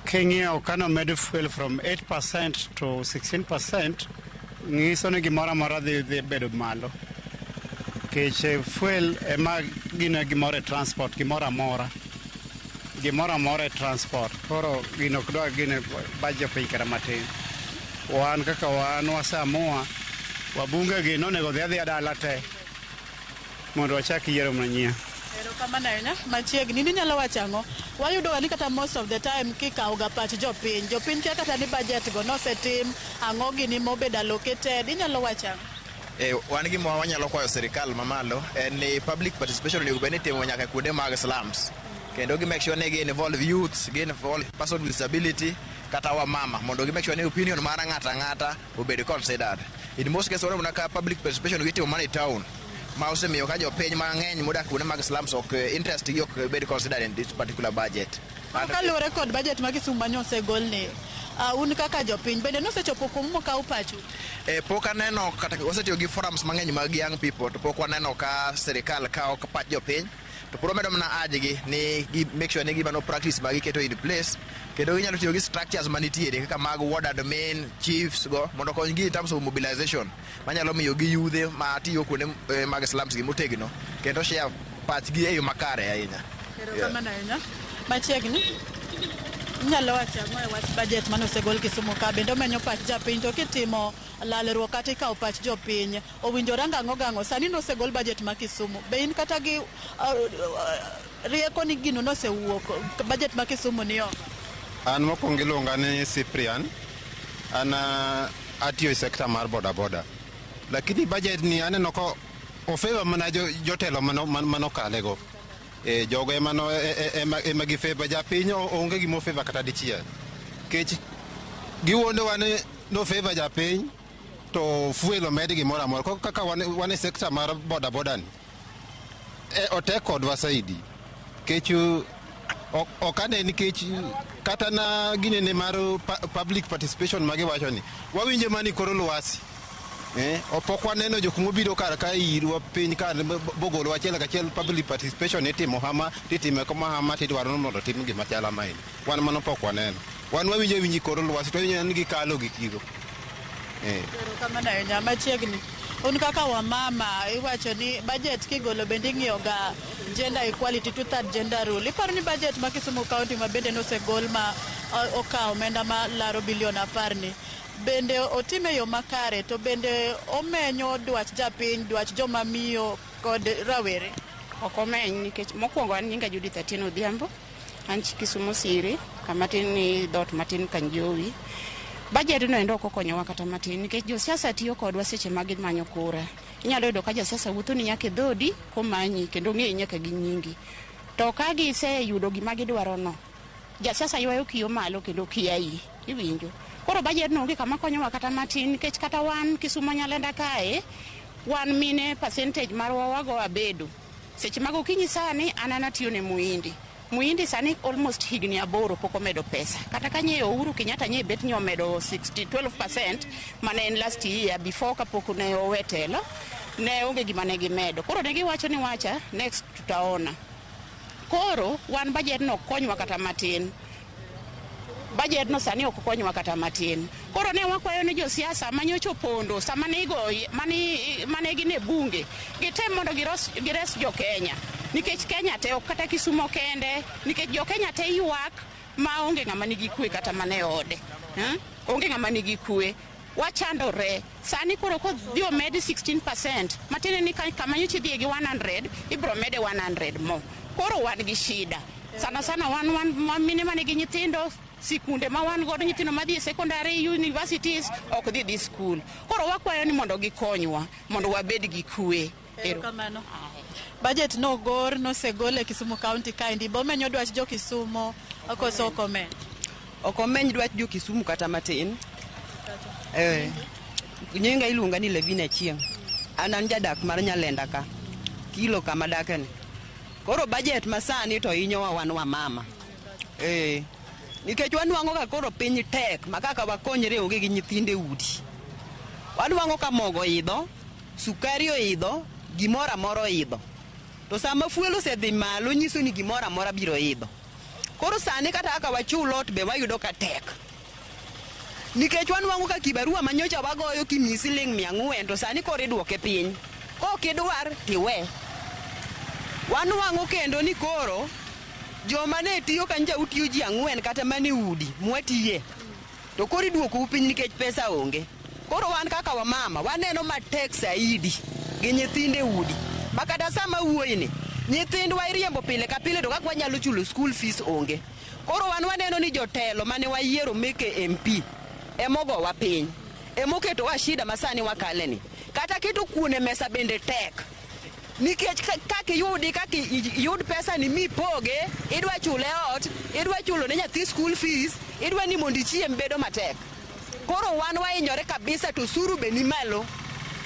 king'iyo kano med fuel from 8% to 16% ng'iso ni gimoro amora dhi bedo malo. Nikech fuel ema gino gimoro e transport gimoro amora e transport. Koro gino ok dwa gine budget piny kata matin. Wan kaka wan wasamua wabunge gi nonego dhi adhiya dala te mondo wachak yiero manyien. Erokamano ahinya. Machiegni ni nyalo wacho ang'o? Wayudo ni kata most of the time kikawo ga pach jopiny kia kata ni budget go nosetim ang'o gini mobedo allocated, inyalo wacho ang'o? Wan gima wanyalo kwayo sirikal mamalo en ni public participation onego bed ni timo nyaka kuonde mag slums kendo gi make sure ni gi involve youths, gi involve person with disability kata wamama mondo gi make sure ni opinion mar ng'ata obed considered. In most cases waneno ka public participation gitimo mana e town ma osemiyo ka jopiny mang'eny modak kuonde mag slums ok interest gi ok bed considered in this particular budget. Kaluwore kod budget ma Kisumu manyo osegol ni un kaka jopiny bende nosechopo kumo kaw pachu? Pok aneno kata wasetiyo gi forums mang'eny mag young people to pok waneno ka sirikal kawo pach jopiny to puro medo mana ajgi ni gi make sure ni gimano practice ma giketo in place kendo ginyalo tiyo gi structures manitiere kaka mag ward admin chiefs go mondo konygi in terms of mobilization manyalo miyo gi yudhe matiyo kuonde mag slums gi motegno kendo share pachgi e yo makare ahinya. Erokamano ahinya. Machiegni nyalo wacho ang'o e wach budget mane osegol Kisumu ka bende omenyo pach japiny to kitimo lalruok kata ikawo pach jopiny owinjore ang'o sani nosegol budget ma Kisumu be in kata gi rieko ni gino nosewuok budget ma Kisumu ni oko? An mokwongo iluonga ni Cyprian, an atiyo e sekta mar bodaboda, lakini budget ni aneno ko ofeva mana jotelo manokalego. Jogo ema gifeva japiny onge gimo feva kata dichiel kech giwonde wane no feva japiny to fuel omed gimoro amora kaka wane sekta mar bodaboda ni otek kodwa saidi kech ok ane nikech kata na ginene mar public participation magiwacho ni wawinje mani koro lwasi opok waneno jok mobiro kar ka irwa piny kar bogolo achiel kachiel public participation itimo hama titime koma hama tidwaro mondo tim gima chala main wan mano pok waneno wan winji koro lwasi to ni gikalo gi kigo. Erokamano ahinya. Machiegni un kaka wamama iwacho ni budget kigolo bende ing'iyo ga gender equality two-third gender rule. Iparo ni budget ma Kisumu County ma bende nosegol ma okawo omenda ma laro bilion 10 ni bende otime yo makare to bende omenyo dwach japiny dwach joma miyo kod rawere? Ok omeny nikech mokwongo an nyinga Judith Atieno Odhiambo, an Kisumu Siri kamatin ni dot matin Kanjowi. Budget no endo ok okonyowa kata matin nikech josiasa tiyo kodwa seche ma gimanyo kura. Inyalo yudo ka jasiasa wuotho ni nyaka dhodi komanyi kendo ng'eyi nyaka gi nyingi to ka giseyudo gima gidwaro no jasiasa ywayo kiyo malo kendo kiai iwinjo. Koro budget no onge kama konyowa kata matin nikech kata wan Kisumu Nyalenda kae wan mine percentage marwa wago abedo seche mag okinyi sani anana tiyo ne Muindi sani almost higni 8 pok omedo pesa kata ka nyiewo Uhuru Kenyatta nye bet ni omedo 12% mane en last year before kapok ne owetelo ne onge gima ne gimedo. Koro ne giwacho ni wacha next tutaona. Koro wan budget no konywa kata matin. Budget no sani ok konywa kata matin. Koro ne wakwayo ni josiasa manyocho pondo sama ne mane gine bunge gitem mondo gires jo Kenya nikech Kenya te ok kata Kisumo kende nikech jo Kenya te ywak ma onge ng'ama nigi kwe kata mane ode. Onge ng'ama nigi kwe. Wachandore. Sani koro kodhi omedi 16%. Matine ni kama nyochi dhiye gi 100, ibro mede 100 mo. Koro wan gi shida. Sana wan mine mane gi nyithindo sikunde ma wan godo nyithindo madhi e secondary universities ok dhi school. Koro wakwayo ni mondo gikonywa mondo wabed gi kwe. Erokamano. Budget no gor no segole Kisumu County kaindi bomenyo dwach jo Kisumu akoso okome. Okomeny dwach jo Kisumu kata matin. Nyinga iluonga ni Levine Chieng. An jadak mar Nyalenda ka. Kilo kama dakani. Koro budget masani to inyowa wan wa mama. Nikech wanwango ka koro piny tek makaka wakonyre onge gi nyithinde udi. Wanwango ka mogo idho, sukari oidho, gimora moro idho. To sama fuel osedhi malo nyiso ni gimora mora biro idho. Koro sani kata aka wachulot be wayudo ka tek. Nikech wanwango ka kibarua manyocha wagoyo kimi siling 400 to sani koro idwoke piny. Kokidwar tiwe. Wanwango kendo ni koro joma ne tiyo kanja utiyo ji 4 kata mane udi mwatiye. To koro idwoko piny nikech pesa onge. Koro wan kaka wa mama waneno matek saidi gi nyithinde udi. Makata sama wuoyini nyithindwa iriembo pile ka pile to kaka wanyalo chulo school fees onge. Koro wan waneno ni jotelo mane wayiero meke MP emogo wa piny. Emoketo wa shida masani wakaleni. Kata kitu kuone mesa bende tek. Nikech kaki yud pesa ni mipoge, idwa chule ot, idwa chulo ne nyathi school fees, idwa ni mondi chiem bedo matek. Koro wan wainyore kabisa to suru be ni malo.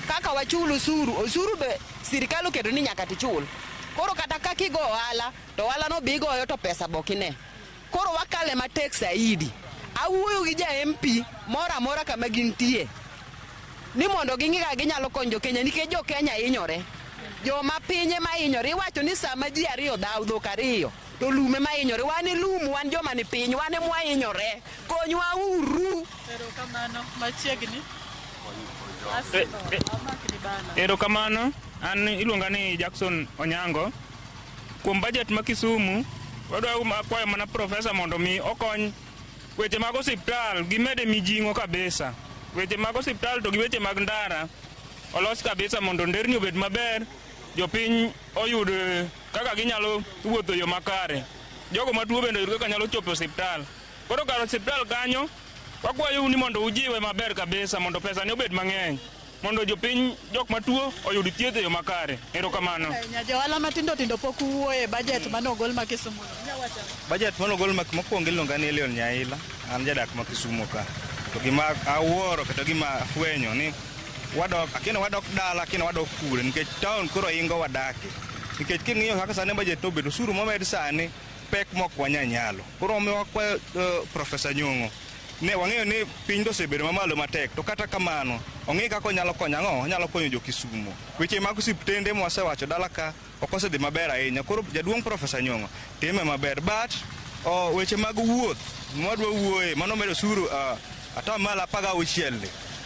Kaka wachulo osuru be sirikal oketo ni nyaka tichul. Koro kata kaki go ohala, to ohala no bigoyo to pesa bokine. Koro wakale matek saidi. Awuoyo gi ja MP mora kama gintie. Ni mondo ging'iga ginyalo konyo Kenya nikech jo Kenya inyore. Joma pinye ma inyore iwacho ni sama ji ariyo dhaw dhok ariyo to lume ma inyore wan lum wan joma ni piny wan mwa inyore konywa uru. Erokamano machiegni. Erokamano an iluonga ni Jackson Onyango. Kuom budget ma Kisumu wadwa kwayo mana profesa mondo mi okony weche mag osiptal gimede mijing'o kabisa. Weche mag osiptal to gi weche mag ndara olos kabisa mondo nderni obed maber, jopiny oyud kaka ginyalo wuotho yo makare. Jogo matuo bende oyud kaka nyalo chopo osiptal. Koro kar osiptal kanyo wakwayo ni mondo ujiwe maber kabisa mondo pesa ni obed mang'eny. Mondo jopiny jok matuo oyud thieth e yo makare. Erokamano. Johala matindo pok wuoye budget manogol ma Kisumu. Budget manogol mokwongo iluonga ni Elion Nyaila. An jadak ma Kisumu ka. To gima awuoro kata gima afwenyo ni wadok dala kendo wadok kure nikech town koro ingo wadake. Nikech king'iyo kaka sani budget to bedo osuru momed sani pek mok wanyanyalo. Koro omiyo wakwayo Profesa Nyong'o. Ne wang'eyo ni piny osebedo mamalo matek to kata kamano ong'e kaka onyalo konyo ang'o onyalo konyo jo Kisumu. Weche mag osiptende mwasewacho dala ka ok osedhi maber ahinya. Koro jaduong' Profesa Nyong'o time maber but weche mag wuoth mwadwa wuoye mano medo osuru atamalo 16.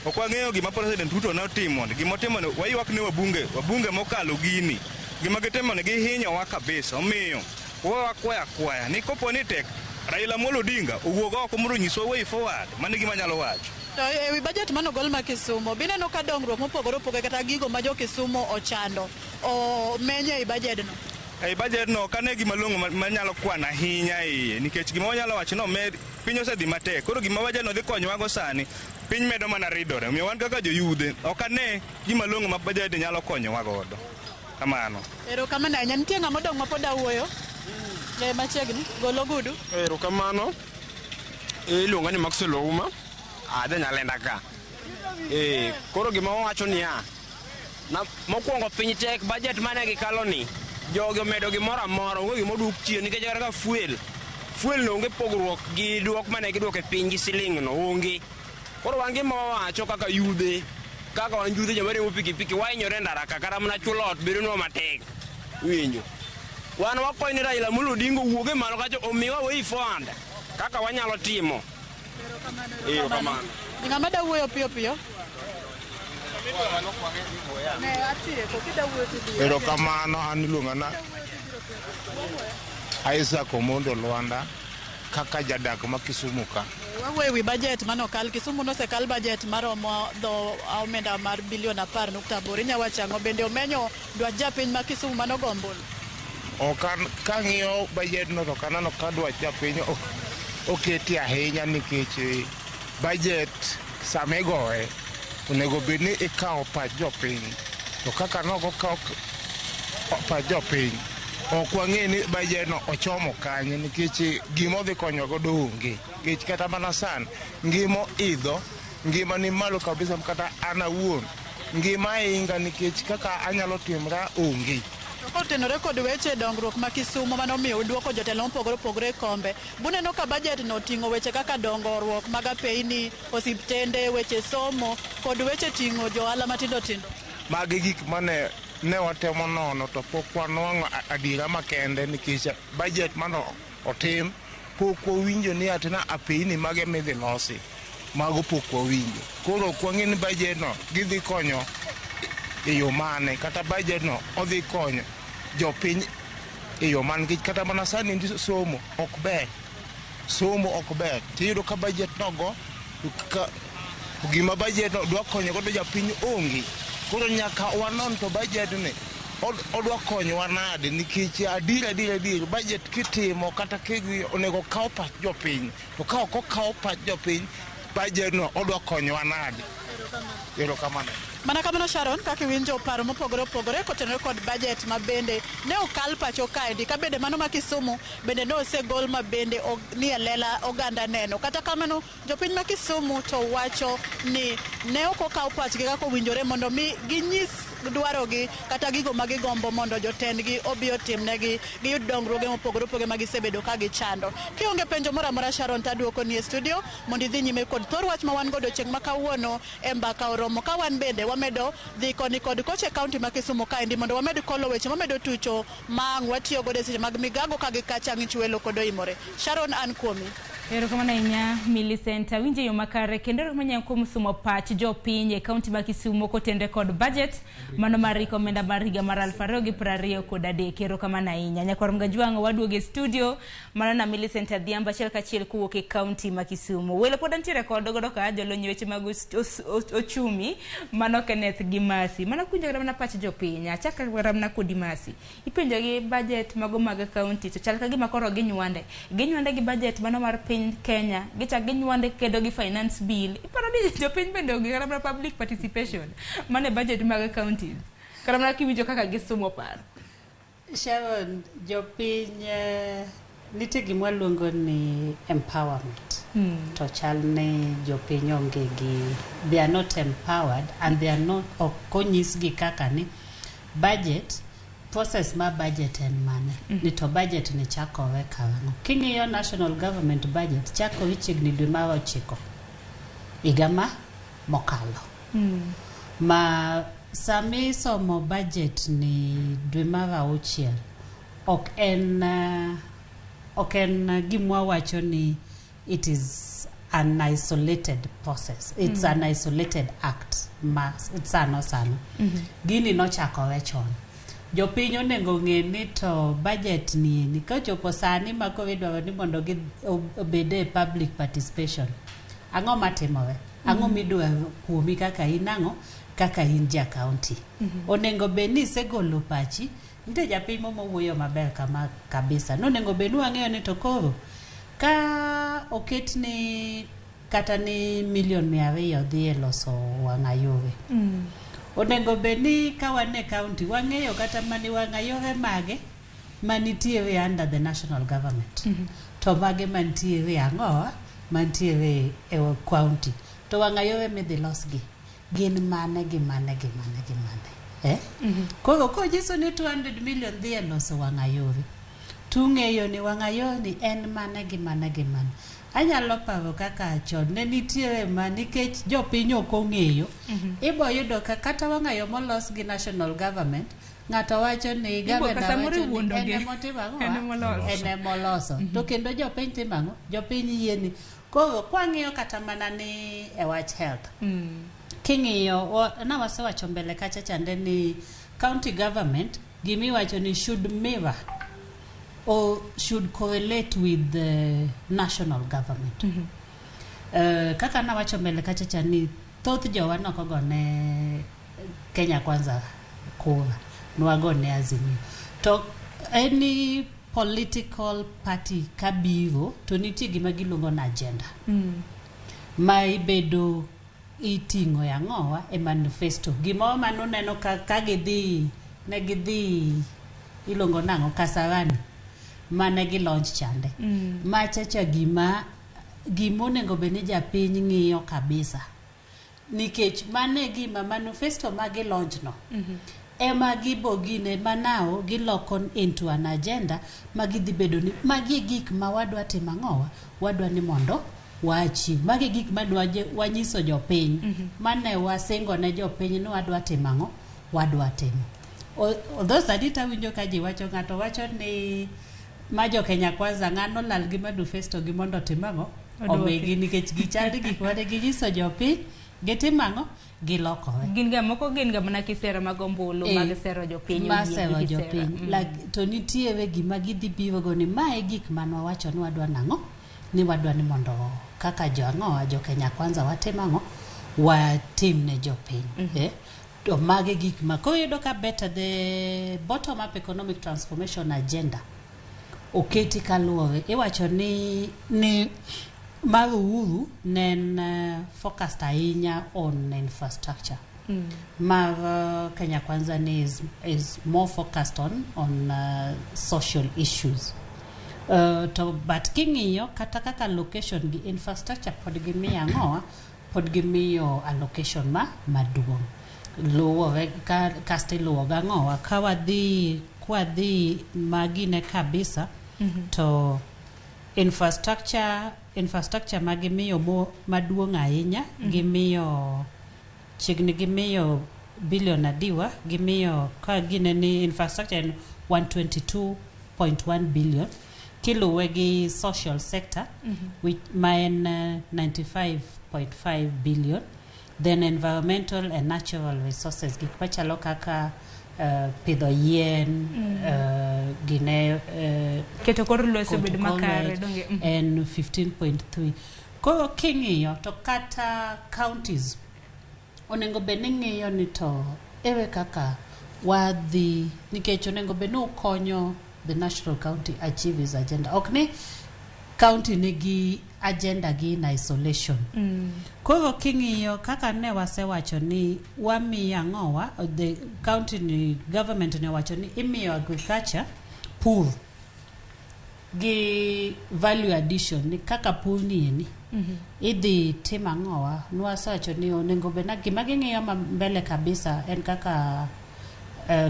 Ok wang'eyo gima President Ruto notimo gimotimo ne waywak ne wabunge mokalo gini gima gitimo ne gihinyowa kabisa. Omiyo wakwaya ni kopo ni tek Raila Amolo Odinga owuog oko mondo nyiswa way forward. Mano gima nyalo wacho. To ewi budget manogol ma Kisumu bineno ka dongruok mopogore opogore kata gigo ma jo Kisumu ochando o menye e budget no. Ei budget no kane gima longo manyalo kwana ahinya iye nikech gima wanyalo wacho no med piny osedhi matek. Koro gima budget no dhi konyowa go sani piny medo mana ridore. Omiyo wan kaka joyudhe ok ane gima longo ma budget nyalo konyowa godo. Kamano. Erokamano ahinya. Nitie ng'ama odong' ma pod awuoyo. Machiegni golo gudu. Erokamano. Iluonga ni Maxwell Ouma. Adhi Nyalenda ka. Koro gima wawacho niya. Mokwongo piny tek budget mane gikalo ni jogi omedo gimoro amora onge gimoduk chien nikech kaka fuel no onge pogruok gi duok mane gidwoko e piny gi siling no onge. Koro wan gima wawacho kaka yudhe kaka wan yudhe joma riembo pikipiki wainyore ndara ka kata mana chulo ot bedo nwa matek. Winjo wan wakwayo ni Raila Amolo Odinga wuoge malo kacho omiwa way forward kaka wanyalo timo. Erokamano. Ng'ama da wuoyo piyo. Erokamano an iluonga na Isaac Omondo Lwanda kaka jadak ma Kisumu ka. Wawewi budget mano kal Kisumu no se kal budget maromo do omenda mar bilion 10.8 nyawachango bende omenyo dwa japiny ma Kisumu mano gombol. Okan kang'iyo budget no to kanano ka dwa japiny oketi ahinya nikech budget samegoe onego bed ni ikawo pach jopiny to kaka nogo kawo pach jopiny ok wang'e ni bajedno ochomo kanye nikech gima odhi konyo godo onge nikech kata mana san ngima idho ngima ni malo kabisa kata an awuon ngima inga nikech kaka anyalo timra onge. Kotenore kod weche dongruok ma Kisumu manomiyo duoko jotelo mopogore opogore kombe, buneno ka budget no ting'o weche kaka dongruok mag apeyni, osiptende, weche somo kod weche ting'o johala matindo tindo. Magi gik mane ne watemo nono to pok wanwang'o adiera makende nikech budget mano otim pok wawinjo ni atina apeyni mage midhi losi mago pok wawinjo. Koro ok wang'e ni budget no gidhi konyo e yo mane kata budget no odhi konyo jopiny e yo man gi kata mana sani ndi somo ok ber tiyudo ka budget no go gima budget no dwa konyo godo japiny onge. Koro nyaka wanon to budget ni odwa konyowa nade nikech adier budget kitimo kata kigi onego kaw pach jopiny to ka ok okaw pach jopiny budget no odwa konyowa nade. Erokamano. Mana kamano Sharon, kaka iwinjo paro mopogore opogore kotenore kod budget ma bende ne okal pacho kaendi ka bende mano ma Kisumu bende ne osegol ma bende ni e lela oganda neno. Kata kamano jopiny ma Kisumu to wacho ni ne ok okaw pachgi kaka owinjore mondo mi ginyis dwarogi kata gigo ma gigombo mondo jotendgi obi otimnegi giyud dongruoge mopogore opogore ma gisebedo ka gichando. Kionge penjo moro amora Sharon taduoko ni e studio mondo idhi nyime kod thor wach ma wan godo chieng' ma kawuono e mbaka oromo ka wan bende wamedo dhi koni kod koche kaunti ma Kisumu kaendi mondo wamed kolo weche mamedo tucho ma ang' watiyo godo e seche mag migago ka gikacha ng'ich welo kod oimore. Sharon an kuomi. Erokamano ahinya Millicent, awinjo yo makare kendo erokamano kuom sumo pach jopiny e kaunti ma Kisumu kotende kod budget mano mar omenda mar higa mar 2023. Erokamano ahinya Nyakwar Mgajwang'o waduoge studio mano na Millicent Adhiambo achiel kachiel kuwuok e kaunti ma Kisumu. Welo pod antiere kod godo ka jolony weche mag ochumi mano Kenneth Gimasi mano kunjo mana pach jopiny achaka ramna kodi Masi ipenjo gi budget mago mag kaunti to chal ka gima koro ginywande gi budget mano mar Kenya gichak ginywande kedo gi finance bill iparo ni jopiny bende onge kata public participation mane budget mag counties kata mana kiwinjo kaka gisumo paro. Sharon, jopiny nitie gima luongo ni empowerment to chal ne jopiny onge gi they are not empowered and they are not okonyis gi kaka ni budget process ma budget en mane ni to budget ni chako we kawango king'iyo national government budget chako wichigni dwe ma 9 higa ma mokalo ma sami somo budget ni dwe ma 6 ok en gimwa wacho ni it is an isolated process it's an isolated act it's sano gini nochako we chon jopiny onego ng'e ni to budget ni kochopo sani ma kovidwa ni mondo obede public participation ang'o matimore ang'o midwa kuomi kaka inang'o kaka in ja county onego bed ni segolo pachi nite japiny mowuoyo maber kama kabisa nonego bed ni wang'eyo ni to koro ka oket ni kata ni milion 200 dhi e loso wang'ayore onego bed ni ka wan e county wang'eyo kata mani wang'ayore mage manitiere under the national government to mage manitiere ang'o manitiere e county to wang'ayore midhi losgi gin mane koro konyiso ni 200 million dhi e loso wang'ayore tung'eyo ni wang'ayore ni en mane anyalo paro kaka chon ne nitiere ma nikech jopiny ok ong'eyo ibo yudo ka kata wang'ayo molos gi national government ng'ato wacho ni gavana wacho ni ene moloso to kendo jopiny timang'o jopiny yieni koro kwang'iyo kata mana ni e wach health king'iyo na wasewacho mbele kacha chande ni county government gimi wacho ni should mirror or should correlate with the national government. Kaka na wacho mbele kachacha ni thoth jowa nokogone Kenya Kwanza kura nwagone Azimio to any political party kabiro to nitie gima giluongo na agenda ma ibedo iting'o yang'owa e manifesto gima mano neno ka gidhi ne gidhi ilongo nango Kasarani mane gi launch chande machacha gima onego beni japiny ng'iyo kabisa nikech mane gima manifesto magi launch no ema gibogine manao giloko into an agenda magidhi bedo ni magi gik ma wadwa timo ang'owa wadwa ni mondo wachi magi gik madwaje wanyiso jopiny mane wasengo ne jopiny ni wadwa timo ang'o wadwa timo those adita winjo ka ji wacho ng'ato wacho ni majo Kenya Kwanza ng'ano lal gi manifesto gi mondo timango omegi nikech gichaldi gik mane ginyiso jopiny gitimango gilokore gin ga moko gin ga mana kisera magombolo mag sero jopiny to nitie gima gidhi biro go ni mae gik manwa wacho ni wadwa nang'o ni wadwa ni mondo kaka jo Kenya Kwanza watimango watim ne jopiny to mage gik ma koyudo ka better the bottom up economic transformation agenda oketi kaluore iwacho ni mar Uhuru nen focused ahinya on infrastructure mar Kenya Kwanza is more focused on social issues to but king'iyo kata kaka location gi infrastructure pod gimiyo ang'owa pod gimiyo allocation maduong' luwore kaste luwo gang'owa kwadhi magine kabisa to infrastructure magimiyo maduong' ahinya gimiyo chigni gimiyo billion adiwa gimiyo ka gine ni infrastructure 122.1 billion kiluwe gi social sector which maen 95.5 billion then environmental and natural resources gik machalo kaka pidho yien gine keto kor lwese bedo makare donge and 15.3 koro king'iyo to kata counties onego beni ng'iyo ni to ewe kaka wadhi nikech onego beni ukonyo the national county achieve his agenda okni county nigi agenda gi in isolation koro king'iyo kaka ne wasewacho ni wamiyo ang'owa the county ni government ne wacho ni imiyo agriculture pur gi value addition ni kaka pur ni eni idhi tim ang'owa nwasacho ni onego bena gima ging'iyo mbele kabisa en kaka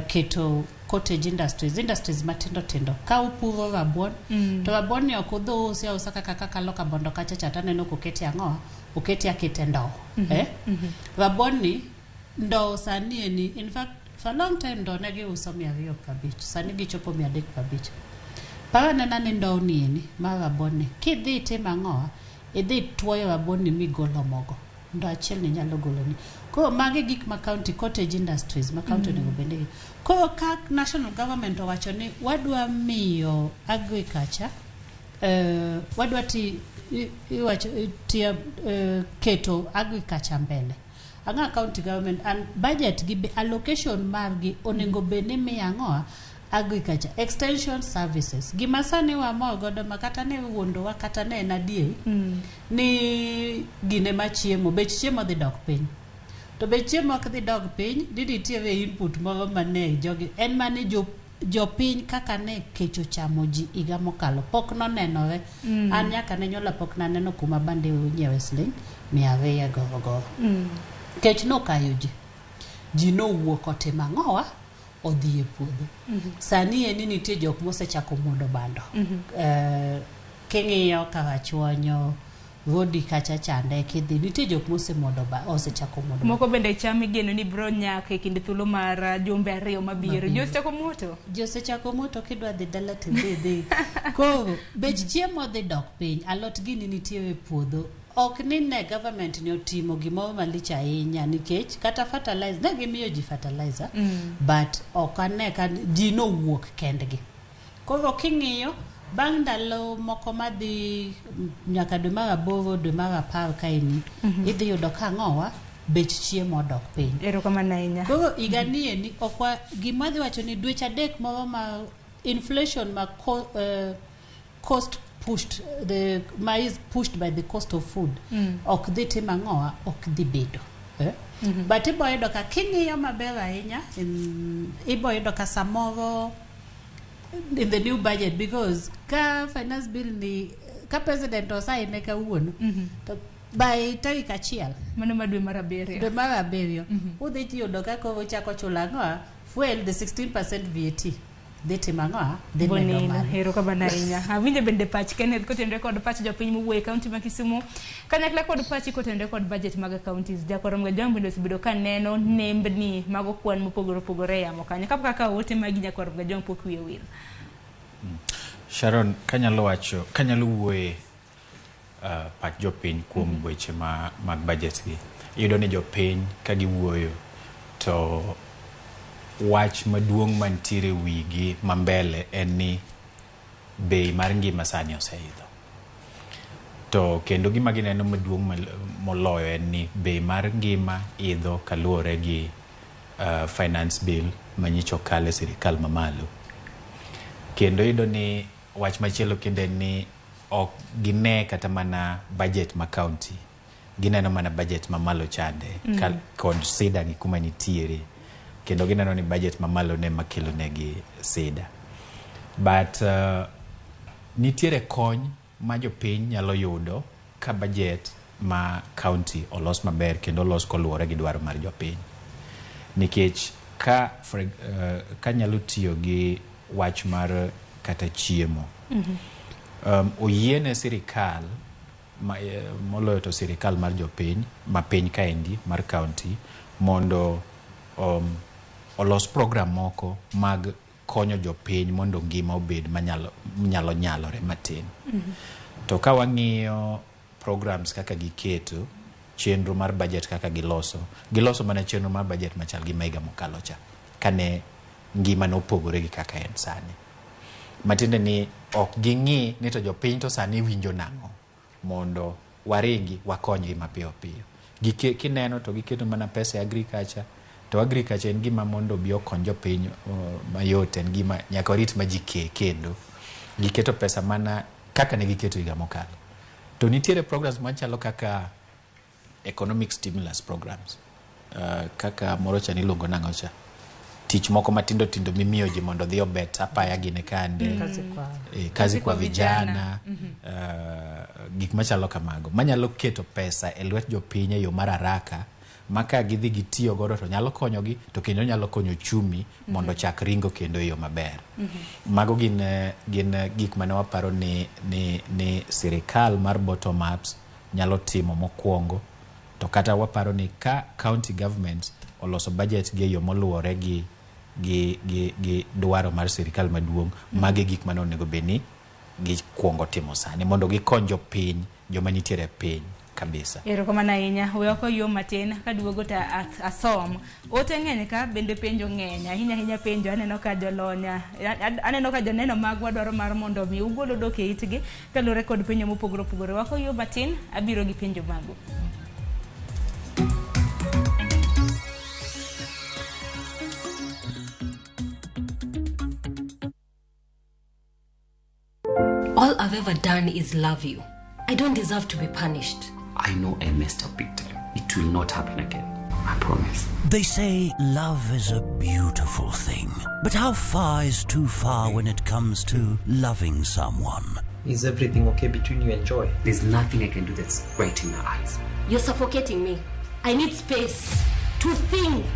keto cottage industries matindo ka upuro rabuon to rabuon ni ok udho usa kaka loka bondo kacha chata neno koketi ang'owa oketi akete ndoo rabuon ni ndoo sani ni in fact for long time ndoo ne giuso 250 sani gichopo 350 para nena ni ndoo ni eni mar rabuon ni kidhi tim ang'owa idhi tuoyo rabuon ni migolo mogo ndo achiel ni nyalo golo ni ko mage gik ma county cottage industries ma county nego bende ko ka national government owacho ni wadwa miyo agriculture wadwa iwacho keto agriculture mbele anga county government and budget gi allocation margi onego bene mi ang'oa agriculture extension services gima sani wa mogodo makata ne wuondo wa kata ne nadie ni gine machiemo bech chiemo dhi dok piny to bech chiemo ok dhi dok piny didi tiere input moro mane jogi en mane jopiny kaka ne kecho chamo ji iga mokalo pok nonenore an nyaka ne nyola pok naneno kuma bande nyiewe siling 200 goro kech nokayo ji nowuok otimo ang'owa odhi e puodho sani eni nitie jok mosechako mondo bando king'iyo kaka chwonyo vodi kacha chande kidhi nitie jok mosemondo osechako mondo moko bende chami geno ni bro nyaka e kinde thuolo mar jumbe ariyo mabiro josechako moto kidwa dhi dala tidhi koro bech chiemo dhi dok piny alot gini nitie e puodho ok ni ne government ni otimo gimoro malich ahinya nikech kata fertilizer ne gimiyo ji fertilizer but ok ane ka ji nowuok kendgi Koro king'iyo bang' ndalo moko madhi nyaka dwe mar 8 dwe mar 10 kaini idhi yudo ka ng'owa bech chiemo odok piny. Erokamano ahinya. Koro iganie ni okwa gima dhi wacho ni dweche adek moro ma inflation ma cost pushed the is pushed by the cost of food ok dhi timo ang'owa ok dhi bedo but ibo yudo ka king'iyo maber ahinya ibo yudo ka samoro in the new budget because ka finance bill ni ka president osaine kawuono to by tarik 1 mano ma dwe mar 7 udhi yudo ka koro chako chulo ang'owa fuel the 16% VAT dhi timo ang'owa dhi medo malo. Erokamano ahinya. Awinjo bende pach Kenneth kotenore kod pach jopiny mowuok e kaunti ma Kisumu kanyakla kod pachi kotenore kod budget mag counties. Jakorom Gajwang bende osebedo ka neno nembni mag kwan mopogore opogore yamo kanyo kapok kaka ote magi Jakorom Gajwang pok wiye wil. Sharon, kanyalo wuoye pach jopiny kuom weche mag budget gi. Iyudo ni jopiny ka giwuoyo to wach maduong' mantiere wigi mambele en ni bei mar ngima sani oseidho. To kendo gima gineno maduong' moloyo en ni bei mar ngima idho kaluwore gi finance bill manyicho kale sirikal mamalo. Kendo iyudo ni wach machielo kende ni ok gine kata mana budget ma county, gineno mana budget mamalo chande kod sida gi kuma nitiere. Kendo gineno ni budget mamalo ne makelo negi sida. But nitiere kony ma jopiny nyalo yudo ka budget ma county olos maber kendo olos koluwore gi dwaro mar jopiny. Nikech ka nyalo tiyo gi wach mar kata chiemo. Oyiene sirikal moloyo to sirikal mar jopiny ma piny kaendi mar county mondo olos program moko mag konyo jopiny mondo ngima obed manyalo nyalore matin. To ka wang'iyo programs kaka giketo chenro mar budget kaka giloso mana chenro mar budget machal gi mega mokalo cha kane ngima no pogore gi kaka en sani. Matinde ni ok ging'i ni to jopiny to sani winjo nang'o mondo waringi wakonygi mapiyo piyo. Kineno to giketo mana pesa agriculture. To agriculture en gima mondo bi okony jopiny mayot, en gima nyaka warit ma ji kendo giketo pesa mana kaka ne giketo higa mokalo. To nitiere programs machalo kaka economic stimulus programs, kaka moro cha niluongo nang'o cha, tich moko matindo tindo mimiyo ji mondo dhi obet apaya gine kande, kazi kwa vijana, gik machalo kamago manyalo keto pesa e lwet jopiny e yo mar haraka maka gidhi gitiyo godo to nyalo konyogi to kendo nyalo konyo chumi mondo chak ringo kendo e yo maber. Mago gin gik mane waparo ni sirikal mar bottom ups nyalo timo mokwongo. To kata waparo ni ka county government oloso budget gi yo moluwore gi dwaro mar sirikal maduong', mage gik mane onego beni gikwongo timo sani mondo gikony jopiny, joma nitiere piny kabisa. Erokamano ahinya. We oko yo matin kaduogo ta asom. Ote ng'eny ka bende penjo ng'eny ahinya penjo aneno ka jolonya aneno ka joneno magwa dwaro mar mondo mi ugolo dok e itgi kalure kod penjo mopogore opogore. Wako yo matin abiro gi penjo mago. All I've ever done is love you. I don't deserve to be punished. I know I messed up big time. It will not happen again. I promise. They say love is a beautiful thing. But how far is too far when it comes to loving someone? Is everything okay between you and Joy? There's nothing I can do that's right in your eyes. You're suffocating me. I need space to think.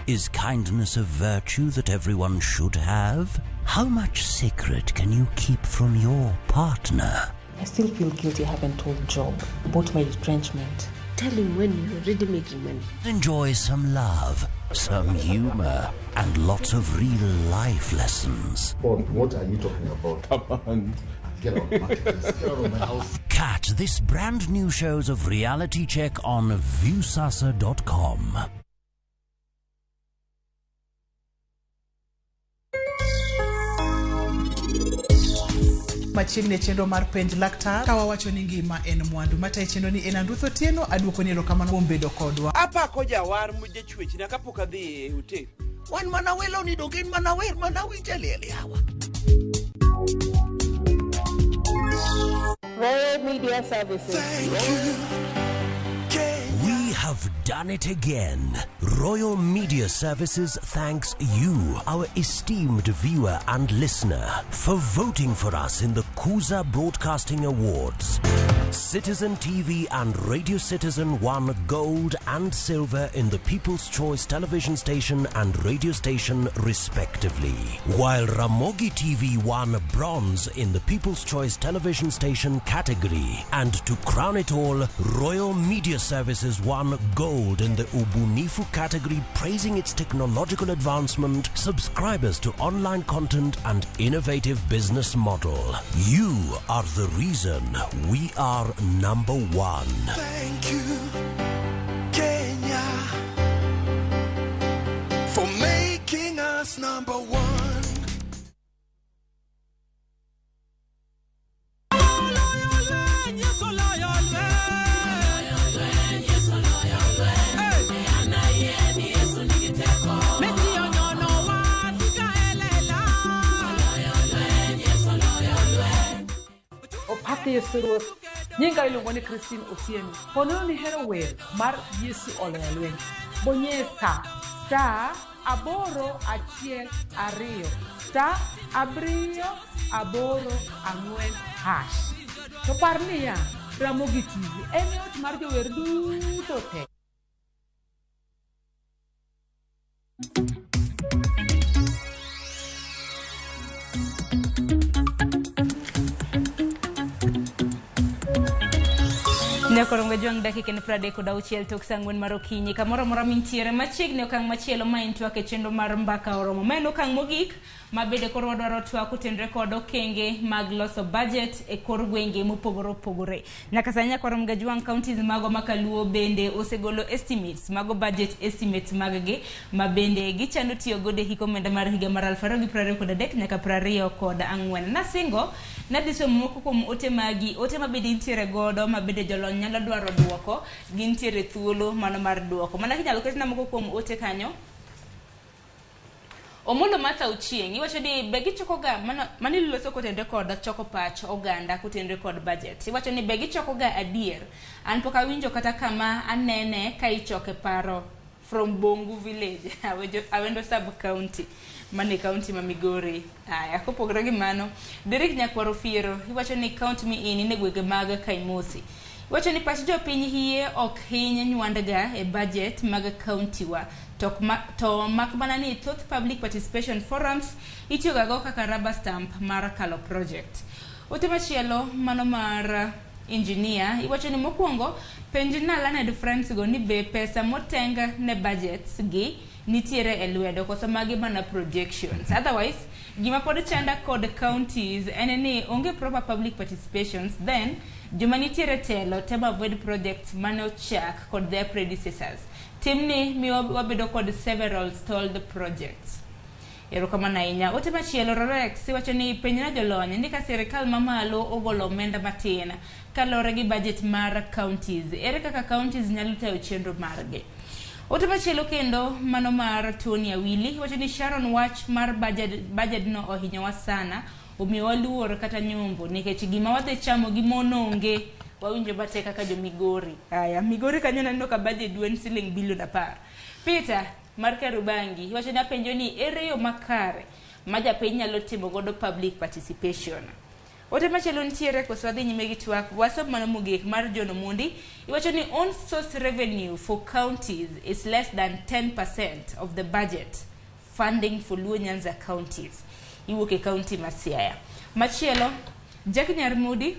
Is kindness a virtue that everyone should have? How much secret can you keep from your partner? I still feel guilty I haven't told Job about my retrenchment. Tell him when you're already making money. Enjoy some love, some humor, and lots of real life lessons. What are you talking about? Come on. Get out of my house. Catch this brand new shows of Reality Check on viewsasa.com. machiegni chenro mar penj laktar ka wawacho ni ngima en mwandu. Matayo chenro ni en Andruth Otieno, aduoko ni erokamano kuom bedo kodwa. Apako jawar mujechwech na kapok adhi e hotel. Wan mana welo ni dogin mana wer mana winja lele hawa. Royal Media Services. Thank you. We have done it again. Royal Media Services thanks you, our esteemed viewer and listener, for voting for us in the Kuza Broadcasting Awards. Citizen TV and Radio Citizen won gold and silver in the People's Choice television station and radio station respectively, while Ramogi TV won bronze in the People's Choice television station category. And to crown it all, Royal Media Services won gold in the Ubunifu category, praising its technological advancement, subscribers to online content and innovative business model. You are the reason we are number one. Thank you, Kenya, for making us number one. Opaki Yesu Ruoth. Nyinga iluongo ni Christine Otieno. Pono ni hero wer mar Yesu oloyo lweny. Bonye star 812 star 784 hash. To par niya, Ramogi TV en ot mar jower duto te. Nekorongo juang dakika ni 36 tok sangwen mar okinyi kamoro mora mintiere machiegni okang' machielo ma en twak e chenro mar mbaka oromo ma en okang' mogik mabede koro wadwaro twak kutendre kod okenge mag loso budget e kor gwenge mopogore opogore. Nyaka sani Nyakorom Gajuang counties mago makaluo bende osegolo estimates mago budget estimates maggi mabende gichano tiyo godo e hiko omenda mar higa mar 2023 nyaka 2024. Nasingo nadiso moko kuom ote magi ote mabede intiere godo mabede jolony nyalo dwaro duoko gintiere thuolo mano mar duoko. Mana kinyalo ketna moko kuom ote kanyo. Omolo mata uchieng iwacho ni begi choko ga mani loso kotende kod choko pach oganda kutendre kod budget. Iwacho ni begi choko ga adier an poka winjo kata kama anene ka ichoke paro from Bongu village awendo sub county mane county ma Migori. Aya kopogore gi mano Derek Nyakwaro Fiero iwacho ni county mi ini ne gwege mag Kaimosi. Iwacho ni pach jopiny hie ok hiny nywandga e budget mag county wa to makmana ni thoth public participation forums itiyogago kaka rubber stamp mar kalo project. Ote machielo mano mar engineer iwacho ni mokwongo penj na Leonard Friends go ni be pesa motenga ne budgets gi nitiere e lwedo koso magi mana projections. Otherwise gima pod chanda kod counties en ni onge proper public participations, then joma nitiere telo tema avoid projects mane ochak kod their predecessors. Timni mi wabedo kod several stalled projects. Erokamano ahinya. Ote machielo Rorex iwacho ni penj na jolony ni ka sirikal mamalo ogolo omenda matin kalore gi budget mar counties. Ere kaka counties nyalo tayo chenro margi. Ote machielo kendo mano mar Tony Awili iwacho ni Sharon wach mar budget no ohinyowa sana omiyo waluor kata nyombo nikech gima wadhi chamo gi mononge wawinjo bate kaka jo Migori. Aya Migori kanyo naneno ka budget dwen siling bilion 10. Peter mar Karubangi iwacho ni apenjo ni ere yo makare ma japiny nyalo timo godo public participation. Ote machielo ntiere koso wadhi nyime gi twak wasob mano mogik mar John Omondi iwacho ni on source revenue for counties is less than 10% of the budget funding for Luo Nyanza counties. Iwuok e county ma Siaya. Machielo Jack Nyarmudi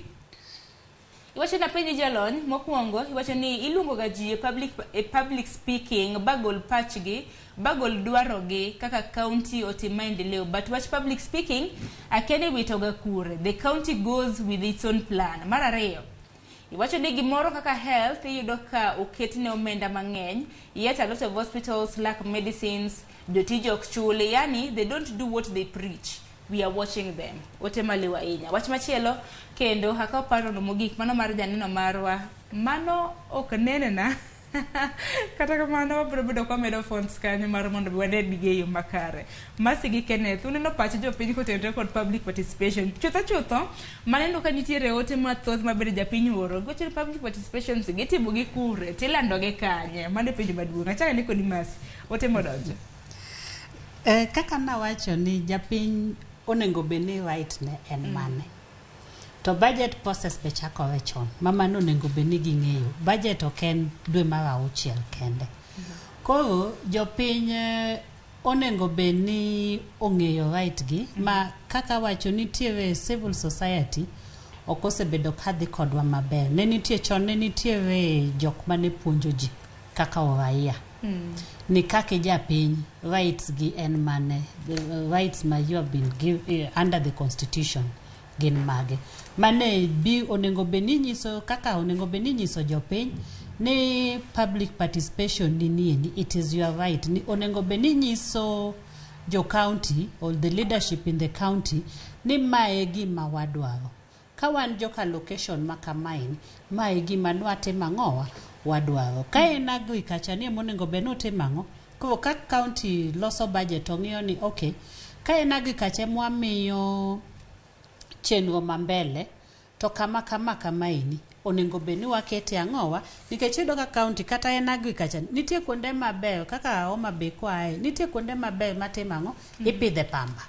iwacho na penj jalony mokwongo iwacho ni iluongo ga ji e public speaking bagol pachgi bagol dwarogi kaka county otim maendeleo, but wach public speaking akene witoga kure. The county goes with its own plan. Mar ariyo iwacho ni gimoro kaka health iyudo ka oketne omenda mang'eny, yet a lot of hospitals lack medicines, jotije ok chuli, yani they don't do what they preach. we are watching them. Ote maliwa inya. Wach machielo kendo haka paro no mogik mano mar janino marwa. Mano ok nene na. Kata kamano wabiro bedo kwa medo fonts kanyo mar mondo wane dige yo makare. Masi gi Kenneth uneno pacho jopiny kotenore kod public participation. Chutho maneno ka nitiere ote mathoth mabedo japiny oro. Goche public participation gitimo gi kure tilando gi kanye. Mane penjo maduong'. Achaka ni kodi masi. Ote modonjo. Kaka nawacho ni japiny onengo beni right ne en mane. To budget process be chakore chon. Mama no onengo beni ging'eyo. Budget oken dwe mar 6 kende. Koro jopiny onengo beni ong'eyo right gi ma kaka wacho nitiere civil society okosebedo kadhi kodwa maber. Ne nitie chon ne nitiere jok mane puonjo ji kaka oraia. Ni kake japiny rights gi en mane, the rights ma you have been given under the constitution gin mage. Mane bi onengo beni nyiso kaka onengo beni nyiso jopiny ni public participation ni it is your right. Ni onengo beni nyiso jo county or the leadership in the county ni mae gima wadwaro. Ka wan joka location makamain mae gima nwatimo ang'owa wadwaro. Ka en agriculture ni monengo beno timang'o. Koro ka county loso budget ong'iyo ni okay. Ka en agriculture mwamiyo chenro mambele to kama ini onengo beni wakete ang'owa nikech iyudo ka county kata en agriculture nitie kuonde maber kaka Homa Bay kwae nitie kuonde maber matimo ang'o ipidhe pamba.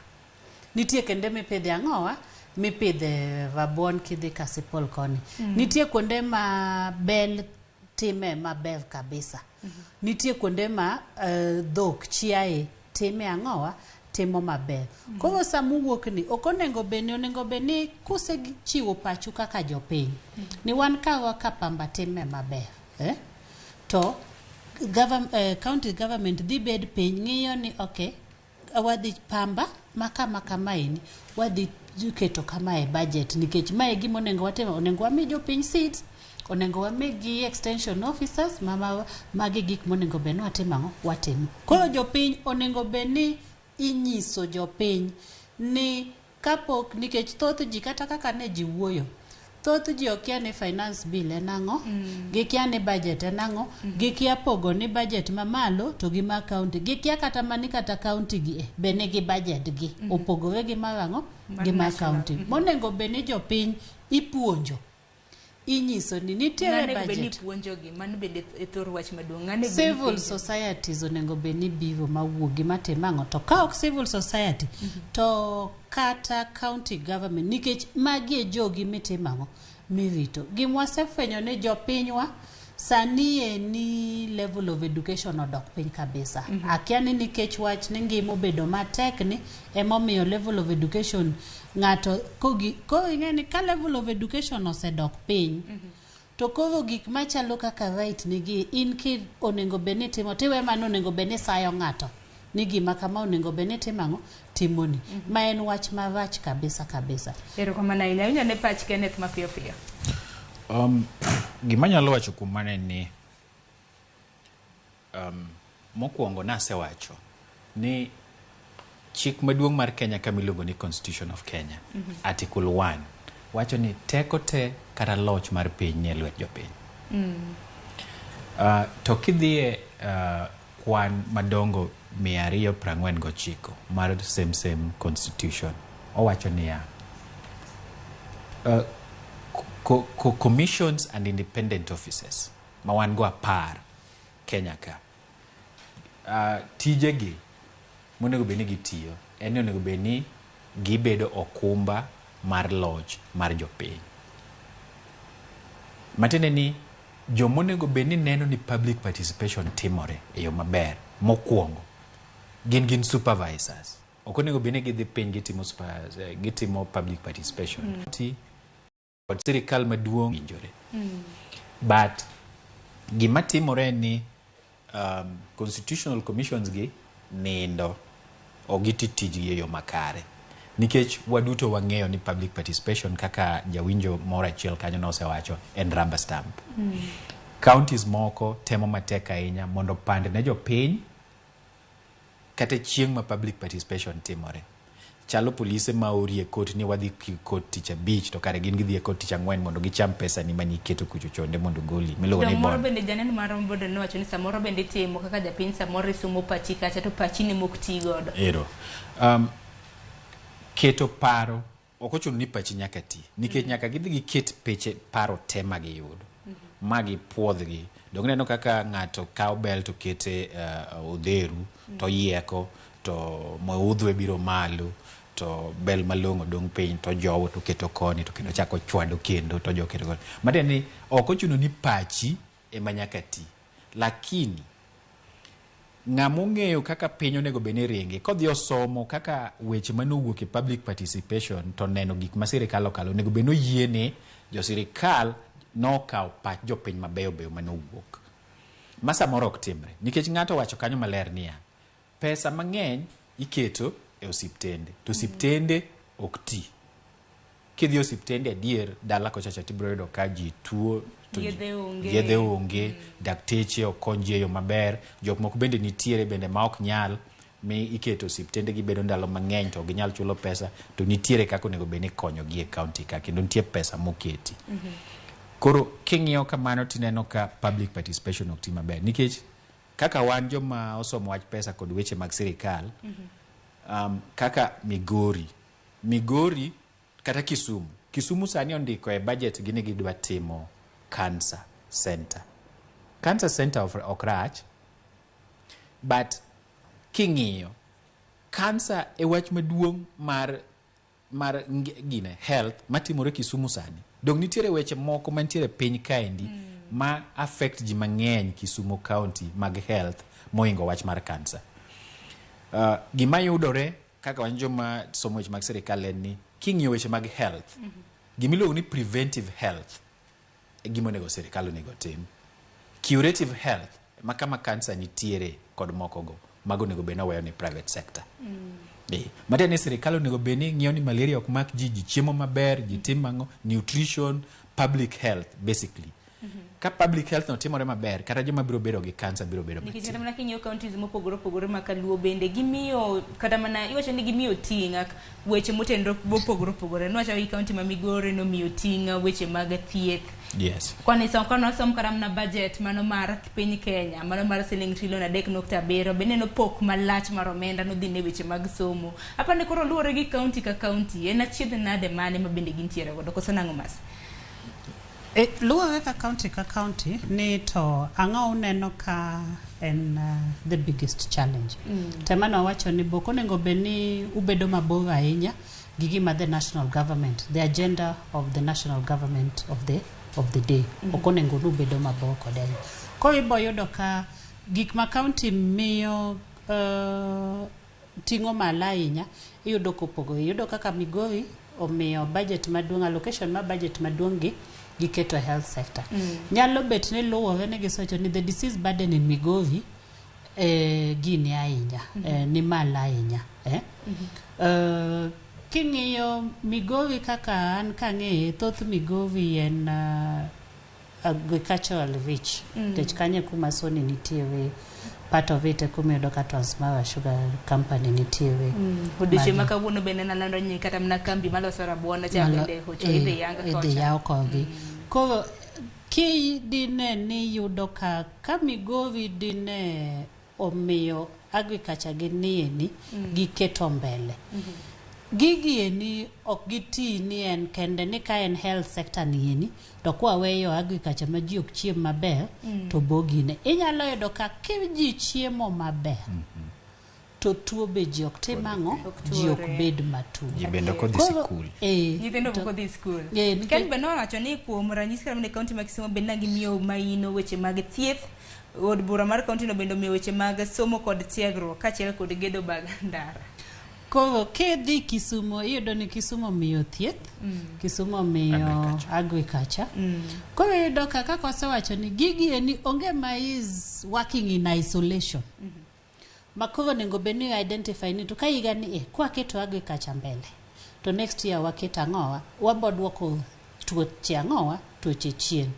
Nitie kende mipidhe ang'owa mipidhe rabuon kidhi Kasipol koni. Nitie kuonde ma bel time maber kabisa. Nitie kuonde ma dhok chiaye time ang'owa timo maber. Koro samu wuok ni onengo beni kuse chiwo pachu kaka jopiny. Ni wan kawa ka pamba time maber. To county government dhi bed piny ng'iyo ni okay wadhi pamba makamaini wadhi keto kama e budget nikech mae gima onengo watimo onengo wami jopiny seats onengo wamigi extension officers magi gik monengo beno watimo watimo. Koro jopiny onengo beni inyiso jopiny ni kapok nikech thoth ji kata kaka ne ji wuoyo thoth ji okia ni finance bill en ang'o gikia ni budget en ang'o gikia pogo ni budget mamalo to gi ma county gikia kata mani kata county gi bene gi budget gi opogore gi marang'o gi ma county monengo beni jopiny ipuonjo inyiso ni nitiere budget civil societies onengo beni biro mawuogi matimo ang'o to ka ok civil society to kata county government nikech magi e jogi mitimo ang'o mirito gimwasefwenyo ni jopinywa sani ni level of education odok piny kabisa. Akia ni nikech wach ni ngima obedo matek ni emomiyo level of education ng'ato ko ing'eni ka level of education osedok piny to koro gik machalo kaka right nigi in ki onengo beni timo tiwe man onengo beni sayo ng'ato ni gima kama onengo beni timang'o timoni ma en wach marach kabisa. Erokamano ahinya inyane pach Kenneth mapiyo. Gima nyalo wacho kuom mane ni mokwongo nasewacho ni chik maduong' mar Kenya kamiluongo ni Constitution of Kenya Article 1 wacho ni teko te kata loch mar piny nie lwet jopiny. To kidhie kwan madongo 249 mar same constitution owacho niya commissions and independent offices ma wan go apar Kenya ka tijegi monego beni gitiyo en onego beni gibedo okumba mar loch mar jopiny. Matine ni jomonego beni neno ni public participation timore e yo maber mokwongo gin supervisors. Okonego beni gidhi piny gitimo public participation. Kod sirikal maduong' injore. But gima timore ni constitutional commissions gi nindo ogiti tijgi e yo makare. Nikech waduto wang'eyo ni public participation kaka jawinjo moro achiel kanyo nosewacho en rubber stamp. Counties moko temo matek ahinya mondo pande ne jopiny kata chieng' ma public participation timore. chalo polise ma orie kot ni wadhi kot tich abich to kare gin gidhi kot tich ang'wen mondo gicham pesa ni mani keto kucho chonde mondo goli miluongo ni moro bende janeno mar bodo no wacho ni samoro bende timo kaka japiny samoro isumo pachi kacha to pachi ni mok ti godo ero keto paro ok ochuno ni pachi nyaka ti nikech nyaka gidhi giket peche paro te ma giyudo ma gipuodhgi dong neno kaka ng'ato kawo bel to kete odheru to yieko to maudhwe biro malo to bel malong'o dong piny to jowo to keto koni to kendo chako chwado kendo to joketo koni matiende ni ok ochuno ni pachi ema nyaka ti lakini ng'ama ong'eyo kaka piny onego bed ni ringe kodhi osomo kaka weche manowuok e public participation to neno gik ma sirikal okalo onego bed noyiene jo sirikal nokawo pach jopiny mabeyo beyo manowuok ma samoro ok timre nikech ng'ato wacho kanyo maler niya pesa mang'eny iketo e osiptende to osiptende ok ti kidhi osiptende adier dala kochacha tibiro yudo ka ji tuo yedhe onge dakteche ok konji e yo maber jok moko bende nitiere bende ma ok nyal mi iketo osiptende gibedo ndalo mang'eny to ginyal chulo pesa to nitiere kaka onego bed ni konyogi e kaunti ka kendo nitie pesa moketi koro king'iyo kamano tineno ka public participation ok ti maber nikech kaka wan joma osomo wach pesa kod weche mag sirikal kaka Migori kata Kisumu sani ondiko e budget gini gidwa timo cancer center ok rach but king'iyo cancer e wach maduong' mar gine health matimore Kisumu sani dong nitiere weche moko mantiere piny kaendi ma affect ji mang'eny Kisumu County mag health moingo wach mar cancer gima yudore kaka wan joma somo weche mag sirikal en ni king'iyo weche mag health gimiluongo ni preventive health e gima onego sirikal onego tim curative health ma kama cancer nitiere kod mokogo mago onego bed noweyo ni private sector matiende ni sirikal onego bed ni ng'iyo ni malaria ok mak ji chiemo maber ji tim ang'o nutrition public health basically ka public health no timore maber kata joma biro bedo gi cancer biro bedo nikech kata mana kinyo counties mopogore opogore ma kaluo bende gimiyo kata mana iwacho ni gimiyo ting'a weche motenore mopogore opogore niwacho ni county ma Migori nomiyo ting'a weche mag thieth yes kwani som kata mana budget mano mar piny Kenya mano mar siling trilion 3.7 bende nopok malach mar omenda nodhi ne weche mag somo apani koro luwore gi county ka county en achiedh nade mane ma bende gintiere godo koso nang'o mas luwore ka county ni to ang'o uneno ka en the biggest challenge temano wacho ni boko onego bed ni ubedo mabor ahinya gi gima the national government the agenda of the national government of the day ok onego ubedo mabor kode koro ibo yudo ka gik ma county miyo ting'o malo ahinya iyudo kopogore iyudo kaka Migori omiyo budget maduong' allocation ma budget maduong' gi keto health sector nyalo bet ni luwore ne gisocho ni the disease burden in Migori gini ahinya ni malo ahinya king'iyo Migori kaka an kang'eye thoth Migori en agricultural rich tech kanye kuma Sony nitiere part of it kumiyudo ka Transmara Sugar Company nitiere odiochieng' ma kawuono bende nalando ni kata mna kambi maloso rabuon cha bende hocho idhi yanga kocha idhi yaw kodgi koro ki dine ni yudo ka Migori dine omiyo agriculture gi nieni giketo mbele gigi eni ok giti ni en kende ni ka en health sector nieni to kwa weyo agriculture ma ji ok chiem maber to bogine inyalo yudo ka ji chiemo maber to tuo be ji ok tim ang'o ji ok bed matuo ji bende kodhi sikul nyithindo ok odhi skul ken bende wacho ni kuom ranyisi kata ne kaunti ma Kisumu bende gimiyo maino weche mag thieth od bura mar kaunti no bende omiyo weche mag somo kod tiegruok kaachiel kod gedo bag ndara koro kedhi Kisumu iyudo ni Kisumu miyo thieth Kisumu miyo agriculture koro iyudo kaka osewacho ni gigi eni onge ma is working in isolation makoro nego bed ni identify ni to ka higa ni kwa keto agriculture mbele to next year waketo ang'owa waboduoko tuoche ang'owa tuoche chien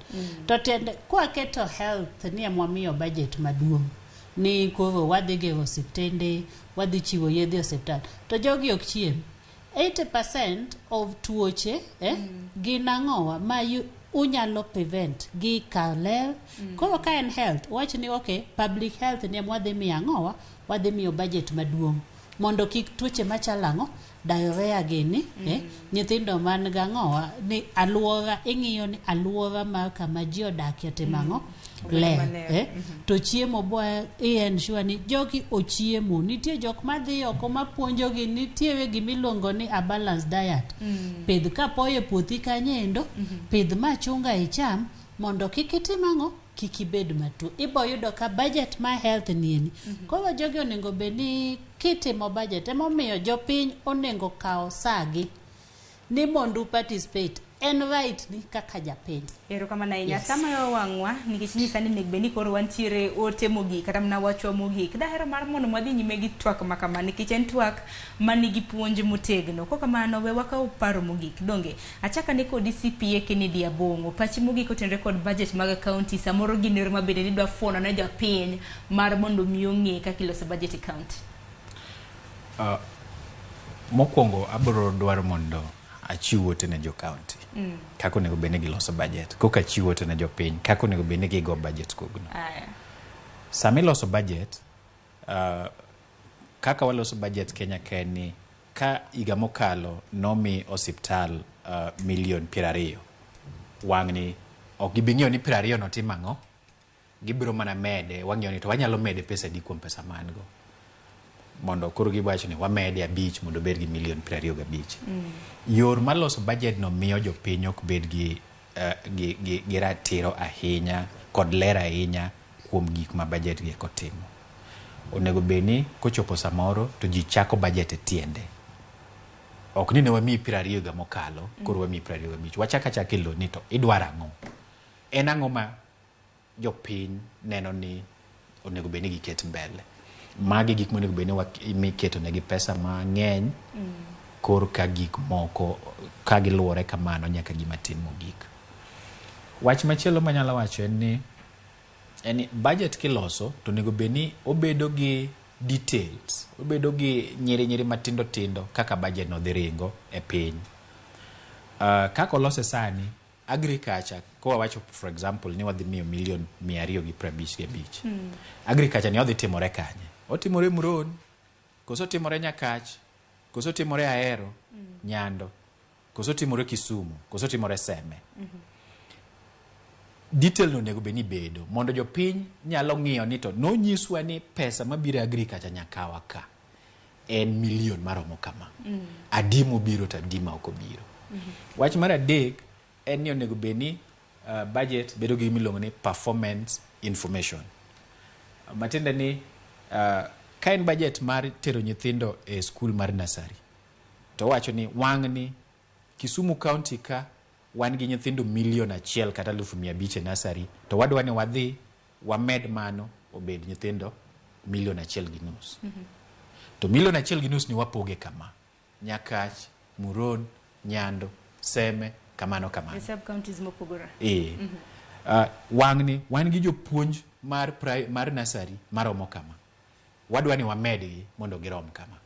to tende kwa keto health ni mwamiyo budget maduong' ni koro wadhi gero osiptende wadhi chiwo yedhe osiptal to jogi ok chiem 80% of tuoche gin ang'owa ma unyalo prevent gi kaler. Koro ka en health, wach ni okay, public health ne mwadhi miyo ang'owa, wadhi miyo budget maduong' mondo kik tuoche machalo ang'o diarrhea gini nyithindo man gang'owa ni aluora ing'iyo ni aluora ma kama ji odakie timang'o ler to chiemo bwa ensure ni jogi ochiemo. Nitie jok madhi oko mapuonjogi nitiere gimiluongo ni a balanced diet. Pidh kapoyo puothi kanyendo, pidh machunga icham mondo kik itim ang'o, kik ibed matuo. Ibo yudo ka budget ma health nieni. Koro jogi onego bed ni kitimo budget emomiyo jopiny onego kawo sagi ni mondo participate en right ni kaka japiny. Erokamano ahinya. Sama yo wang'wa nikech nyisa ni nego ni koro wantiere ote mogik kata mana wachwa mogik. Dahero mar mondo mwadhi nyime gi twak makama nikech en twak manigi puonj motegno. Kok kamano we wakaw paro mogik. Donge achaka ni kod CPA Kennedy Abongo pachi mogik otenre kod budget mag county samoro ginero mabede ni dwa fono na japiny mar mondo miyo ng'e kaka iloso budget e county. Mokwongo abro dwaro mondo achiwo tene jo county kako nego bene giloso budget koka chiwo tene jo piny kako nego bene gigo budget kogno. Sami loso budget kaka waloso budget Kenya keni ka iga mokalo nomi osiptal milion 20 wang'ni ok gibing'eyo ni 20 no timang'o gibiro mana mede wang'eyo ni to wanyalo mede pesa di kuom pesa mango mondo koro giwacho ni wamede 5 mondo bed gi milion 25. Yor maloso budget no miyo jopiny ok bed gi ratiro ahinya kod ler ahinya kuom gik ma budget gi kotimo. Onego beni kochopo samoro to ji chako budget e tiende. Ok ni ne wami 20 ga mokalo koro wami 25. Wachaka chaka ilo ni to idwaro ang'o. En ang'o ma jopiny neno ni onego beni giket mbele. Magi gik monego beni miketo negi pesa mang'eny kor ka gik moko ka giluore kamano nyaka gima tin mogik. Wach machielo manyalo wacho en ni budget kiloso to nego beni obedo gi details, obedo gi nyiri matindo tindo kaka budget no dhi ringo e piny. Kaka olose sani agriculture ko wacho for example ni wadhi miyo milion 255. Agriculture ni odhi timore kanye? Otimore Muron, koso timore Nyakach, koso timore Ahero, Nyando, koso timore Kisumu, koso timore Seme. Detail no nego beni bedo mondo jopiny nyalo ng'iyo ni to no nyiswa ni pesa mabiro agriculture nyakawa ka en milion maromo kama. Adimo biro to adima ok obiro. Wach mar adek en ni onego beni budget bedo gi miluongo ni performance information. Matiende ni ka en budget mar tero nyithindo e school mar nursery to wacho ni wang'ni Kisumu County ka wan gi nyithindo milion 1 kata 500,000 e nursery to wadwa ni wadhi wamed mano obed nyithindo milion 1.5. To milion 1.5 ni wapoge kama Nyakach, Muron, Nyando, Seme kamano. The sub counties mopogore. Wang'ni wan gi jopuonj mar nursery maromo kama. Wadwa ni wamedgi mondo girom kama.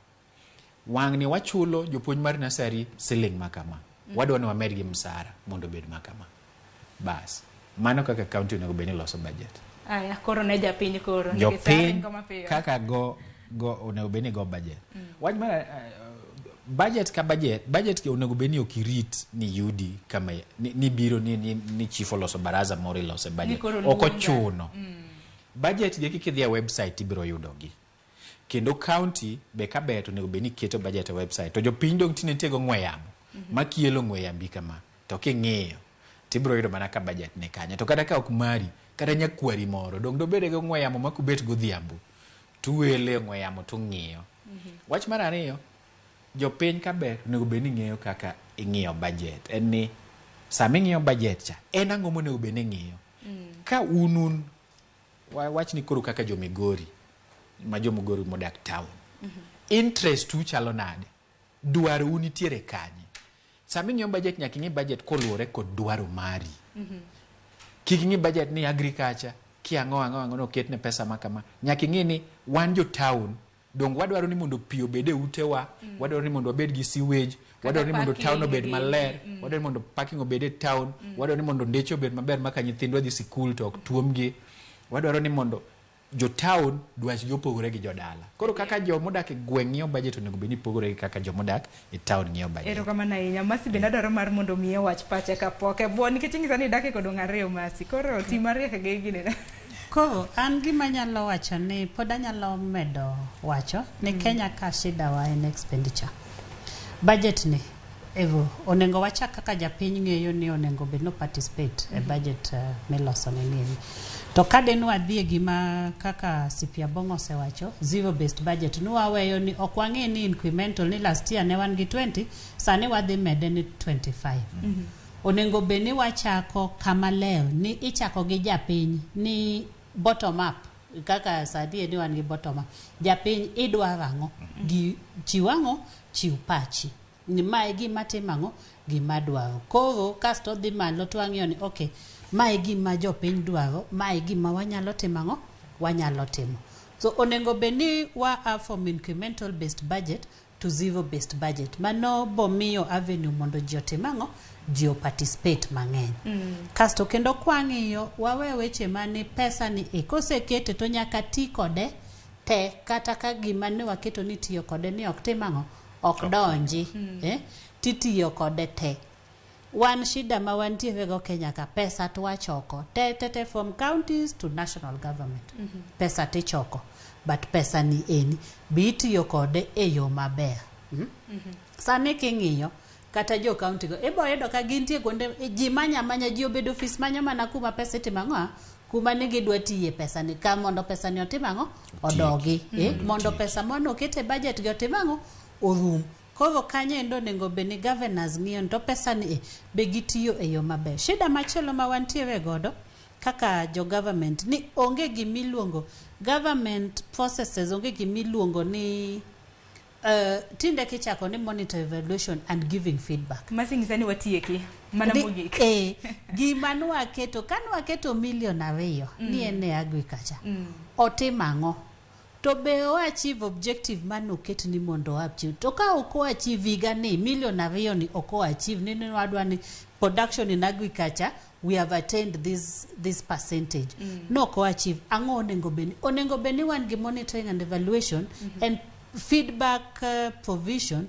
Wang'ni wachulo jopuonj mar nursery siling makama. Wadwa ni wamedgi msara mondo bed makama. Bas. Mano kaka county onego beni loso budget. Aya, koro ne japiny koro. Jopiny kaka go onego beni go budget. Wach mara budget ka budget ki onego beni okirit ni yudi kama ni biro ni chief oloso baraza moro loso budget. Oko chuno. Budget gi kidhi a website ibiro yudogi. Kendo county be ka beto nego beni keto budget e website. To jopiny dong tine tego ng'we yamo. Makielo ng'we yambi kama. To king'iyo tibiro yudo mana ka budget ne kanya. To kata ka ok mari kata nyakwari moro dong do bede go ng'we yamo makubet godhiambo. Tuwele ng'we yamo tung'iyo. Wach mar ariyo jopiny ka beto nego beni ng'eyo kaka ing'iyo budget. En ni sama ing'iyo budget cha en ang'o monego beni ng'iyo. Ka unun wach ni koro kaka jo Migori ma jo Migori modak town. Interest tu chalo nade. Dwaro unitiere kanye. Sama ing'iyo budget nyaka ing'i budget koluwore kod dwaro mari. Kik ing'i budget ni agriculture ki ang'o no ketne pesa makama. Nyaka ing'i ni wan jo town dong wadwaro ni mondo pi obed e utewa, wadwaro ni mondo wabed gi sewage, wadwaro ni mondo town obed maler, wadwaro ni mondo parking obed e town, wadwaro ni mondo ndeche obed maber maka nyithindwa dhi sikul to ok tuomgi, wadwaro ni mondo jo town dwachgi opogore gi jodala. Koro kaka jomodak e gweng' ng'iyo budget onego bed ni pogore gi kaka jomodak e town ng'iyo budget. Erokamano ahinya. Masi bende adwaro mar mondo miye wach pache kapok e buo nikech ing'isa ni dak e kodong' ariyo Masi. Koro ti mariek gi gini. Koro an gima nyalo wacho ni pod anyalo medo wacho ni Kenya ka shida wa en expenditure. Budget ni Evo, onego wachak kaka japiny ng'eyo ni onego bed no participate e budget miloso ne nini. To kade wadhi e gima kaka Sipia Bongo osewacho, zero based budget waweyo ni ok wang'e ni incremental ni last year ne wan gi 20, sani wadhi mede ni 25. Onego bed ni wachako kama leo ni ichako gi japiny ni bottom up, kaka sadi ni wan gi bottom up. Japiny idwa rang'o gi chiwang'o chiw pachi. Ni mae gima timang'o gima dwaro. Koro kasto dhi malo to wang'iyo ni okay, mae gima jopiny dwaro, mae gima wanyalo timang'o wanyalo timo. So onego bed ni wa from incremental based budget to zero based budget. Mano bomiyo avenue mondo ji otimang'o ji participate mang'eny. Kasto kendo kwang'iyo wawe weche mani pesa ni kosekete to nyaka ti kode te, kata ka gima ne waketo ni tiyo kode ni ok timang'o ok donji, titiyo kode te. Wan shida ma wantiere go Kenya ka pesa twachoko te from counties to national government. Pesa tichoko, but pesa ni eni bitiyo kode e yo maber. Sani king'iyo kata jo county go ibo yudo ka gintie kuonde ji manya ji obedo office manya mana kuma pesa itimang'o, kuma ni gidwa tiye pesa ni ka mondo pesa ni otimang'o odogi, mondo pesa mono okete budget gi otimang'o orum. Koro kanyo endo nego beni governors ng'iyo to pesa ni be gitiyo e yo maber. Shida machielo ma wantiere godo kaka jo government ni onge gimiluongo government processes, onge gimiluongo ni tinde kichako ni monitor evaluation and giving feedback. Masingisa ni watieki mana mogik. Gima nwaketo kanwaketo million 2 ni ene agriculture. Otimang'o to be o achieve objective mano ket ni mondo achieve. To ka oko achieve higa ni million 2 ni oko achieve ni wadwa ni production in agriculture we have attained this percentage. No ko achieve ang'o onego beni wan gi monitoring and evaluation and feedback provision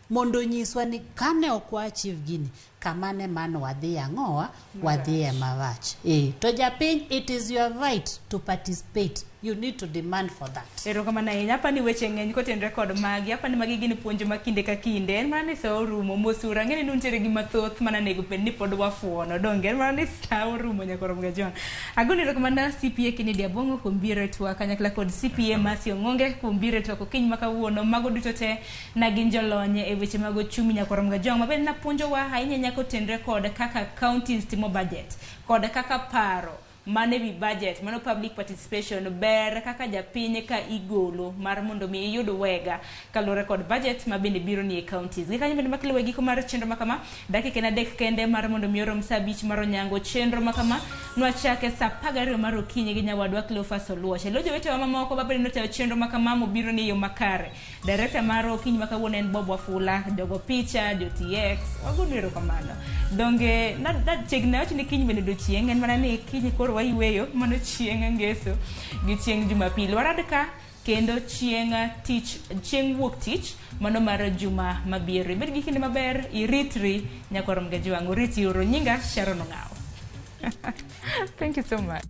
mondo nyiswa ni kane ok achieve gini kamane mano wadhi ang'owa wadhi e marach. To japiny, it is your right to participate. You need to demand for that. Erokamano ahinya. Apani weche ng'eny kotenre kod magi. Apani magi gin puonjo ma kinde ka kinde. En mana ni sa orumo mosura. Ng'eni nuntiere gi mathoth mana nego bed ni pod wafuono. Donge en mana ni sa orumo nyaka rom ga John. Agoni erokamano CPA Kennedy Abongo kuom biro twa kanyakla kod CPA Masi Ong'onge kuom biro twa kiny ma kawuono. Mago duto te na gin jolony e weche mag ochumi nyaka rom ga John. Mabende na puonjo wa ahinya kotenre kod kaka counties timo budget, kod kaka paro mane bi budget, mano public participation ber kaka japiny ka igolo mar mondo mi iyud wega kalore kod budget ma bende biro ni e counties. Gikanyo bende makelo wegi mar chenro makama dakika na dek kende mar mondo mi orom saa 5 mar onyango chenro makama nwachake saa 12 mar okinyi gi nyawadwa Cleophas Oluoche. Lojo wetewa mamoko babende notayo chenro makama mo biro ni yo makare. Director mar okinyi makawuono en Bob Wafula, jogo picha, jo TX, wagono erokamano. Donge na chegne wacho ni kiny bende do chieng' en mana ni kiny koro wayweyo mano chieng' ngeso gi chieng' Jumapil. Waradka kendo chieng' wuok tich mano mar juma mabiro. Bed gi kinde maber, iritri nyaka rom ga jwang', oriti oro. Nyinga Sharon Ong'aw. Thank you so much.